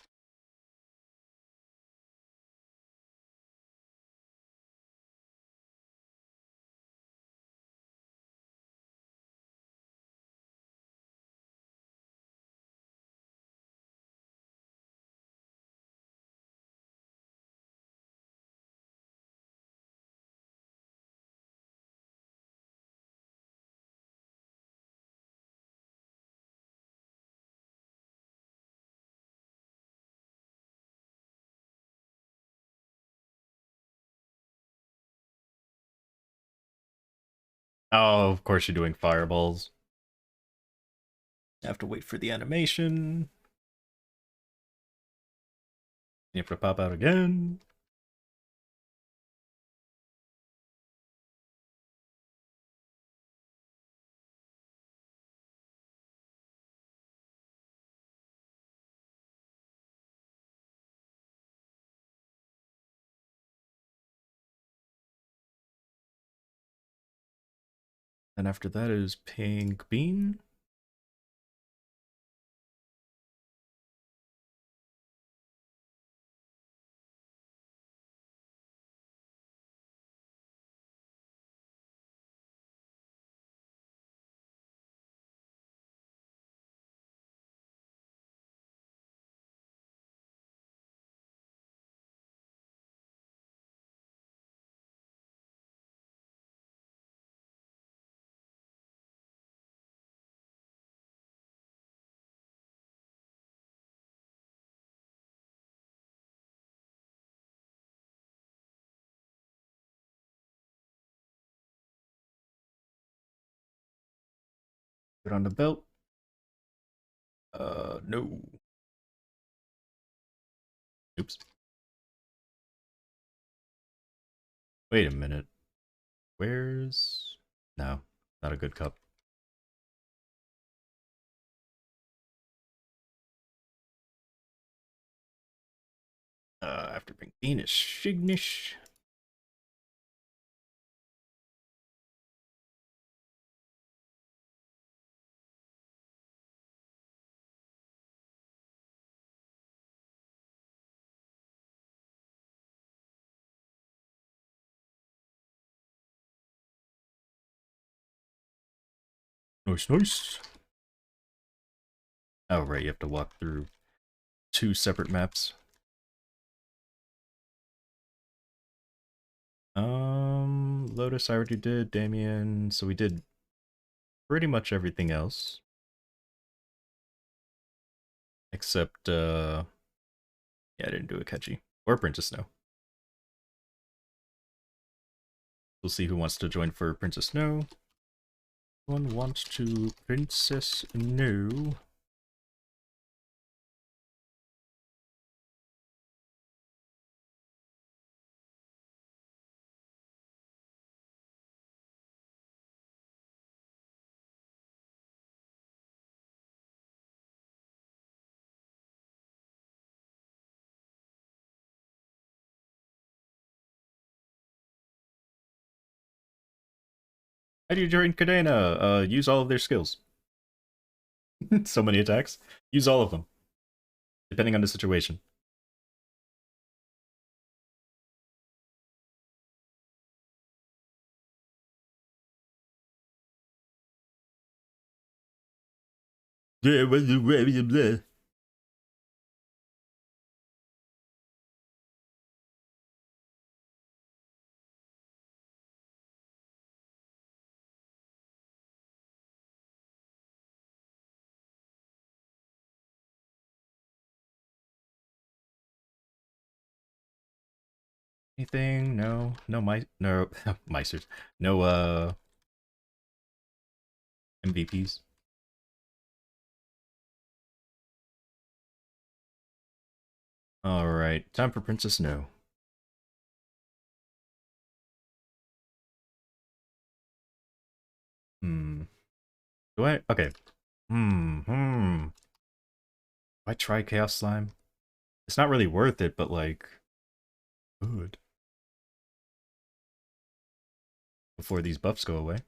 Oh, of course you're doing fireballs. Have to wait for the animation. You have to pop out again. And after that is pink bean. Put on the belt. No. Oops. Wait a minute. Where's... No, not a good cup. After pink bean is Shignish. Nice, nice. Oh, right, you have to walk through 2 separate maps. Lotus I already did, Damien, so we did pretty much everything else. Except, yeah, I didn't do a catchy. Or Princess Snow. We'll see who wants to join for Princess Snow. One wants to Princess Snow. How do you join Kadena? Use all of their skills. So many attacks. Use all of them, depending on the situation. Anything? No. No no Meisters. No MVPs. Alright, time for Princess Snow. Hmm. Do I? Okay. Hmm. Do I try Chaos Slime? It's not really worth it, but like, good. Before these buffs go away.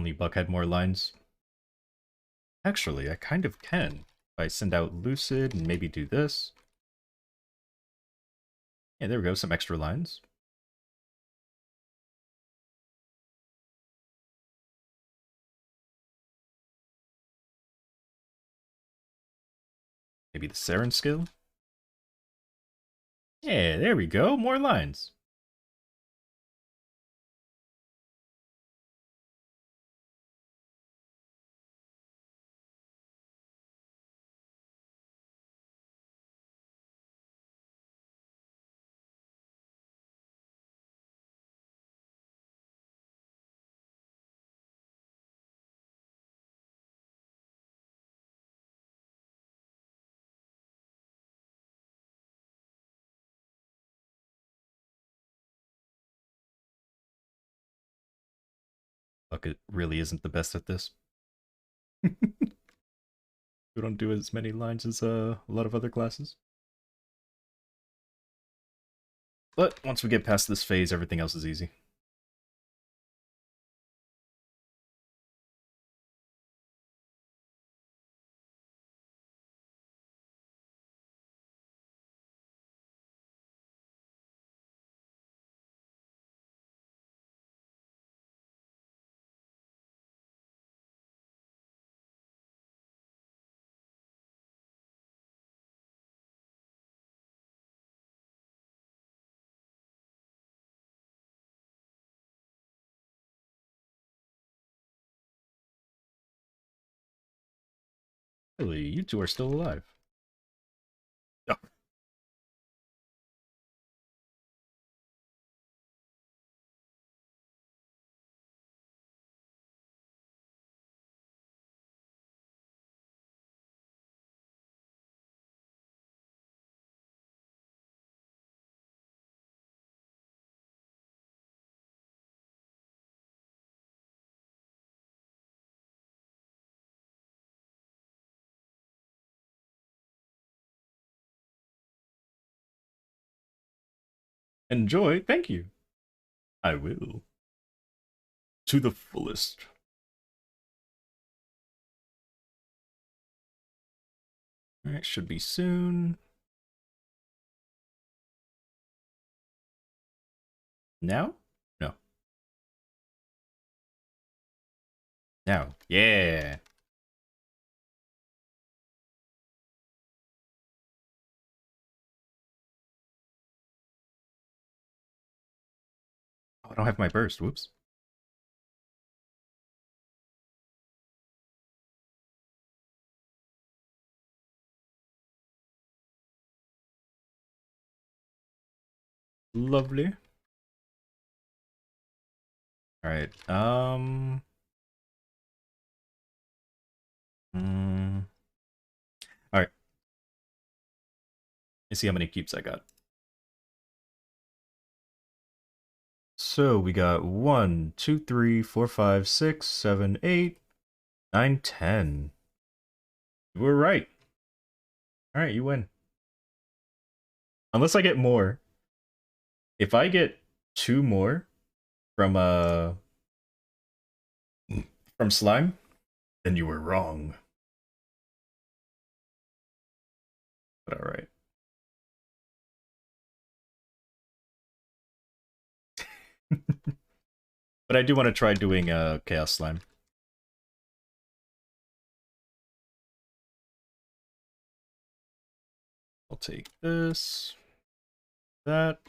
only Buck had more lines. Actually, I kind of can. If I send out Lucid and maybe do this. Yeah, there we go, some extra lines. Maybe the Saren skill? Yeah, there we go, more lines. Bucket really isn't the best at this. We don't do as many lines as a lot of other classes. But once we get past this phase, everything else is easy. Really, you two are still alive. Oh, enjoy, thank you. I will. To the fullest. Alright, should be soon. Now? No. Now. Yeah. Oh, I don't have my burst. Whoops. Lovely. Alright. Alright. Let's see how many keeps I got. So we got 1, 2, 3, 4, 5, 6, 7, 8, 9, 10. We're right. Alright, you win. Unless I get more. If I get 2 more from from slime, then you were wrong. But alright. But I do want to try doing chaos slime. I'll take this. That.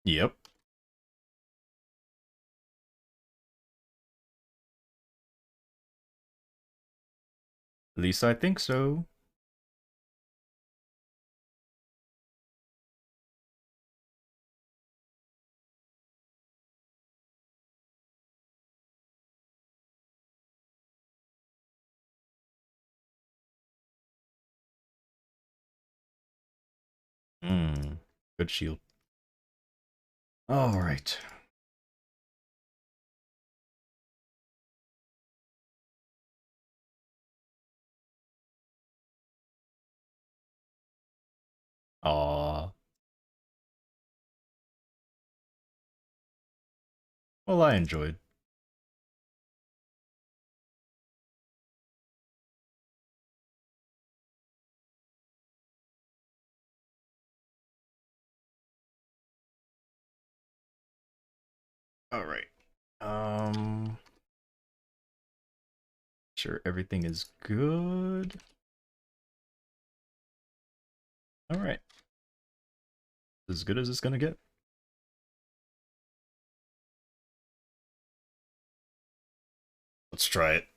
Yep. At least I think so. Hmm. Good shield. All right. Aw. Well, I enjoyed. All right. Um, sure everything is good. All right. As good as it's gonna get. Let's try it.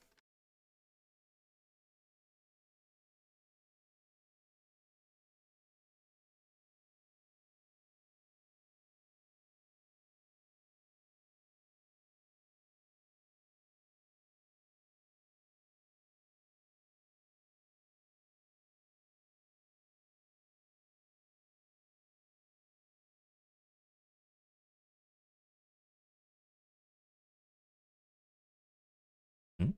Hmm?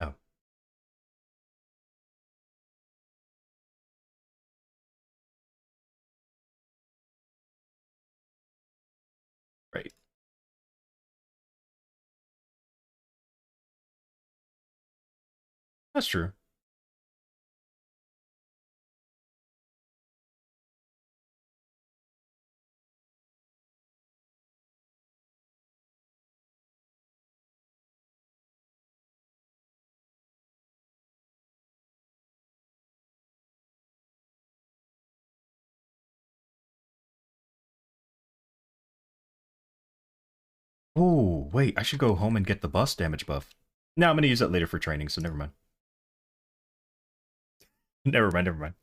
Oh, right. That's true. Oh, wait, I should go home and get the bus damage buff. No, I'm gonna use that later for training, so never mind. Never mind, never mind.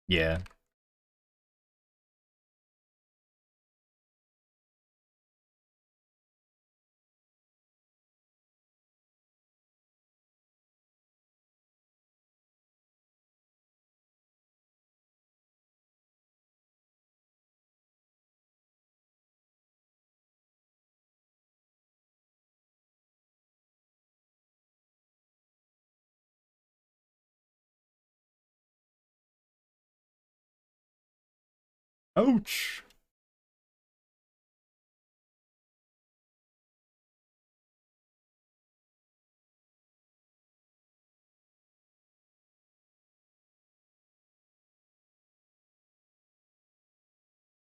Yeah. Ouch.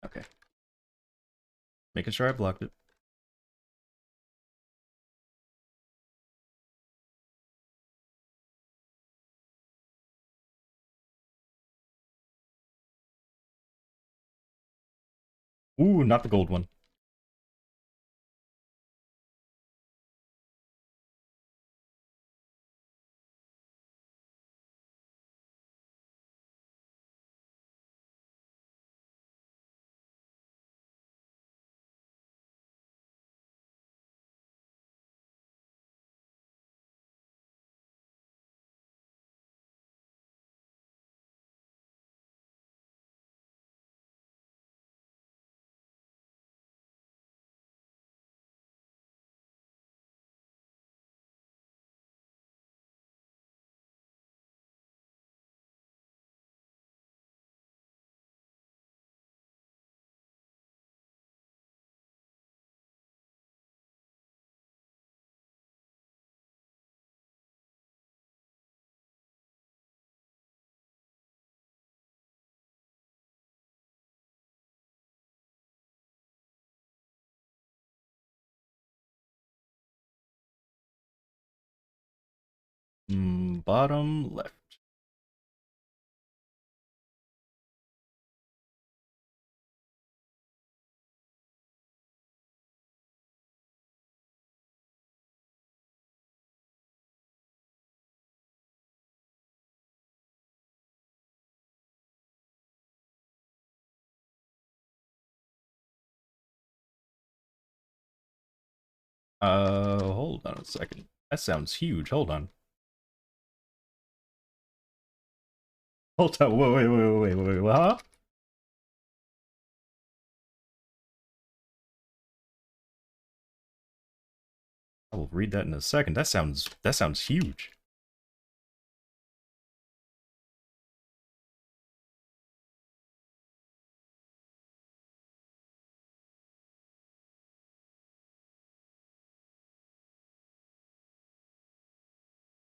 Okay. Making sure I blocked it. Ooh, not the gold one. Bottom left. Hold on a second. That sounds huge. Hold on. Hold on. Wait. Huh? I will read that in a second. That sounds huge.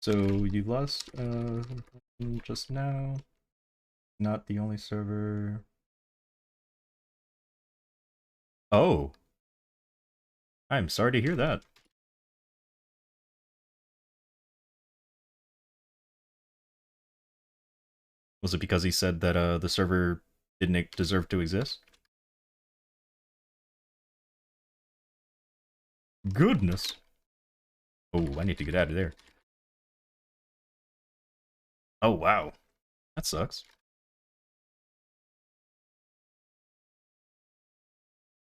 So you lost just now. Not the only server. Oh, I'm sorry to hear that. Was it because he said that the server didn't deserve to exist? Goodness. Oh, I need to get out of there. Oh wow, that sucks.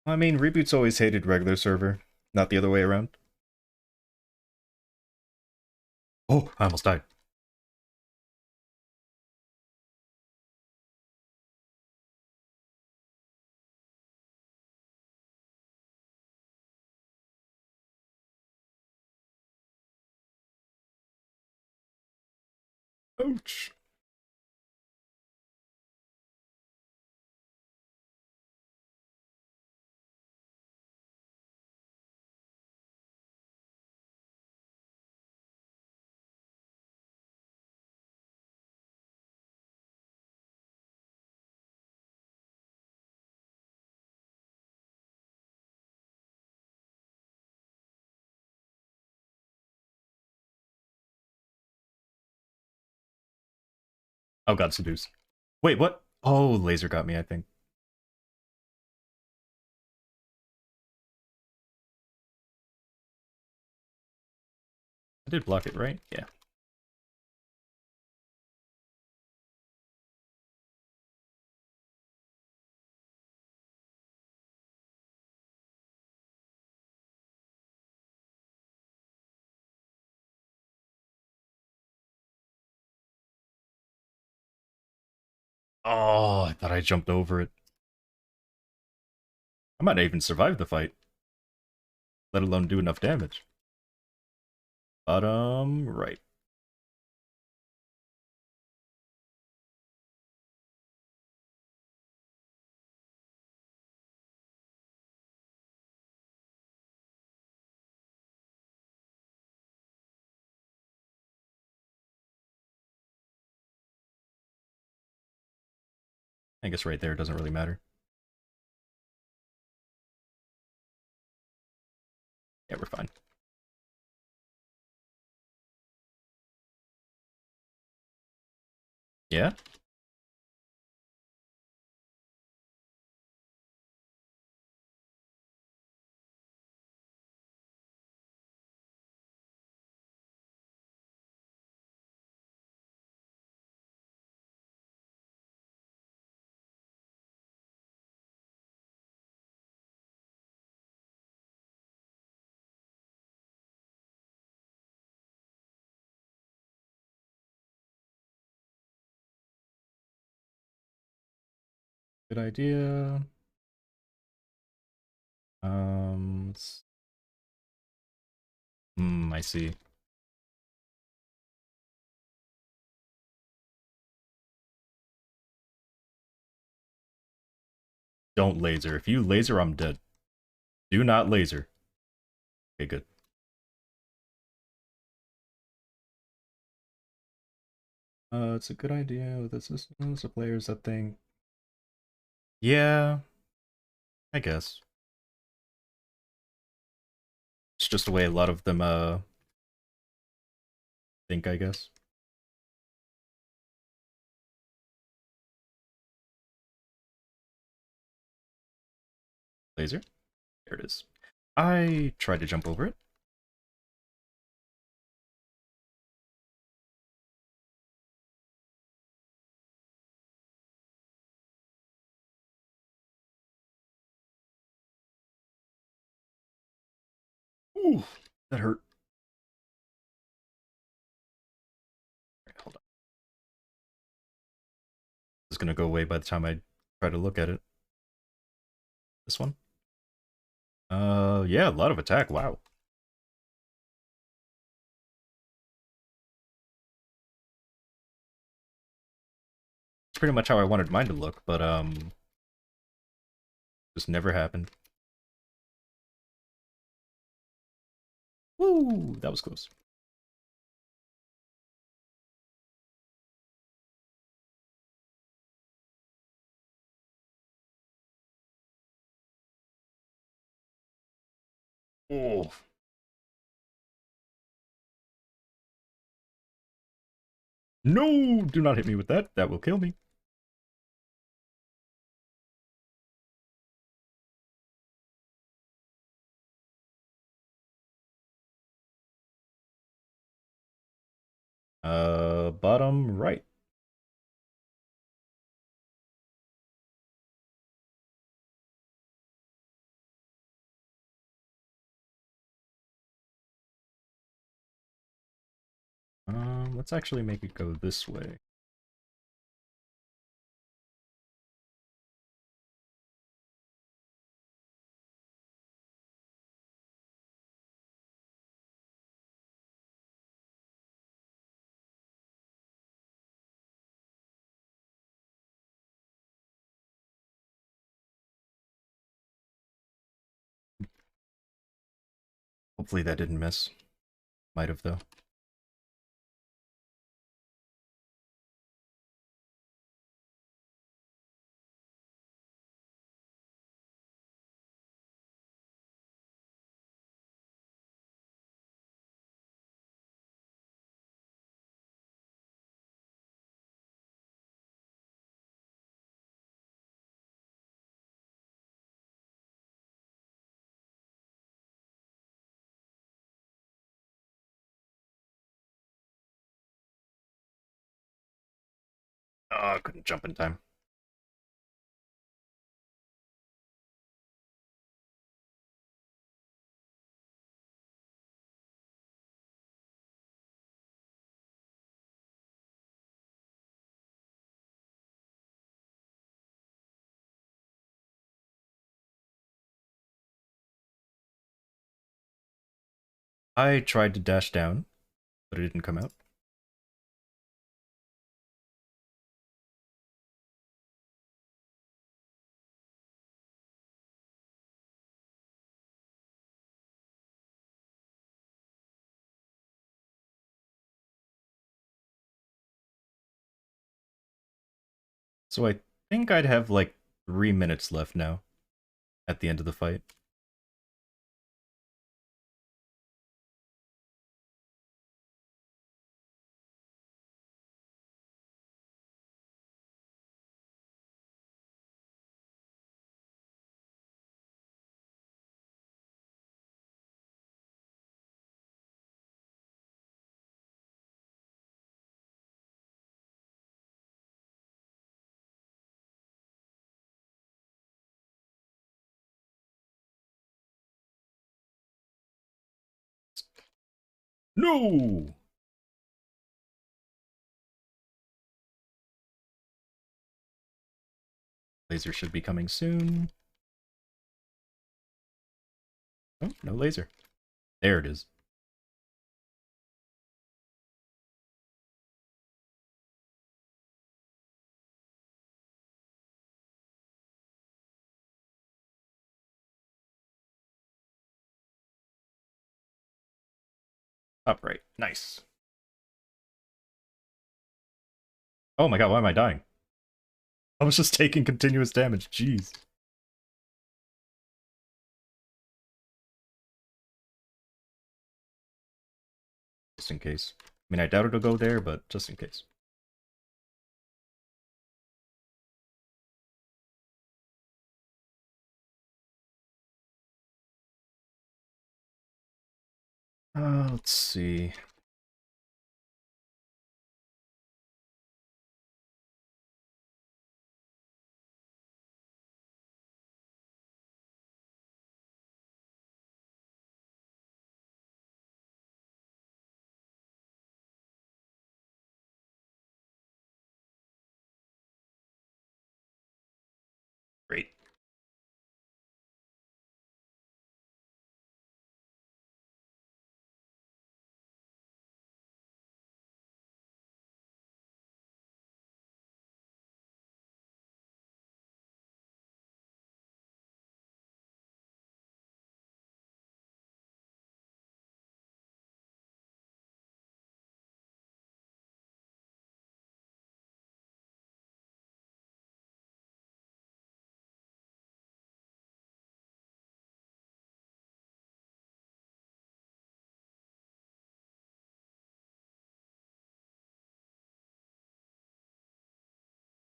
I mean, Reboot's always hated regular server, not the other way around. Oh, I almost died. Ouch. Oh god, seduce. Wait, what? Oh, laser got me, I think. I did block it, right? Yeah. Oh, I thought I jumped over it. I might not even survive the fight, let alone do enough damage. Bottom right. I guess right there doesn't really matter. Yeah, we're fine. Yeah? Good idea. Let's... I see. Don't laser. If you laser, I'm dead. Do not laser. Okay, good. It's a good idea with the systems of players that think. Yeah, I guess. It's just the way a lot of them think, I guess. Laser. There it is. I tried to jump over it. Ooh, that hurt. Right, hold on. It's gonna go away by the time I try to look at it. This one? Yeah, a lot of attack. Wow. It's pretty much how I wanted mine to look, but just never happened. Woo, that was close. Oh. No, do not hit me with that. That will kill me. Bottom right. Let's actually make it go this way. Hopefully that didn't miss. Might have, though. Oh, I couldn't jump in time. I tried to dash down, but it didn't come out. So I think I'd have like 3 minutes left now at the end of the fight. No! Laser should be coming soon. Oh, no laser. There it is. Top right. Nice. Oh my god, why am I dying? I was just taking continuous damage. Jeez. Just in case. I mean, I doubt it'll go there, but just in case. Let's see.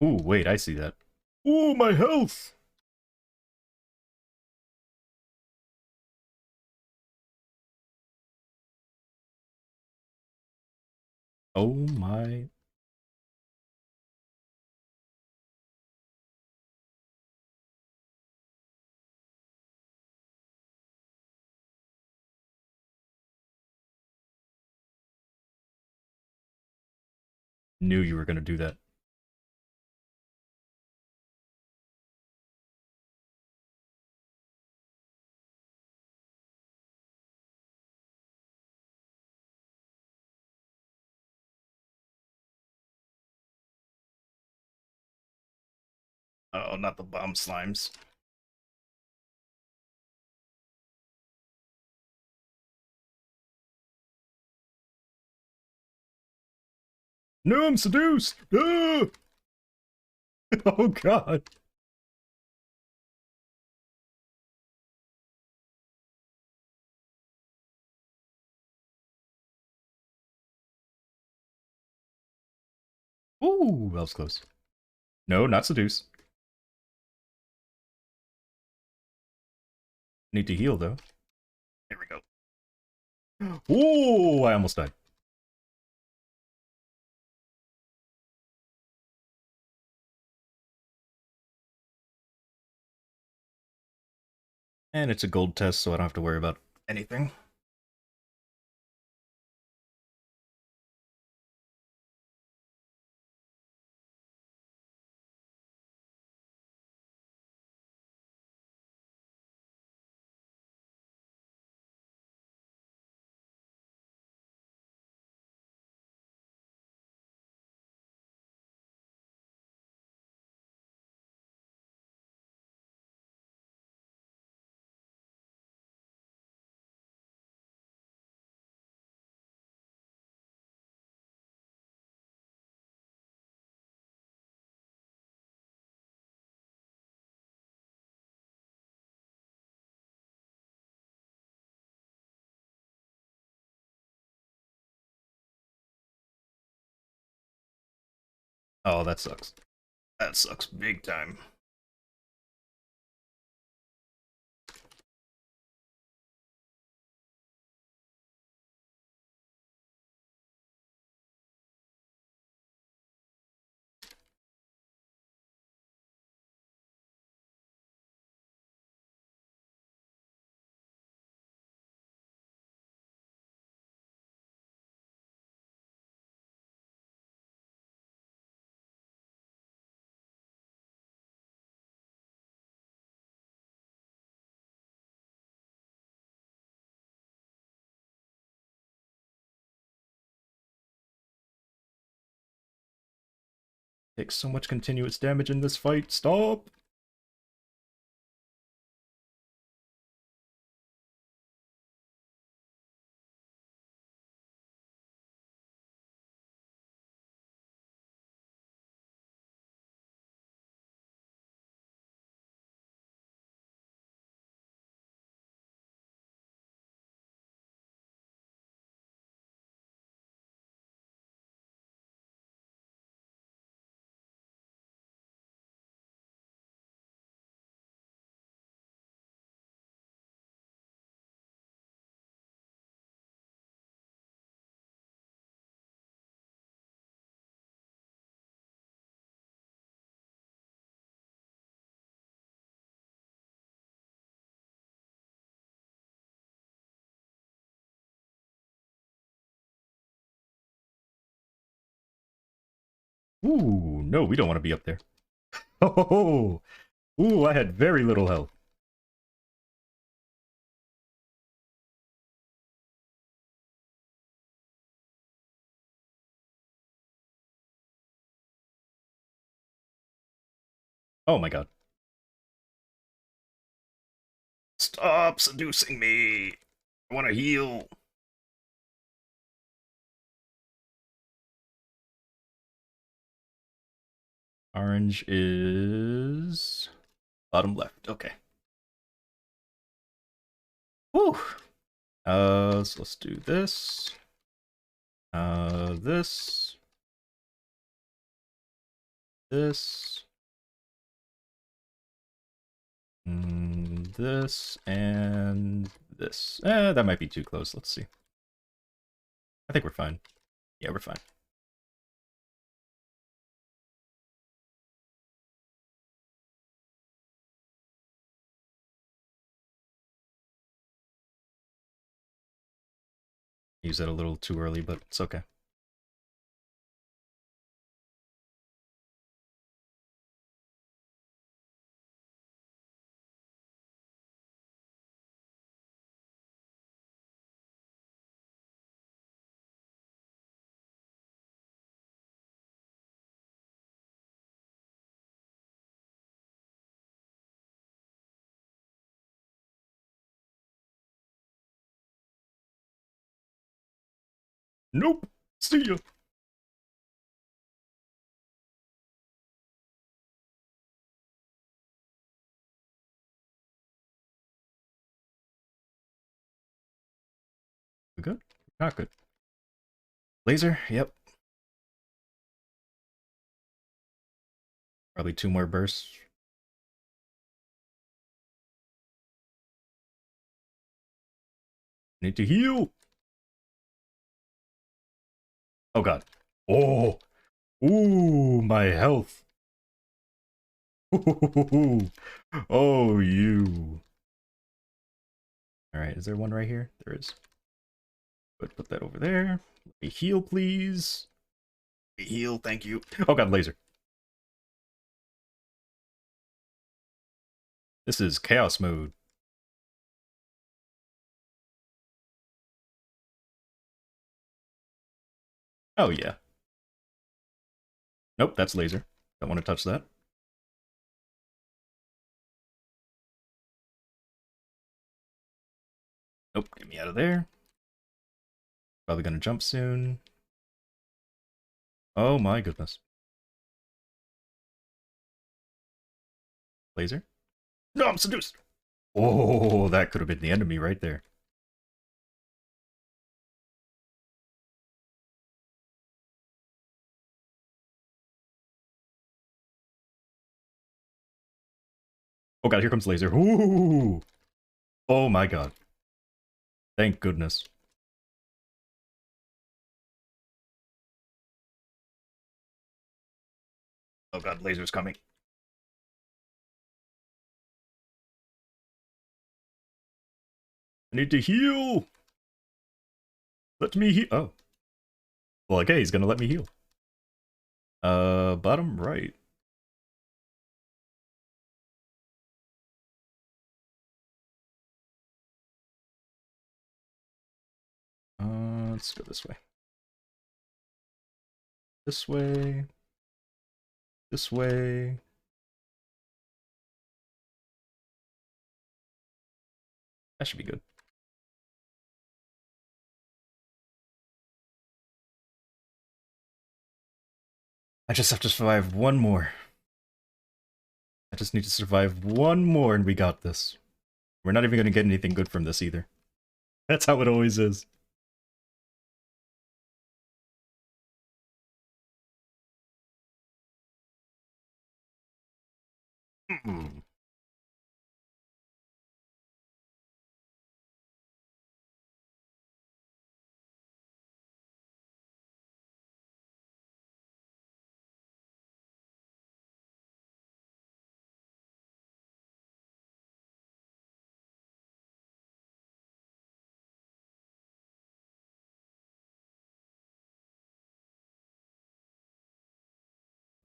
Ooh, wait, I see that. Ooh, my health! Oh my... Knew you were gonna do that. Oh, not the bomb slimes. No, I'm seduced! Ah! Oh god. Ooh, that was close. No, not seduce. Need to heal, though. Here we go. Ooh, I almost died. And it's a gold test, so I don't have to worry about anything. Oh, that sucks. That sucks big time. Takes so much continuous damage in this fight. Stop! Ooh, no, we don't want to be up there. Oh, ooh, I had very little health. Oh my god. Stop seducing me! I want to heal. Orange is bottom left. Okay. Whew. So let's do this. This. this. This and this. That might be too close. Let's see. I think we're fine. Yeah, we're fine. Use it a little too early, but it's okay. Nope. See ya. We good? Not good. Laser? Yep. Probably 2 more bursts. Need to heal. Oh god. Oh. Ooh, my health. Oh, you. Alright, is there one right here? There is. Put that over there. Let me heal, please. Heal, thank you. Oh god, laser. This is chaos mode. Oh yeah. Nope, that's laser. Don't want to touch that. Nope, get me out of there. Probably gonna jump soon. Oh my goodness. Laser? No, I'm seduced! Oh, that could have been the enemy right there. Oh god, here comes laser. Ooh! Oh my god. Thank goodness. Oh god, laser's coming. I need to heal! Let me heal. Oh. Well, okay, he's gonna let me heal. Bottom right. Let's go this way. This way. This way. That should be good. I just have to survive one more. I just need to survive one more and we got this. We're not even gonna get anything good from this either. That's how it always is. Hmm.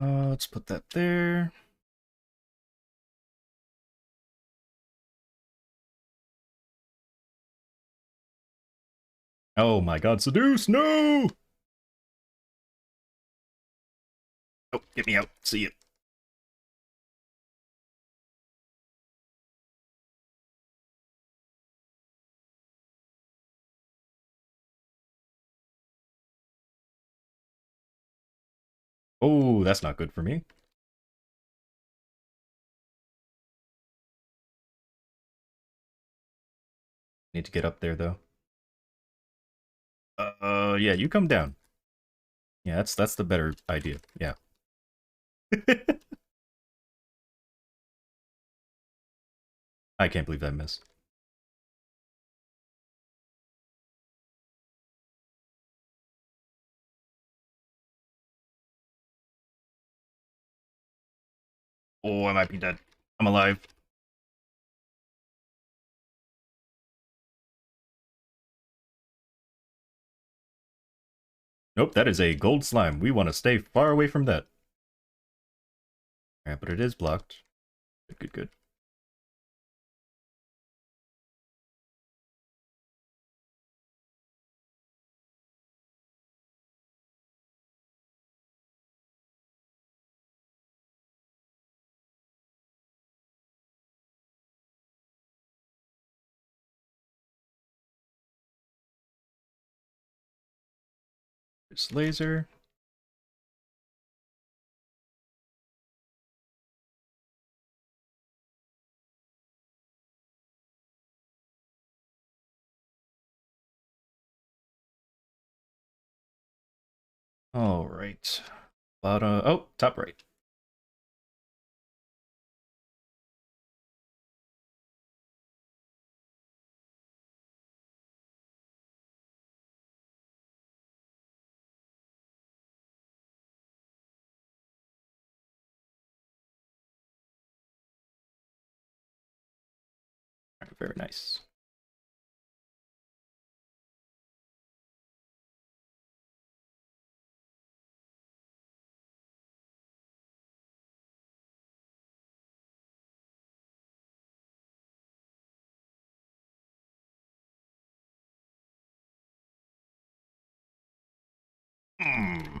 Let's put that there. Oh my god, seduce! No! Oh, get me out. See you. Oh, that's not good for me. Need to get up there though. Yeah, you come down. Yeah, that's the better idea. Yeah. I can't believe that miss. Oh, I might be dead. I'm alive. Nope, that is a gold slime. We want to stay far away from that. Alright, but it is blocked. Good, good, good. This laser. Alright. Bottom. Oh, top right. Alright, very nice. Mm.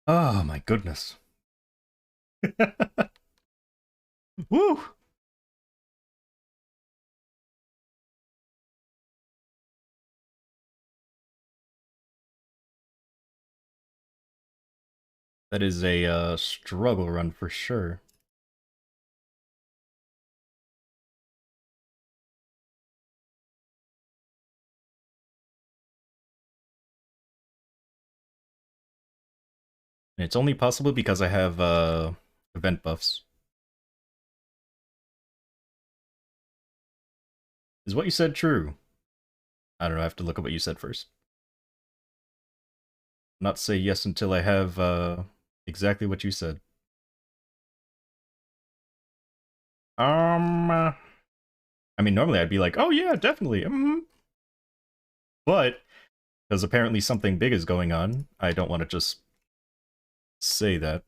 Oh my goodness. Woo! That is a struggle run for sure. And it's only possible because I have event buffs. Is what you said true? I don't know, I have to look at what you said first. Not say yes until I have exactly what you said. I mean, normally I'd be like, oh yeah, definitely. But because apparently something big is going on, I don't want to just say that.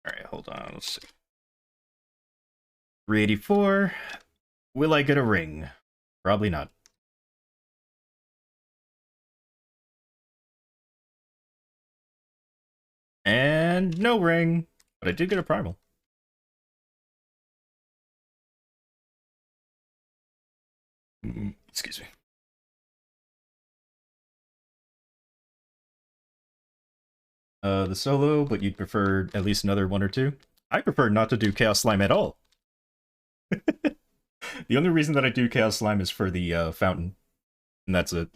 All right, hold on. Let's see. 384. Will I get a ring? Probably not. And no ring. But I did get a primal. Excuse me. The solo, but you'd prefer at least another one or two? I prefer not to do Chaos Slime at all. The only reason that I do Chaos Slime is for the fountain. And that's it.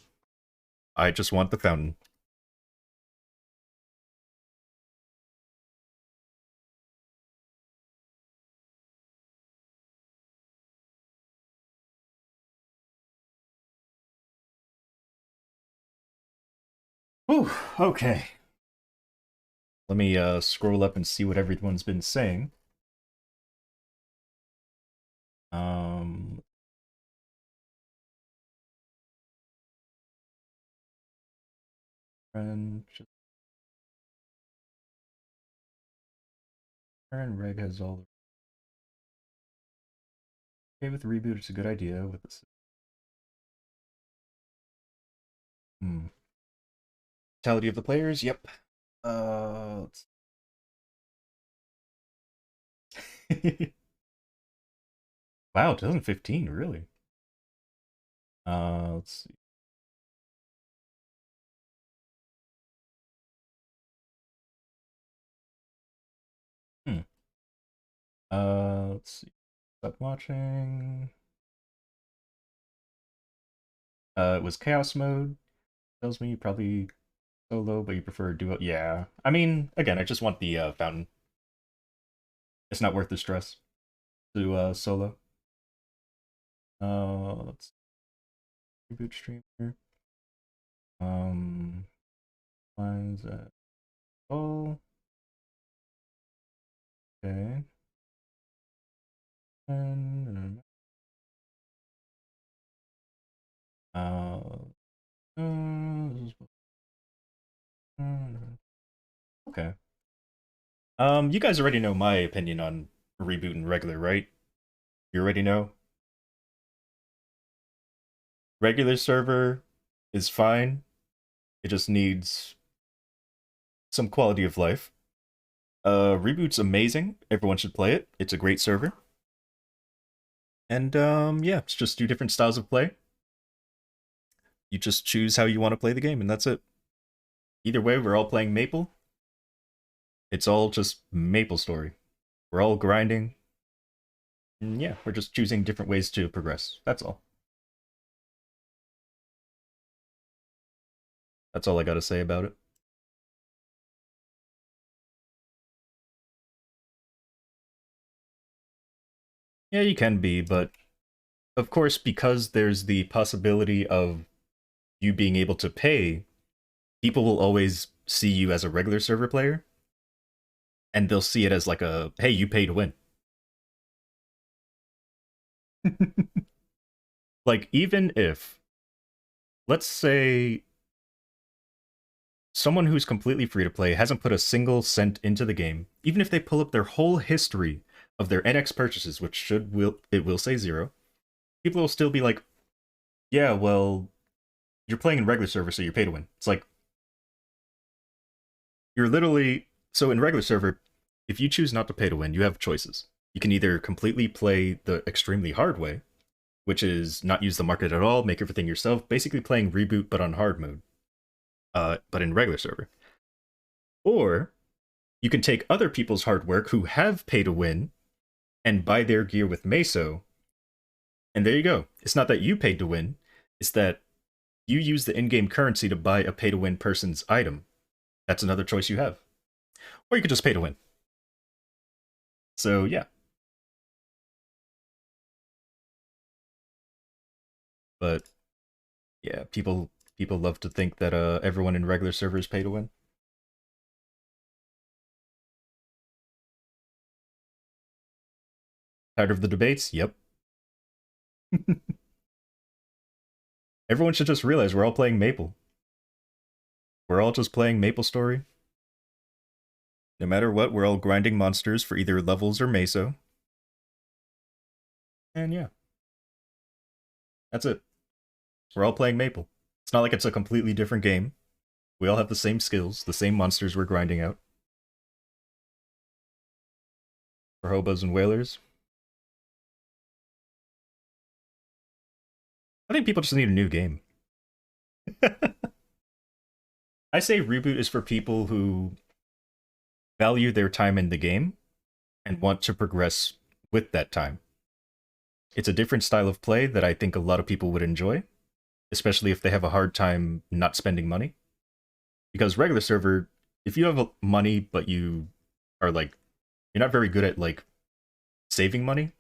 I just want the fountain. Whew, okay. Let me scroll up and see what everyone's been saying. Um, and Reg has all. Okay, with the reboot, it's a good idea. With this, Totality of the players. Yep. Let's... wow, 2015, really. Let's see. Hmm. Let's see. Stop watching. It was chaos mode. tells me you probably solo, but you prefer duo. Yeah. I mean, again, I just want the fountain. It's not worth the stress to solo. Let's reboot streamer. Um, lines at all. Okay. And okay. You guys already know my opinion on reboot and regular, right? You already know. Regular server is fine. It just needs some quality of life. Reboot's amazing. Everyone should play it. It's a great server. And yeah, it's just two different styles of play. You just choose how you want to play the game, and that's it. Either way, we're all playing Maple. It's all just Maple story. We're all grinding. And yeah, we're just choosing different ways to progress. That's all. That's all I gotta say about it. Yeah, you can be, but of course, because there's the possibility of you being able to pay, people will always see you as a regular server player, and they'll see it as like a, hey, you pay to win. Like, even if, let's say, someone who's completely free to play hasn't put a single cent into the game, even if they pull up their whole history of their NX purchases, which it will say zero, people will still be like, yeah, well, you're playing in regular server, so you pay to win. It's like, you're literally, so in regular server, if you choose not to pay to win, you have choices. You can either completely play the extremely hard way, which is not use the market at all, make everything yourself, basically playing reboot but on hard mode, but in regular server. Or you can take other people's hard work who have pay to win and buy their gear with Meso, and there you go. It's not that you paid to win, it's that you use the in-game currency to buy a pay to win person's item. That's another choice you have. Or you could just pay to win. So yeah. But yeah, people love to think that everyone in regular servers pay to win. Tired of the debates? Yep. Everyone should just realize we're all playing Maple. We're all just playing Maple Story. No matter what, we're all grinding monsters for either levels or Meso. And yeah, that's it. We're all playing Maple. It's not like it's a completely different game. We all have the same skills, the same monsters we're grinding out. For hobos and whalers. I think people just need a new game. I say reboot is for people who value their time in the game and want to progress with that time. It's a different style of play that I think a lot of people would enjoy, especially if they have a hard time not spending money. Because regular server, if you have money but you are like, you're not very good at like saving money,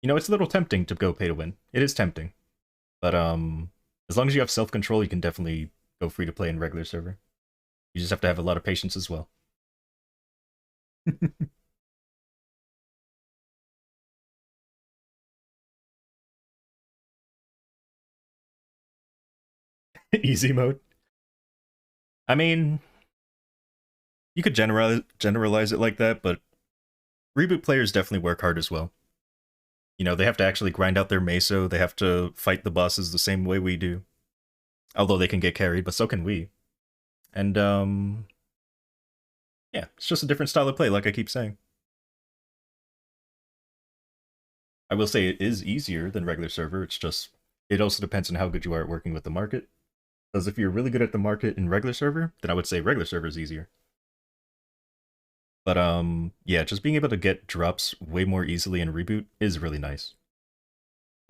you know, it's a little tempting to go pay to win. It is tempting. But as long as you have self-control, you can definitely go free to play in regular server. You just have to have a lot of patience as well. Easy mode. I mean, you could generalize it like that, but reboot players definitely work hard as well. You know, they have to actually grind out their meso, they have to fight the bosses the same way we do. Although they can get carried, but so can we. And yeah, it's just a different style of play, like I keep saying. I will say it is easier than regular server, it's just it also depends on how good you are at working with the market. Because if you're really good at the market in regular server, then I would say regular server is easier. But yeah, just being able to get drops way more easily in reboot is really nice.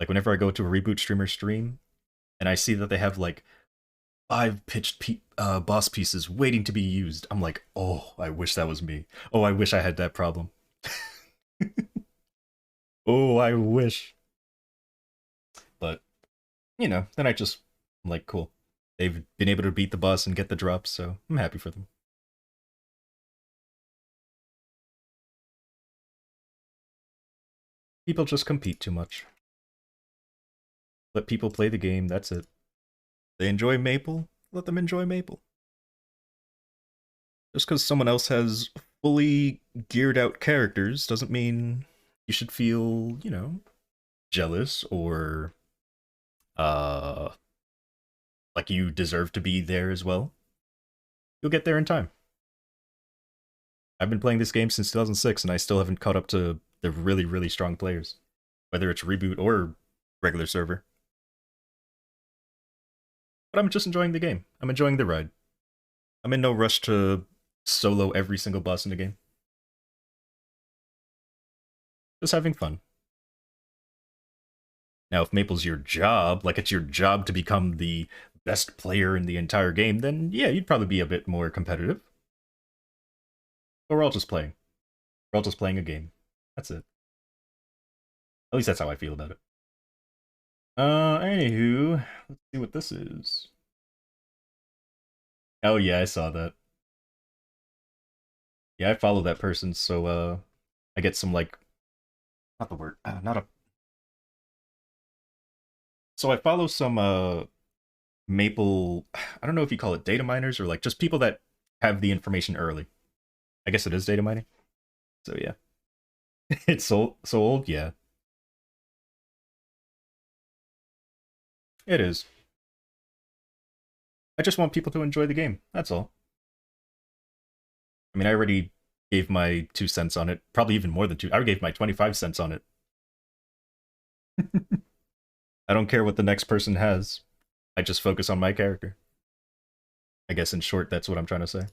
Like whenever I go to a reboot streamer stream and I see that they have like 5 pitched boss pieces waiting to be used. I'm like, oh, I wish that was me. Oh, I wish I had that problem. Oh, I wish. But, then I just, I'm like, cool. They've been able to beat the boss and get the drops, so I'm happy for them. People just compete too much. Let people play the game, that's it. They enjoy Maple, let them enjoy Maple. Just because someone else has fully geared out characters doesn't mean you should feel, jealous or uh like you deserve to be there as well. You'll get there in time. I've been playing this game since 2006 and I still haven't caught up to the really, really strong players, whether it's reboot or regular server. But I'm just enjoying the game. I'm enjoying the ride. I'm in no rush to solo every single boss in the game. Just having fun. Now, if Maple's your job, like it's your job to become the best player in the entire game, then yeah, you'd probably be a bit more competitive. But we're all just playing. We're all just playing a game. That's it. At least that's how I feel about it. Anywho, let's see what this is. Oh yeah, I saw that. Yeah, I follow that person, so I get some like, not the word, not a. So I follow some Maple. I don't know if you call it data miners or like just people that have the information early. I guess it is data mining. So yeah, it's so old. Yeah, it is. I just want people to enjoy the game. That's all. I mean, I already gave my 2 cents on it. Probably even more than two. I gave my 25 cents on it. I don't care what the next person has. I just focus on my character. I guess in short, that's what I'm trying to say.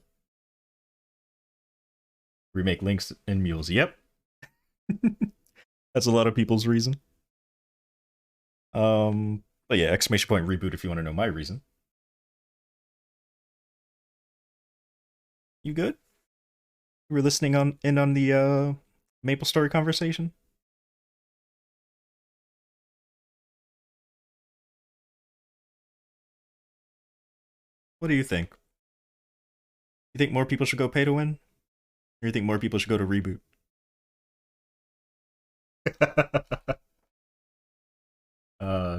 Remake Links and Mules. Yep. That's a lot of people's reason. But yeah, exclamation point reboot if you want to know my reason. You good? You were listening on the Maple Story conversation? What do you think? You think more people should go pay to win? Or you think more people should go to reboot?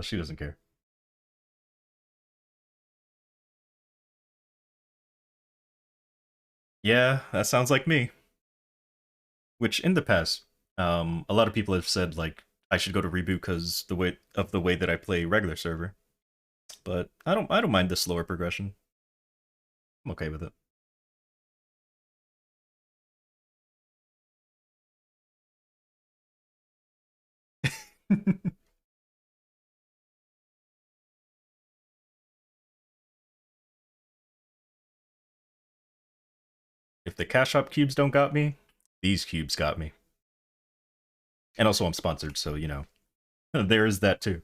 She doesn't care. Yeah, that sounds like me. Which in the past, a lot of people have said like I should go to reboot because the way that I play regular server. But I don't mind the slower progression. I'm okay with it. If the cash shop cubes don't got me, these cubes got me. And also I'm sponsored, so there is that too.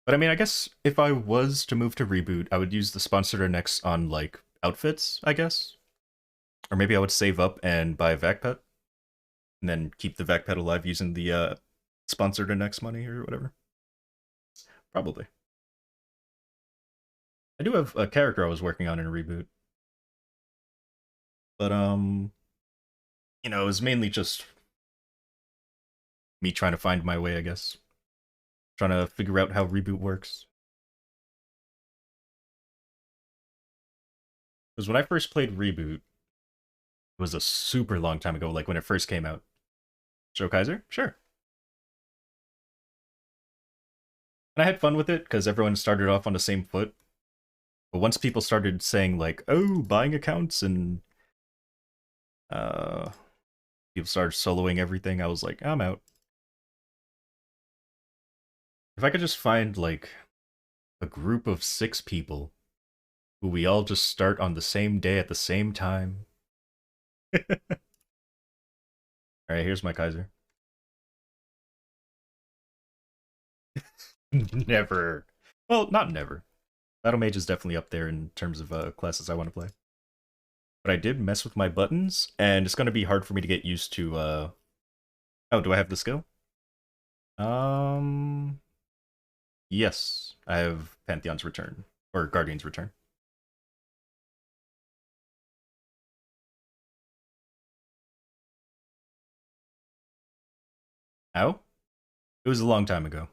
But I mean, I guess if I was to move to reboot, I would use the sponsored next on like outfits, I guess. Or maybe I would save up and buy a vac pet, and then keep the vac pet alive using the sponsored next money or whatever. Probably. I do have a character I was working on in a reboot, but it was mainly just me trying to find my way, I guess. Trying to figure out how reboot works. Because when I first played reboot, it was a super long time ago, like when it first came out. Joe Kaiser? Sure. And I had fun with it because everyone started off on the same foot. But once people started saying like, "Oh, buying accounts," and uh, people started soloing everything, I was like, I'm out. If I could just find like a group of 6 people who we all just start on the same day at the same time. All right, here's my Kaiser. Never. Well, not never. Battle Mage is definitely up there in terms of classes I want to play. But I did mess with my buttons, and it's going to be hard for me to get used to. Oh, do I have the skill? Um, yes, I have Pantheon's Return or Guardian's Return. Ow! It was a long time ago.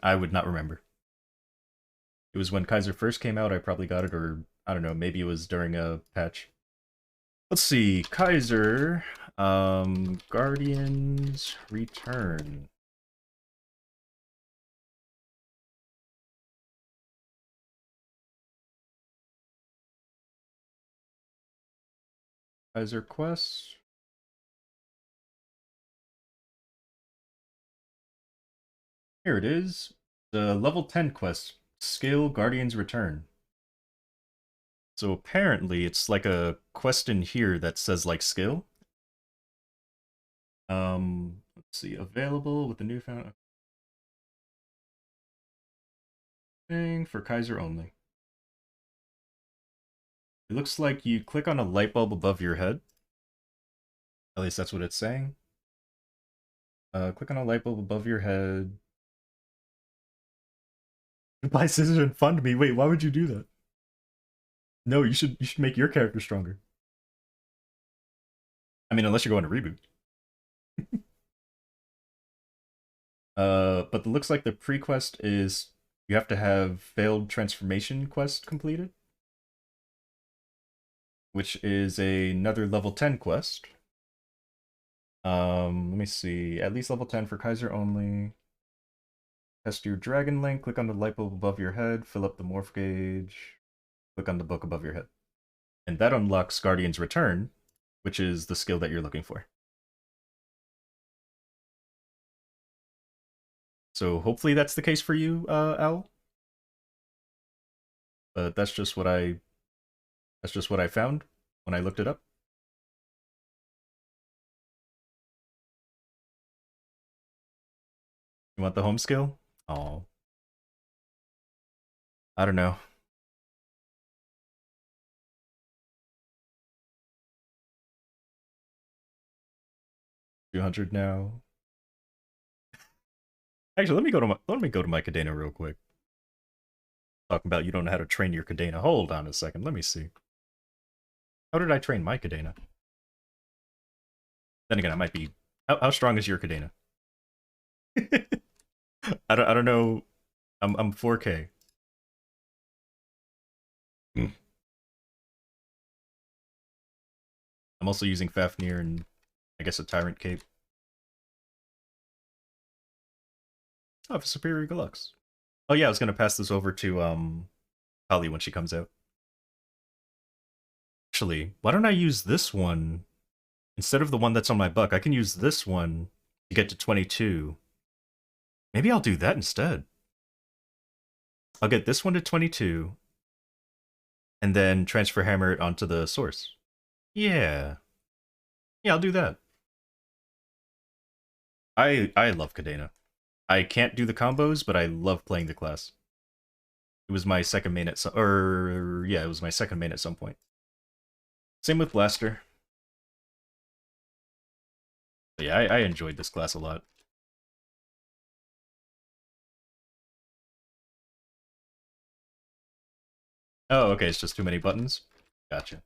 I would not remember. It was when Kaiser first came out. I probably got it, or I don't know. Maybe it was during a patch. Let's see, Kaiser, Guardian's Return. Kaiser Quest. Here it is. The level 10 quest, Scale Guardian's Return. So apparently it's like a quest in here that says like skill. Let's see, available with the newfound thing for Kaiser only. It looks like you click on a light bulb above your head. At least that's what it's saying. Click on a light bulb above your head. Buy scissors and fund me. Wait, why would you do that? No, you should make your character stronger. I mean, unless you're going to reboot. But it looks like the pre-quest is you have to have failed transformation quest completed, which is another level 10 quest. Let me see. At least level 10 for Kaiser only. Test your Dragon Link. Click on the light bulb above your head. Fill up the morph gauge. Click on the book above your head. And that unlocks Guardian's Return, which is the skill that you're looking for. So hopefully that's the case for you, Owl. But that's just what I found when I looked it up. You want the home skill? Oh, I don't know. 200 now. Actually, let me go to my Cadena real quick. Talking about you don't know how to train your Cadena. Hold on a second. Let me see. How did I train my Cadena? Then again, I might be. How strong is your Cadena? I don't know. I'm 4K. Hmm. I'm also using Fafnir and I guess a Tyrant Cape. Oh, for Superior Deluxe. Oh yeah, I was gonna pass this over to Holly when she comes out. Actually, why don't I use this one instead of the one that's on my buck? I can use this one to get to 22. Maybe I'll do that instead. I'll get this one to 22 and then transfer hammer it onto the source. Yeah. Yeah, I'll do that. I love Cadena. I can't do the combos, but I love playing the class. It was my second main at some, or yeah, it was my second main at some point. Same with Blaster. But yeah, I enjoyed this class a lot. Oh, okay, it's just too many buttons. Gotcha.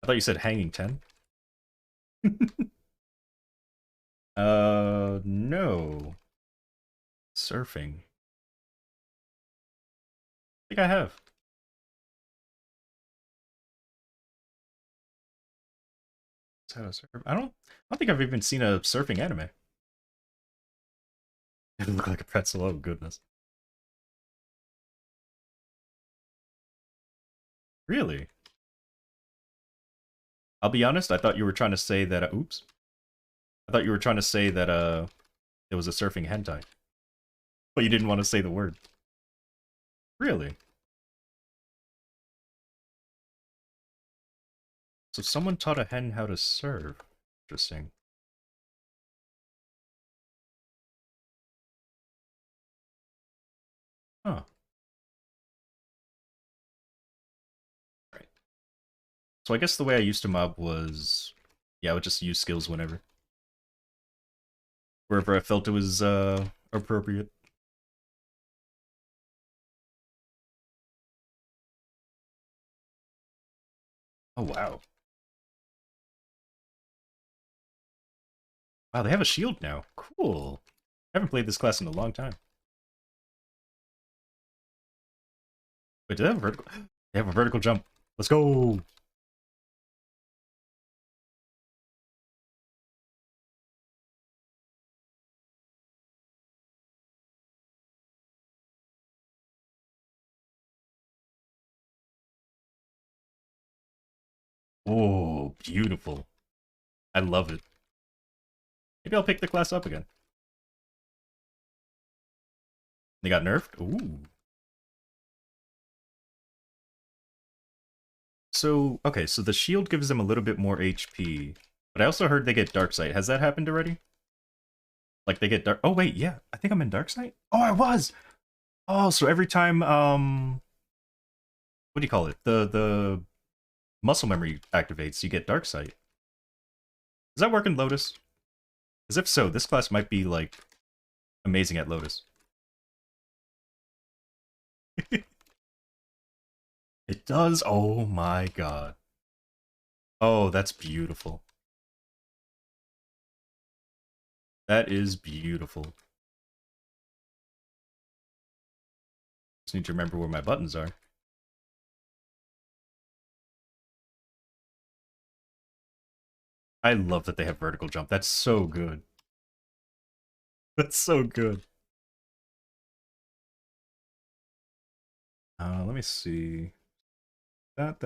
I thought you said hanging 10. No. Surfing. I think I have. How to surf. I don't think I've even seen a surfing anime. It looked like a pretzel. Oh goodness. Really? I'll be honest. I thought you were trying to say that. Oops. I thought you were trying to say that. It was a surfing hentai, but you didn't want to say the word. Really? So someone taught a hen how to surf. Interesting. Huh. Right. So I guess the way I used to mob was, yeah, I would just use skills wherever I felt it was appropriate. Oh wow. Wow, they have a shield now. Cool. I haven't played this class in a long time. Wait, do they have a vertical? They have a vertical jump. Let's go. Oh, beautiful. I love it. Maybe I'll pick the class up again. They got nerfed? Ooh. So, okay, so the shield gives them a little bit more HP. But I also heard they get Dark Sight. Has that happened already? Like they get dark. Oh wait, yeah. I think I'm in Dark Sight. Oh, I was. Oh, so every time what do you call it? The muscle memory activates, you get Dark Sight. Does that work in Lotus? Because if so, this class might be like amazing at Lotus. It does. Oh my god. Oh, that's beautiful. That is beautiful. Just need to remember where my buttons are. I love that they have vertical jump. That's so good. That's so good. Let me see. That.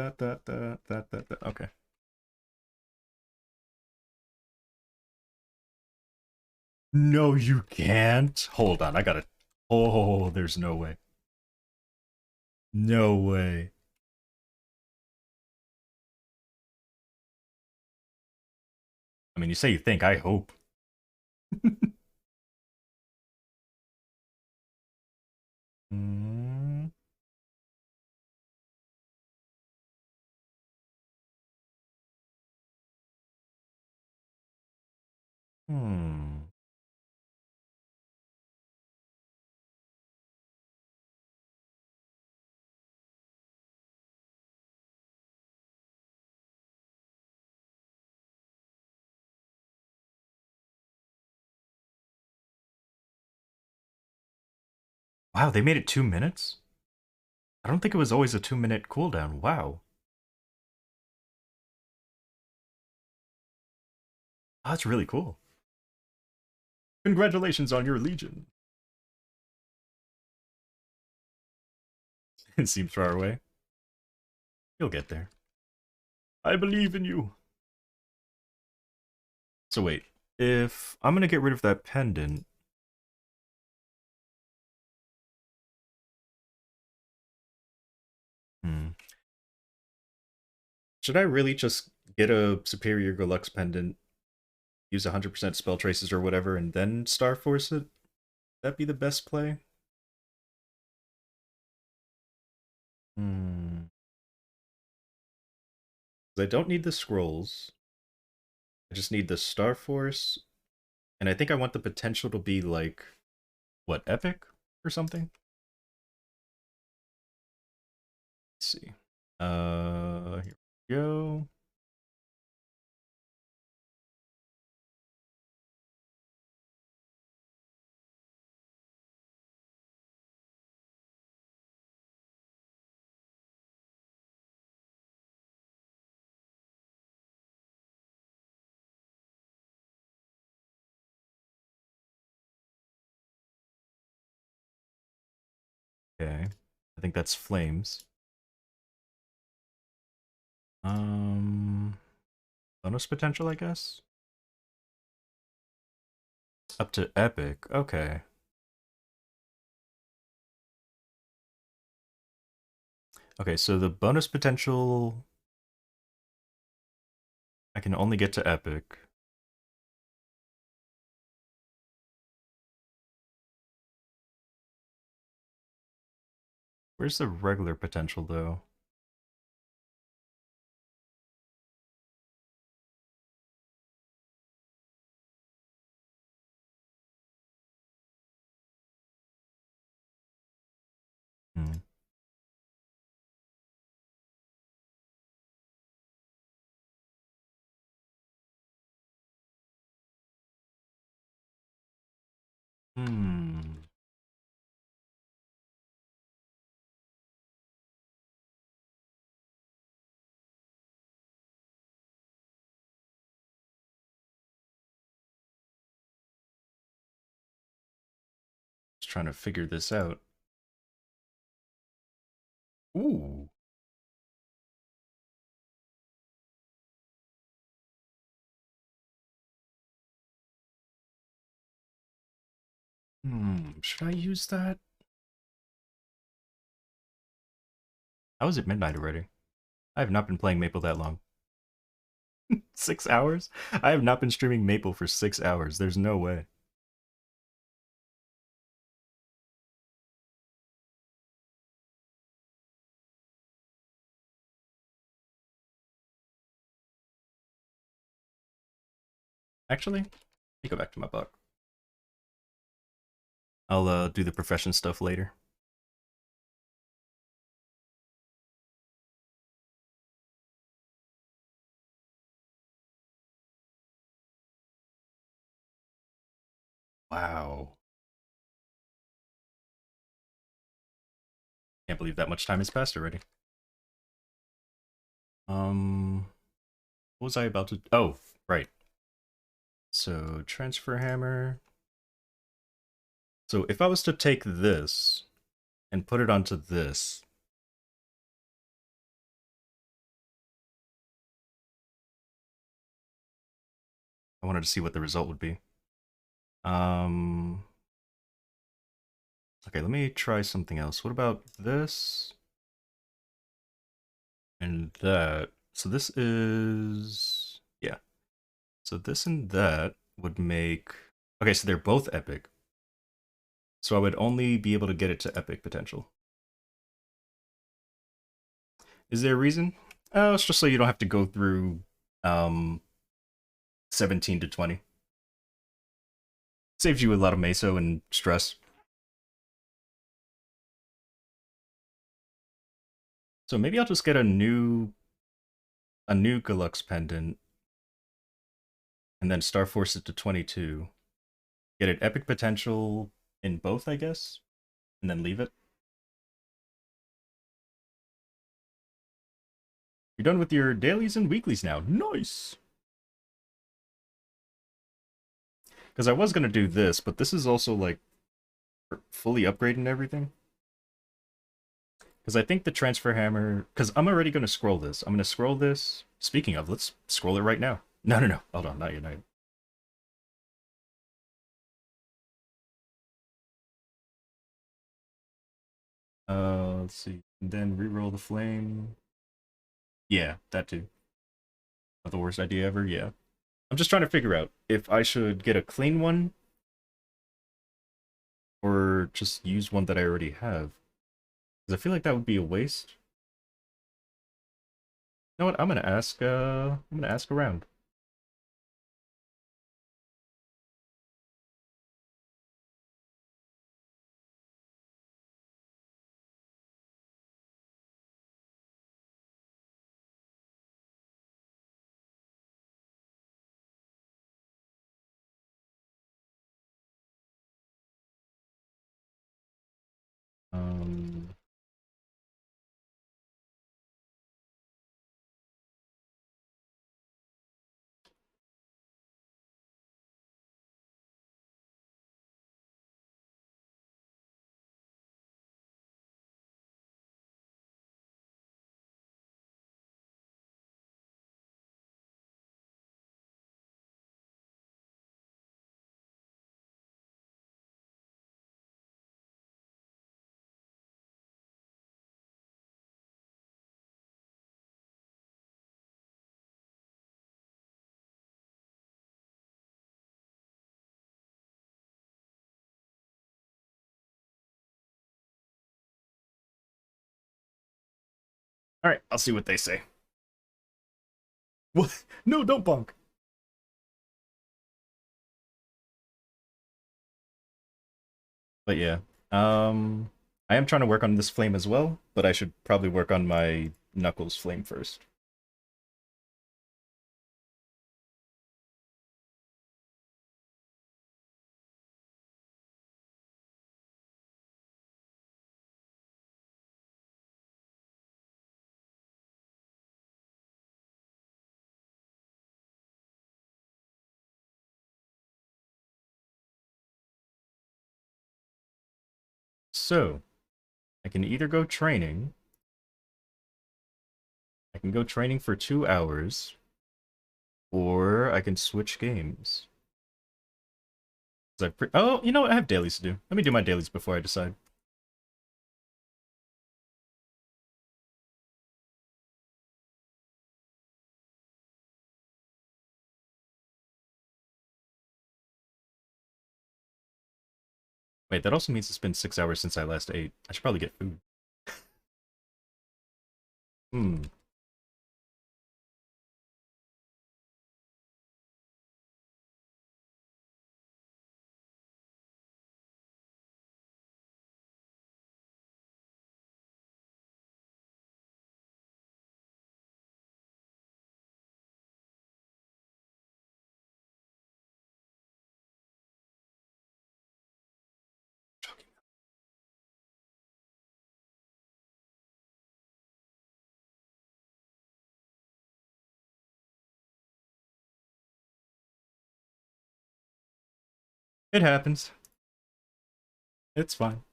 Okay. No, you can't. Hold on, I gotta. Oh, there's no way. No way. I mean, you say you think. I hope. Hmm. Hmm. Wow, they made it 2 minutes? I don't think it was always a 2 minute cooldown. Wow. Oh, that's really cool. Congratulations on your legion. It seems far away. You'll get there. I believe in you. So wait, if I'm gonna get rid of that pendant, hmm, should I really just get a superior Galux pendant, use 100% spell traces or whatever, and then Star Force it? That be the best play? Hmm. 'Cause I don't need the scrolls. I just need the Star Force, and I think I want the potential to be like, what, epic or something? Let's see. Here we go. Okay. I think that's flames. Um, bonus potential, I guess. Up to epic. Okay. Okay, so the bonus potential I can only get to epic. Where's the regular potential, though? Hmm. Hmm. Just trying to figure this out. Ooh. Should I use that? I was at midnight already. I have not been playing Maple that long. 6 hours? I have not been streaming Maple for 6 hours. There's no way. Actually, let me go back to my book. I'll do the profession stuff later. Wow. Can't believe that much time has passed already. What was I about to? Oh, right. So transfer hammer. So if I was to take this and put it onto this, I wanted to see what the result would be. Um. Okay, let me try something else. What about this and that? So this is yeah. So this and that would make okay. So they're both epic. So I would only be able to get it to epic potential. Is there a reason? Oh, it's just so you don't have to go through um 17 to 20. Saves you a lot of meso and stress. So maybe I'll just get a new Galux pendant and then Star Force it to 22. Get an epic potential in both, I guess, and then leave it. You're done with your dailies and weeklies now. Nice. Because I was gonna do this, but this is also like fully upgrading everything. Because I think the transfer hammer. Because I'm already gonna scroll this. I'm gonna scroll this. Speaking of, let's scroll it right now. No, no, no. Hold on, not yet. Not yet. Let's see. And then reroll the flame. Yeah, that too. Not the worst idea ever. Yeah. I'm just trying to figure out if I should get a clean one or just use one that I already have. Because I feel like that would be a waste. You know what? I'm gonna ask around. Um, Alright, I'll see what they say. What? No, don't bonk. But yeah. I am trying to work on this flame as well, but I should probably work on my Knuckles flame first. So, I can either go training, I can go training for 2 hours, or I can switch games. Oh, you know what? I have dailies to do. Let me do my dailies before I decide. Wait, that also means it's been 6 hours since I last ate. I should probably get food. Hmm. It happens. It's fine.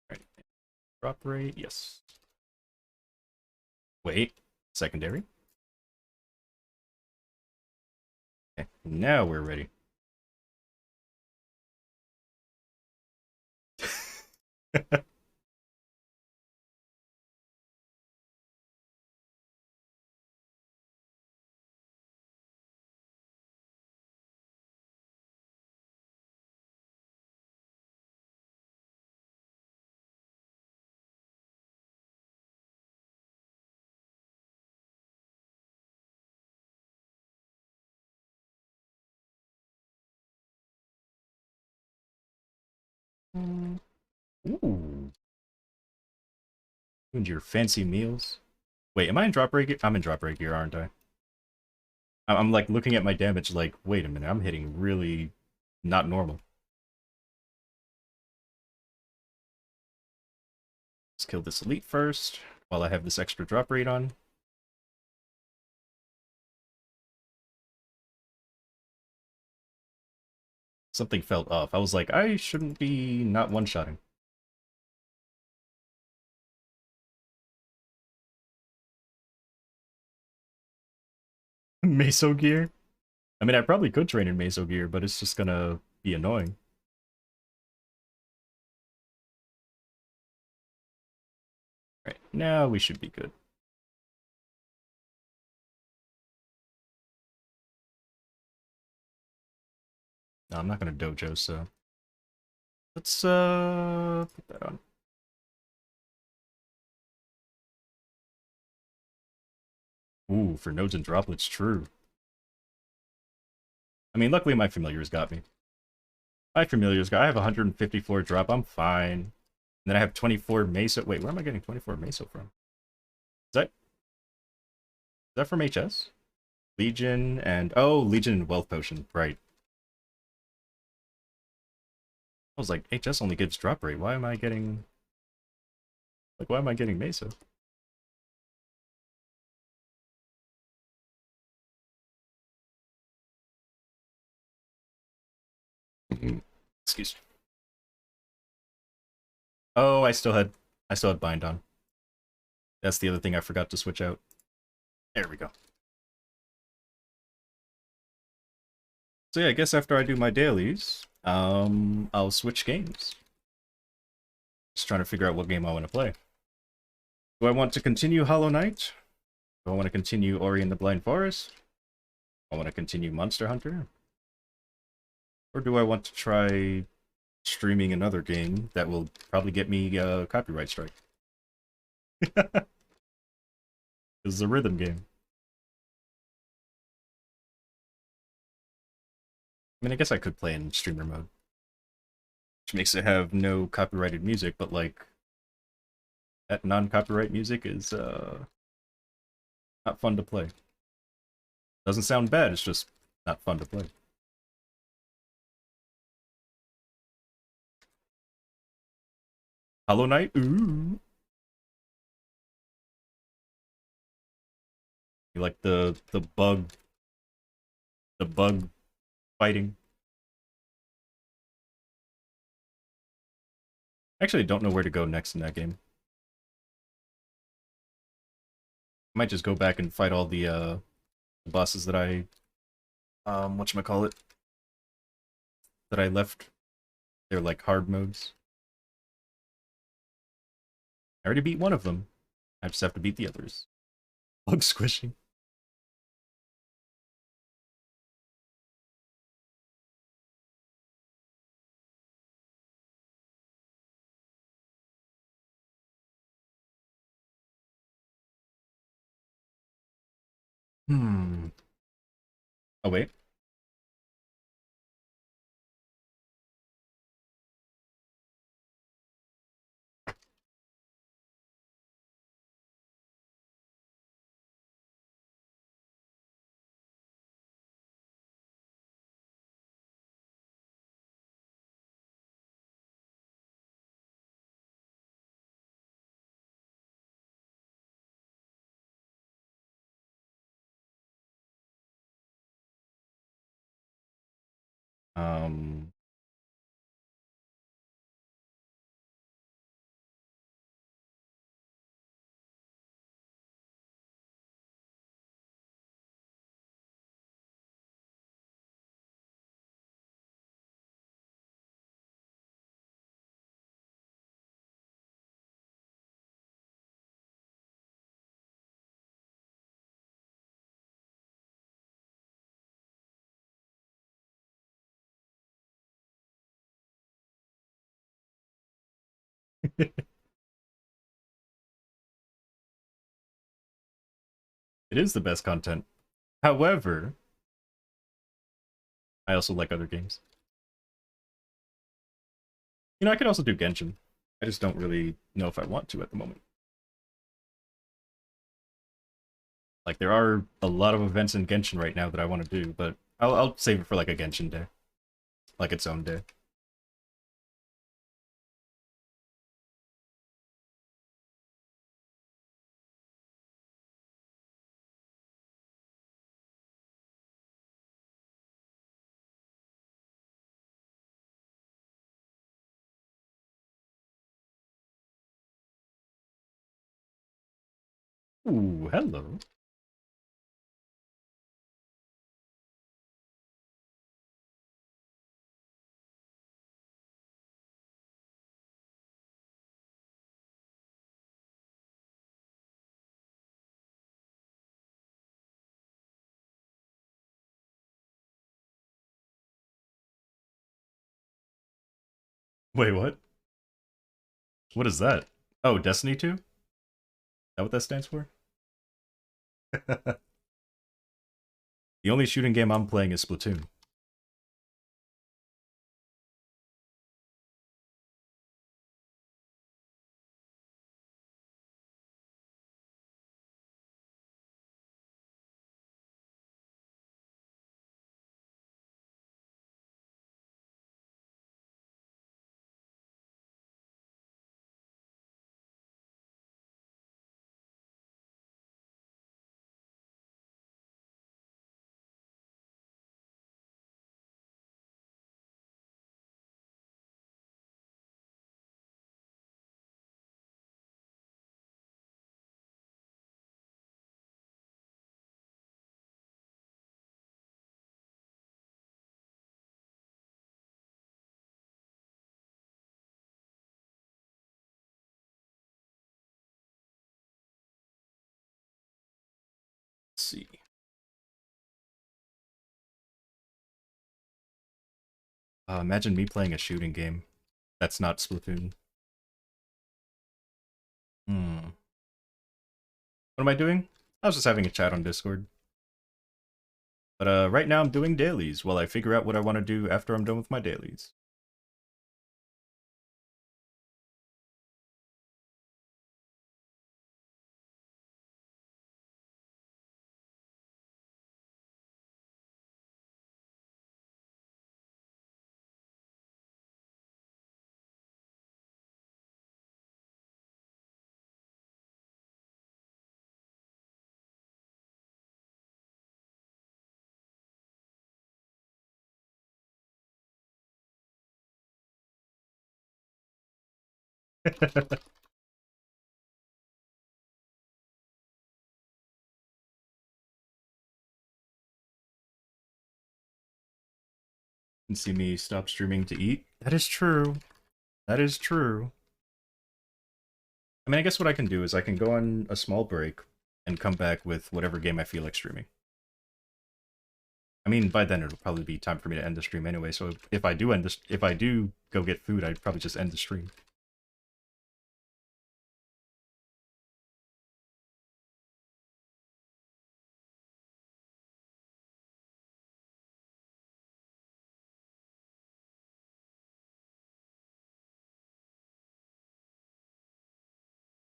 Alright. Drop rate, yes. Wait. Secondary? Okay, now we're ready. Ooh. And your fancy meals. Wait, am I in drop rate gear? I'm in drop rate gear, aren't I? I'm like looking at my damage like, wait a minute, I'm hitting really not normal. Let's kill this elite first, while I have this extra drop rate on. Something felt off. I was like, I shouldn't be not one-shotting. Meso gear? I mean, I probably could train in Meso gear, but it's just gonna be annoying. Right, now we should be good. No, I'm not gonna dojo, so... Let's, put that on. Ooh, for nodes and droplets, true. I mean, luckily my familiars got me. My familiars got... I have 154 drop, I'm fine. And then I have 24 Meso... Wait, where am I getting 24 Meso from? Is that from HS? Legion and... Oh, Legion and Wealth Potion, right. I was like, HS only gives drop rate. Why am I getting... Like, why am I getting Meso? Excuse me. Oh, I still had bind on. That's the other thing I forgot to switch out. There we go. So yeah, I guess after I do my dailies, I'll switch games. Just trying to figure out what game I want to play. Do I want to continue Hollow Knight? Do I want to continue Ori and the Blind Forest? Do I want to continue Monster Hunter? Or do I want to try streaming another game that will probably get me a copyright strike? This is a rhythm game. I mean, I guess I could play in streamer mode, which makes it have no copyrighted music, but like that non-copyright music is not fun to play. Doesn't sound bad, it's just not fun to play. Hollow Knight? Ooh. You like the bug fighting? Actually, I don't know where to go next in that game. I might just go back and fight all the bosses that I whatchamacallit, that I left. They're like hard modes. I already beat one of them. I just have to beat the others. Bug squishing. Hmm. Oh wait. Um. It is the best content. However, I also like other games. You know, I could also do Genshin. I just don't really know if I want to at the moment. Like, there are a lot of events in Genshin right now that I want to do, but I'll save it for like a Genshin day, like its own day. Ooh, hello. Wait, what? What is that? Oh, Destiny 2? Is that what that stands for? The only shooting game I'm playing is Splatoon. Let's see. Imagine me playing a shooting game that's not Splatoon. Hmm. What am I doing? I was just having a chat on Discord. But right now I'm doing dailies while I figure out what I want to do after I'm done with my dailies. And see me stop streaming to eat. That is true. That is true. I mean, I guess what I can do is I can go on a small break and come back with whatever game I feel like streaming. I mean, by then it'll probably be time for me to end the stream anyway. So if I do if I do go get food, I'd probably just end the stream.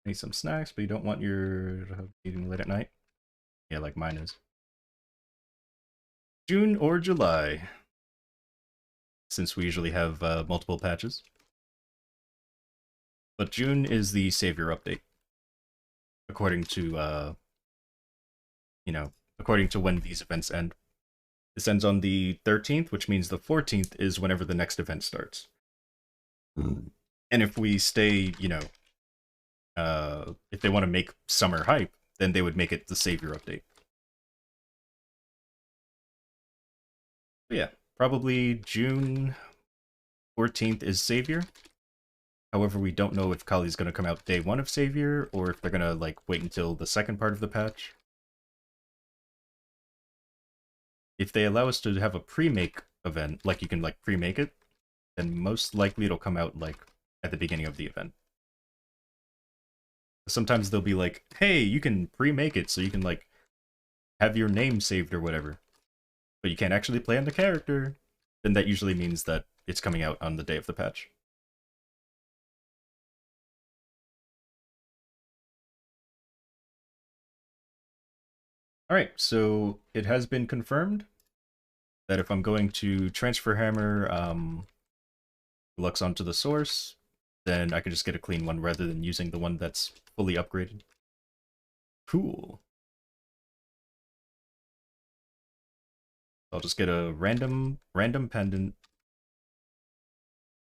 Need some snacks, but you don't want your eating late at night. Yeah, like mine is. June or July, since we usually have multiple patches. But June is the Savior update, according to according to when these events end. This ends on the 13th, which means the 14th is whenever the next event starts. And if we stay, if they want to make summer hype, then they would make it the Savior update. But yeah, probably June 14th is Savior. However, we don't know if Kali's going to come out day 1 of Savior, or if they're going to like wait until the second part of the patch. If they allow us to have a pre-make event, like you can like pre-make it, then most likely it'll come out like at the beginning of the event. Sometimes they'll be like, hey, you can pre-make it so you can like have your name saved or whatever, but you can't actually play on the character. Then that usually means that it's coming out on the day of the patch. Alright, so it has been confirmed that if I'm going to transfer hammer Lux onto the source, then I can just get a clean one rather than using the one that's fully upgraded. Cool. I'll just get a random pendant.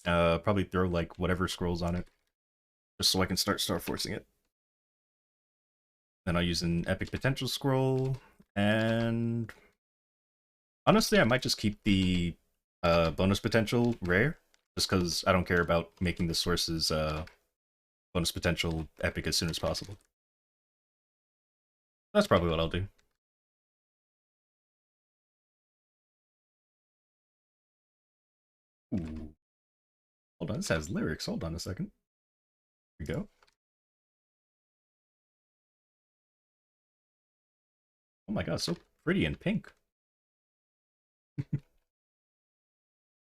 Probably throw like whatever scrolls on it, just so I can start forcing it. Then I'll use an epic potential scroll, and honestly, I might just keep the bonus potential rare, just because I don't care about making the sources bonus potential epic as soon as possible. That's probably what I'll do. Ooh. Hold on, this has lyrics. Hold on a second. Here we go. Oh my god, so pretty and pink.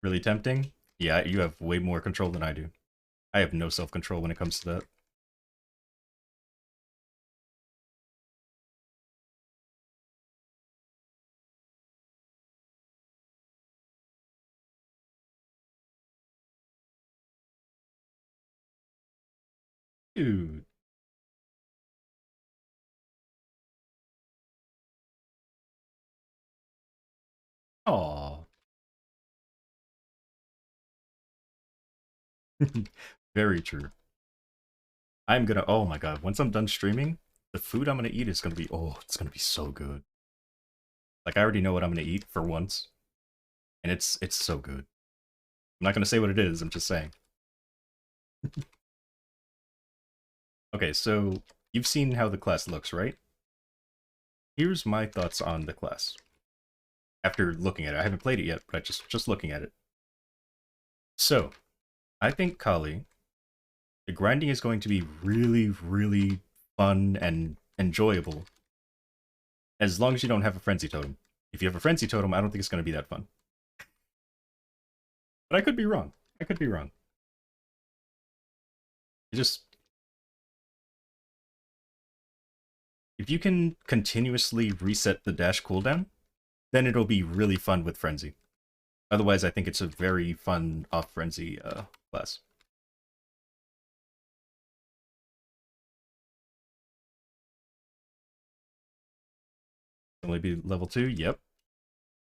Really tempting? Yeah, you have way more control than I do. I have no self-control when it comes to that. Dude. Aww. Very true. I'm gonna, oh my god, once I'm done streaming, the food I'm gonna eat is gonna be, oh, it's gonna be so good. Like, I already know what I'm gonna eat for once, and it's so good. I'm not gonna say what it is, I'm just saying. Okay, so you've seen how the class looks, right? Here's my thoughts on the class. After looking at it, I haven't played it yet, but I just looking at it. So, I think Kali, the grinding is going to be really, really fun and enjoyable as long as you don't have a frenzy totem. If you have a frenzy totem, I don't think it's going to be that fun. But I could be wrong. I could be wrong. It just if you can continuously reset the dash cooldown, then it'll be really fun with frenzy. Otherwise, I think it's a very fun off frenzy class. Only be level 2. Yep.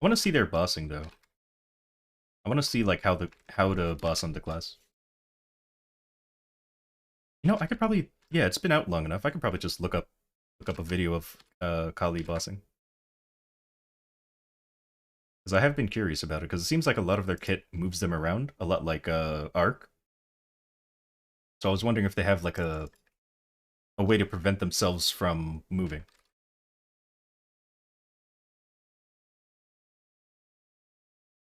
I want to see their bossing though. I want to see like how to boss on the class. You know, I could probably yeah, it's been out long enough. I could probably just look up a video of Kali bossing. Because I have been curious about it, because it seems like a lot of their kit moves them around, a lot like Arc. So I was wondering if they have like a way to prevent themselves from moving.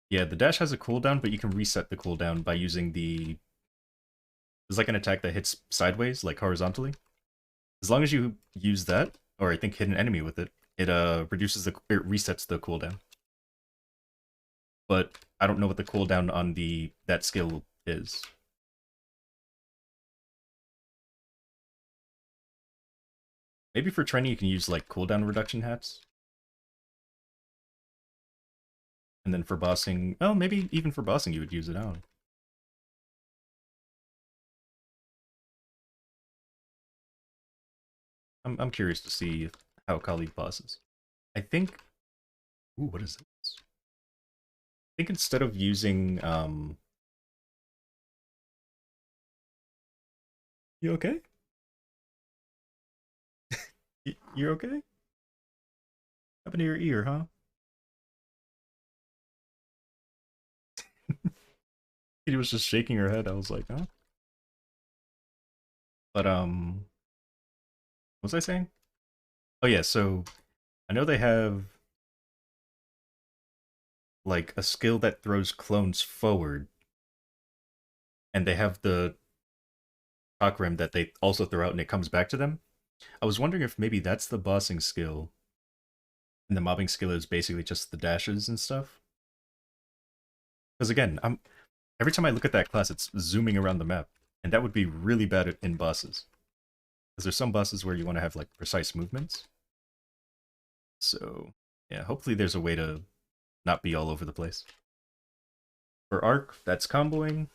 Yeah, the dash has a cooldown, but you can reset the cooldown by using the... There's like an attack that hits sideways, like horizontally. As long as you use that, or I think hit an enemy with it, it it resets the cooldown. But I don't know what the cooldown on that skill is. Maybe for training you can use like cooldown reduction hats. And then for bossing, oh, maybe even for bossing you would use it out. I'm curious to see how Kali bosses. I think, ooh, what is this? I think instead of using, you okay? You're okay? Happened to your ear, huh? He was just shaking her head. I was like, huh? But what was I saying? Oh yeah, so I know they have like a skill that throws clones forward, and they have the chakram that they also throw out and it comes back to them. I was wondering if maybe that's the bossing skill, and the mobbing skill is basically just the dashes and stuff. Because again, every time I look at that class, it's zooming around the map, and that would be really bad in bosses. Because there's some bosses where you want to have like precise movements. So yeah, hopefully there's a way to not be all over the place. For Arc, that's comboing,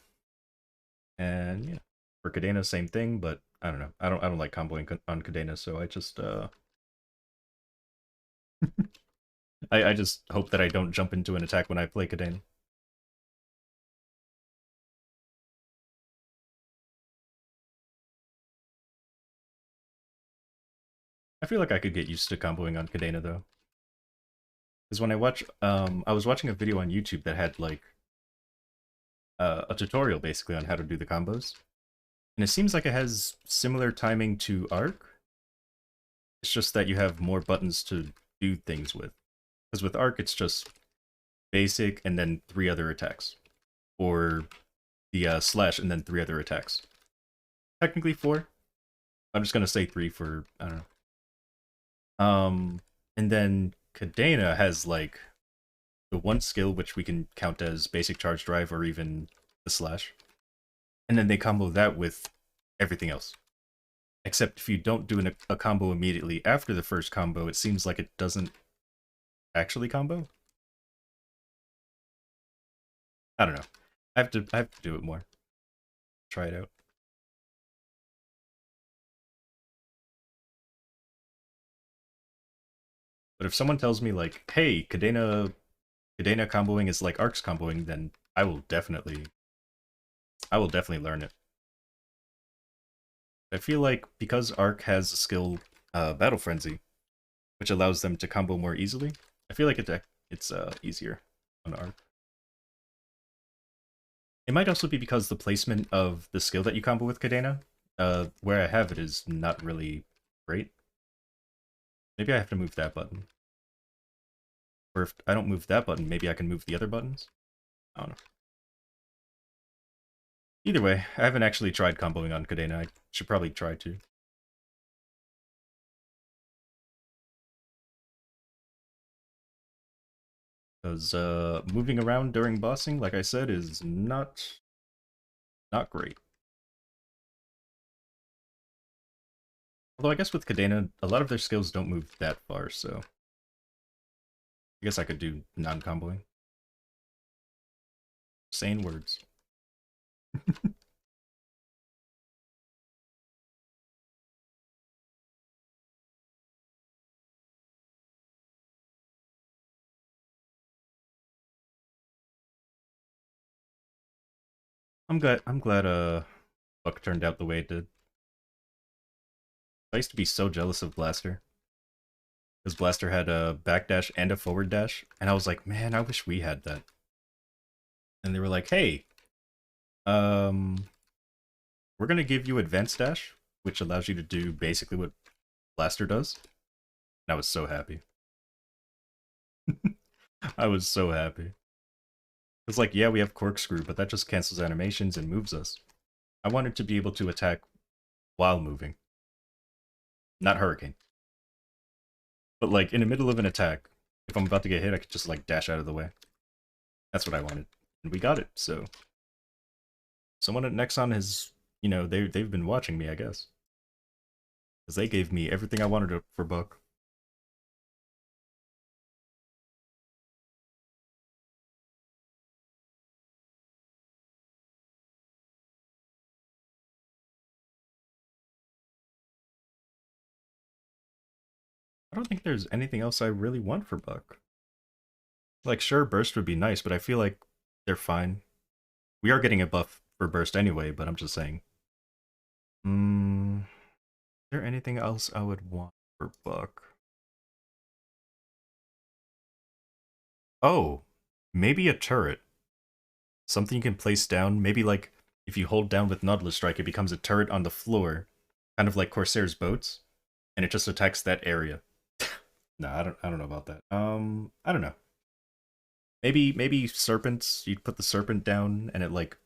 and yeah, for Cadena, same thing. But I don't know. I don't like comboing on Cadena, so I just I just hope that I don't jump into an attack when I play Cadena. I feel like I could get used to comboing on Cadena though. Because when I was watching a video on YouTube that had like a tutorial basically on how to do the combos, and it seems like it has similar timing to Arc. It's just that you have more buttons to do things with. Because with Arc, it's just basic and then 3 other attacks, or the slash and then 3 other attacks. Technically 4. I'm just gonna say 3 for I don't know. And then Cadena has like the one skill which we can count as basic charge drive or even the slash. And then they combo that with everything else. Except if you don't do a combo immediately after the first combo, it seems like it doesn't actually combo. I don't know. I have to do it more. Try it out. But if someone tells me like, hey, Cadena comboing is like Arc's comboing, then I will definitely learn it. I feel like because Arc has a skill Battle Frenzy, which allows them to combo more easily, I feel like it's easier on Arc. It might also be because the placement of the skill that you combo with Cadena, where I have it is not really great. Maybe I have to move that button. Or if I don't move that button, maybe I can move the other buttons? I don't know. Either way, I haven't actually tried comboing on Cadena. I should probably try to. Because moving around during bossing, like I said, is not great. Although I guess with Cadena, a lot of their skills don't move that far, so I guess I could do non-comboing. Sane words. I'm glad Buck turned out the way it did. I used to be so jealous of Blaster. Because Blaster had a backdash and a forward dash, and I was like, man, I wish we had that. And they were like, hey, um, we're gonna give you advanced dash, which allows you to do basically what Blaster does. And I was so happy. I was so happy. It's like, yeah, we have corkscrew, but that just cancels animations and moves us. I wanted to be able to attack while moving, not hurricane. But like in the middle of an attack, if I'm about to get hit, I could just like dash out of the way. That's what I wanted, and we got it. So someone at Nexon has, they've been watching me, I guess, because they gave me everything I wanted for Buck. I don't think there's anything else I really want for Buck. Like, sure, Burst would be nice, but I feel like they're fine. We are getting a buff for Burst anyway, but I'm just saying. Is there anything else I would want for Buck? Oh, maybe a turret. Something you can place down. Maybe like if you hold down with Nautilus Strike, it becomes a turret on the floor, kind of like Corsair's boats, and it just attacks that area. No, I don't know about that. I don't know. Maybe serpents. You put the serpent down, and it like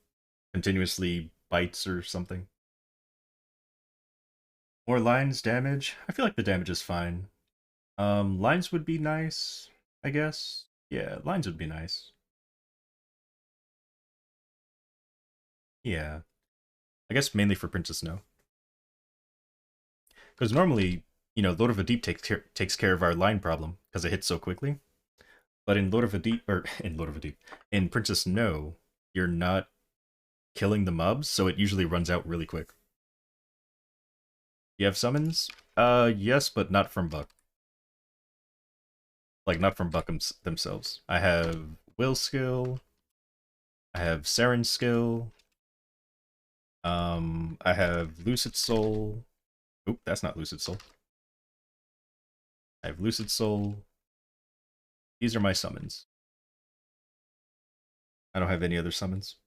continuously bites or something. More lines damage. I feel like the damage is fine. Lines would be nice, I guess. Yeah, lines would be nice. Yeah, I guess mainly for Princess No, because normally, Lord of the Deep takes care of our line problem because it hits so quickly. But in Lord of the Deep, or in Lord of the Deep, in Princess No, you're not killing the mobs, so it usually runs out really quick. You have summons? Yes, but not from Buck. Like, not from Buck themselves. I have Will skill. I have Saren skill. I have Lucid Soul. Oop, that's not Lucid Soul. I have Lucid Soul. These are my summons. I don't have any other summons.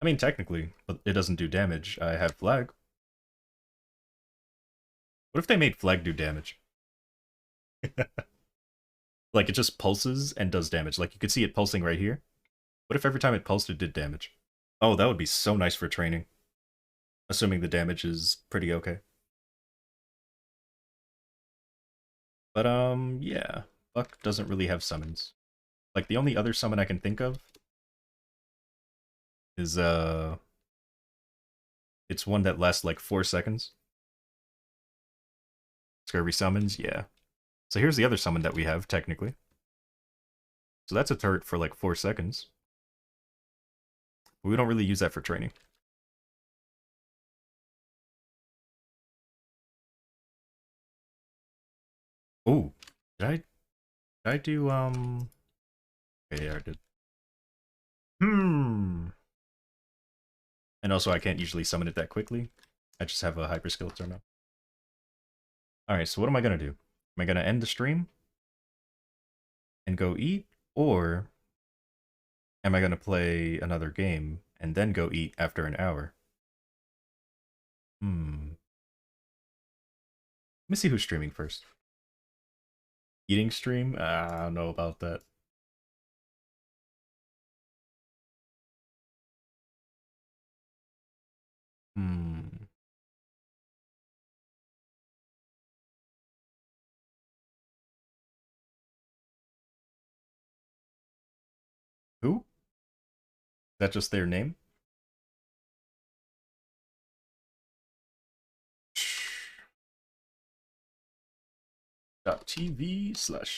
I mean, technically, but it doesn't do damage. I have Flag. What if they made Flag do damage? Like, it just pulses and does damage. Like, you could see it pulsing right here. What if every time it pulsed, it did damage? Oh, that would be so nice for training. Assuming the damage is pretty okay. But, yeah. Buck doesn't really have summons. Like, the only other summon I can think of is, it's one that lasts like 4 seconds. Scurvy summons, yeah. So here's the other summon that we have, technically. So that's a turret for like 4 seconds. But we don't really use that for training. Oh, did I do, okay, yeah, I did. And also, I can't usually summon it that quickly. I just have a hyper skill turn on. Alright, so what am I gonna do? Am I gonna end the stream and go eat? Or am I gonna play another game and then go eat after an hour? Let me see who's streaming first. Eating stream? I don't know about that. Hmm. that just their name? .tv/Niru.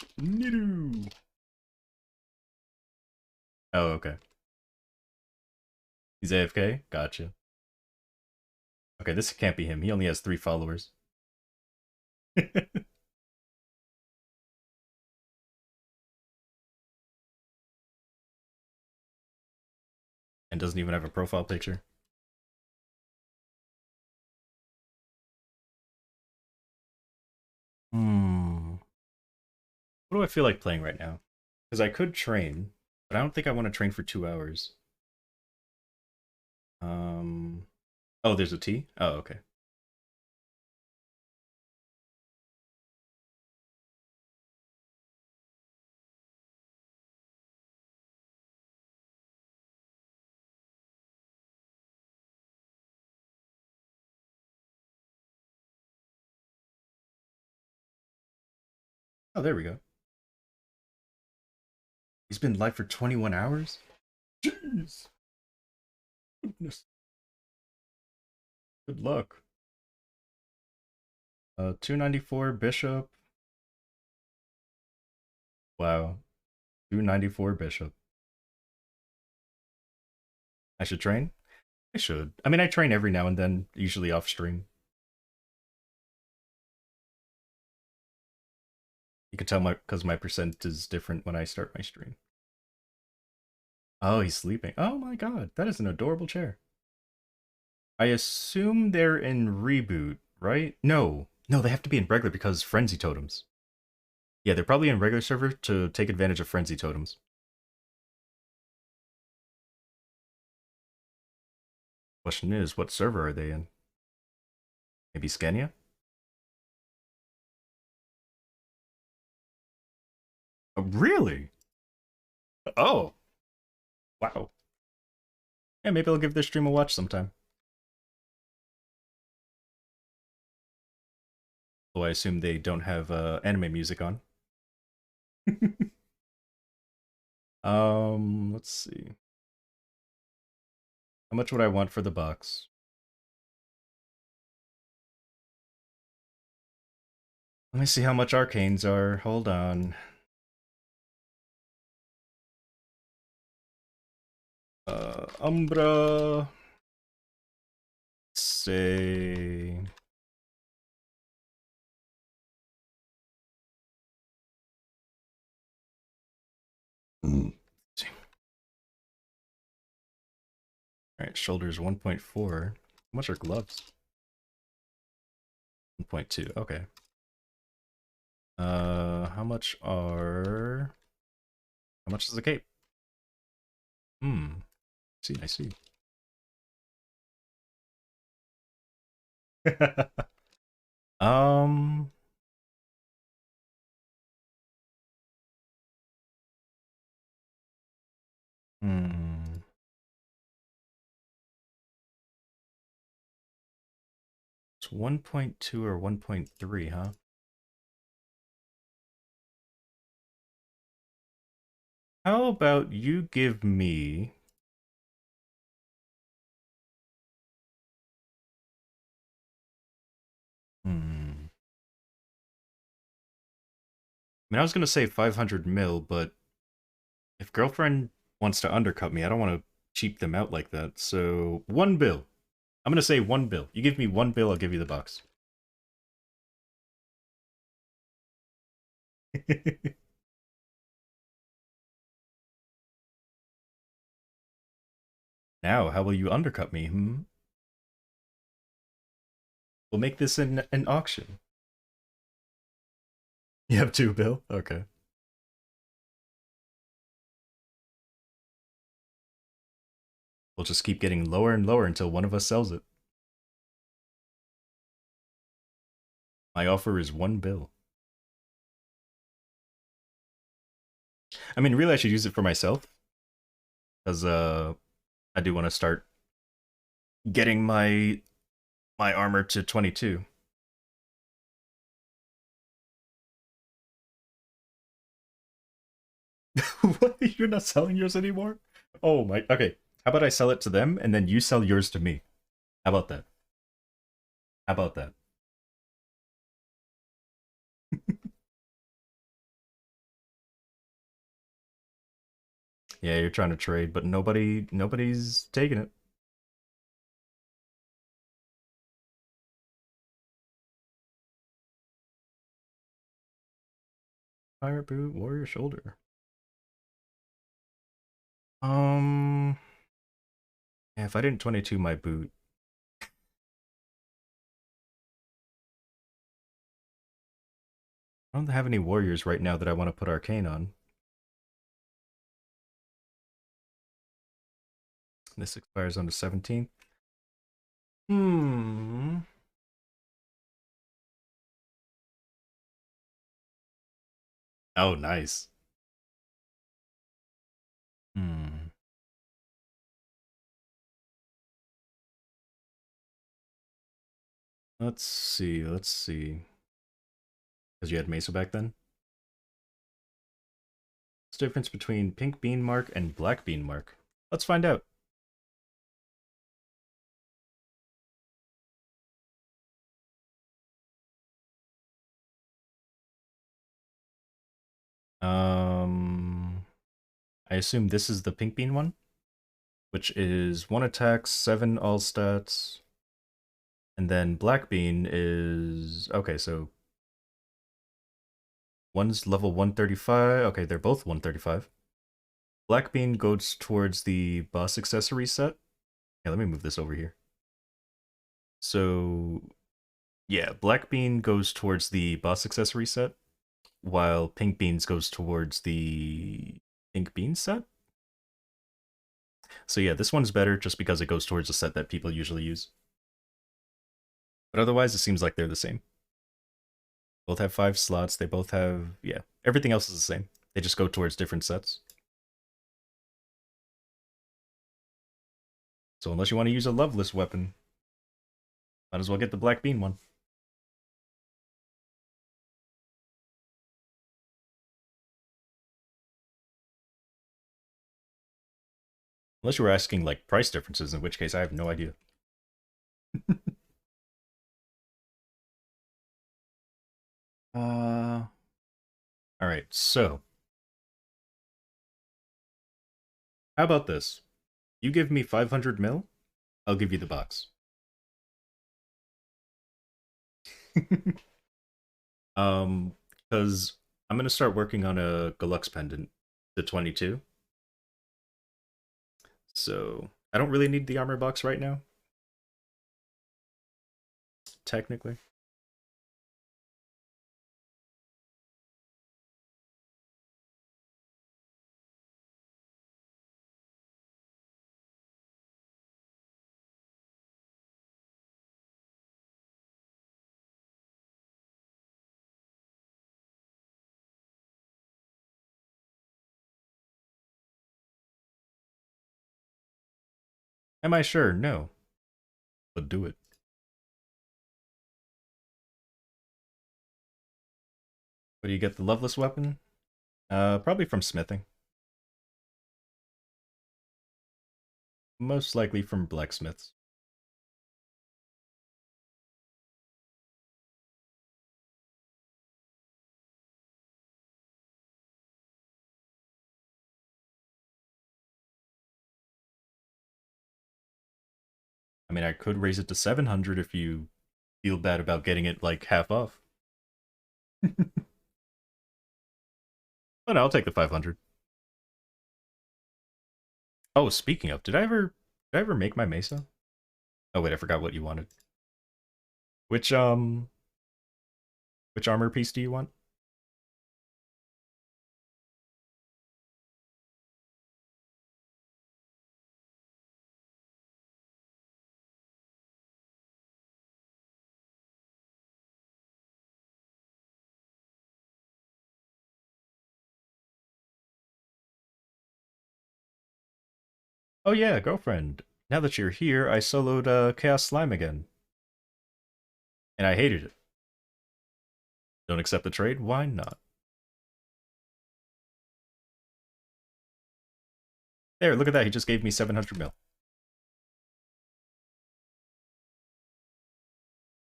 Oh, okay. He's AFK? Gotcha. Okay, this can't be him. He only has 3 followers. And doesn't even have a profile picture. Hmm. What do I feel like playing right now? Because I could train, but I don't think I want to train for 2 hours. Um. Oh, there's a T? Oh, okay. Oh, there we go. He's been live for 21 hours? Jeez. Goodness. Good luck. 294 Bishop. Wow. 294 Bishop. I should train? I should. I mean, I train every now and then, usually off stream. You can tell because my percent is different when I start my stream. Oh, he's sleeping. Oh my god, that is an adorable chair. I assume they're in reboot, right? No. No, they have to be in regular because frenzy totems. Yeah, they're probably in regular server to take advantage of frenzy totems. Question is, what server are they in? Maybe Scania? Oh, really? Oh, wow. Yeah, maybe I'll give their stream a watch sometime. Though I assume they don't have anime music on. Let's see. How much would I want for the box? Let me see how much arcanes are. Hold on. Umbra. Say. Mm. Alright, shoulders 1.4. How much are gloves? 1.2. Okay. How much are. How much is the cape? Hmm. See, I see. um. Hmm. It's 1.2 or 1.3, huh? How about you give me. Hmm. I mean, I was gonna say 500 mil, but if girlfriend wants to undercut me, I don't want to cheap them out like that. So 1 bill. I'm gonna say 1 bill. You give me 1 bill, I'll give you the box. Now, how will you undercut me? Hmm? We'll make this an auction. You have 2 bill? Okay. We'll just keep getting lower and lower until one of us sells it. My offer is 1 bill. I mean, really, I should use it for myself. Because I do want to start getting my armor to 22. What? You're not selling yours anymore? Oh my. Okay. How about I sell it to them and then you sell yours to me? How about that? How about that? Yeah, you're trying to trade, but nobody's taking it. Pirate boot, warrior shoulder. Um, yeah, if I didn't 22 my boot, I don't have any warriors right now that I want to put arcane on. This expires on the 17th. Hmm. Oh, nice. Hmm. Let's see. Let's see. Because you had Mesa back then? What's the difference between pink bean mark and black bean mark? Let's find out. Um, I assume this is the pink bean one, which is 1 attack, 7 all stats. And then black bean is okay, so one's level 135. Okay, they're both 135. Black bean goes towards the boss accessory set. Yeah, let me move this over here. So yeah, black bean goes towards the boss accessory set, while pink beans goes towards the pink bean set. So yeah, this one's better just because it goes towards a set that people usually use. But otherwise, it seems like they're the same. Both have 5 slots. They both have, yeah, everything else is the same. They just go towards different sets. So unless you want to use a loveless weapon, might as well get the black bean one. Unless you were asking like price differences, in which case I have no idea. All right, so how about this? You give me 500 mil, I'll give you the box. um, because I'm gonna start working on a Galux pendant, the 22. So I don't really need the armor box right now, technically. Am I sure? No, but do it. But do you get the loveless weapon? Probably from smithing. Most likely from blacksmiths. I mean, I could raise it to 700 if you feel bad about getting it like half off. But I'll take the 500. Oh, speaking of, did I ever make my mesa? Oh wait, I forgot what you wanted. Which which armor piece do you want? Oh yeah, girlfriend. Now that you're here, I soloed Chaos Slime again, and I hated it. Don't accept the trade? Why not? There, look at that. He just gave me 700 mil.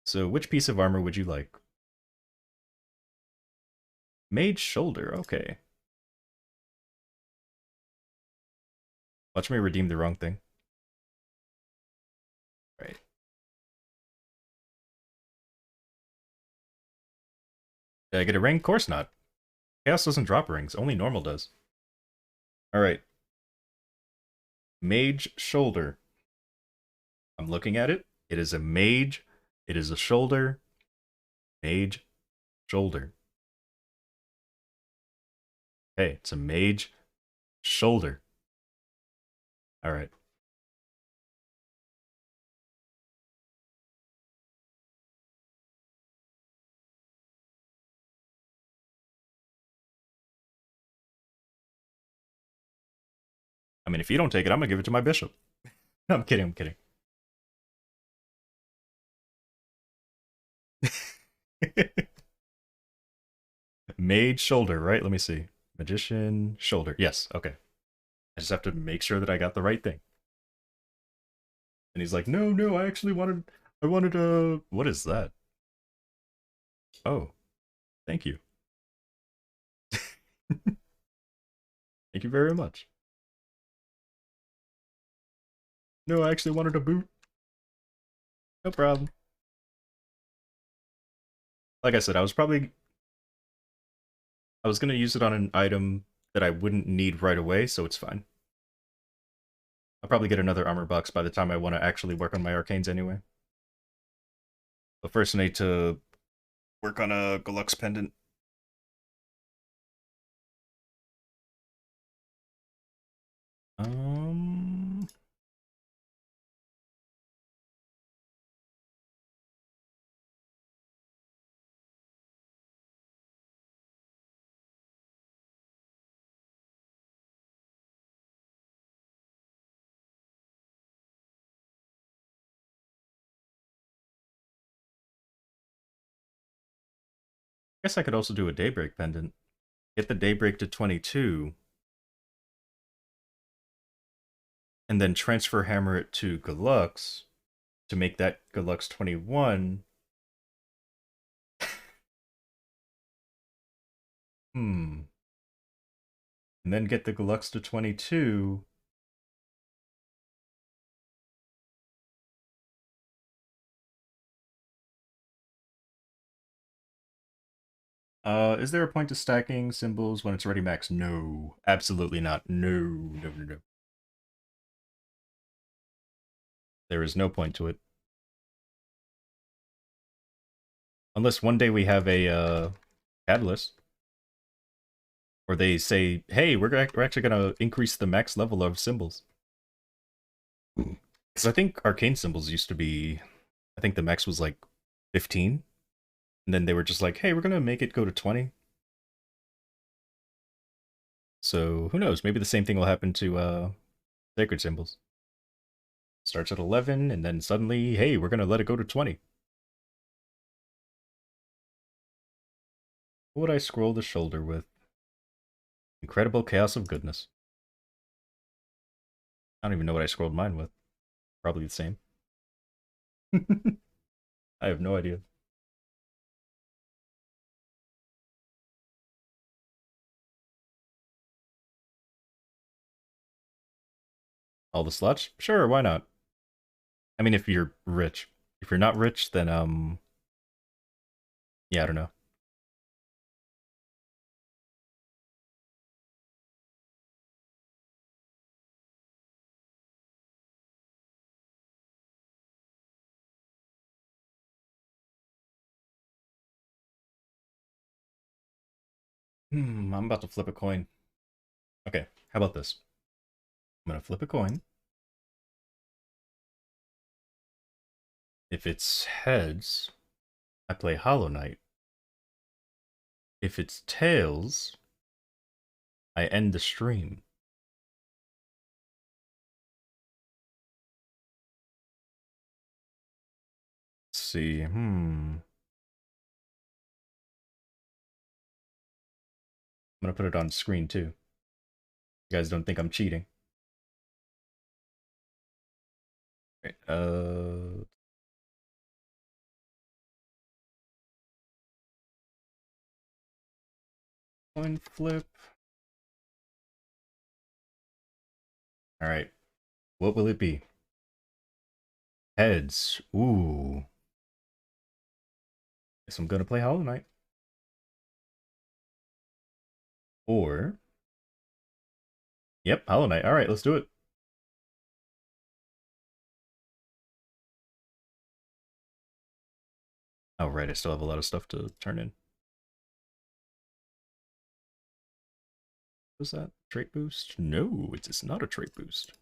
So which piece of armor would you like? Mage shoulder, okay. Watch me redeem the wrong thing. Right. Did I get a ring? Of course not. Chaos doesn't drop rings, only normal does. Alright. Mage shoulder. I'm looking at it. It is a mage. It is a shoulder. Mage shoulder. Hey, it's a mage shoulder. Alright. I mean, if you don't take it, I'm gonna give it to my bishop. I'm kidding, I'm kidding. Mage shoulder, right? Let me see. Magician shoulder. Yes, okay. I just have to make sure that I got the right thing. And he's like, no, no, I wanted a, what is that? Oh, thank you. Thank you very much. No, I actually wanted a boot. No problem. Like I said, I was gonna use it on an item that I wouldn't need right away, so it's fine. I'll probably get another armor box by the time I want to actually work on my arcanes anyway. But first I need to work on a Galux pendant. Um, I guess I could also do a Daybreak pendant. Get the Daybreak to 22, and then transfer hammer it to Galux to make that Galux 21. Hmm. And then get the Galux to 22. Is there a point to stacking symbols when it's already maxed? No, absolutely not. No, no, no, no. There is no point to it. Unless one day we have a catalyst, or they say, hey, we're actually going to increase the max level of symbols. Because I think arcane symbols used to be, I think the max was like 15. And then they were just like, hey, we're going to make it go to 20. So who knows? Maybe the same thing will happen to sacred symbols. Starts at 11, and then suddenly, hey, we're going to let it go to 20. What would I scroll the shoulder with? Incredible chaos of goodness. I don't even know what I scrolled mine with. Probably the same. I have no idea. All the slots? Sure, why not? I mean, if you're rich. If you're not rich, then, yeah, I don't know. I'm about to flip a coin. Okay, how about this? I'm gonna flip a coin. If it's heads, I play Hollow Knight. If it's tails, I end the stream. Let's see, I'm gonna put it on screen too. You guys don't think I'm cheating. Right, coin flip. All right, what will it be? Heads. Ooh. Guess I'm gonna play Hollow Knight. Or, yep, Hollow Knight. All right, let's do it. Oh, right, I still have a lot of stuff to turn in. Was that trait boost? No, it is not a trait boost.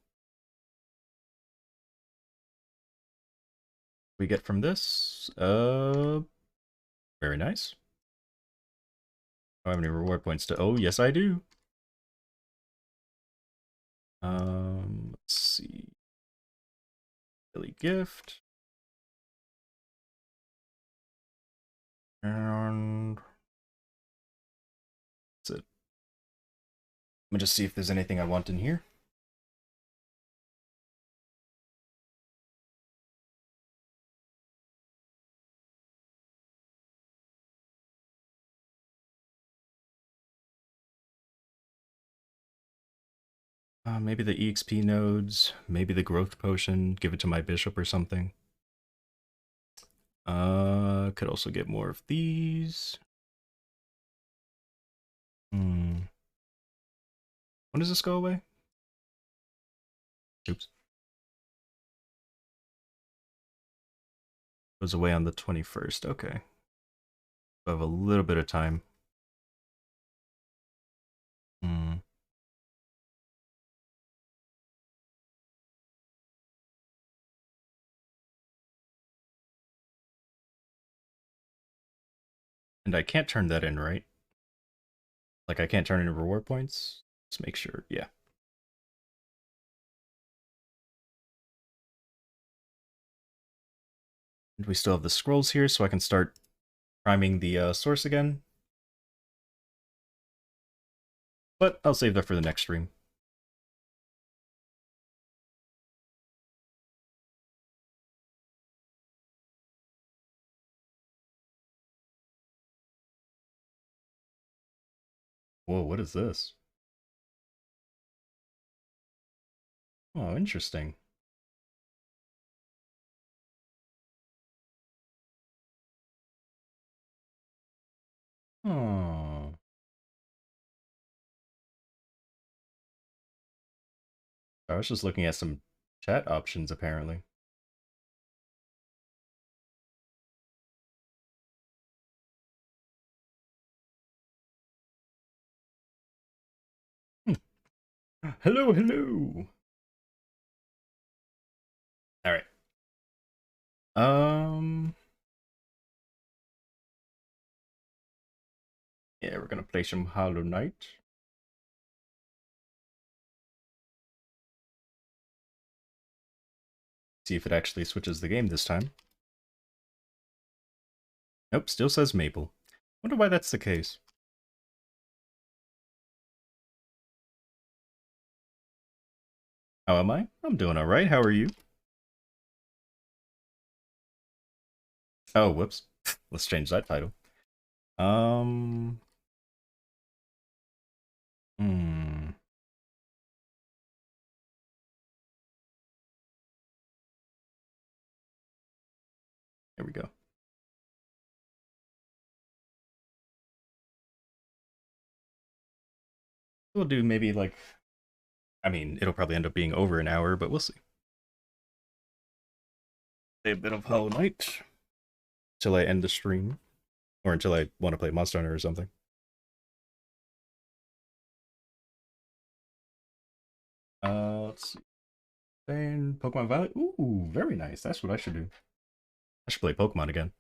We get from this, very nice. Do I have any reward points to? Oh, yes, I do. Let's see. Daily gift. And that's it. Let me just see if there's anything I want in here. Maybe the EXP nodes, maybe the growth potion, give it to my bishop or something. Could also get more of these. When does this go away? Oops. Goes away on the 21st. Okay. I have a little bit of time. Hmm. And I can't turn that in, right? Like I can't turn in reward points? Let's make sure. Yeah. And we still have the scrolls here, so I can start priming the source again. But I'll save that for the next stream. Whoa, what is this? Oh, interesting. Oh. I was just looking at some chat options, apparently. Hello, hello. All right. Um. Yeah, we're gonna play some Hollow Knight. See if it actually switches the game this time. Nope, still says Maple. Wonder why that's the case. How am I? I'm doing all right. How are you? Oh, whoops. Let's change that title. Um. Hmm. Here we go. We'll do maybe like. I mean, it'll probably end up being over an hour, but we'll see. Play a bit of Hollow Knight till I end the stream, or until I want to play Monster Hunter or something. Let's see. Then Pokemon Violet. Ooh, very nice. That's what I should do. I should play Pokemon again.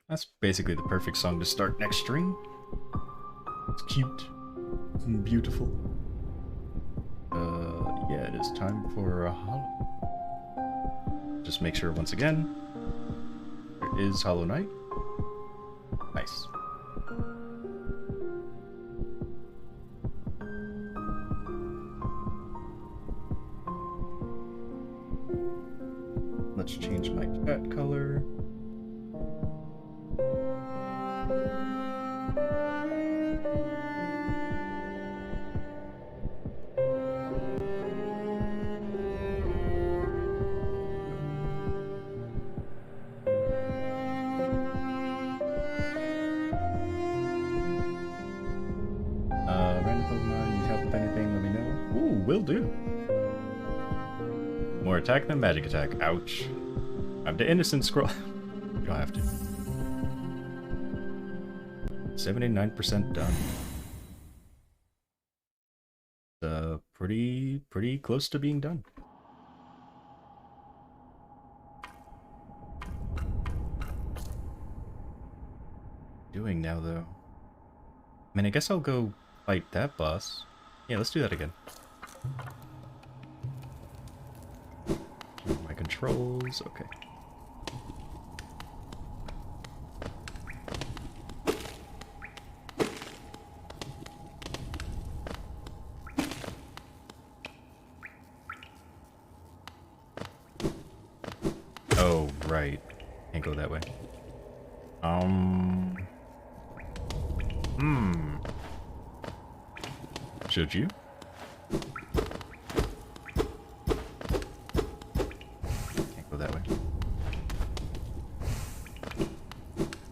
That's basically the perfect song to start next stream. It's cute and beautiful. Yeah, it is time for a Hollow. Just make sure once again, there is Hollow Knight. Nice. Let's change my chat color. Random Pokemon, need help with anything, let me know. Ooh, will do. More attack than magic attack. Ouch. I'm the innocent scroll. You don't have to. 79% done. Pretty close to being done. Doing now though. I mean, I guess I'll go fight that boss. Yeah, let's do that again. My controls, okay. Oh, right. Can't go that way. Should you? Can't go that way.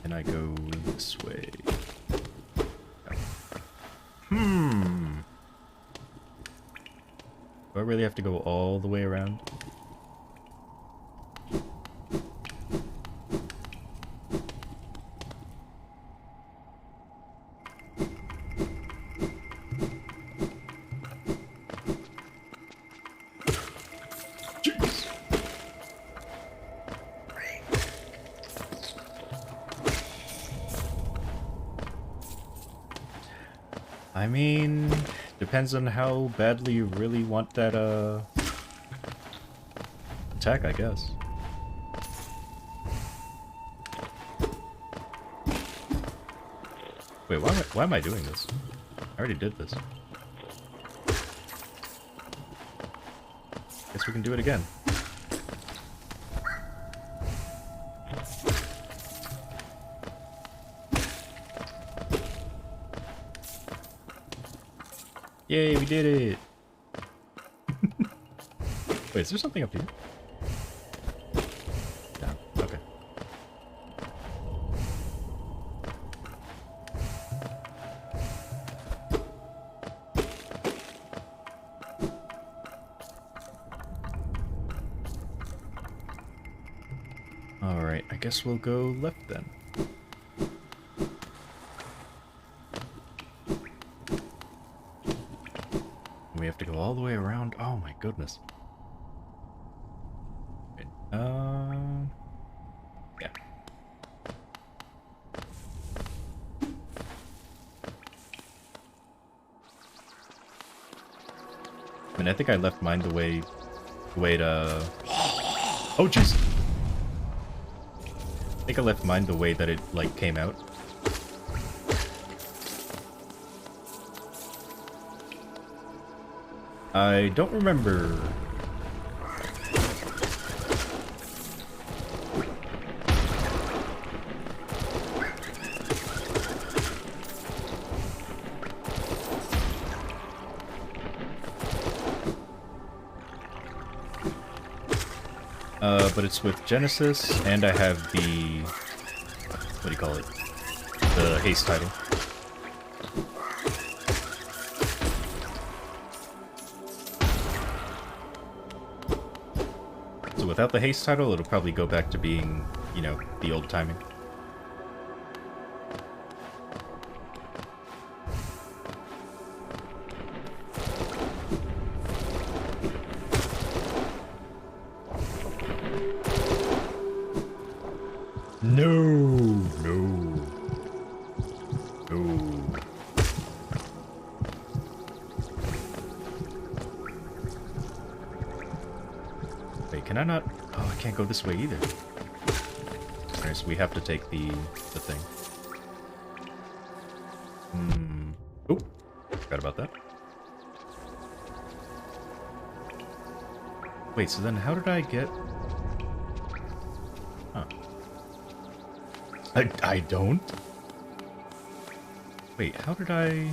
Can I go this way? No. Do I really have to go all the way around? I mean, depends on how badly you really want that, attack, I guess. Wait, why am I doing this? I already did this. Guess we can do it again. Yay, we did it! Wait, is there something up here? No, okay. Alright, I guess we'll go left then. We have to go all the way around. Oh my goodness. Wait, yeah. I mean, I think I left mine the way to... Oh, jeez! I think I left mine the way that it, like, came out. I don't remember. But it's with Genesis, and I have the... what do you call it? The haste title. So without the haste title, it'll probably go back to being, you know, the old timing. No, no. Can I not? Oh, I can't go this way either. Alright, so we have to take the thing. Oh, forgot about that. Wait, so then how did I get... Huh. I don't? Wait, how did I...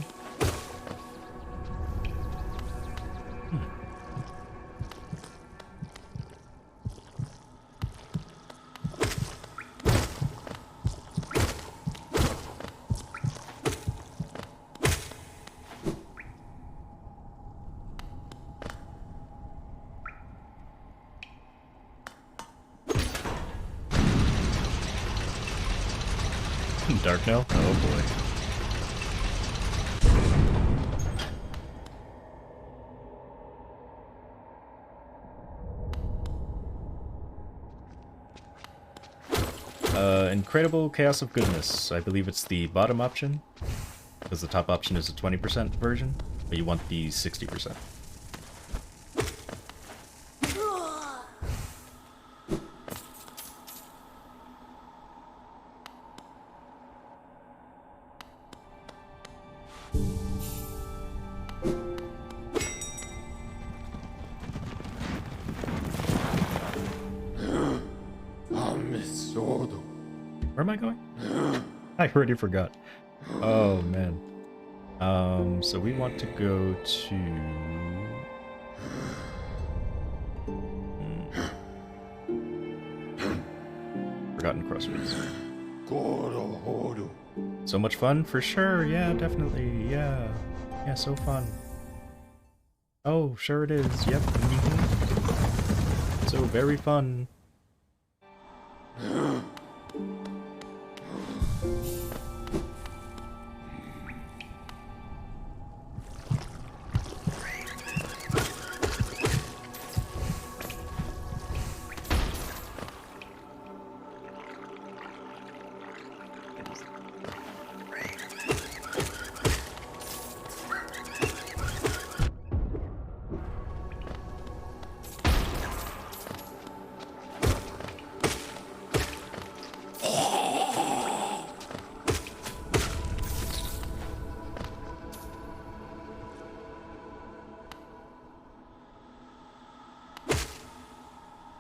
Dark Knell? Oh boy. Incredible Chaos of Goodness. I believe it's the bottom option, because the top option is a 20% version, but you want the 60%. Where am I going? I already forgot. Oh man. So we want to go to Forgotten Crossroads. So much fun, for sure. Yeah, definitely. Yeah, so fun. Oh, sure it is. Yep. So very fun.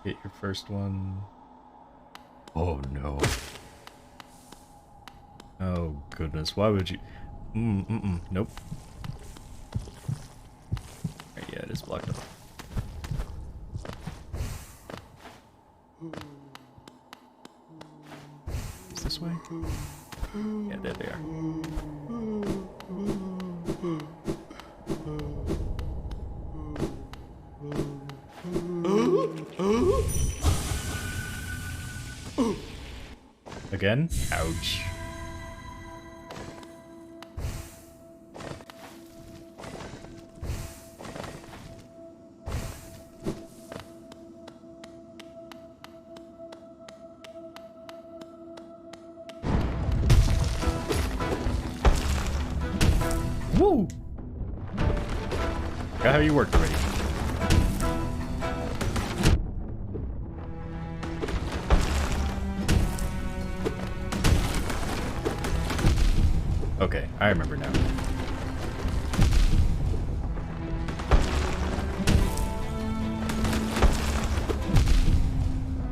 Hit your first one. Oh no. Oh goodness, why would you? Nope. Right, yeah, it is blocked off. Is this way? Yeah, there they are. Again? Ouch. Woo! Got how you worked already. Okay, I remember now.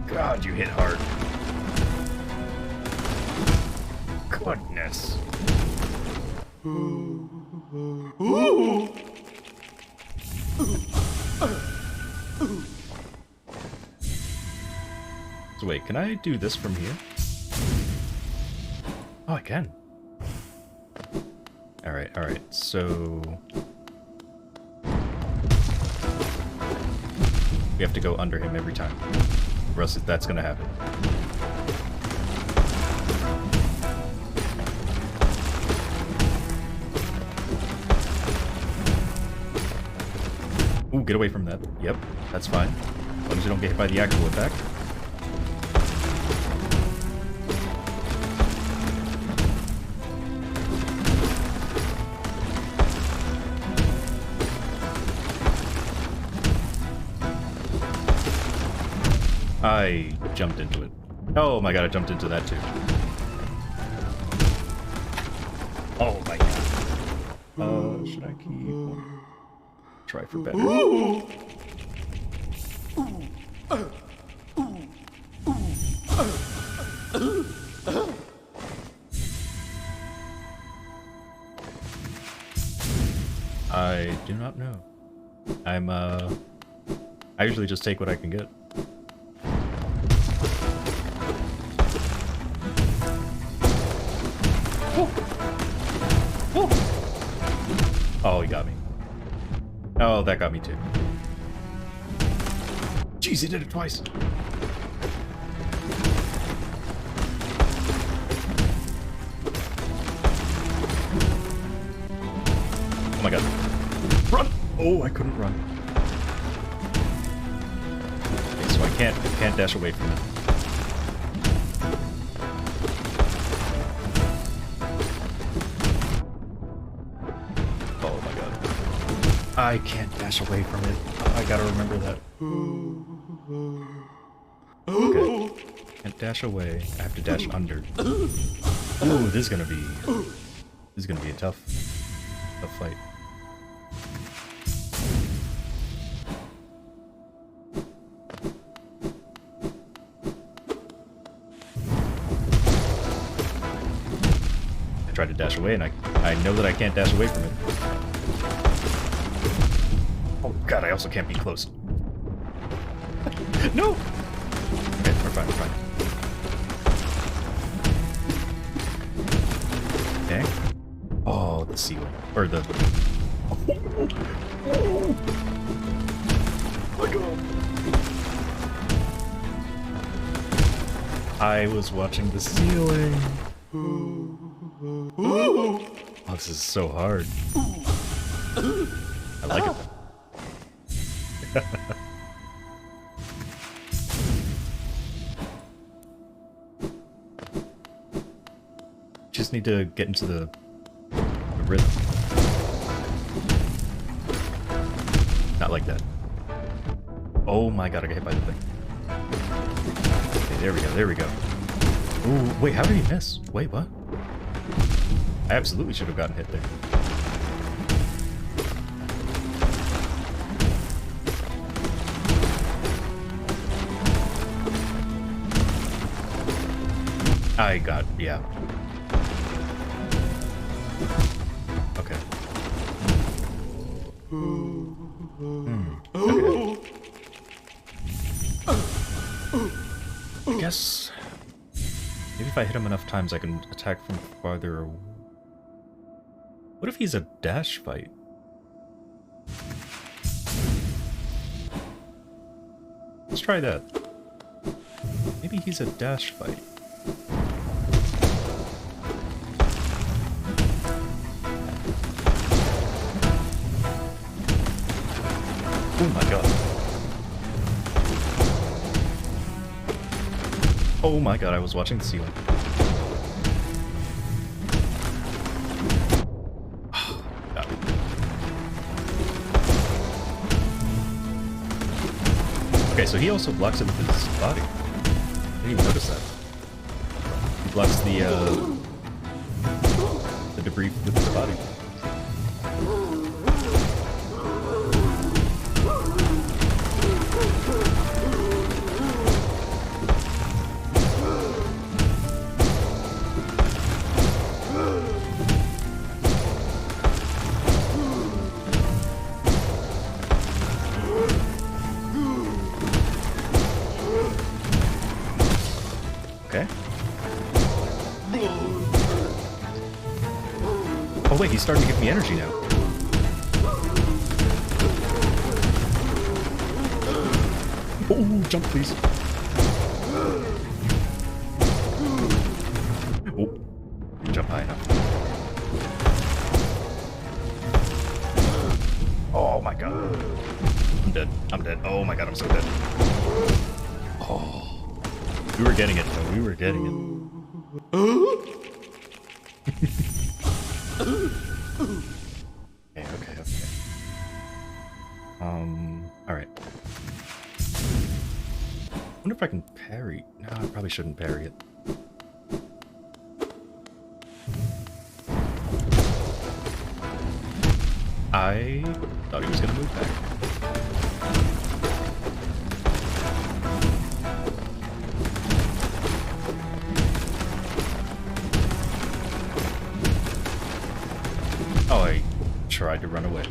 God, you hit hard. Goodness. So wait, can I do this from here? Oh, I can. Alright, so... we have to go under him every time, or else that's gonna happen. Ooh, get away from that. Yep, that's fine. As long as you don't get hit by the actual attack. I jumped into it. Oh my god, I jumped into that too. Oh my god. Should I keep one? Try for better. I do not know. I usually just take what I can get. Oh, he got me. Oh, that got me too. Jeez, he did it twice. Oh my god. Run! Oh, I couldn't run. Okay, so I can't dash away from it. Oh my god. I can't dash away from it. I gotta remember that. Okay. Can't dash away. I have to dash under. Ooh, this is gonna be a tough fight. I tried to dash away and I know that I can't dash away from it. Oh god, I also can't be close. No! Okay, we're fine, we're fine. Okay. Oh, the ceiling. Or the... Oh my god. I was watching the ceiling. Oh, this is so hard. I like it. Just need to get into the rhythm. Not like that. Oh my god, I got hit by the thing. Okay, there we go, there we go. Ooh, wait, how did he miss? Wait, what? I absolutely should have gotten hit there. I got, yeah. Okay. Okay. I guess maybe if I hit him enough times I can attack from farther away. What if he's a dash fight? Let's try that. Maybe he's a dash fight. Oh my god. Oh my god, I was watching the ceiling. Okay, so he also blocks it with his body. I didn't even notice that. He blocks the debris with his body. Okay. Oh wait, he's starting to give me energy now. Oh, jump please. Oh, jump high enough. Oh my god. I'm dead. I'm dead. Oh my god, I'm so dead. Oh. We were getting it, though. We were getting it. Okay. Alright. wonder if I can parry. No, I probably shouldn't parry it. I thought he was gonna move back. Oh, I tried to run away.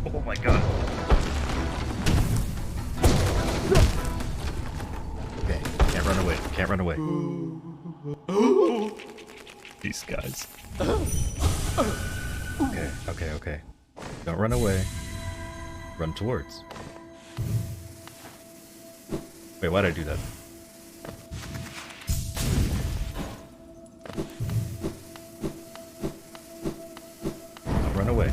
Oh my god. Okay, can't run away. Can't run away. These guys. Okay, okay, okay. Don't run away. Run towards. Wait, why'd I do that? Don't run away.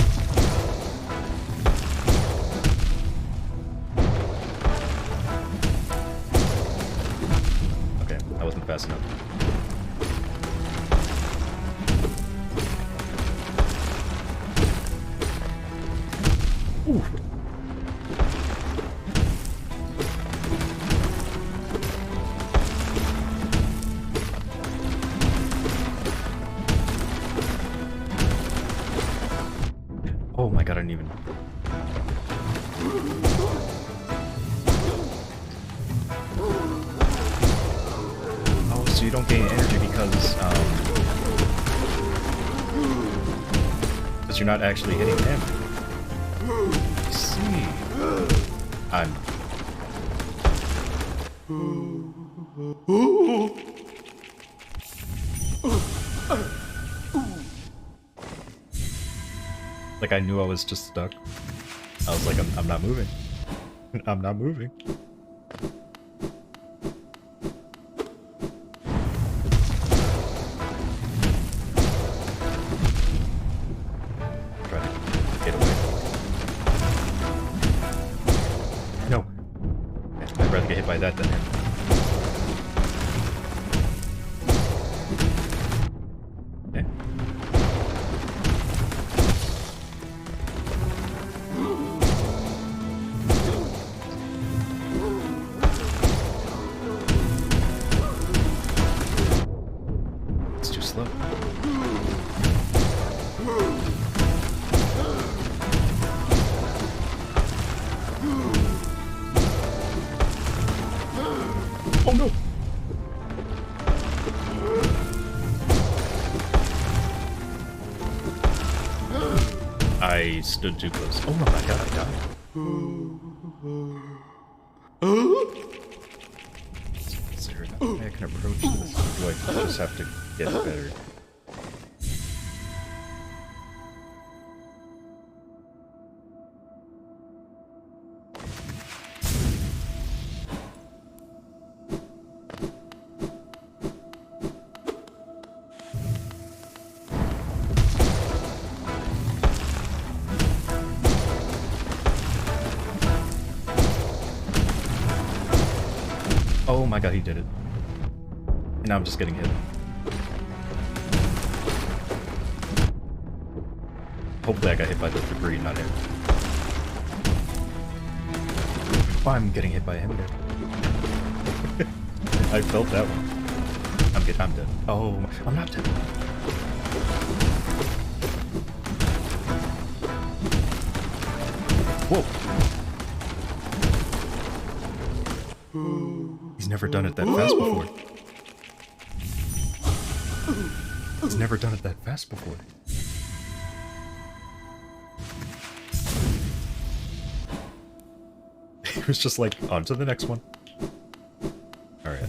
Okay, I wasn't fast enough. Ooh. Oh my god, I didn't even... Oh, so you don't gain energy because you're not actually hitting him. I see. I'm... Like, I knew I was just stuck. I was like, I'm not moving. I'm not moving. Try to get away. No. I'd rather get hit by that than him. Okay. It's too slow. Oh no! I stood too close. Oh my god, I died. Is there another way I can approach this? Or do I just have to get better? Oh my god, he did it. And now I'm just getting hit. Hopefully I got hit by the debris, not him. Oh, I'm getting hit by him again. I felt that one. I'm dead. Oh, I'm not dead. Whoa! He's never done it that fast before. He's never done it that fast before. It was just like, on to the next one. Alright.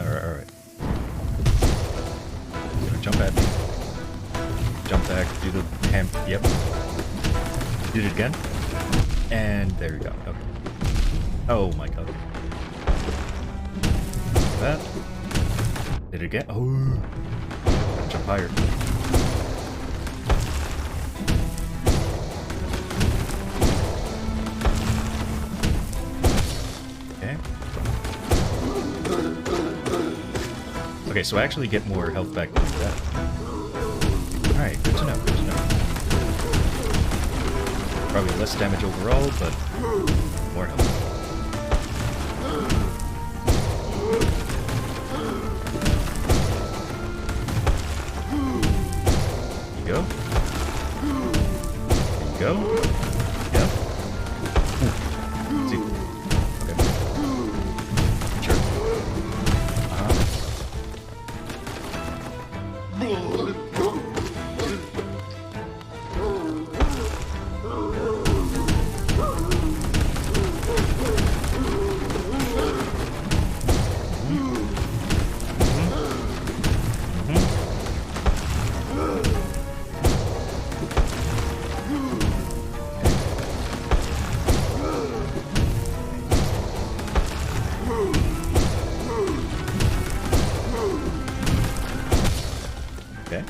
Gonna jump at me. Jump back, do the ham. Yep. Did it again. And there we go. Okay. Oh my god. That. Did it again? Oh. Jump higher. Okay. Okay, so I actually get more health back than that. Good to know, good to know. Probably less damage overall, but more health. You go. You go. Yep. See. Okay. Sure. Okay.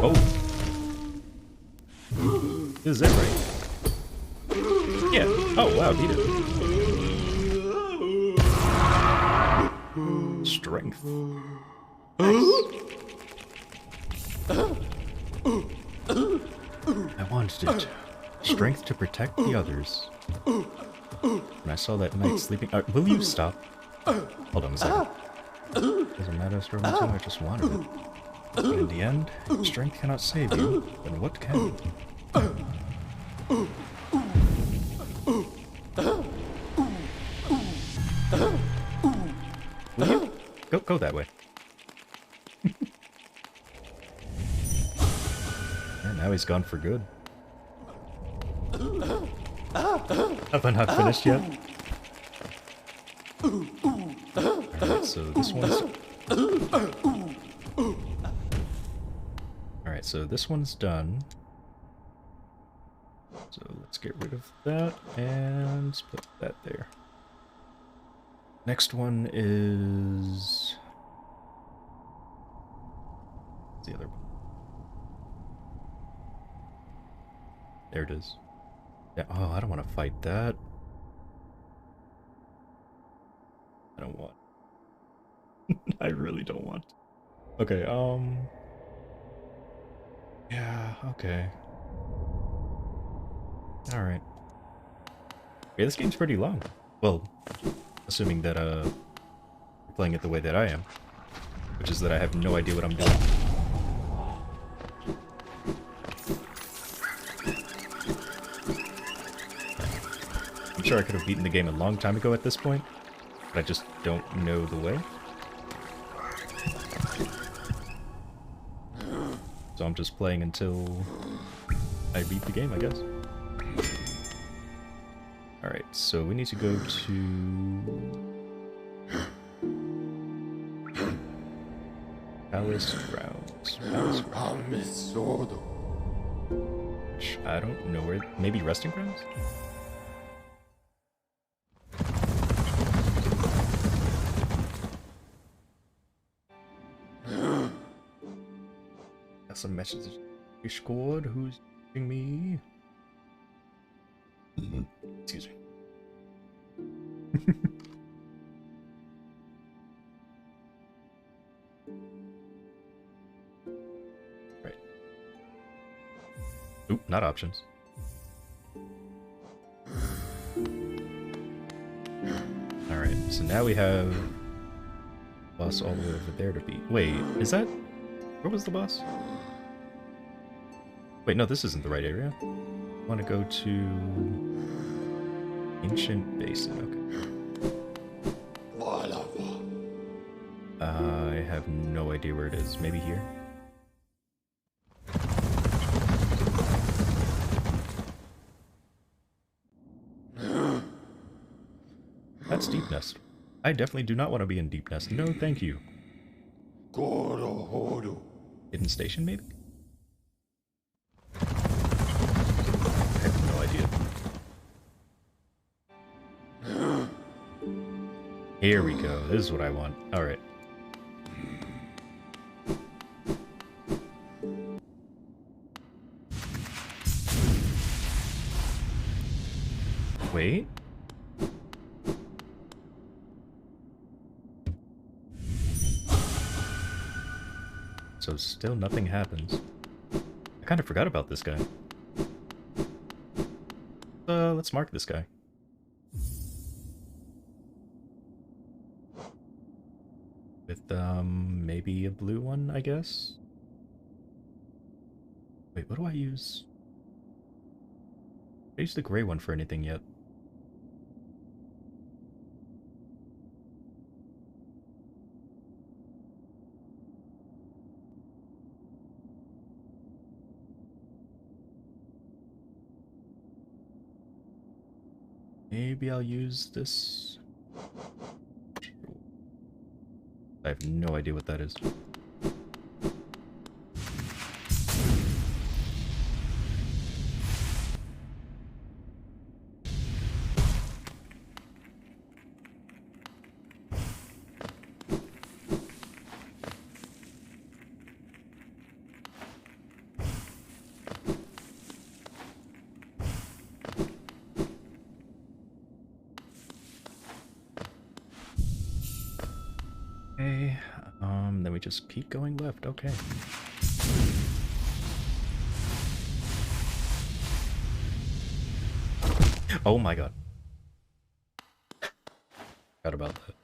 Oh. Is that right? Yeah. Oh, wow, beat it. Strength. Nice. I wanted it. Strength to protect the others. When I saw that knight sleeping... will you stop? Hold on a second. Doesn't matter, struggling too, I just wanted it. But in the end, if strength cannot save you, then what can? Will you? Go that way. And now he's gone for good. Have I not finished yet? Alright, so this one's... Alright, so this one's done. So let's get rid of that and put that there. Next one is... What's the other one? There it is. Yeah, oh, I don't want to fight that. I don't want. I really don't want. Okay, yeah, okay. Alright. Yeah, this game's pretty long. Well, assuming that, you're playing it the way that I am. Which is that I have no idea what I'm doing. I'm sure I could have beaten the game a long time ago at this point, but I just don't know the way. So I'm just playing until I beat the game, I guess. Alright, so we need to go to... Palace Grounds. Palace Grounds. Which I don't know where... Maybe Resting Grounds? Got some messages. Squad, who's using me? Excuse me. Right. Oop, not options. Alright, so now we have boss all the way over there to beat. Wait, is that... Where was the boss? Wait, no, this isn't the right area. I want to go to... Ancient Basin, okay. I have no idea where it is. Maybe here? That's Deep Nest. I definitely do not want to be in Deep Nest. No, thank you. Hidden Station, maybe? I have no idea. Here we go. This is what I want. Alright. Wait. So still nothing happens. I kind of forgot about this guy. Let's mark this guy. With, maybe a blue one, I guess? Wait, what do I use? I used the gray one for anything yet. Maybe I'll use this. I have no idea what that is. Okay, then we just keep going left, okay. Oh my god. Forgot about that.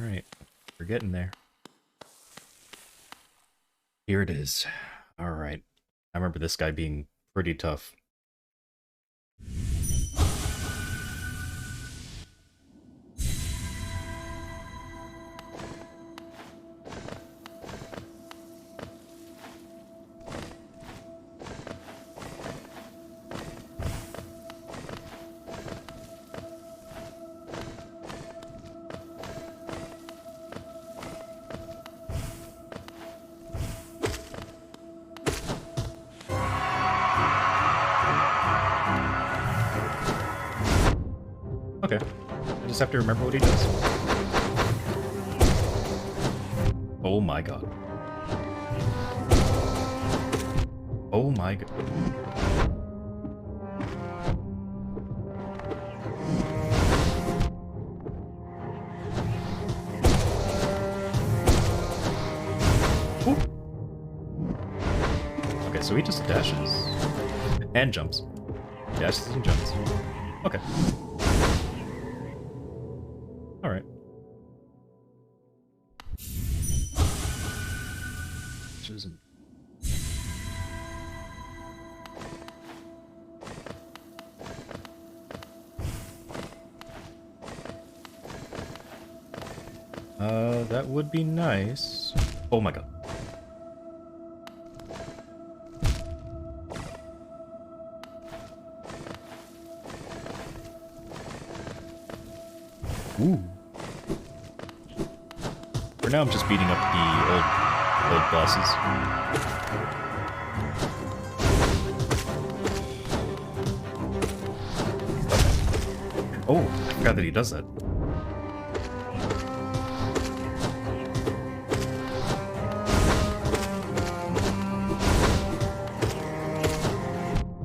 Alright, we're getting there. Here it is. Alright. I remember this guy being pretty tough. Okay. I just have to remember what he does. Oh my god. Oh my god. Ooh. Okay, so he just dashes. And jumps. Dashes and jumps. Okay. Alright. Which isn't... that would be nice. Oh my god. Ooh. For now, I'm just beating up the old bosses. Oh, I forgot that he does that.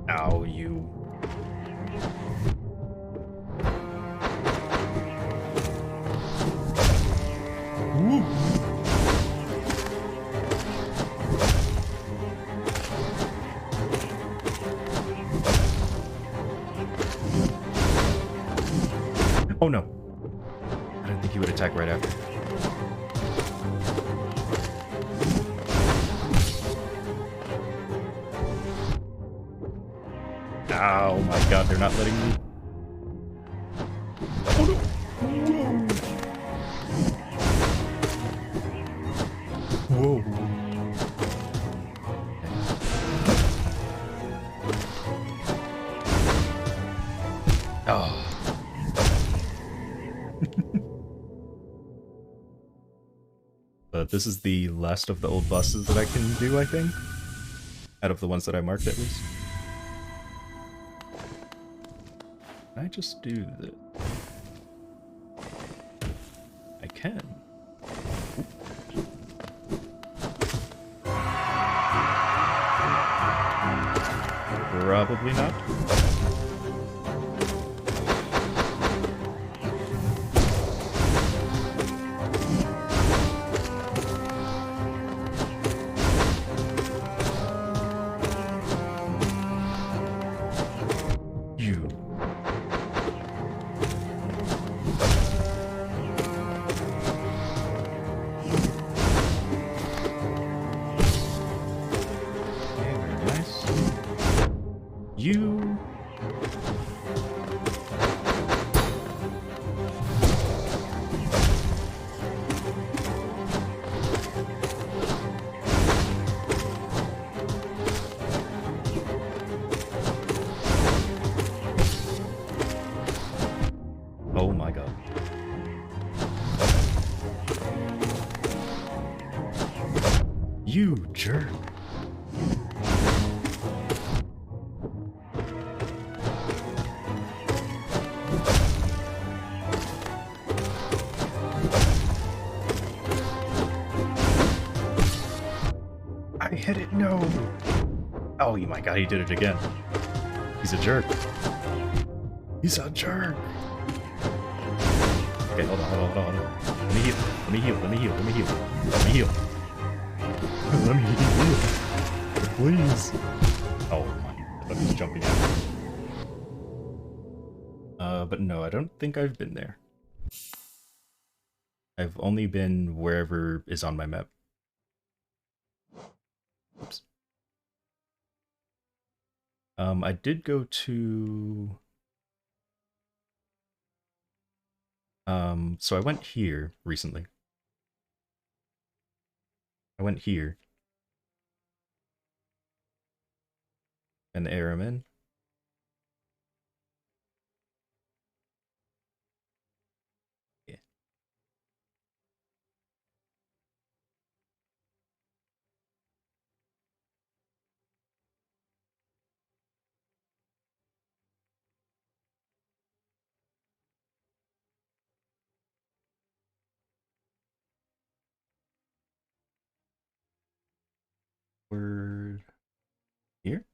Ow, you. Ooh. Oh no. I didn't think he would attack right after. Oh my god, they're not letting me. Oh no. Whoa. Oh. this is the last of the old bosses that I can do, I think. Out of the ones that I marked, at least. Can I just do this? I can. Probably not. You. Very nice. You. Oh my god. You jerk. I hit it, no! Oh my god, he did it again. He's a jerk. He's a jerk! Okay, hold on. Let me heal. Let me heal. Let me heal. Let me heal. Let me heal. Let me heal. Please. Oh my, I thought he was jumping out. But no, I don't think I've been there. I've only been wherever is on my map. Oops. I did go to... so I went here recently. I went here. And the area I'm in. Yeah. We're here?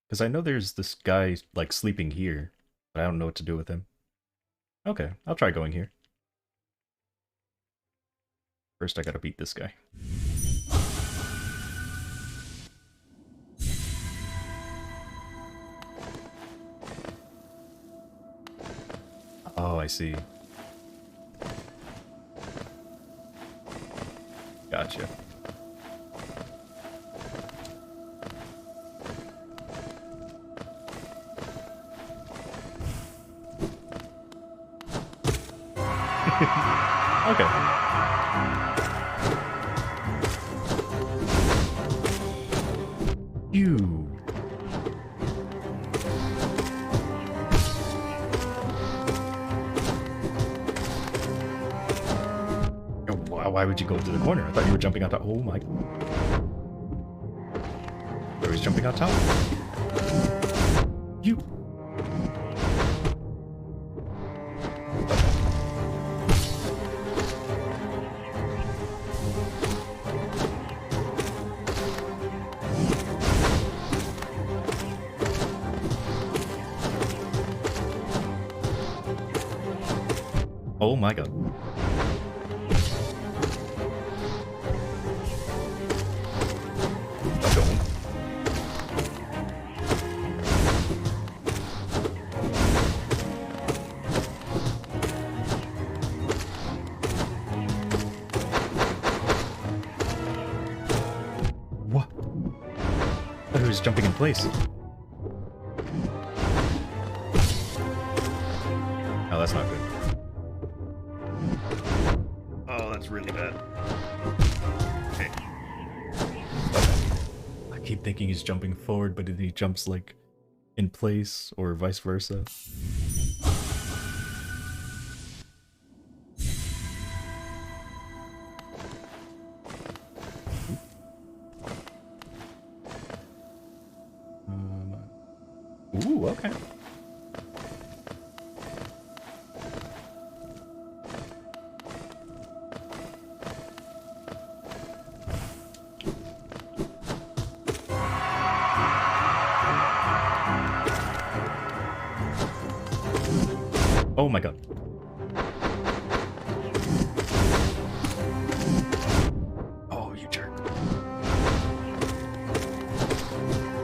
Because I know there's this guy, like, sleeping here, but I don't know what to do with him. Okay, I'll try going here. First, I gotta beat this guy. Oh, I see. Gotcha. Okay. You. Why would you go to the corner? I thought you were jumping on top. Oh my. Where was jumping on top? You. Oh my god. What? I thought he was jumping in place. Oh, that's not good. Oh, that's really bad. Okay. I keep thinking he's jumping forward, but he jumps, like, in place, or vice versa. Ooh, okay. Oh my god. Oh, you jerk.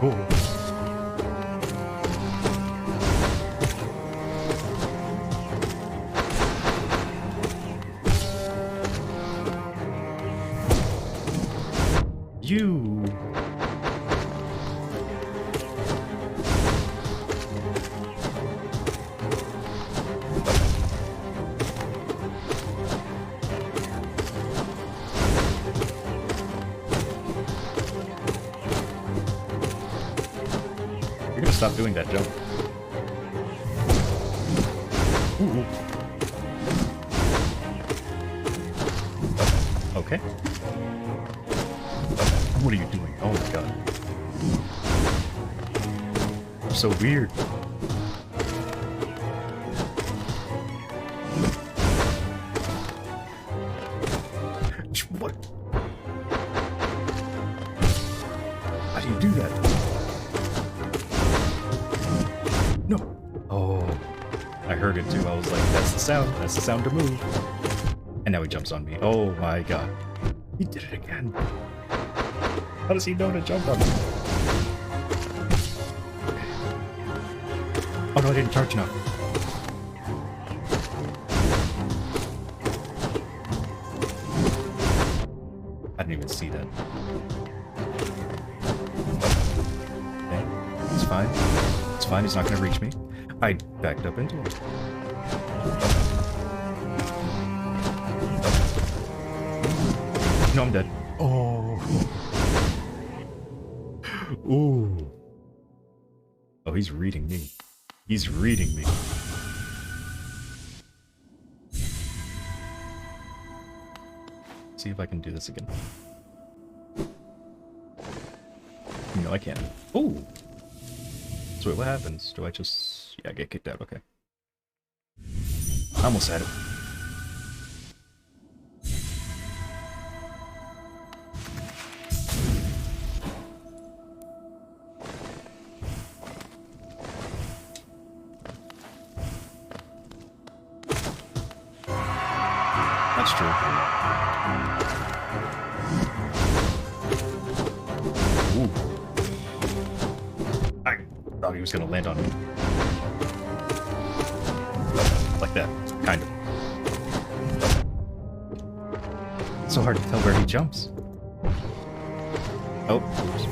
Oh. You. You're gonna stop doing that jump. Ooh. Okay. What are you doing? Oh my god. You're so weird. What? How do you do that? No. Oh. I heard it too. I was like, that's the sound. That's the sound to move. And now he jumps on me. Oh my god. He did it again. How does he know to jump on me? Oh no, I didn't charge enough. I didn't even see that. Okay, it's fine. It's fine, he's not gonna reach me. I backed up into him. No, I'm dead. Oh. Ooh. Oh, he's reading me. He's reading me. See if I can do this again. No, I can't. Ooh. So wait, what happens? Do I just... Yeah, I get kicked out. Okay. I almost had it. That's true. Ooh. I thought he was gonna land on me. Like that, kind of. It's so hard to tell where he jumps. Oh, oops.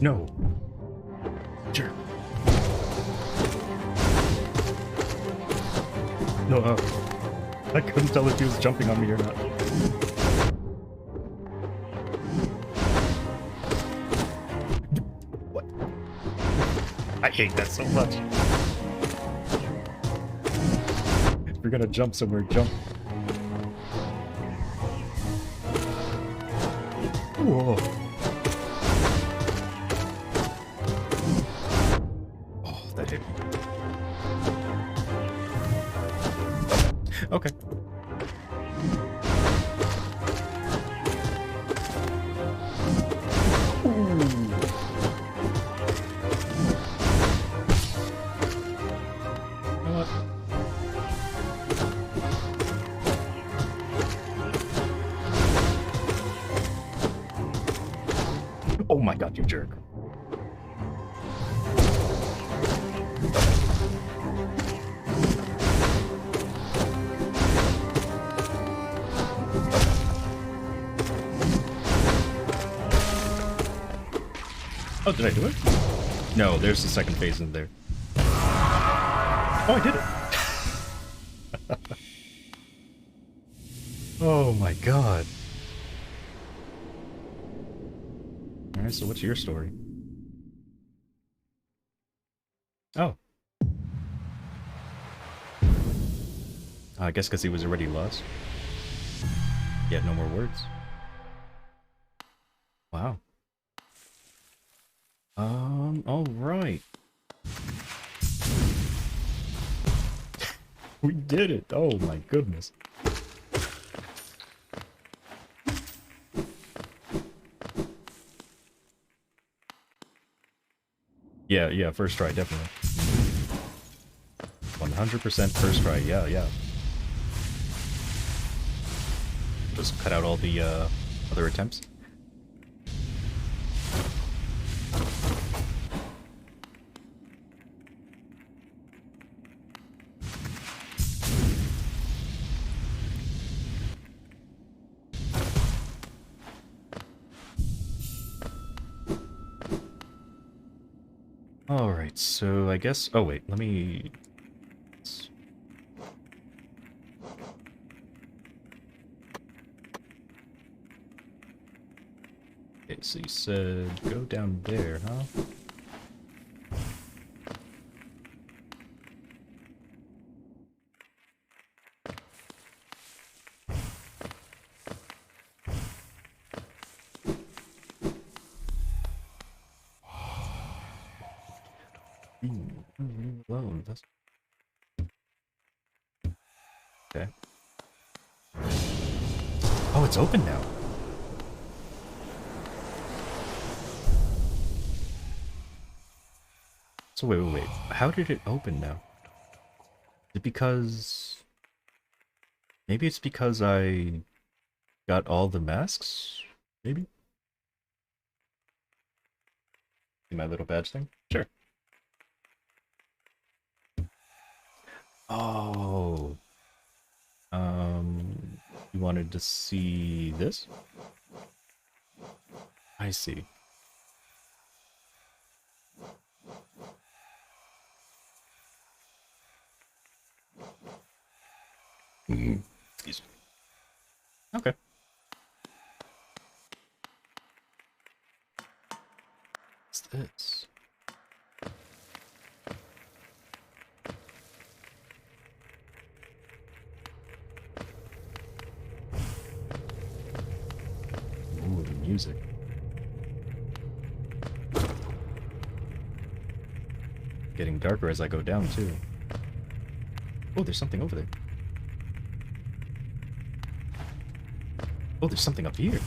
No. Sure. No, I couldn't tell if he was jumping on me or not. What? I hate that so much. If you're gonna jump somewhere, jump. Whoa. That hit me. Okay. Ooh. You know what? Oh my god, you jerk. Oh, did I do it? No, there's the second phase in there. Oh, I did it! Oh my god. Alright, so what's your story? I guess because he was already lost. He had no more words. Wow. Alright. We did it! Oh my goodness. Yeah, first try, definitely. 100% first try, yeah. Just cut out all the other attempts. Alright, so I guess... Oh wait, let me... Okay, so you said go down there, huh? Alone, that's... Okay. Oh, it's open now. So wait. How did it open now? Is it because... Maybe it's because I got all the masks? Maybe? See my little badge thing? Sure. Oh. You wanted to see this? I see. Excuse me. Okay. What's this? Ooh, the music. Getting darker as I go down, too. Oh, there's something over there. Oh, there's something up here.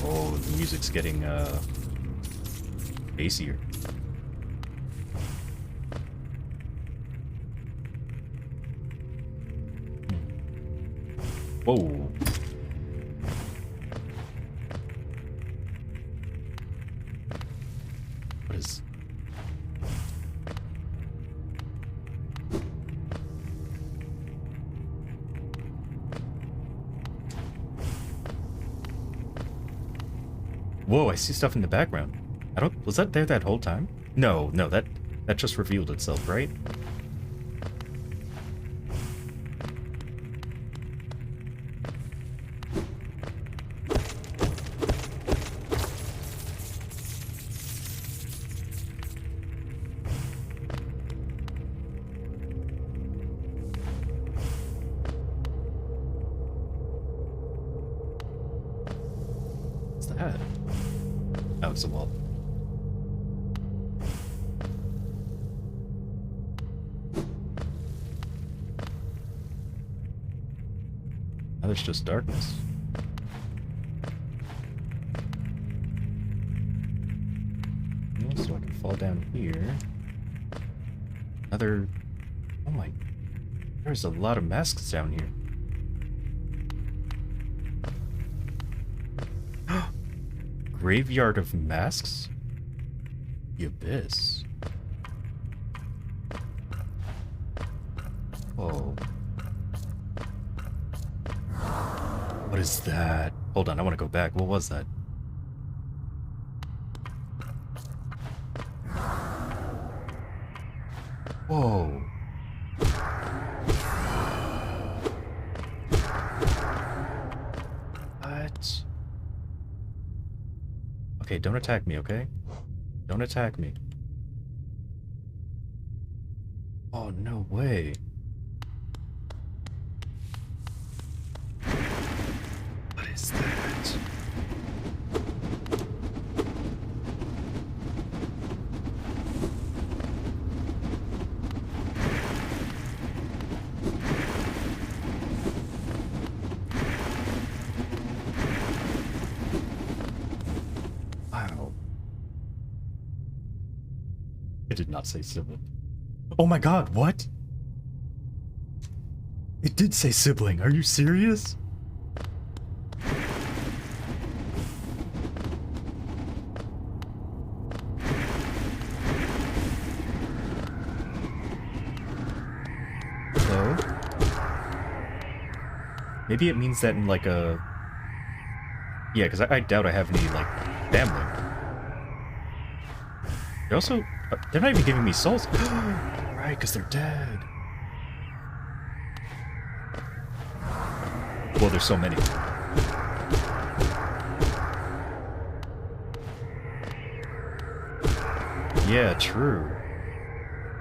Oh, the music's getting, bassier. Whoa. What is... Whoa, I see stuff in the background. Was that there that whole time? No, that just revealed itself, right? What's that? Oh, it's a wall. Now there's just darkness. So I can fall down here. Another... Oh my... There's a lot of masks down here. Graveyard of Masks? The Abyss. Whoa. What is that? Hold on, I want to go back. What was that? Whoa. What? Okay, don't attack me, okay? Don't attack me. Oh, no way. What is that? Wow. It did not say sibling. Oh my god, what? It did say sibling. Are you serious? Hello? Maybe it means that in like a... Yeah, because I doubt I have any, like, family. They're also... they're not even giving me souls. Right, because they're dead. Well, there's so many. Yeah, true.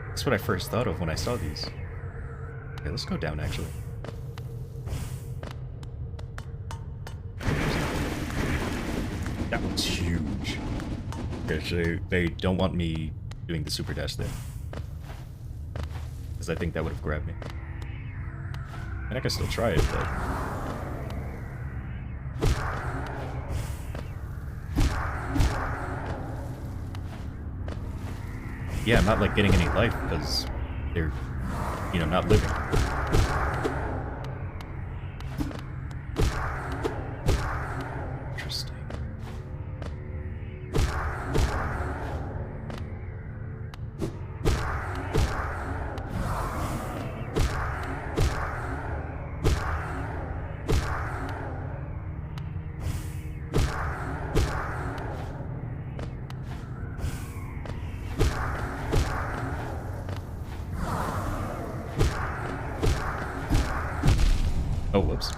That's what I first thought of when I saw these. Okay, let's go down, actually. That one's huge. Okay, so they don't want me doing the super dash there. Because I think that would have grabbed me. And I can still try it, but... Yeah, I'm not, like, getting any life because they're, you know, not living. Interesting. Oh, whoops.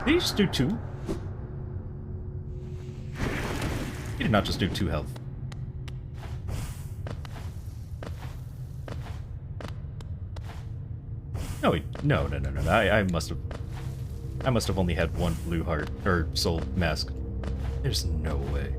Did he just do 2? He did not just do 2 health. No, no. I must have only had 1 blue heart or soul mask. There's no way.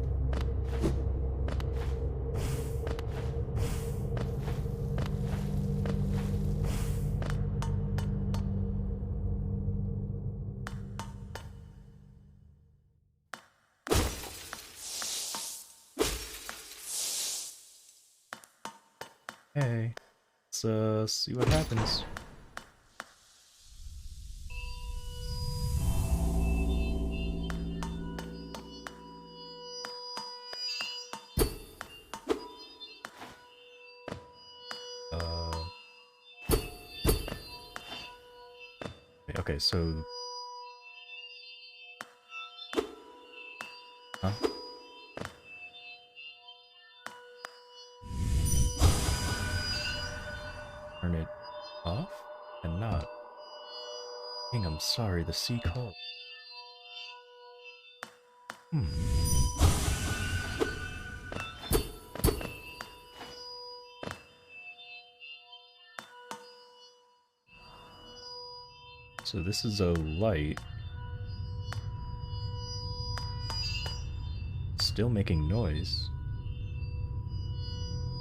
Hey, let's see what happens. Okay, so... Huh? Turn it off? And not. King, I'm sorry, the sea called. So this is a light. Still making noise.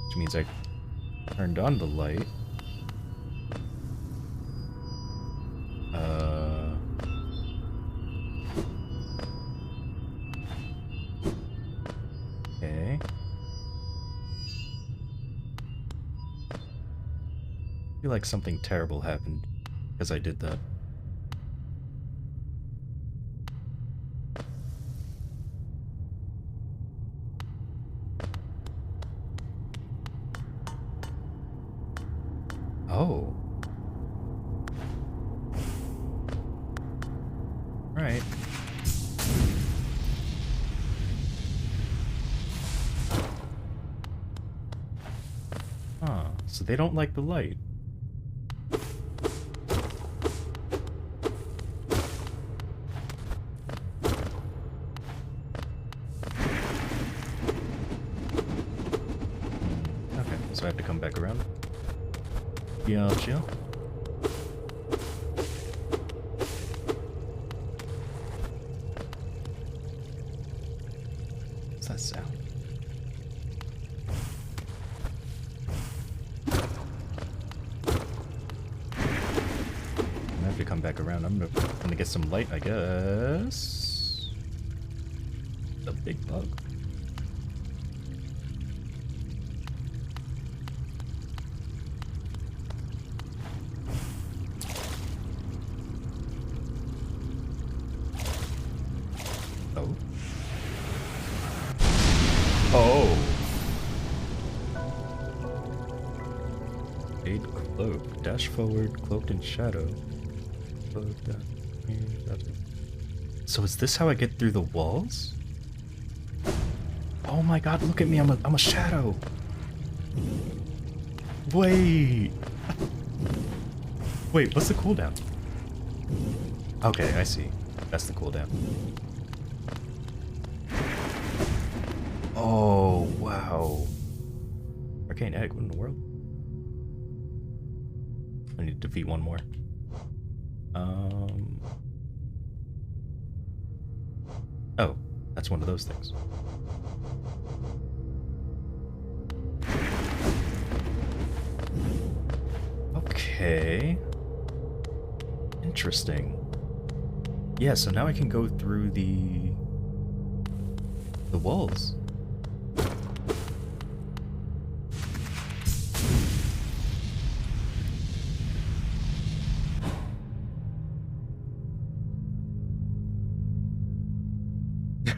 Which means I turned on the light. Okay. I feel like something terrible happened because I did that. Oh. Right. Huh. So they don't like the light. so I have to come back around. Gotcha. What's that sound? I have to come back around. I'm gonna get some light, I guess. It's a big bug. Oh. Oh. Aid cloak. Dash forward, cloaked in shadow. So is this how I get through the walls? Oh my god, look at me, I'm a shadow. Wait. Wait, what's the cooldown? Okay, I see. That's the cooldown. Oh, wow. Arcane egg, what in the world? I need to defeat one more. Oh, that's one of those things. Okay. Interesting. Yeah, so now I can go through the walls.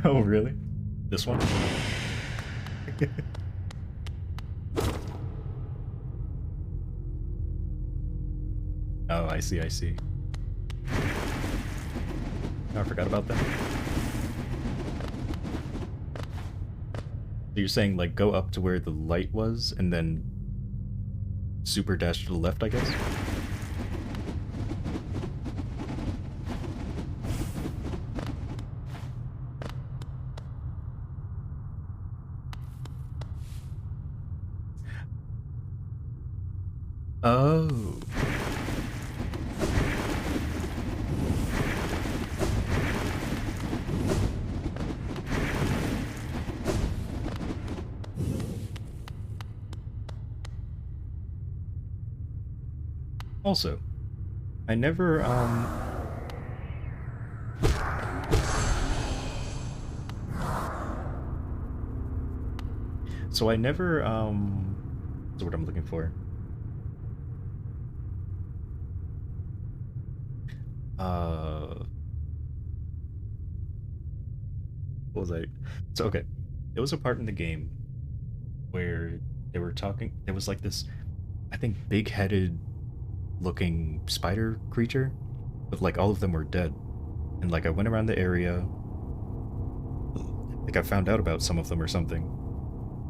Oh, really? This one? Oh, I see, I see. Oh, I forgot about that. So you're saying, like, go up to where the light was, and then super dash to the left, I guess? Oh. Also, I never, so I never, what's the word I'm looking for? What was I? So, okay. There was a part in the game where they were talking, there was like this, I think, big-headed looking spider creature, but like all of them were dead. And like I went around the area, like I found out about some of them or something.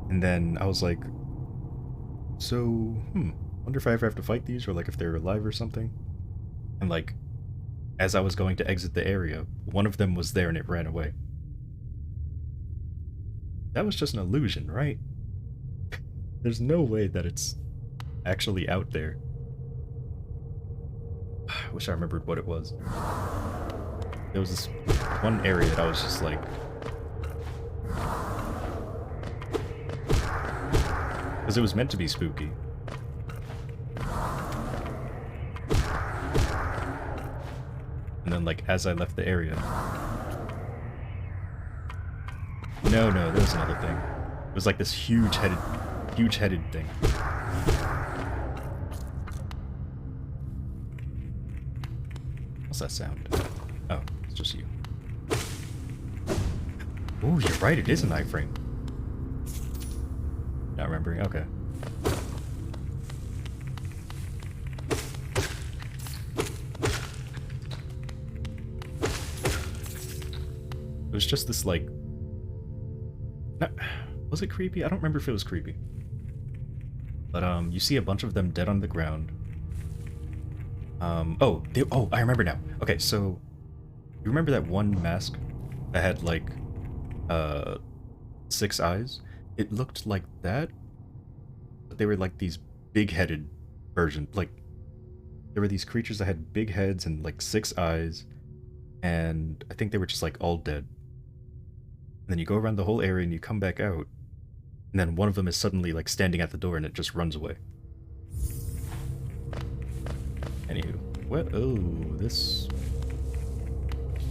And then I was like, so, wonder if I ever have to fight these or like if they're alive or something. And like, as I was going to exit the area, one of them was there and it ran away. That was just an illusion, right? There's no way that it's actually out there. I wish I remembered what it was. There was this one area that I was just like... because it was meant to be spooky. And then, like, as I left the area... No, there was another thing. It was like this huge-headed thing. What's that sound? Oh, it's just you. Oh, you're right, it is an iframe. Not remembering, okay. It was just this, like... was it creepy? I don't remember if it was creepy. But, you see a bunch of them dead on the ground. Oh, I remember now. Okay, so... You remember that one mask that had, like, 6 eyes? It looked like that, but they were like these big-headed versions. Like there were these creatures that had big heads and like 6 eyes, and I think they were just like all dead. And then you go around the whole area and you come back out, and then one of them is suddenly like standing at the door and it just runs away. Anywho, what? Oh, this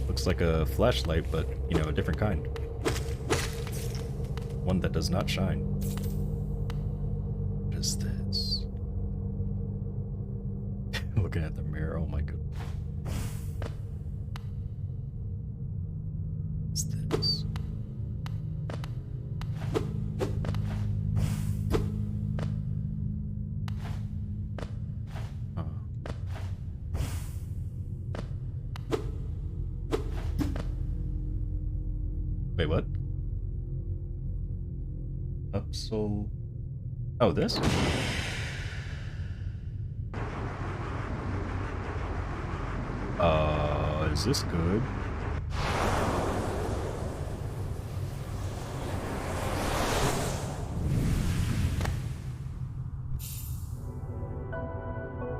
looks like a flashlight, but you know, a different kind. One that does not shine. What is this? Looking at the mirror, oh my god. What's this? Wait, what? Upsole. Oh, this? Is this good?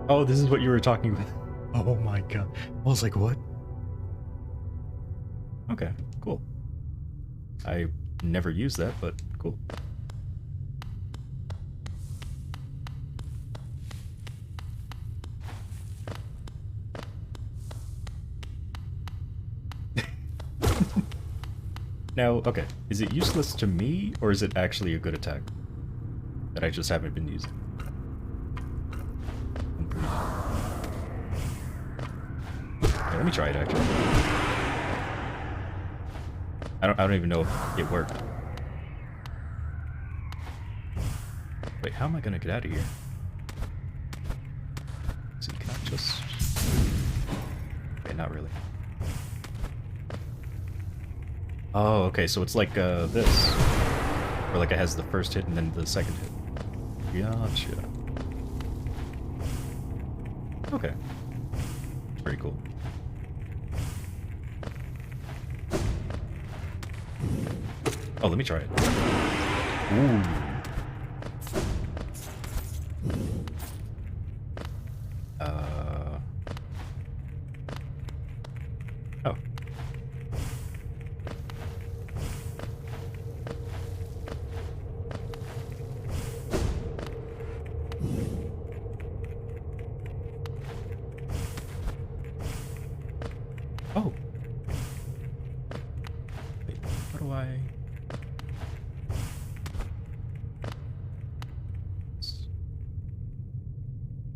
Oh, this is what you were talking about. Oh my god. I was like, what? Okay, cool. I never used that, but cool. Now, okay, is it useless to me, or is it actually a good attack that I just haven't been using? Yeah, let me try it, actually. I don't even know if it worked. Wait, how am I gonna get out of here? So you cannot just... Okay, not really. Oh, okay, so it's like this. Where like it has the first hit and then the second hit. Gotcha. Okay. Pretty cool. Oh, let me try it. Ooh. Oh. Oh. Wait, how do I...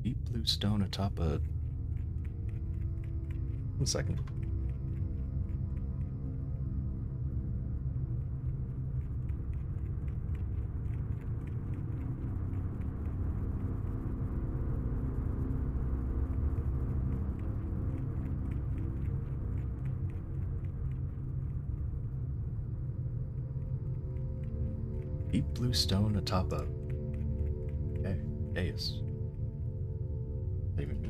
Deep blue stone atop a... 1 second. Deep blue stone atop a... Okay, dais. Even me.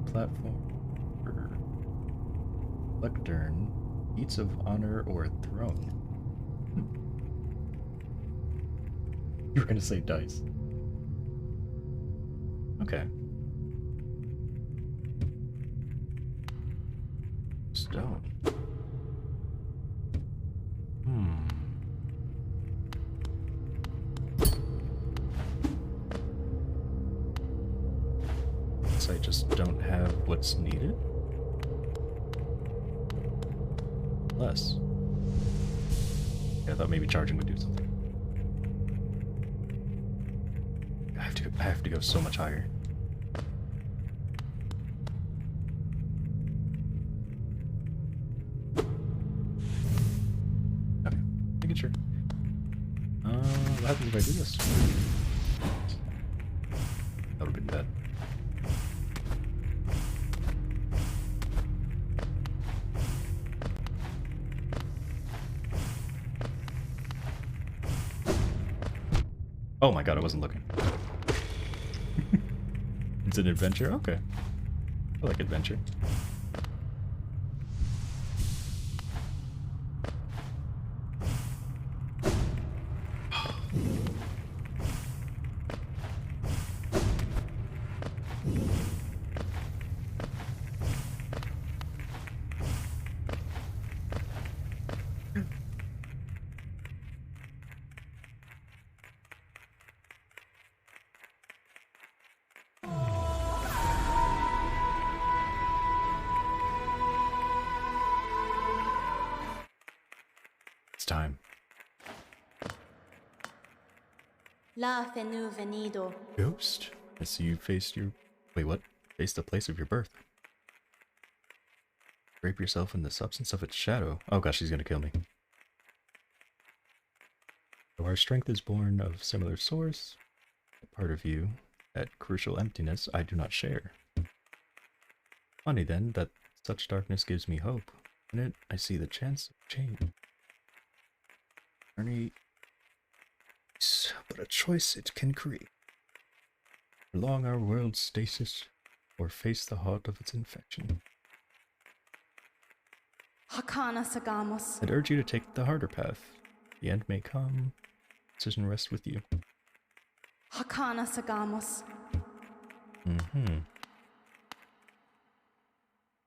Platform for lectern, seats of honor, or a throne. You were gonna say dice. Okay. Stone. I just don't have what's needed. Less. Yeah, I thought maybe charging would do something. I have to go so much higher. Okay, making sure. What happens if I do this? That would have been bad. Oh my god, I wasn't looking. It's an adventure? Okay. I like adventure. time. La fenu venido. Ghost? I see you faced your... Wait, what? Face the place of your birth. Drape yourself in the substance of its shadow. Oh gosh, she's gonna kill me. Though our strength is born of similar source, a part of you, that crucial emptiness, I do not share. Funny then, that such darkness gives me hope. In it, I see the chance of change. Journey is but a choice it can create. Prolong our world's stasis, or face the heart of its infection. Hakana sagamos. I'd urge you to take the harder path. The end may come. Decision rests with you. Hakana sagamos. Mm-hmm.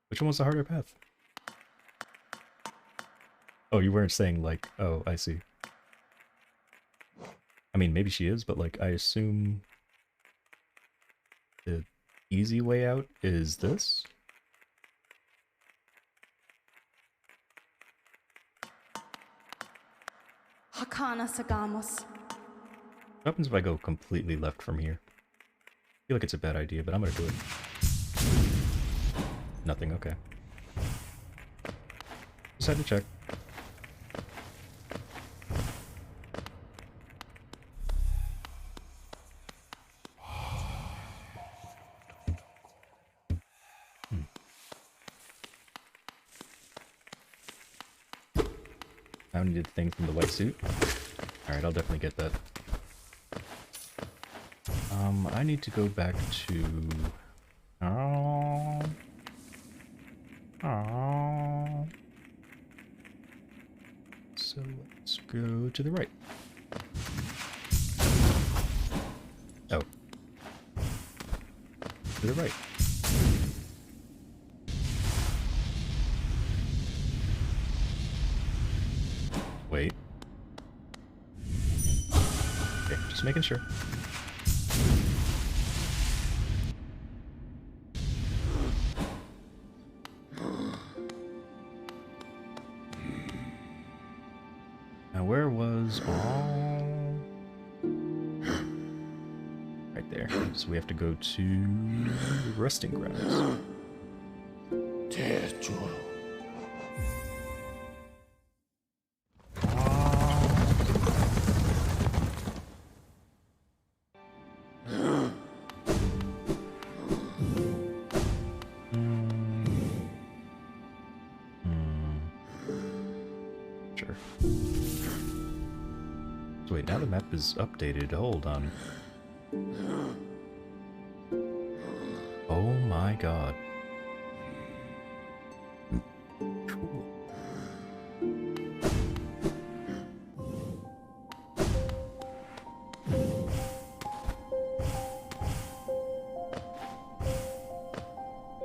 Which one was the harder path? Oh, you weren't saying like, oh, I see. I mean, maybe she is, but like, I assume the easy way out is this? Hakana sagamos. What happens if I go completely left from here? I feel like it's a bad idea, but I'm gonna do it. Nothing, okay. Just had to check. I needed the thing from the white suit. Alright, I'll definitely get that. I need to go back to... Oh. So let's go to the right. Oh. To the right. Wait. Okay, just making sure. Now where was all... Right there. So we have to go to the resting grounds. Sure. So wait, now the map is updated. Hold on. Oh my god. Cool.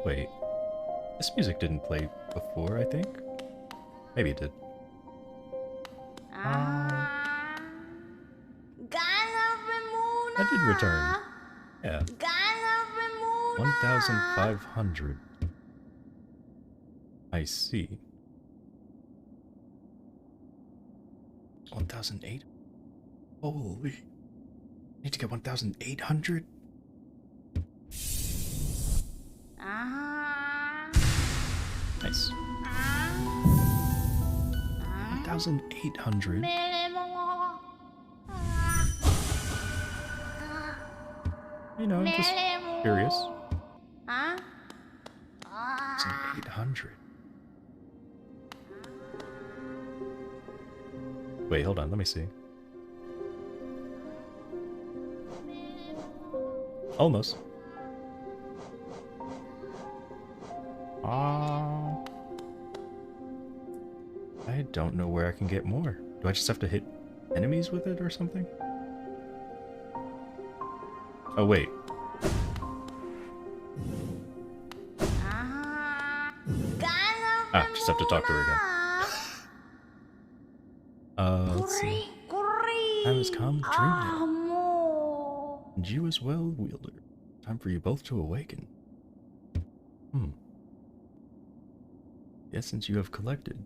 Wait. This music didn't play before, I think? Maybe it did. I did return. Yeah. 1,500. I see. 1,008. Holy. I need to get 1,800? Nice. 1,800. You know, I'm just curious. 1,800. Wait, hold on, let me see. Almost. I don't know where I can get more. Do I just have to hit enemies with it or something? Oh, wait. Just have to talk to her again. Let's see. Time has come, dream now. And you as well, Wielder. Time for you both to awaken. The essence you have collected.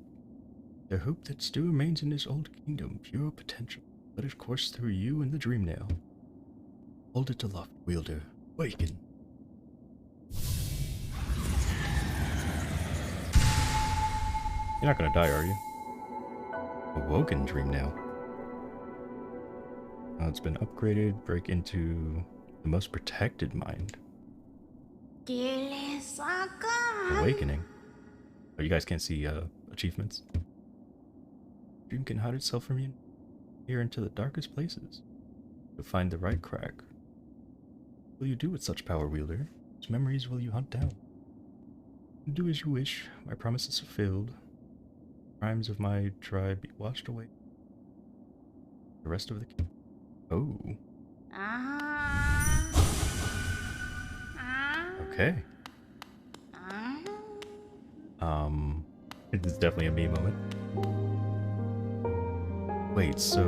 The hope that still remains in this old kingdom, pure potential. Let it course through you and the dream nail. Hold it aloft, wielder. Waken. You're not gonna die, are you? Awoken dream nail. It's been upgraded. Break into the most protected mind. Awakening. Oh, you guys can't see achievements. Dream can hide itself from you. Peer into the darkest places to find the right crack. What will you do with such power, wielder? Which memories will you hunt down? Do as you wish. My promise is fulfilled. Crimes of my tribe be washed away. The rest of the kingdom. Oh. Okay. It's definitely a me moment. Wait, so...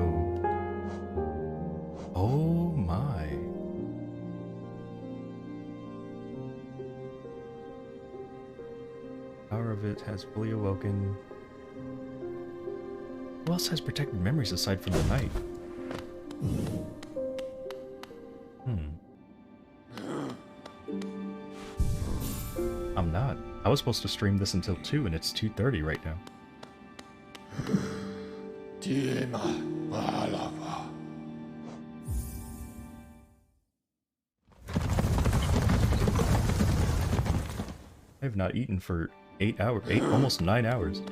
Oh my. Power of it has fully awoken. Who else has protected memories aside from the knight? I'm not. I was supposed to stream this until 2 and it's 2:30 right now. I have not eaten for 8 hours, almost 9 hours.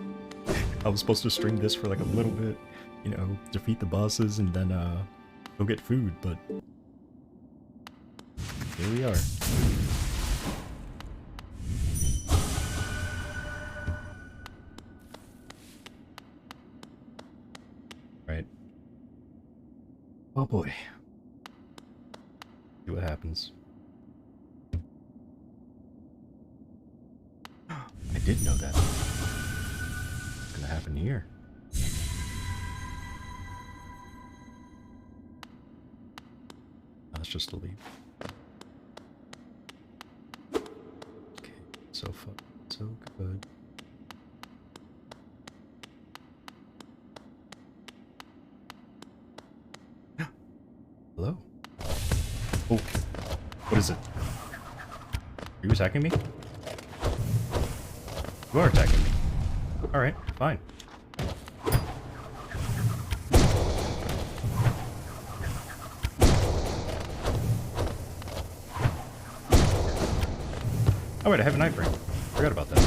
I was supposed to stream this for like a little bit, you know, defeat the bosses and then go get food, but here we are. Right. Oh boy. See what happens. I did know that. What's gonna happen here? That's just a leaf. Okay, so far, so good. Hello? Oh, what is it? Are you attacking me? You are attacking me. Alright, fine. Oh wait, I have a knife ring. Forgot about that.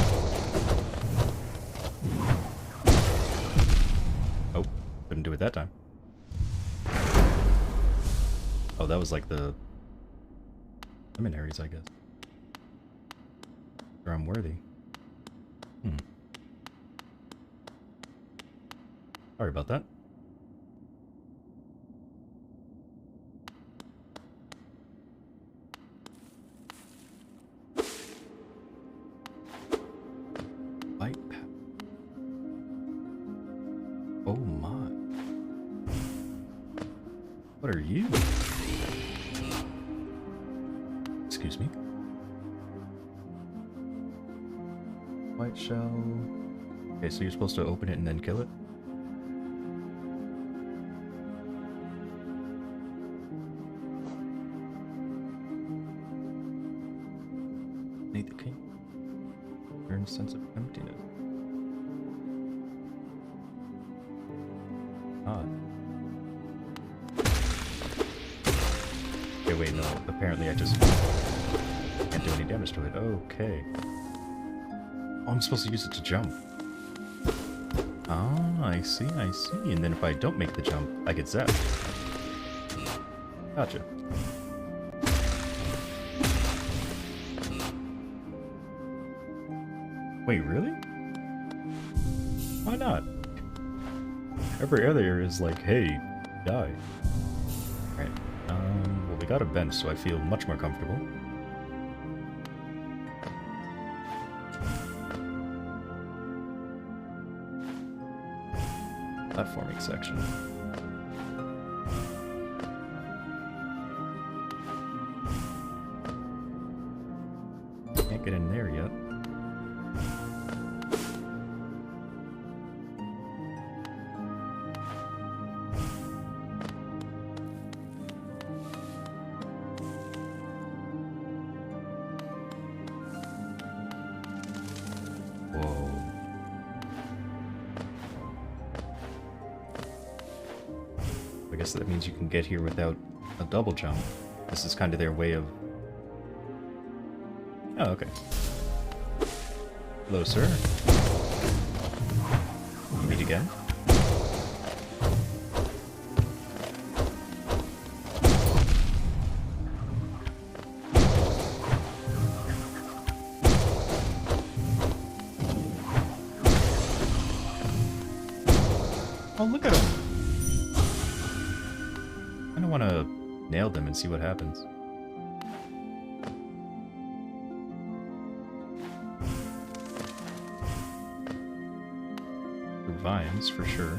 Oh, couldn't do it that time. Oh, that was like the seminaries, I guess. Or I'm worthy. Sorry about that. Light path. Oh my. What are you? Excuse me. White shell. Okay, so you're supposed to open it and then kill it? Need the king. Earn a sense of emptiness. Odd. Okay, wait, no. Apparently I just can't do any damage to it. Okay. Oh, I'm supposed to use it to jump. Ah, I see, I see. And then if I don't make the jump, I get zapped. Gotcha. Wait, really? Why not? Every other is like, hey, die. Right. Well, we got a bench, so I feel much more comfortable. Platforming section. Can't get in there yet. I guess that means you can get here without a double jump. This is kind of their way of... Oh, okay. Hello, sir. Meet again. Oh, look at him! I don't want to nail them and see what happens. Vines, for sure.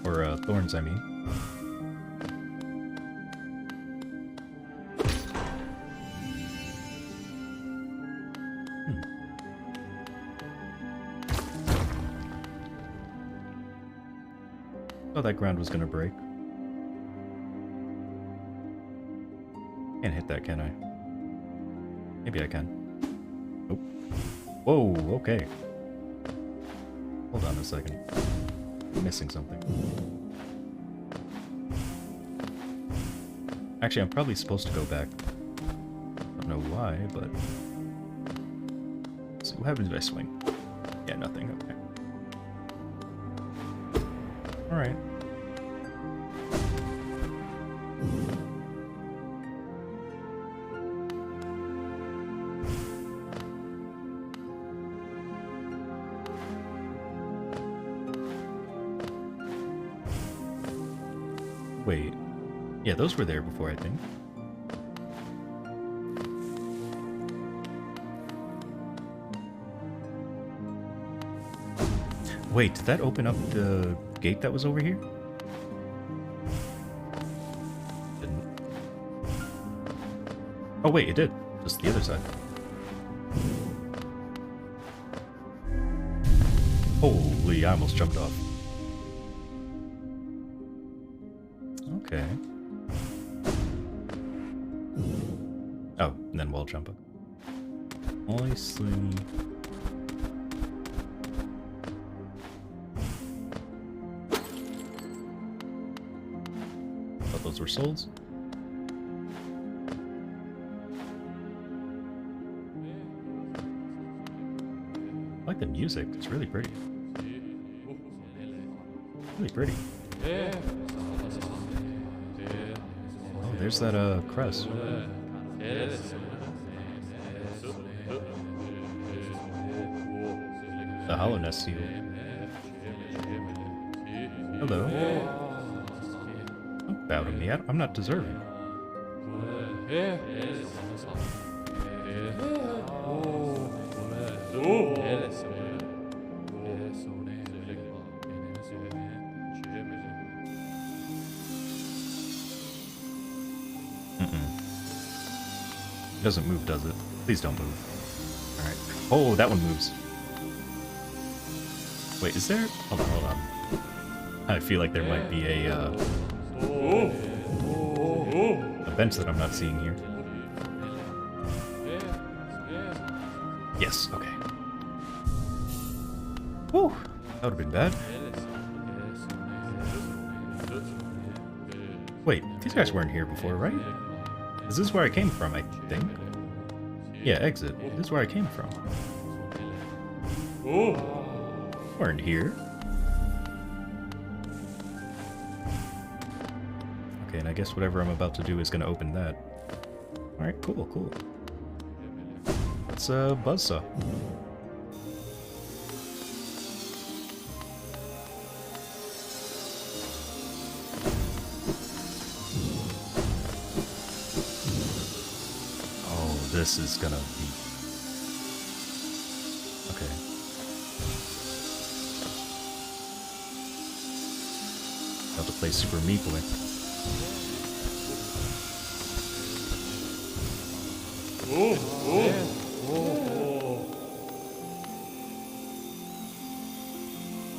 Or, thorns, I mean. Oh, that ground was gonna break. Can't hit that, can I? Maybe I can. Nope. Whoa, okay. Hold on a second. I'm missing something. Actually, I'm probably supposed to go back. Don't know why, but... Let's see, what happens if I swing? Yeah, nothing, okay. Alright. Wait. Yeah, those were there before, I think. Wait, did that open up the gate that was over here? Didn't. Oh wait, it did. Just the other side. Holy, I almost jumped off. Okay. Oh, and then wall jump up. I see. Thought those were souls. I like the music. It's really pretty. Really pretty. Oh, there's that crest. The hollowness seal. Hello. Don't bow to me. I'm not deserving. It doesn't move, does it? Please don't move. Alright. Oh, that one moves. Wait, is there... Hold on. I feel like there might be a bench that I'm not seeing here. Yes, okay. Whew, that would have been bad. Wait, these guys weren't here before, right? This is where I came from, I think. Yeah, exit. This is where I came from. Weren't here. Okay, and I guess whatever I'm about to do is going to open that. Alright, cool, cool. It's a buzzsaw. Oh, this is gonna be... Okay. About to play Super Meat Boy.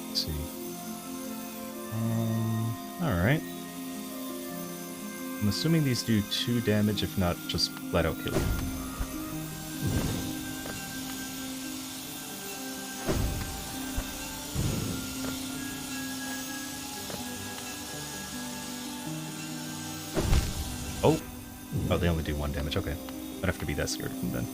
Let's see. Alright. I'm assuming these do 2 damage, if not just flat out kill you. Oh, they only do 1 damage. Okay. I'd have to be that scared of them then.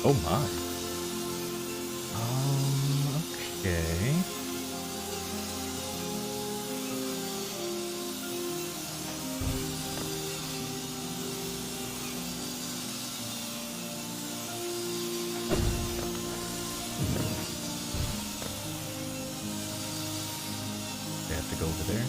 Oh my. Okay. They have to go over there.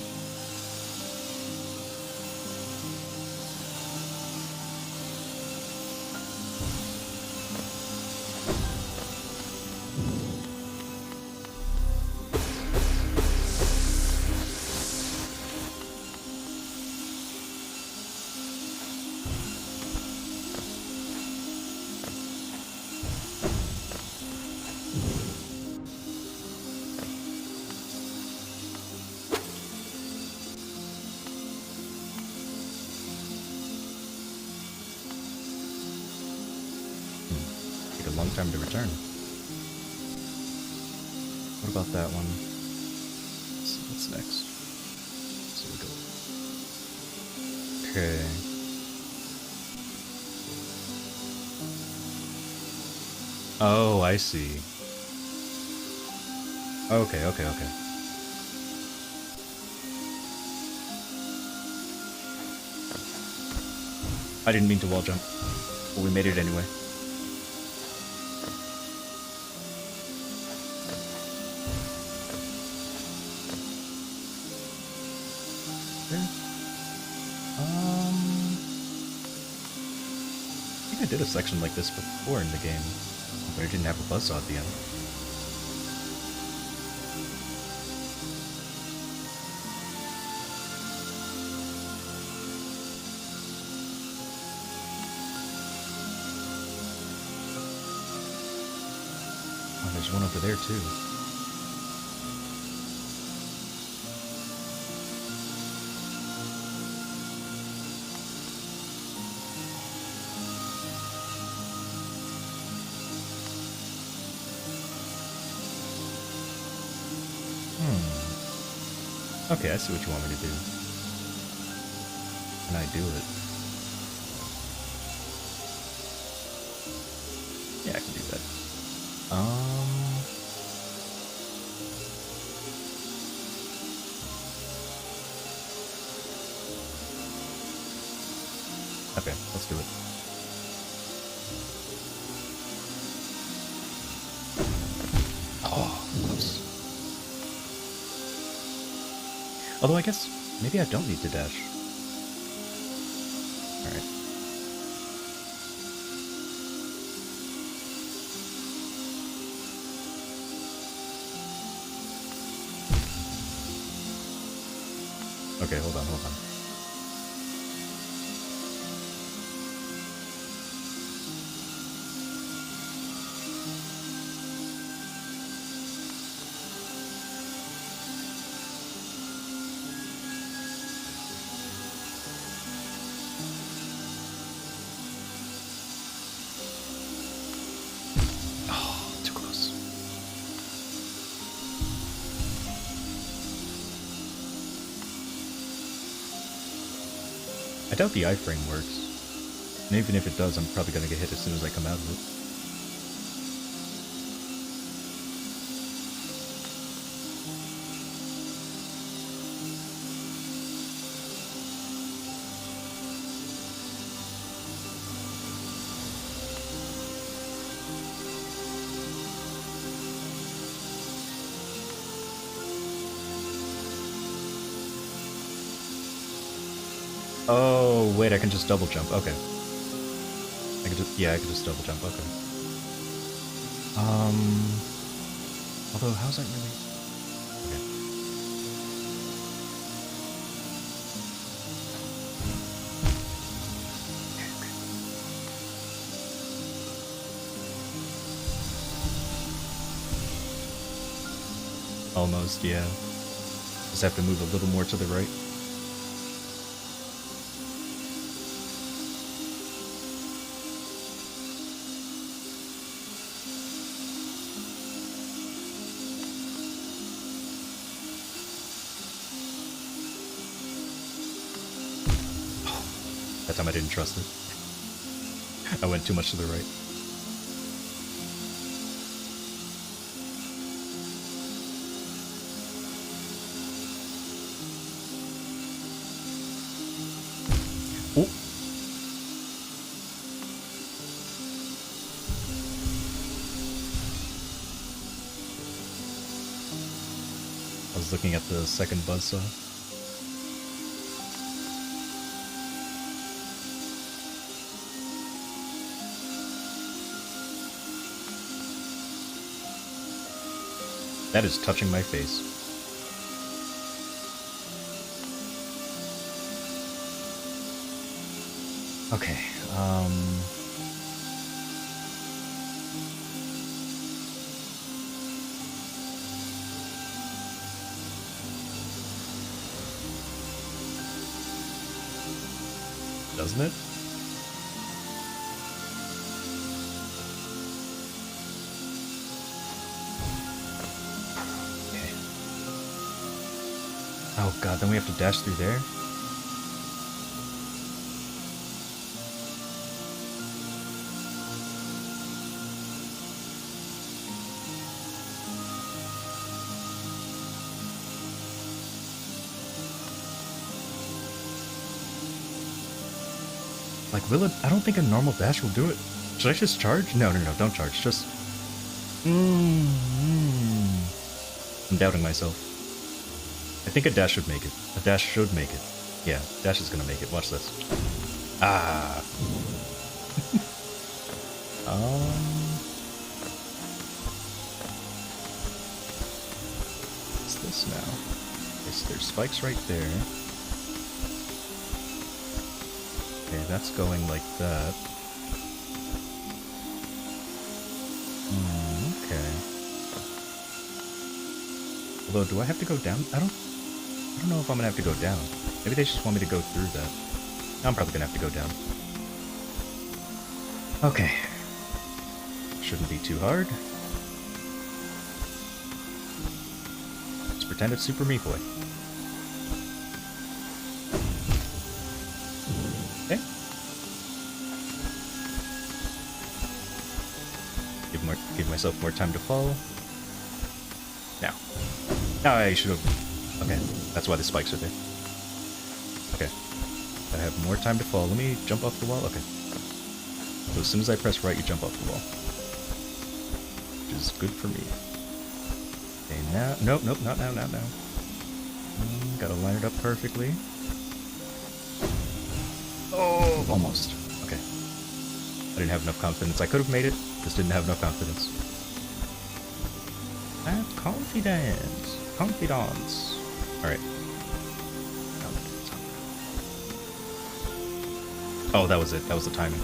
Take a long time to return. What about that one? Let's see what's next. So we go. Okay. Oh, I see. Okay, okay, okay. I didn't mean to wall jump, but we made it anyway. Okay. I think I did a section like this before in the game, but I didn't have a buzzsaw at the end. Oh, there's one over there too. Okay, I see what you want me to do. And I do it. Yeah, I can do that. Okay, let's do it. Oh, close. Although I guess maybe I don't need to dash. Alright. Okay, hold on, hold on. Oh, too close. I doubt the iframe works. And even if it does, I'm probably gonna get hit as soon as I come out of it. Oh, wait, I can just double jump. Okay. I can just, yeah, I can just double jump. Okay. Although, how's that really? Okay. Almost, yeah. Just have to move a little more to the right. That time I didn't trust it. I went too much to the right. Oh! I was looking at the second buzzsaw. That is touching my face. Okay, doesn't it? Okay. Oh god, then we have to dash through there? Like, will it? I don't think a normal dash will do it. Should I just charge? No, don't charge. Just... I'm doubting myself. I think a dash should make it. A dash should make it. Yeah, dash is gonna make it. Watch this. Ah. What's this now? Okay, so there's spikes right there. Okay, that's going like that. Okay. Although, do I have to go down? I don't know if I'm gonna have to go down. Maybe they just want me to go through that. I'm probably gonna have to go down. Okay. Shouldn't be too hard. Let's pretend it's Super Meat Boy. Okay. Give myself more time to fall. Now. Now I should have... Okay, that's why the spikes are there. Okay. I have more time to fall. Let me jump off the wall. Okay. So as soon as I press right, you jump off the wall. Which is good for me. Okay, now... Nope, not now, not now. Gotta line it up perfectly. Oh, almost. Okay. I didn't have enough confidence. I could have made it, just didn't have enough confidence. Have confidence. Confidence. Alright. Oh, that was it. That was the timing.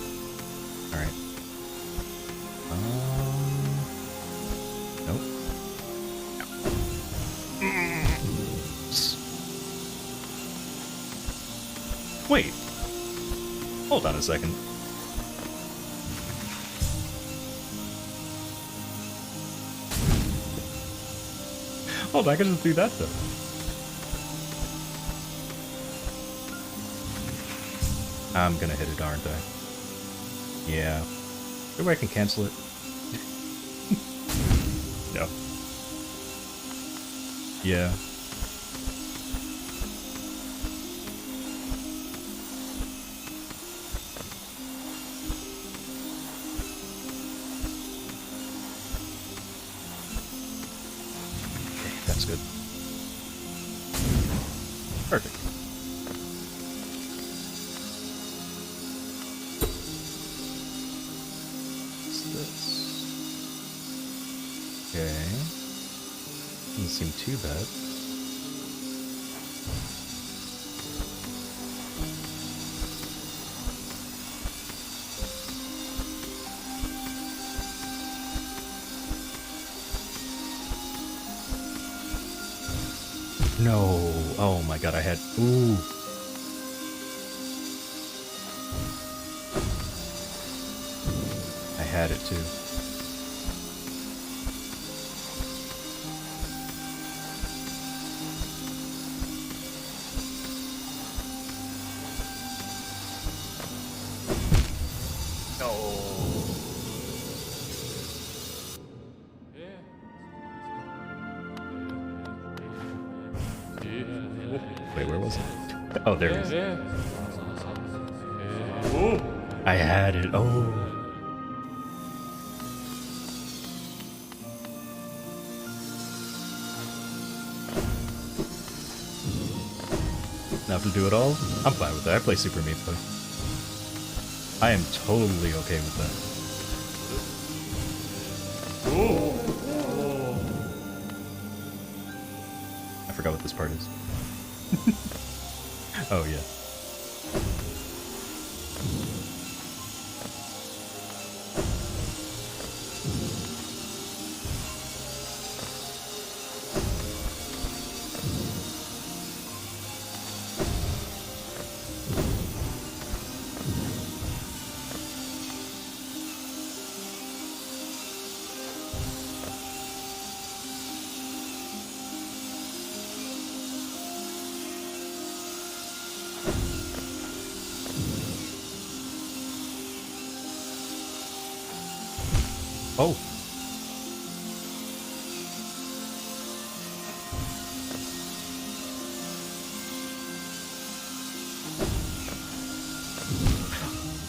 Alright. Nope. Wait. Hold on a second. Hold on, I can just do that though. I'm gonna hit it, aren't I? Yeah. Maybe I can cancel it. No. Yeah. Okay, that's good. Perfect. Okay. Doesn't seem too bad. No. Oh my god, I had... Ooh. I had it too. Wait, where was it? Oh, there it is. I had it. Oh. Now to do it all? I'm fine with that. I play Super Meat Boy. I am totally okay with that. I forgot what this part is. Oh, yeah. Oh.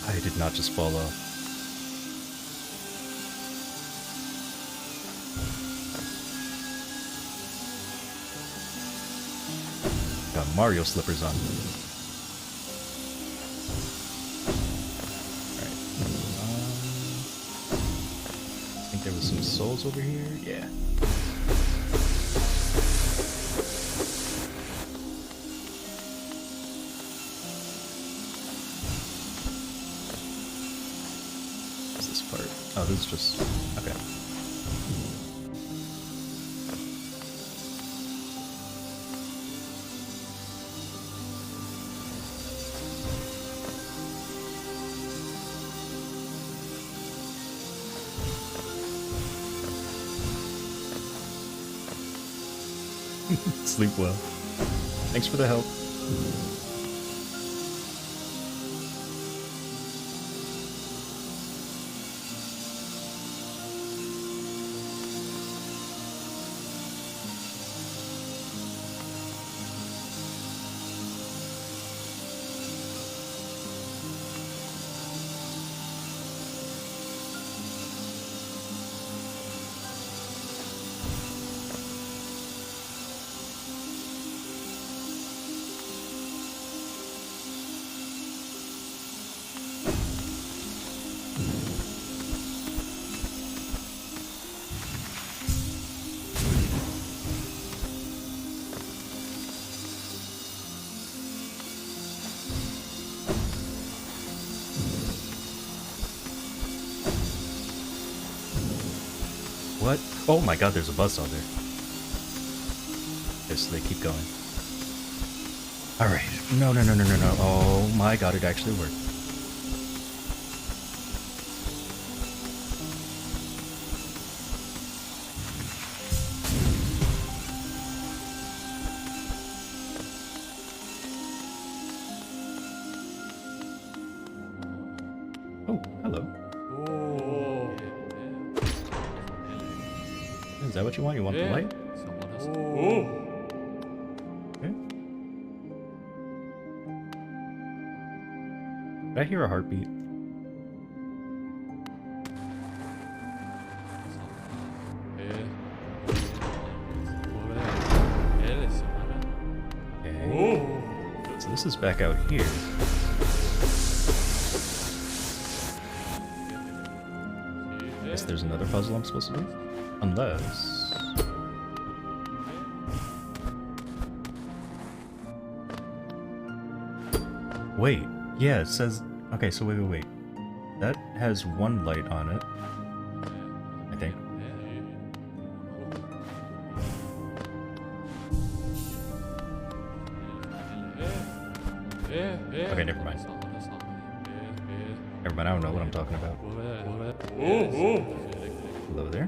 I did not just fall off. Got Mario slippers on. Alright. I think there was some souls over here. Yeah. What's this part? Oh, this is just... Okay. Sleep well. Thanks for the help. What? Oh my god, there's a bus out there. Yes, they keep going. Alright. No, no, no, no, no, no. Oh my god, it actually worked. Oh, hello. Is that what you want? You want the light? Okay. Did I hear a heartbeat? Okay. So this is back out here. Guess there's another puzzle I'm supposed to do? Unless... Wait, yeah, it says... Okay, so wait. That has one light on it. I think. Okay, never mind. Never mind, I don't know what I'm talking about. Hello there.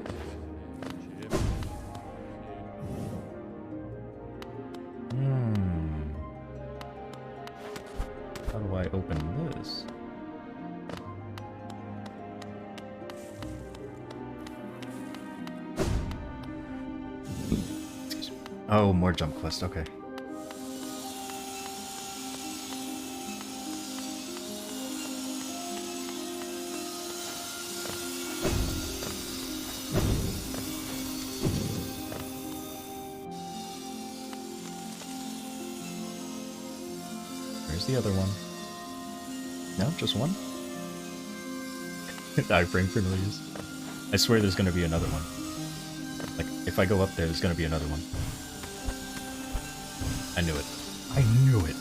How do I open this? Excuse me. Oh, more jump quest, okay. Where's the other one? No, just one? Iframe familiars. I swear there's gonna be another one. Like, if I go up there, there's gonna be another one. I knew it. I knew it!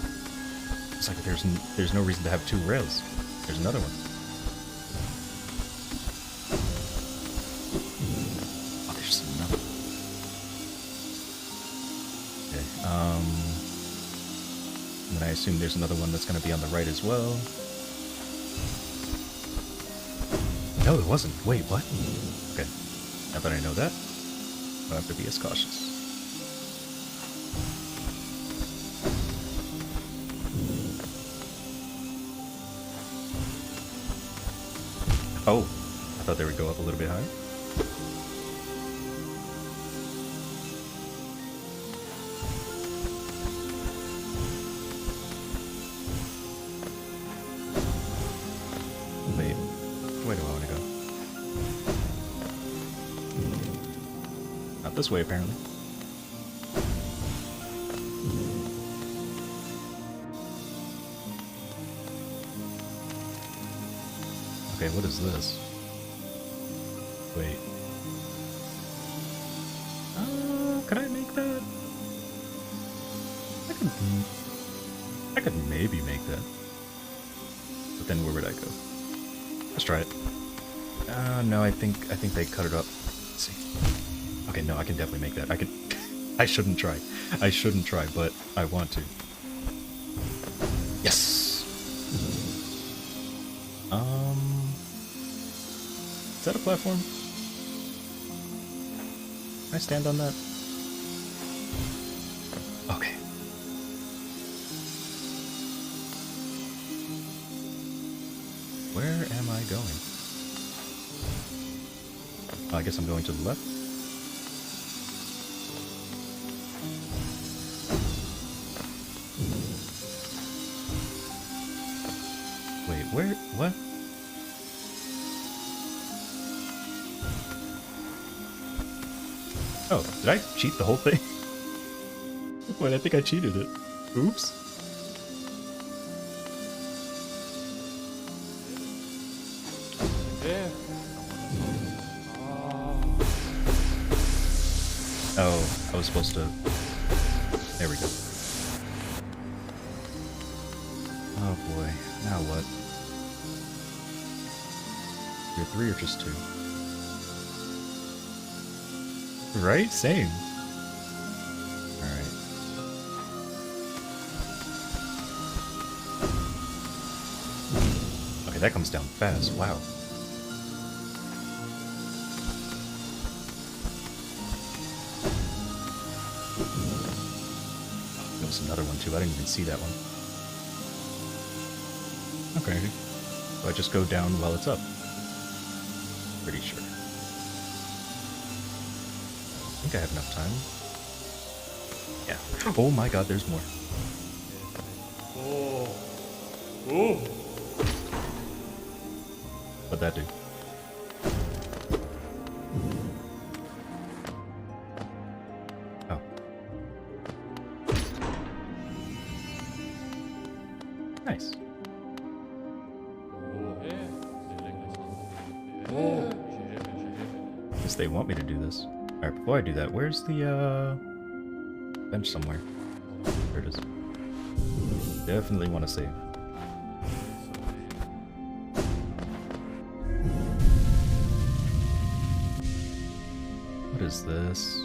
It's like there's no reason to have 2 rails. There's another one. Oh, there's another. Okay, and then I assume there's another one that's gonna be on the right as well. No, it wasn't. Wait, what? Okay. Now that I know that, I don't have to be as cautious. Oh, I thought they would go up a little bit higher. Wait, where do I want to go? Not this way, apparently. Okay, what is this? Wait. Could I make that? I could maybe make that. But then where would I go? Let's try it. No, I think they cut it up. Let's see. Okay, no, I can definitely make that. I can. I shouldn't try. I shouldn't try, but I want to. Yes. Is that a platform? Can I stand on that? Okay. Where am I going? Oh, I guess I'm going to the left. Wait, where? What? Oh, did I cheat the whole thing? Wait, I think I cheated it. Oops. Oh, I was supposed to... There we go. Oh boy, now what? You're 3 or just 2? Right? Same. Alright. Okay, that comes down fast. Wow. There was another one too. I didn't even see that one. Okay. So I just go down while it's up. Pretty sure. I think I have enough time. Yeah. Oh my god, there's more. Oh. Oh. What'd that do? Oh. Nice. Guess they want me to do this. Alright, before I do that, where's the, bench somewhere? There it is. Definitely want to save. What is this?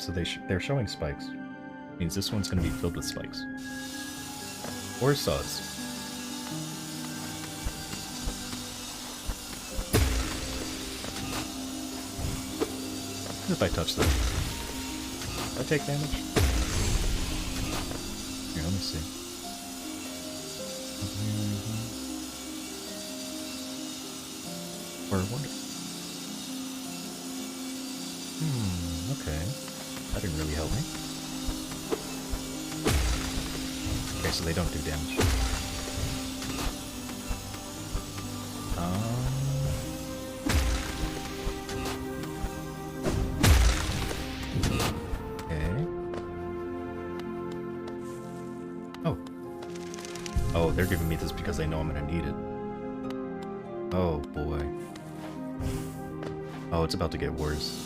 so they're showing spikes. Means this one's gonna be filled with spikes. Or saws. What if I touch that? Do I take damage? Here, let me see. Or wonder. Okay. That didn't really help me. Okay, so they don't do damage. Okay. Oh. Oh, they're giving me this because they know I'm gonna need it. Oh, boy. Oh, it's about to get worse.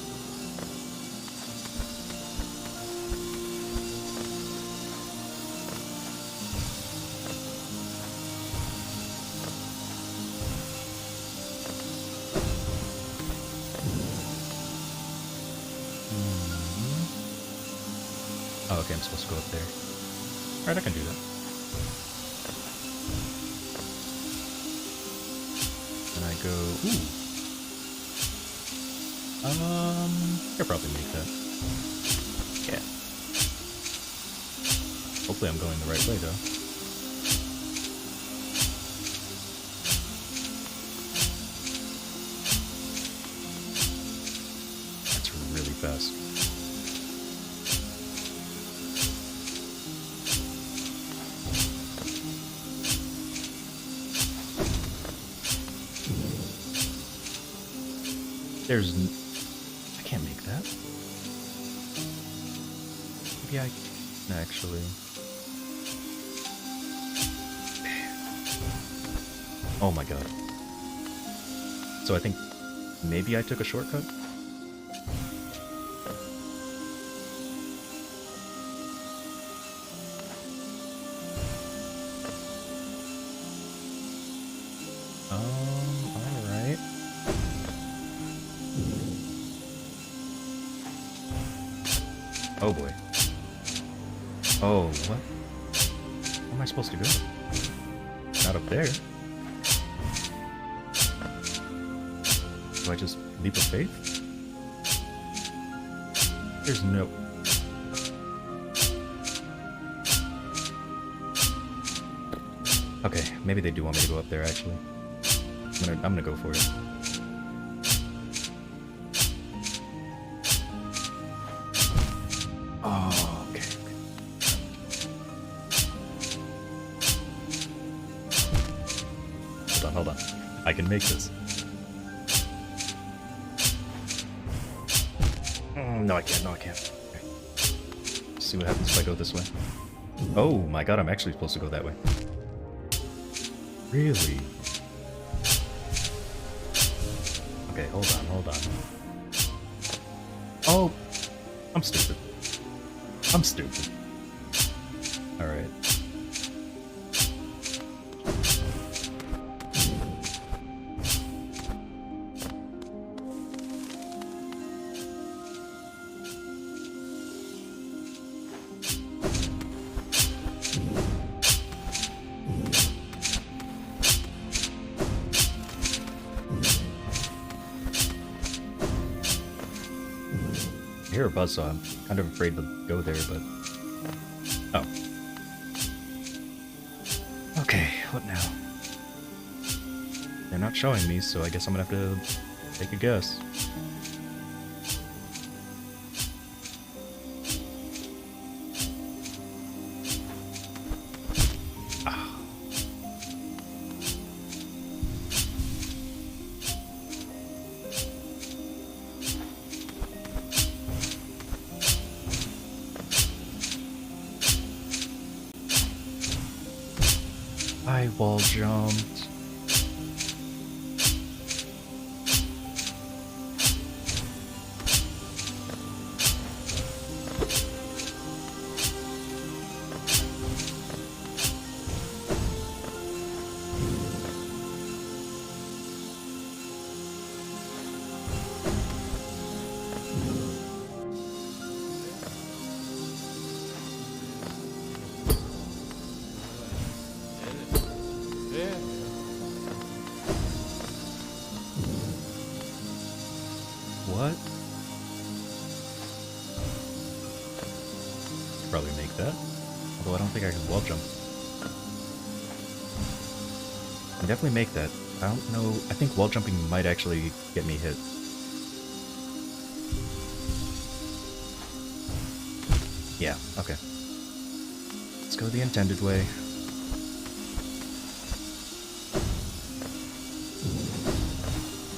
Oh, okay, I'm supposed to go up there. Alright, I can do that. And I go... Ooh. I could probably make that. Yeah. Hopefully I'm going the right way, though. That's really fast. I can't make that. Maybe I can actually. Oh my god. So I think maybe I took a shortcut? Alright. Oh boy. Oh, what? Where am I supposed to go? Not up there. Do I just leap of faith? There's no... Okay, maybe they do want me to go up there, actually. I'm gonna go for it. Oh, okay. Hold on. I can make this. No, I can't. Okay. Let's see what happens if I go this way. Oh my god, I'm actually supposed to go that way. Really? Okay, hold on. Oh, I'm stupid. Alright. I hear a buzzsaw. I'm kind of afraid to go there, but... Oh. Okay, what now? They're not showing me, so I guess I'm gonna have to take a guess. I wall jumped. make that. Although I don't think I can wall jump. I can definitely make that. I don't know. I think wall jumping might actually get me hit. Yeah, okay. Let's go the intended way.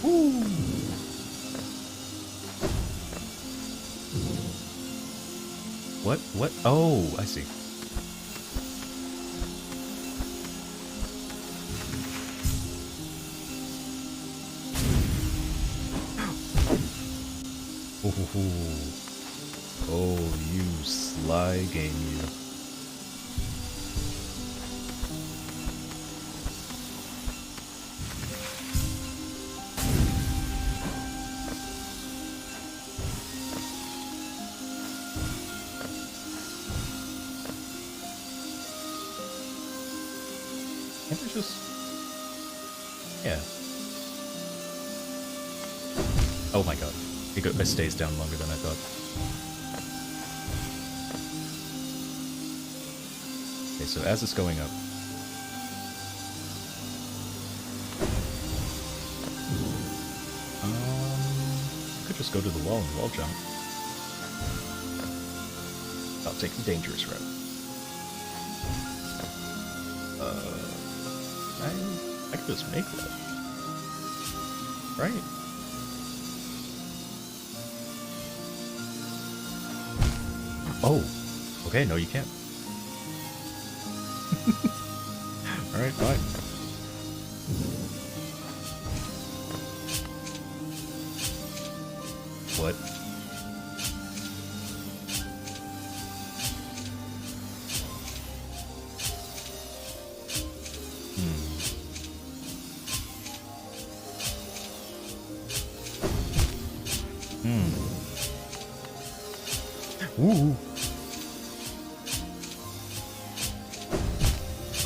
Woo! What? What? Oh, I see. Oh, you sly game, you. Can't I just... Yeah. Oh my god. It stays down longer than I thought. Okay, so as it's going up... I could just go to the wall and wall jump. I'll take the dangerous route. I could just make that. Right? Oh! Okay, no you can't. Alright, fine. What? Ooh.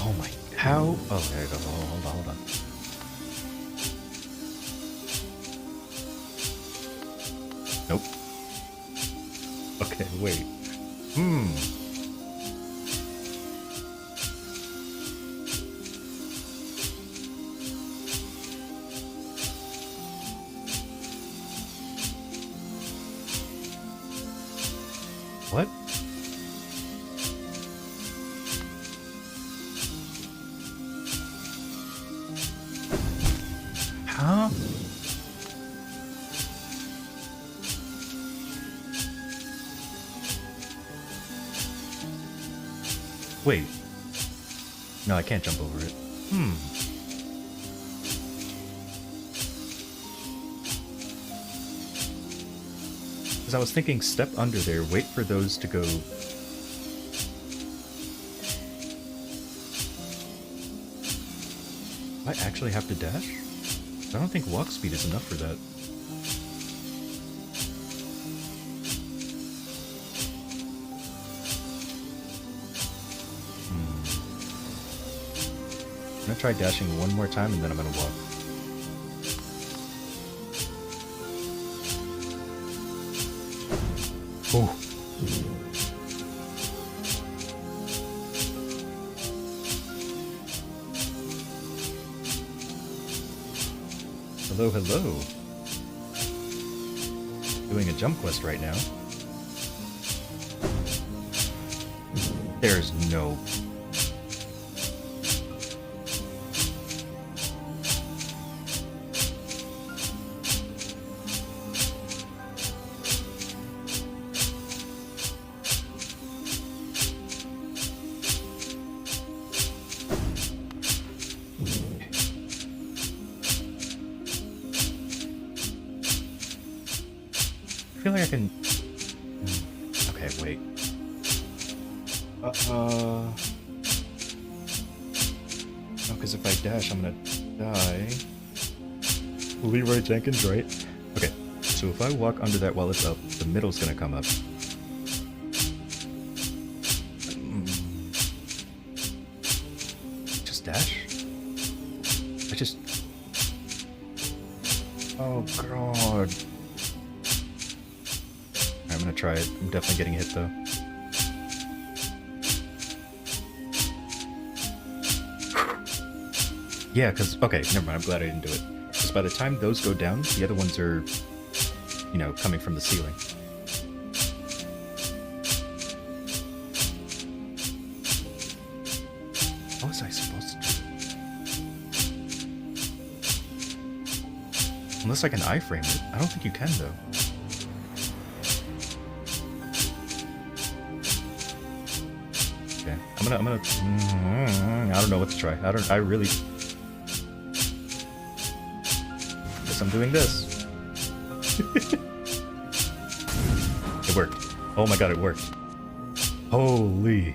Oh my, how? Oh, there you go. Hold on. Nope. Okay, wait. What? Huh? Wait. No, I can't jump over it. Because I was thinking step under there, wait for those to go... Do I actually have to dash? I don't think walk speed is enough for that. I'm gonna try dashing one more time and then I'm gonna walk. Oh. Hello, hello. Doing a jump quest right now. There's no... I feel like I can... Okay, wait. No, because if I dash, I'm gonna die. Leroy Jenkins, right? Okay, so if I walk under that while it's up, the middle's gonna come up. Just dash? I just... Oh, God. I'm gonna try it. I'm definitely getting hit, though. Yeah, because, okay, never mind, I'm glad I didn't do it. Because by the time those go down, the other ones are, you know, coming from the ceiling. How was I supposed to do it? Unless I can iframe it. I don't think you can, though. Okay, I'm gonna, I don't know what to try. I really... Guess I'm doing this. It worked. Oh my god, it worked. Holy...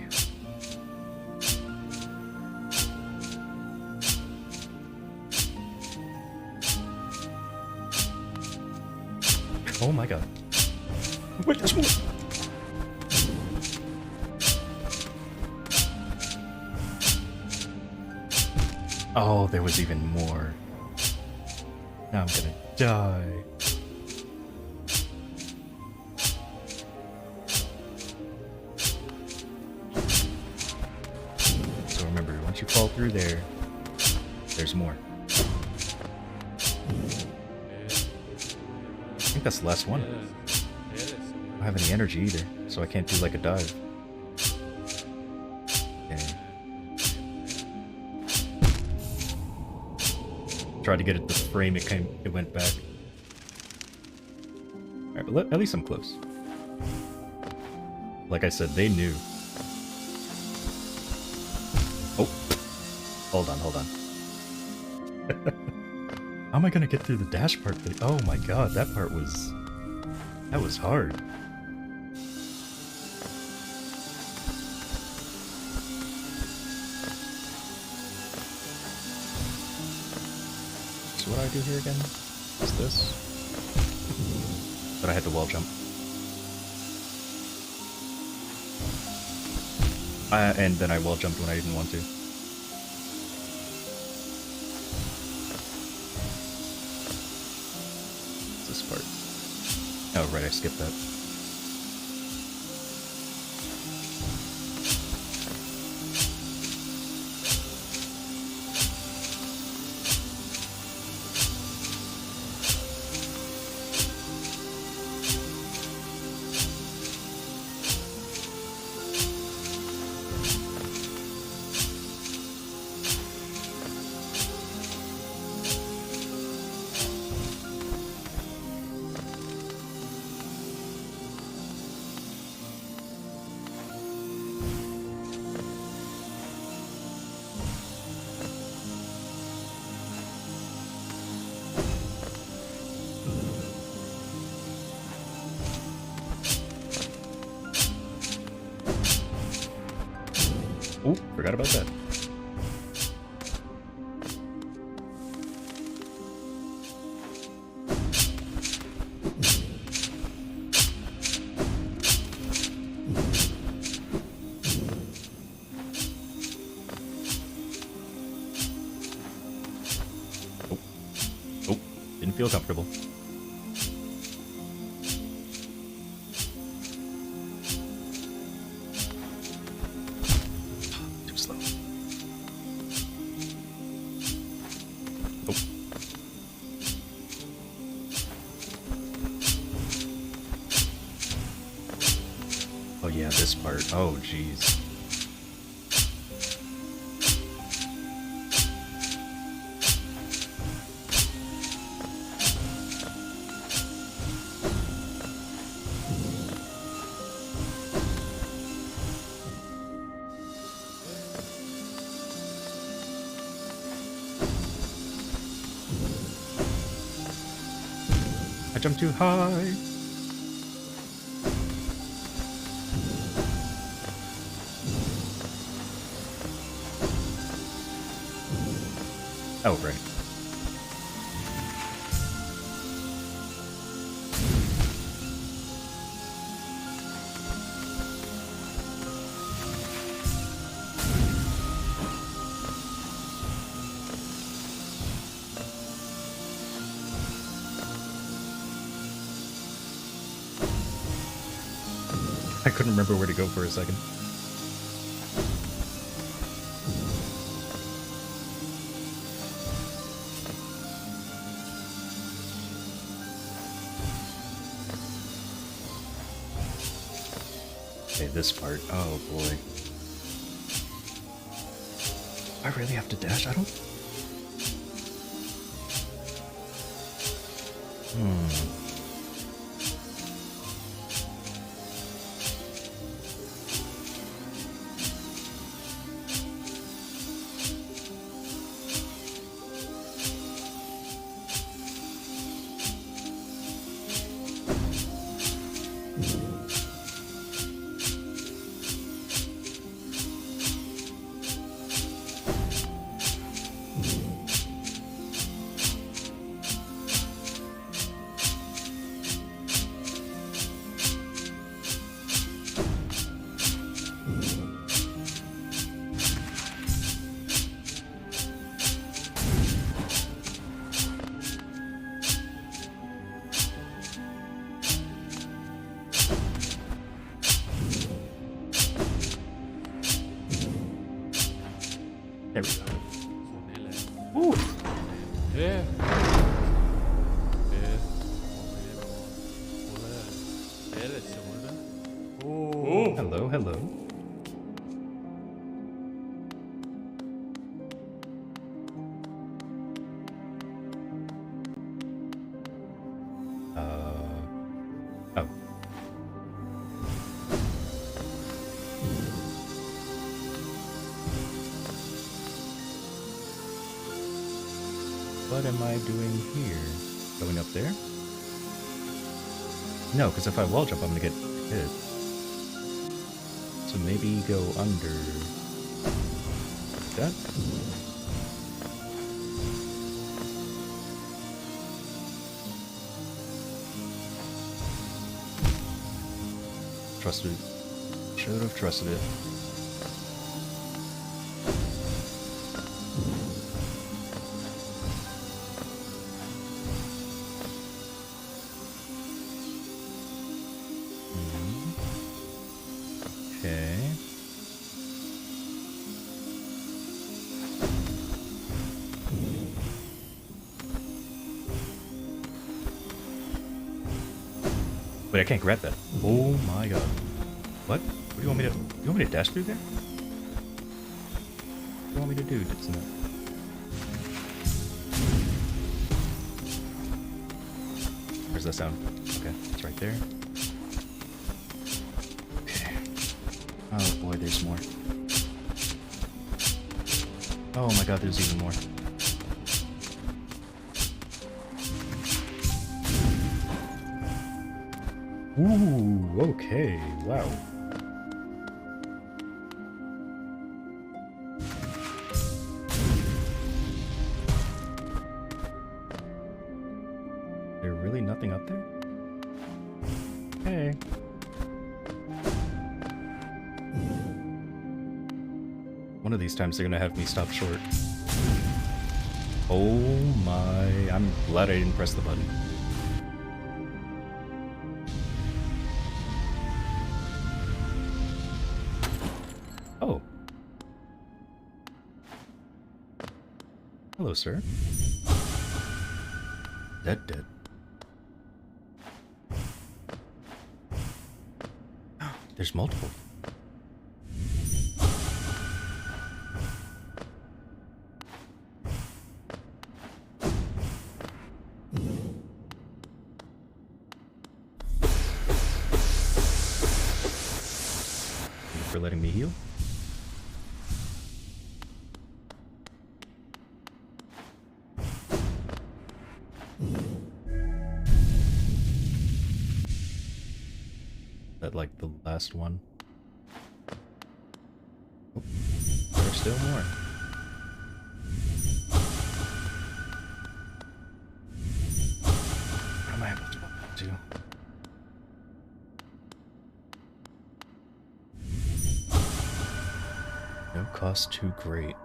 Oh my god. Wait, there's more! Oh, there was even more. Now I'm gonna die. So remember, once you fall through there, there's more. I think that's the last one. I don't have any energy either, so I can't do like a dive. Okay. Tried to get it to frame, it went back. Alright, but at least I'm close. Like I said, they knew. Oh. Hold on. How am I gonna get through the dash part? Oh my god, that part was... That was hard. So what do I do here again? What's this? But I had to wall jump. And then I wall jumped when I didn't want to. This part. Oh, right, I skipped that. Oh, forgot about that. Oh. Oh, didn't feel comfortable. Too slow. Oh. Oh yeah, this part. Oh jeez. I jumped too high. Oh, right. I couldn't remember where to go for a second. Okay, this part. Oh boy. I really have to dash? I don't... Hmm. There we go. นี่แหละ Woo! เอ๊ะเอ๊ะไม่ได้บอกโอ้เลยเอ๊ะเลยจะหมดแล้วโอ้ Hello, hello. Oh. What am I doing here? Going up there? No, because if I wall jump, I'm gonna get hit. So maybe go under... like that? Trusted it. Should have trusted it. Okay. Wait, I can't grab that. Oh my god. What? What do you want me to... You want me to dash through there? What do you want me to do, Ditsuna? Where's that sound? Okay, it's right there. Okay. Oh boy, there's more. Oh my god, there's even more. Ooh, okay, wow. There's really nothing up there? Hey. One of these times they're gonna have me stop short. Oh my, I'm glad I didn't press the button. Oh. Hello, sir. Dead. There's multiple. Thank you for letting me heal. That like the last one. Oh, there's still more. What am I able to do? No cost too great.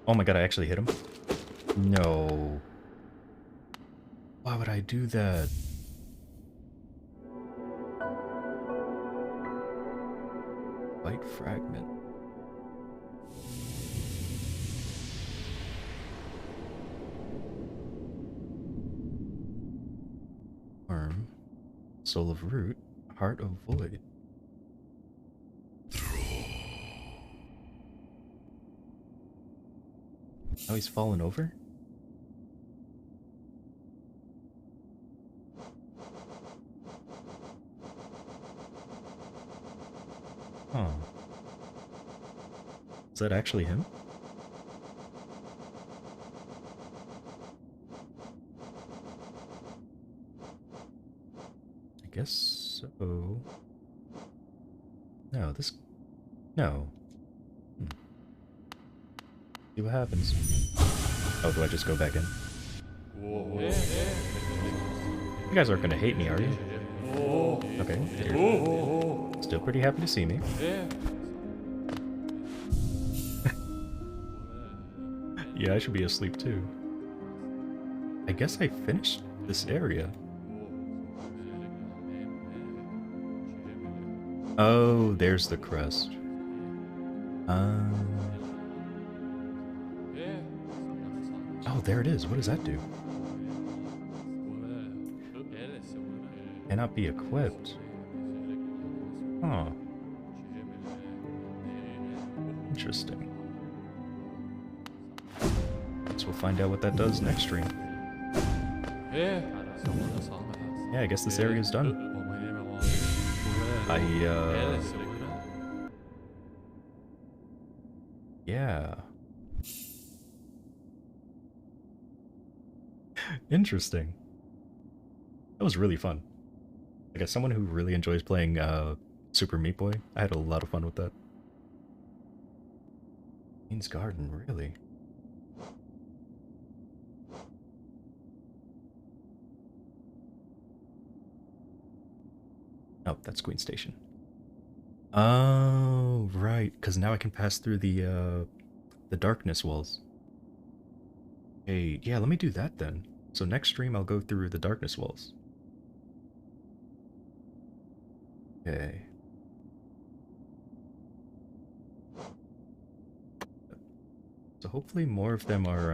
Oh my god, I actually hit him? No. Why would I do that? White fragment. Arm. Soul of root. Heart of void. Oh, he's fallen over? Huh. Is that actually him? I guess so. No, this... No. See what happens. Oh, do I just go back in? You guys aren't gonna hate me, are you? Okay. You're still pretty happy to see me. Yeah, I should be asleep too. I guess I finished this area. Oh, there's the crest. Oh, there it is. What does that do? Cannot be equipped. Huh. Interesting. Guess we'll find out what that does next stream. Yeah, I guess this area is done. Yeah. Interesting. That was really fun. Like, as someone who really enjoys playing Super Meat Boy, I had a lot of fun with that. Queen's Garden, really? Oh, that's Queen Station. Oh, right, because now I can pass through the darkness walls. Hey, yeah, let me do that then. So next stream I'll go through the darkness walls. Okay. So hopefully more of them are,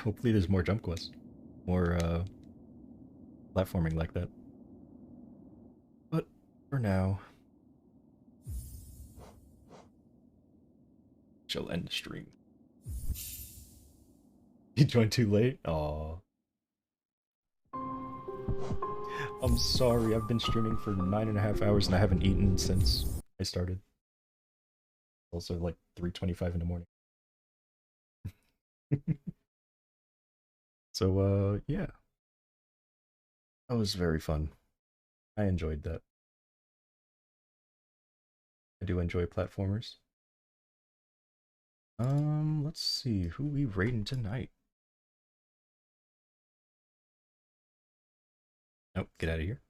hopefully there's more jump quests. More, platforming like that. But, for now... She'll end the stream. You joined too late? Aww. I'm sorry, I've been streaming for 9.5 hours and I haven't eaten since I started. Also like 3:25 in the morning. So, yeah. That was very fun. I enjoyed that. I do enjoy platformers. Let's see, who we raiding tonight? Nope, get out of here.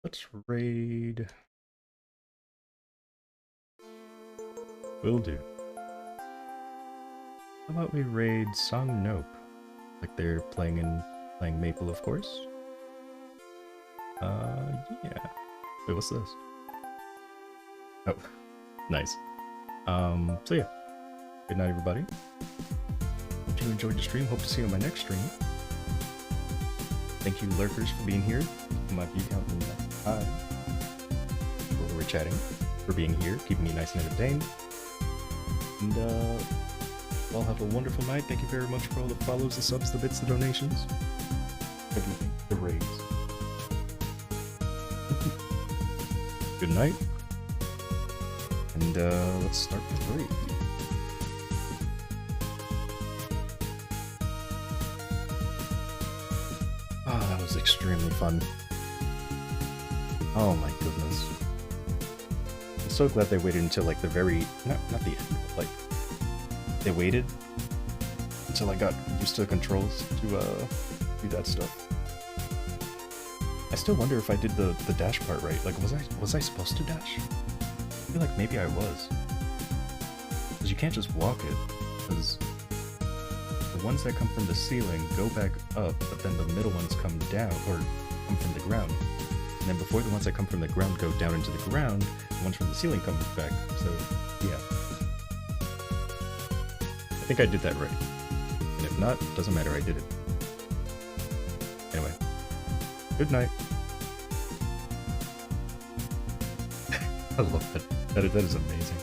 Let's raid... Will do. How about we raid Song Nope? Like they're playing Maple, of course. Yeah. Wait, what's this? Oh, nice. So yeah. Good night, everybody. Hope you enjoyed the stream. Hope to see you on my next stream. Thank you, lurkers, for being here. My view count in high. People who were chatting, for being here, keeping me nice and entertained. And, well, have a wonderful night. Thank you very much for all the follows, the subs, the bits, the donations. Everything. The raids. Good night. And, let's start the raid. Oh, that was extremely fun. Oh my goodness. I'm so glad they waited until, like, the very... Not the end, but, like... They waited until I got used to the controls to do that stuff. I still wonder if I did the dash part right. Like, was I supposed to dash? I feel like maybe I was. Because you can't just walk it. because the ones that come from the ceiling go back up, but then the middle ones come down, or come from the ground. And then before the ones that come from the ground go down into the ground, the ones from the ceiling come back. So, yeah. I think I did that right. And if not, doesn't matter, I did it. Anyway. Good night. I love that. That is amazing.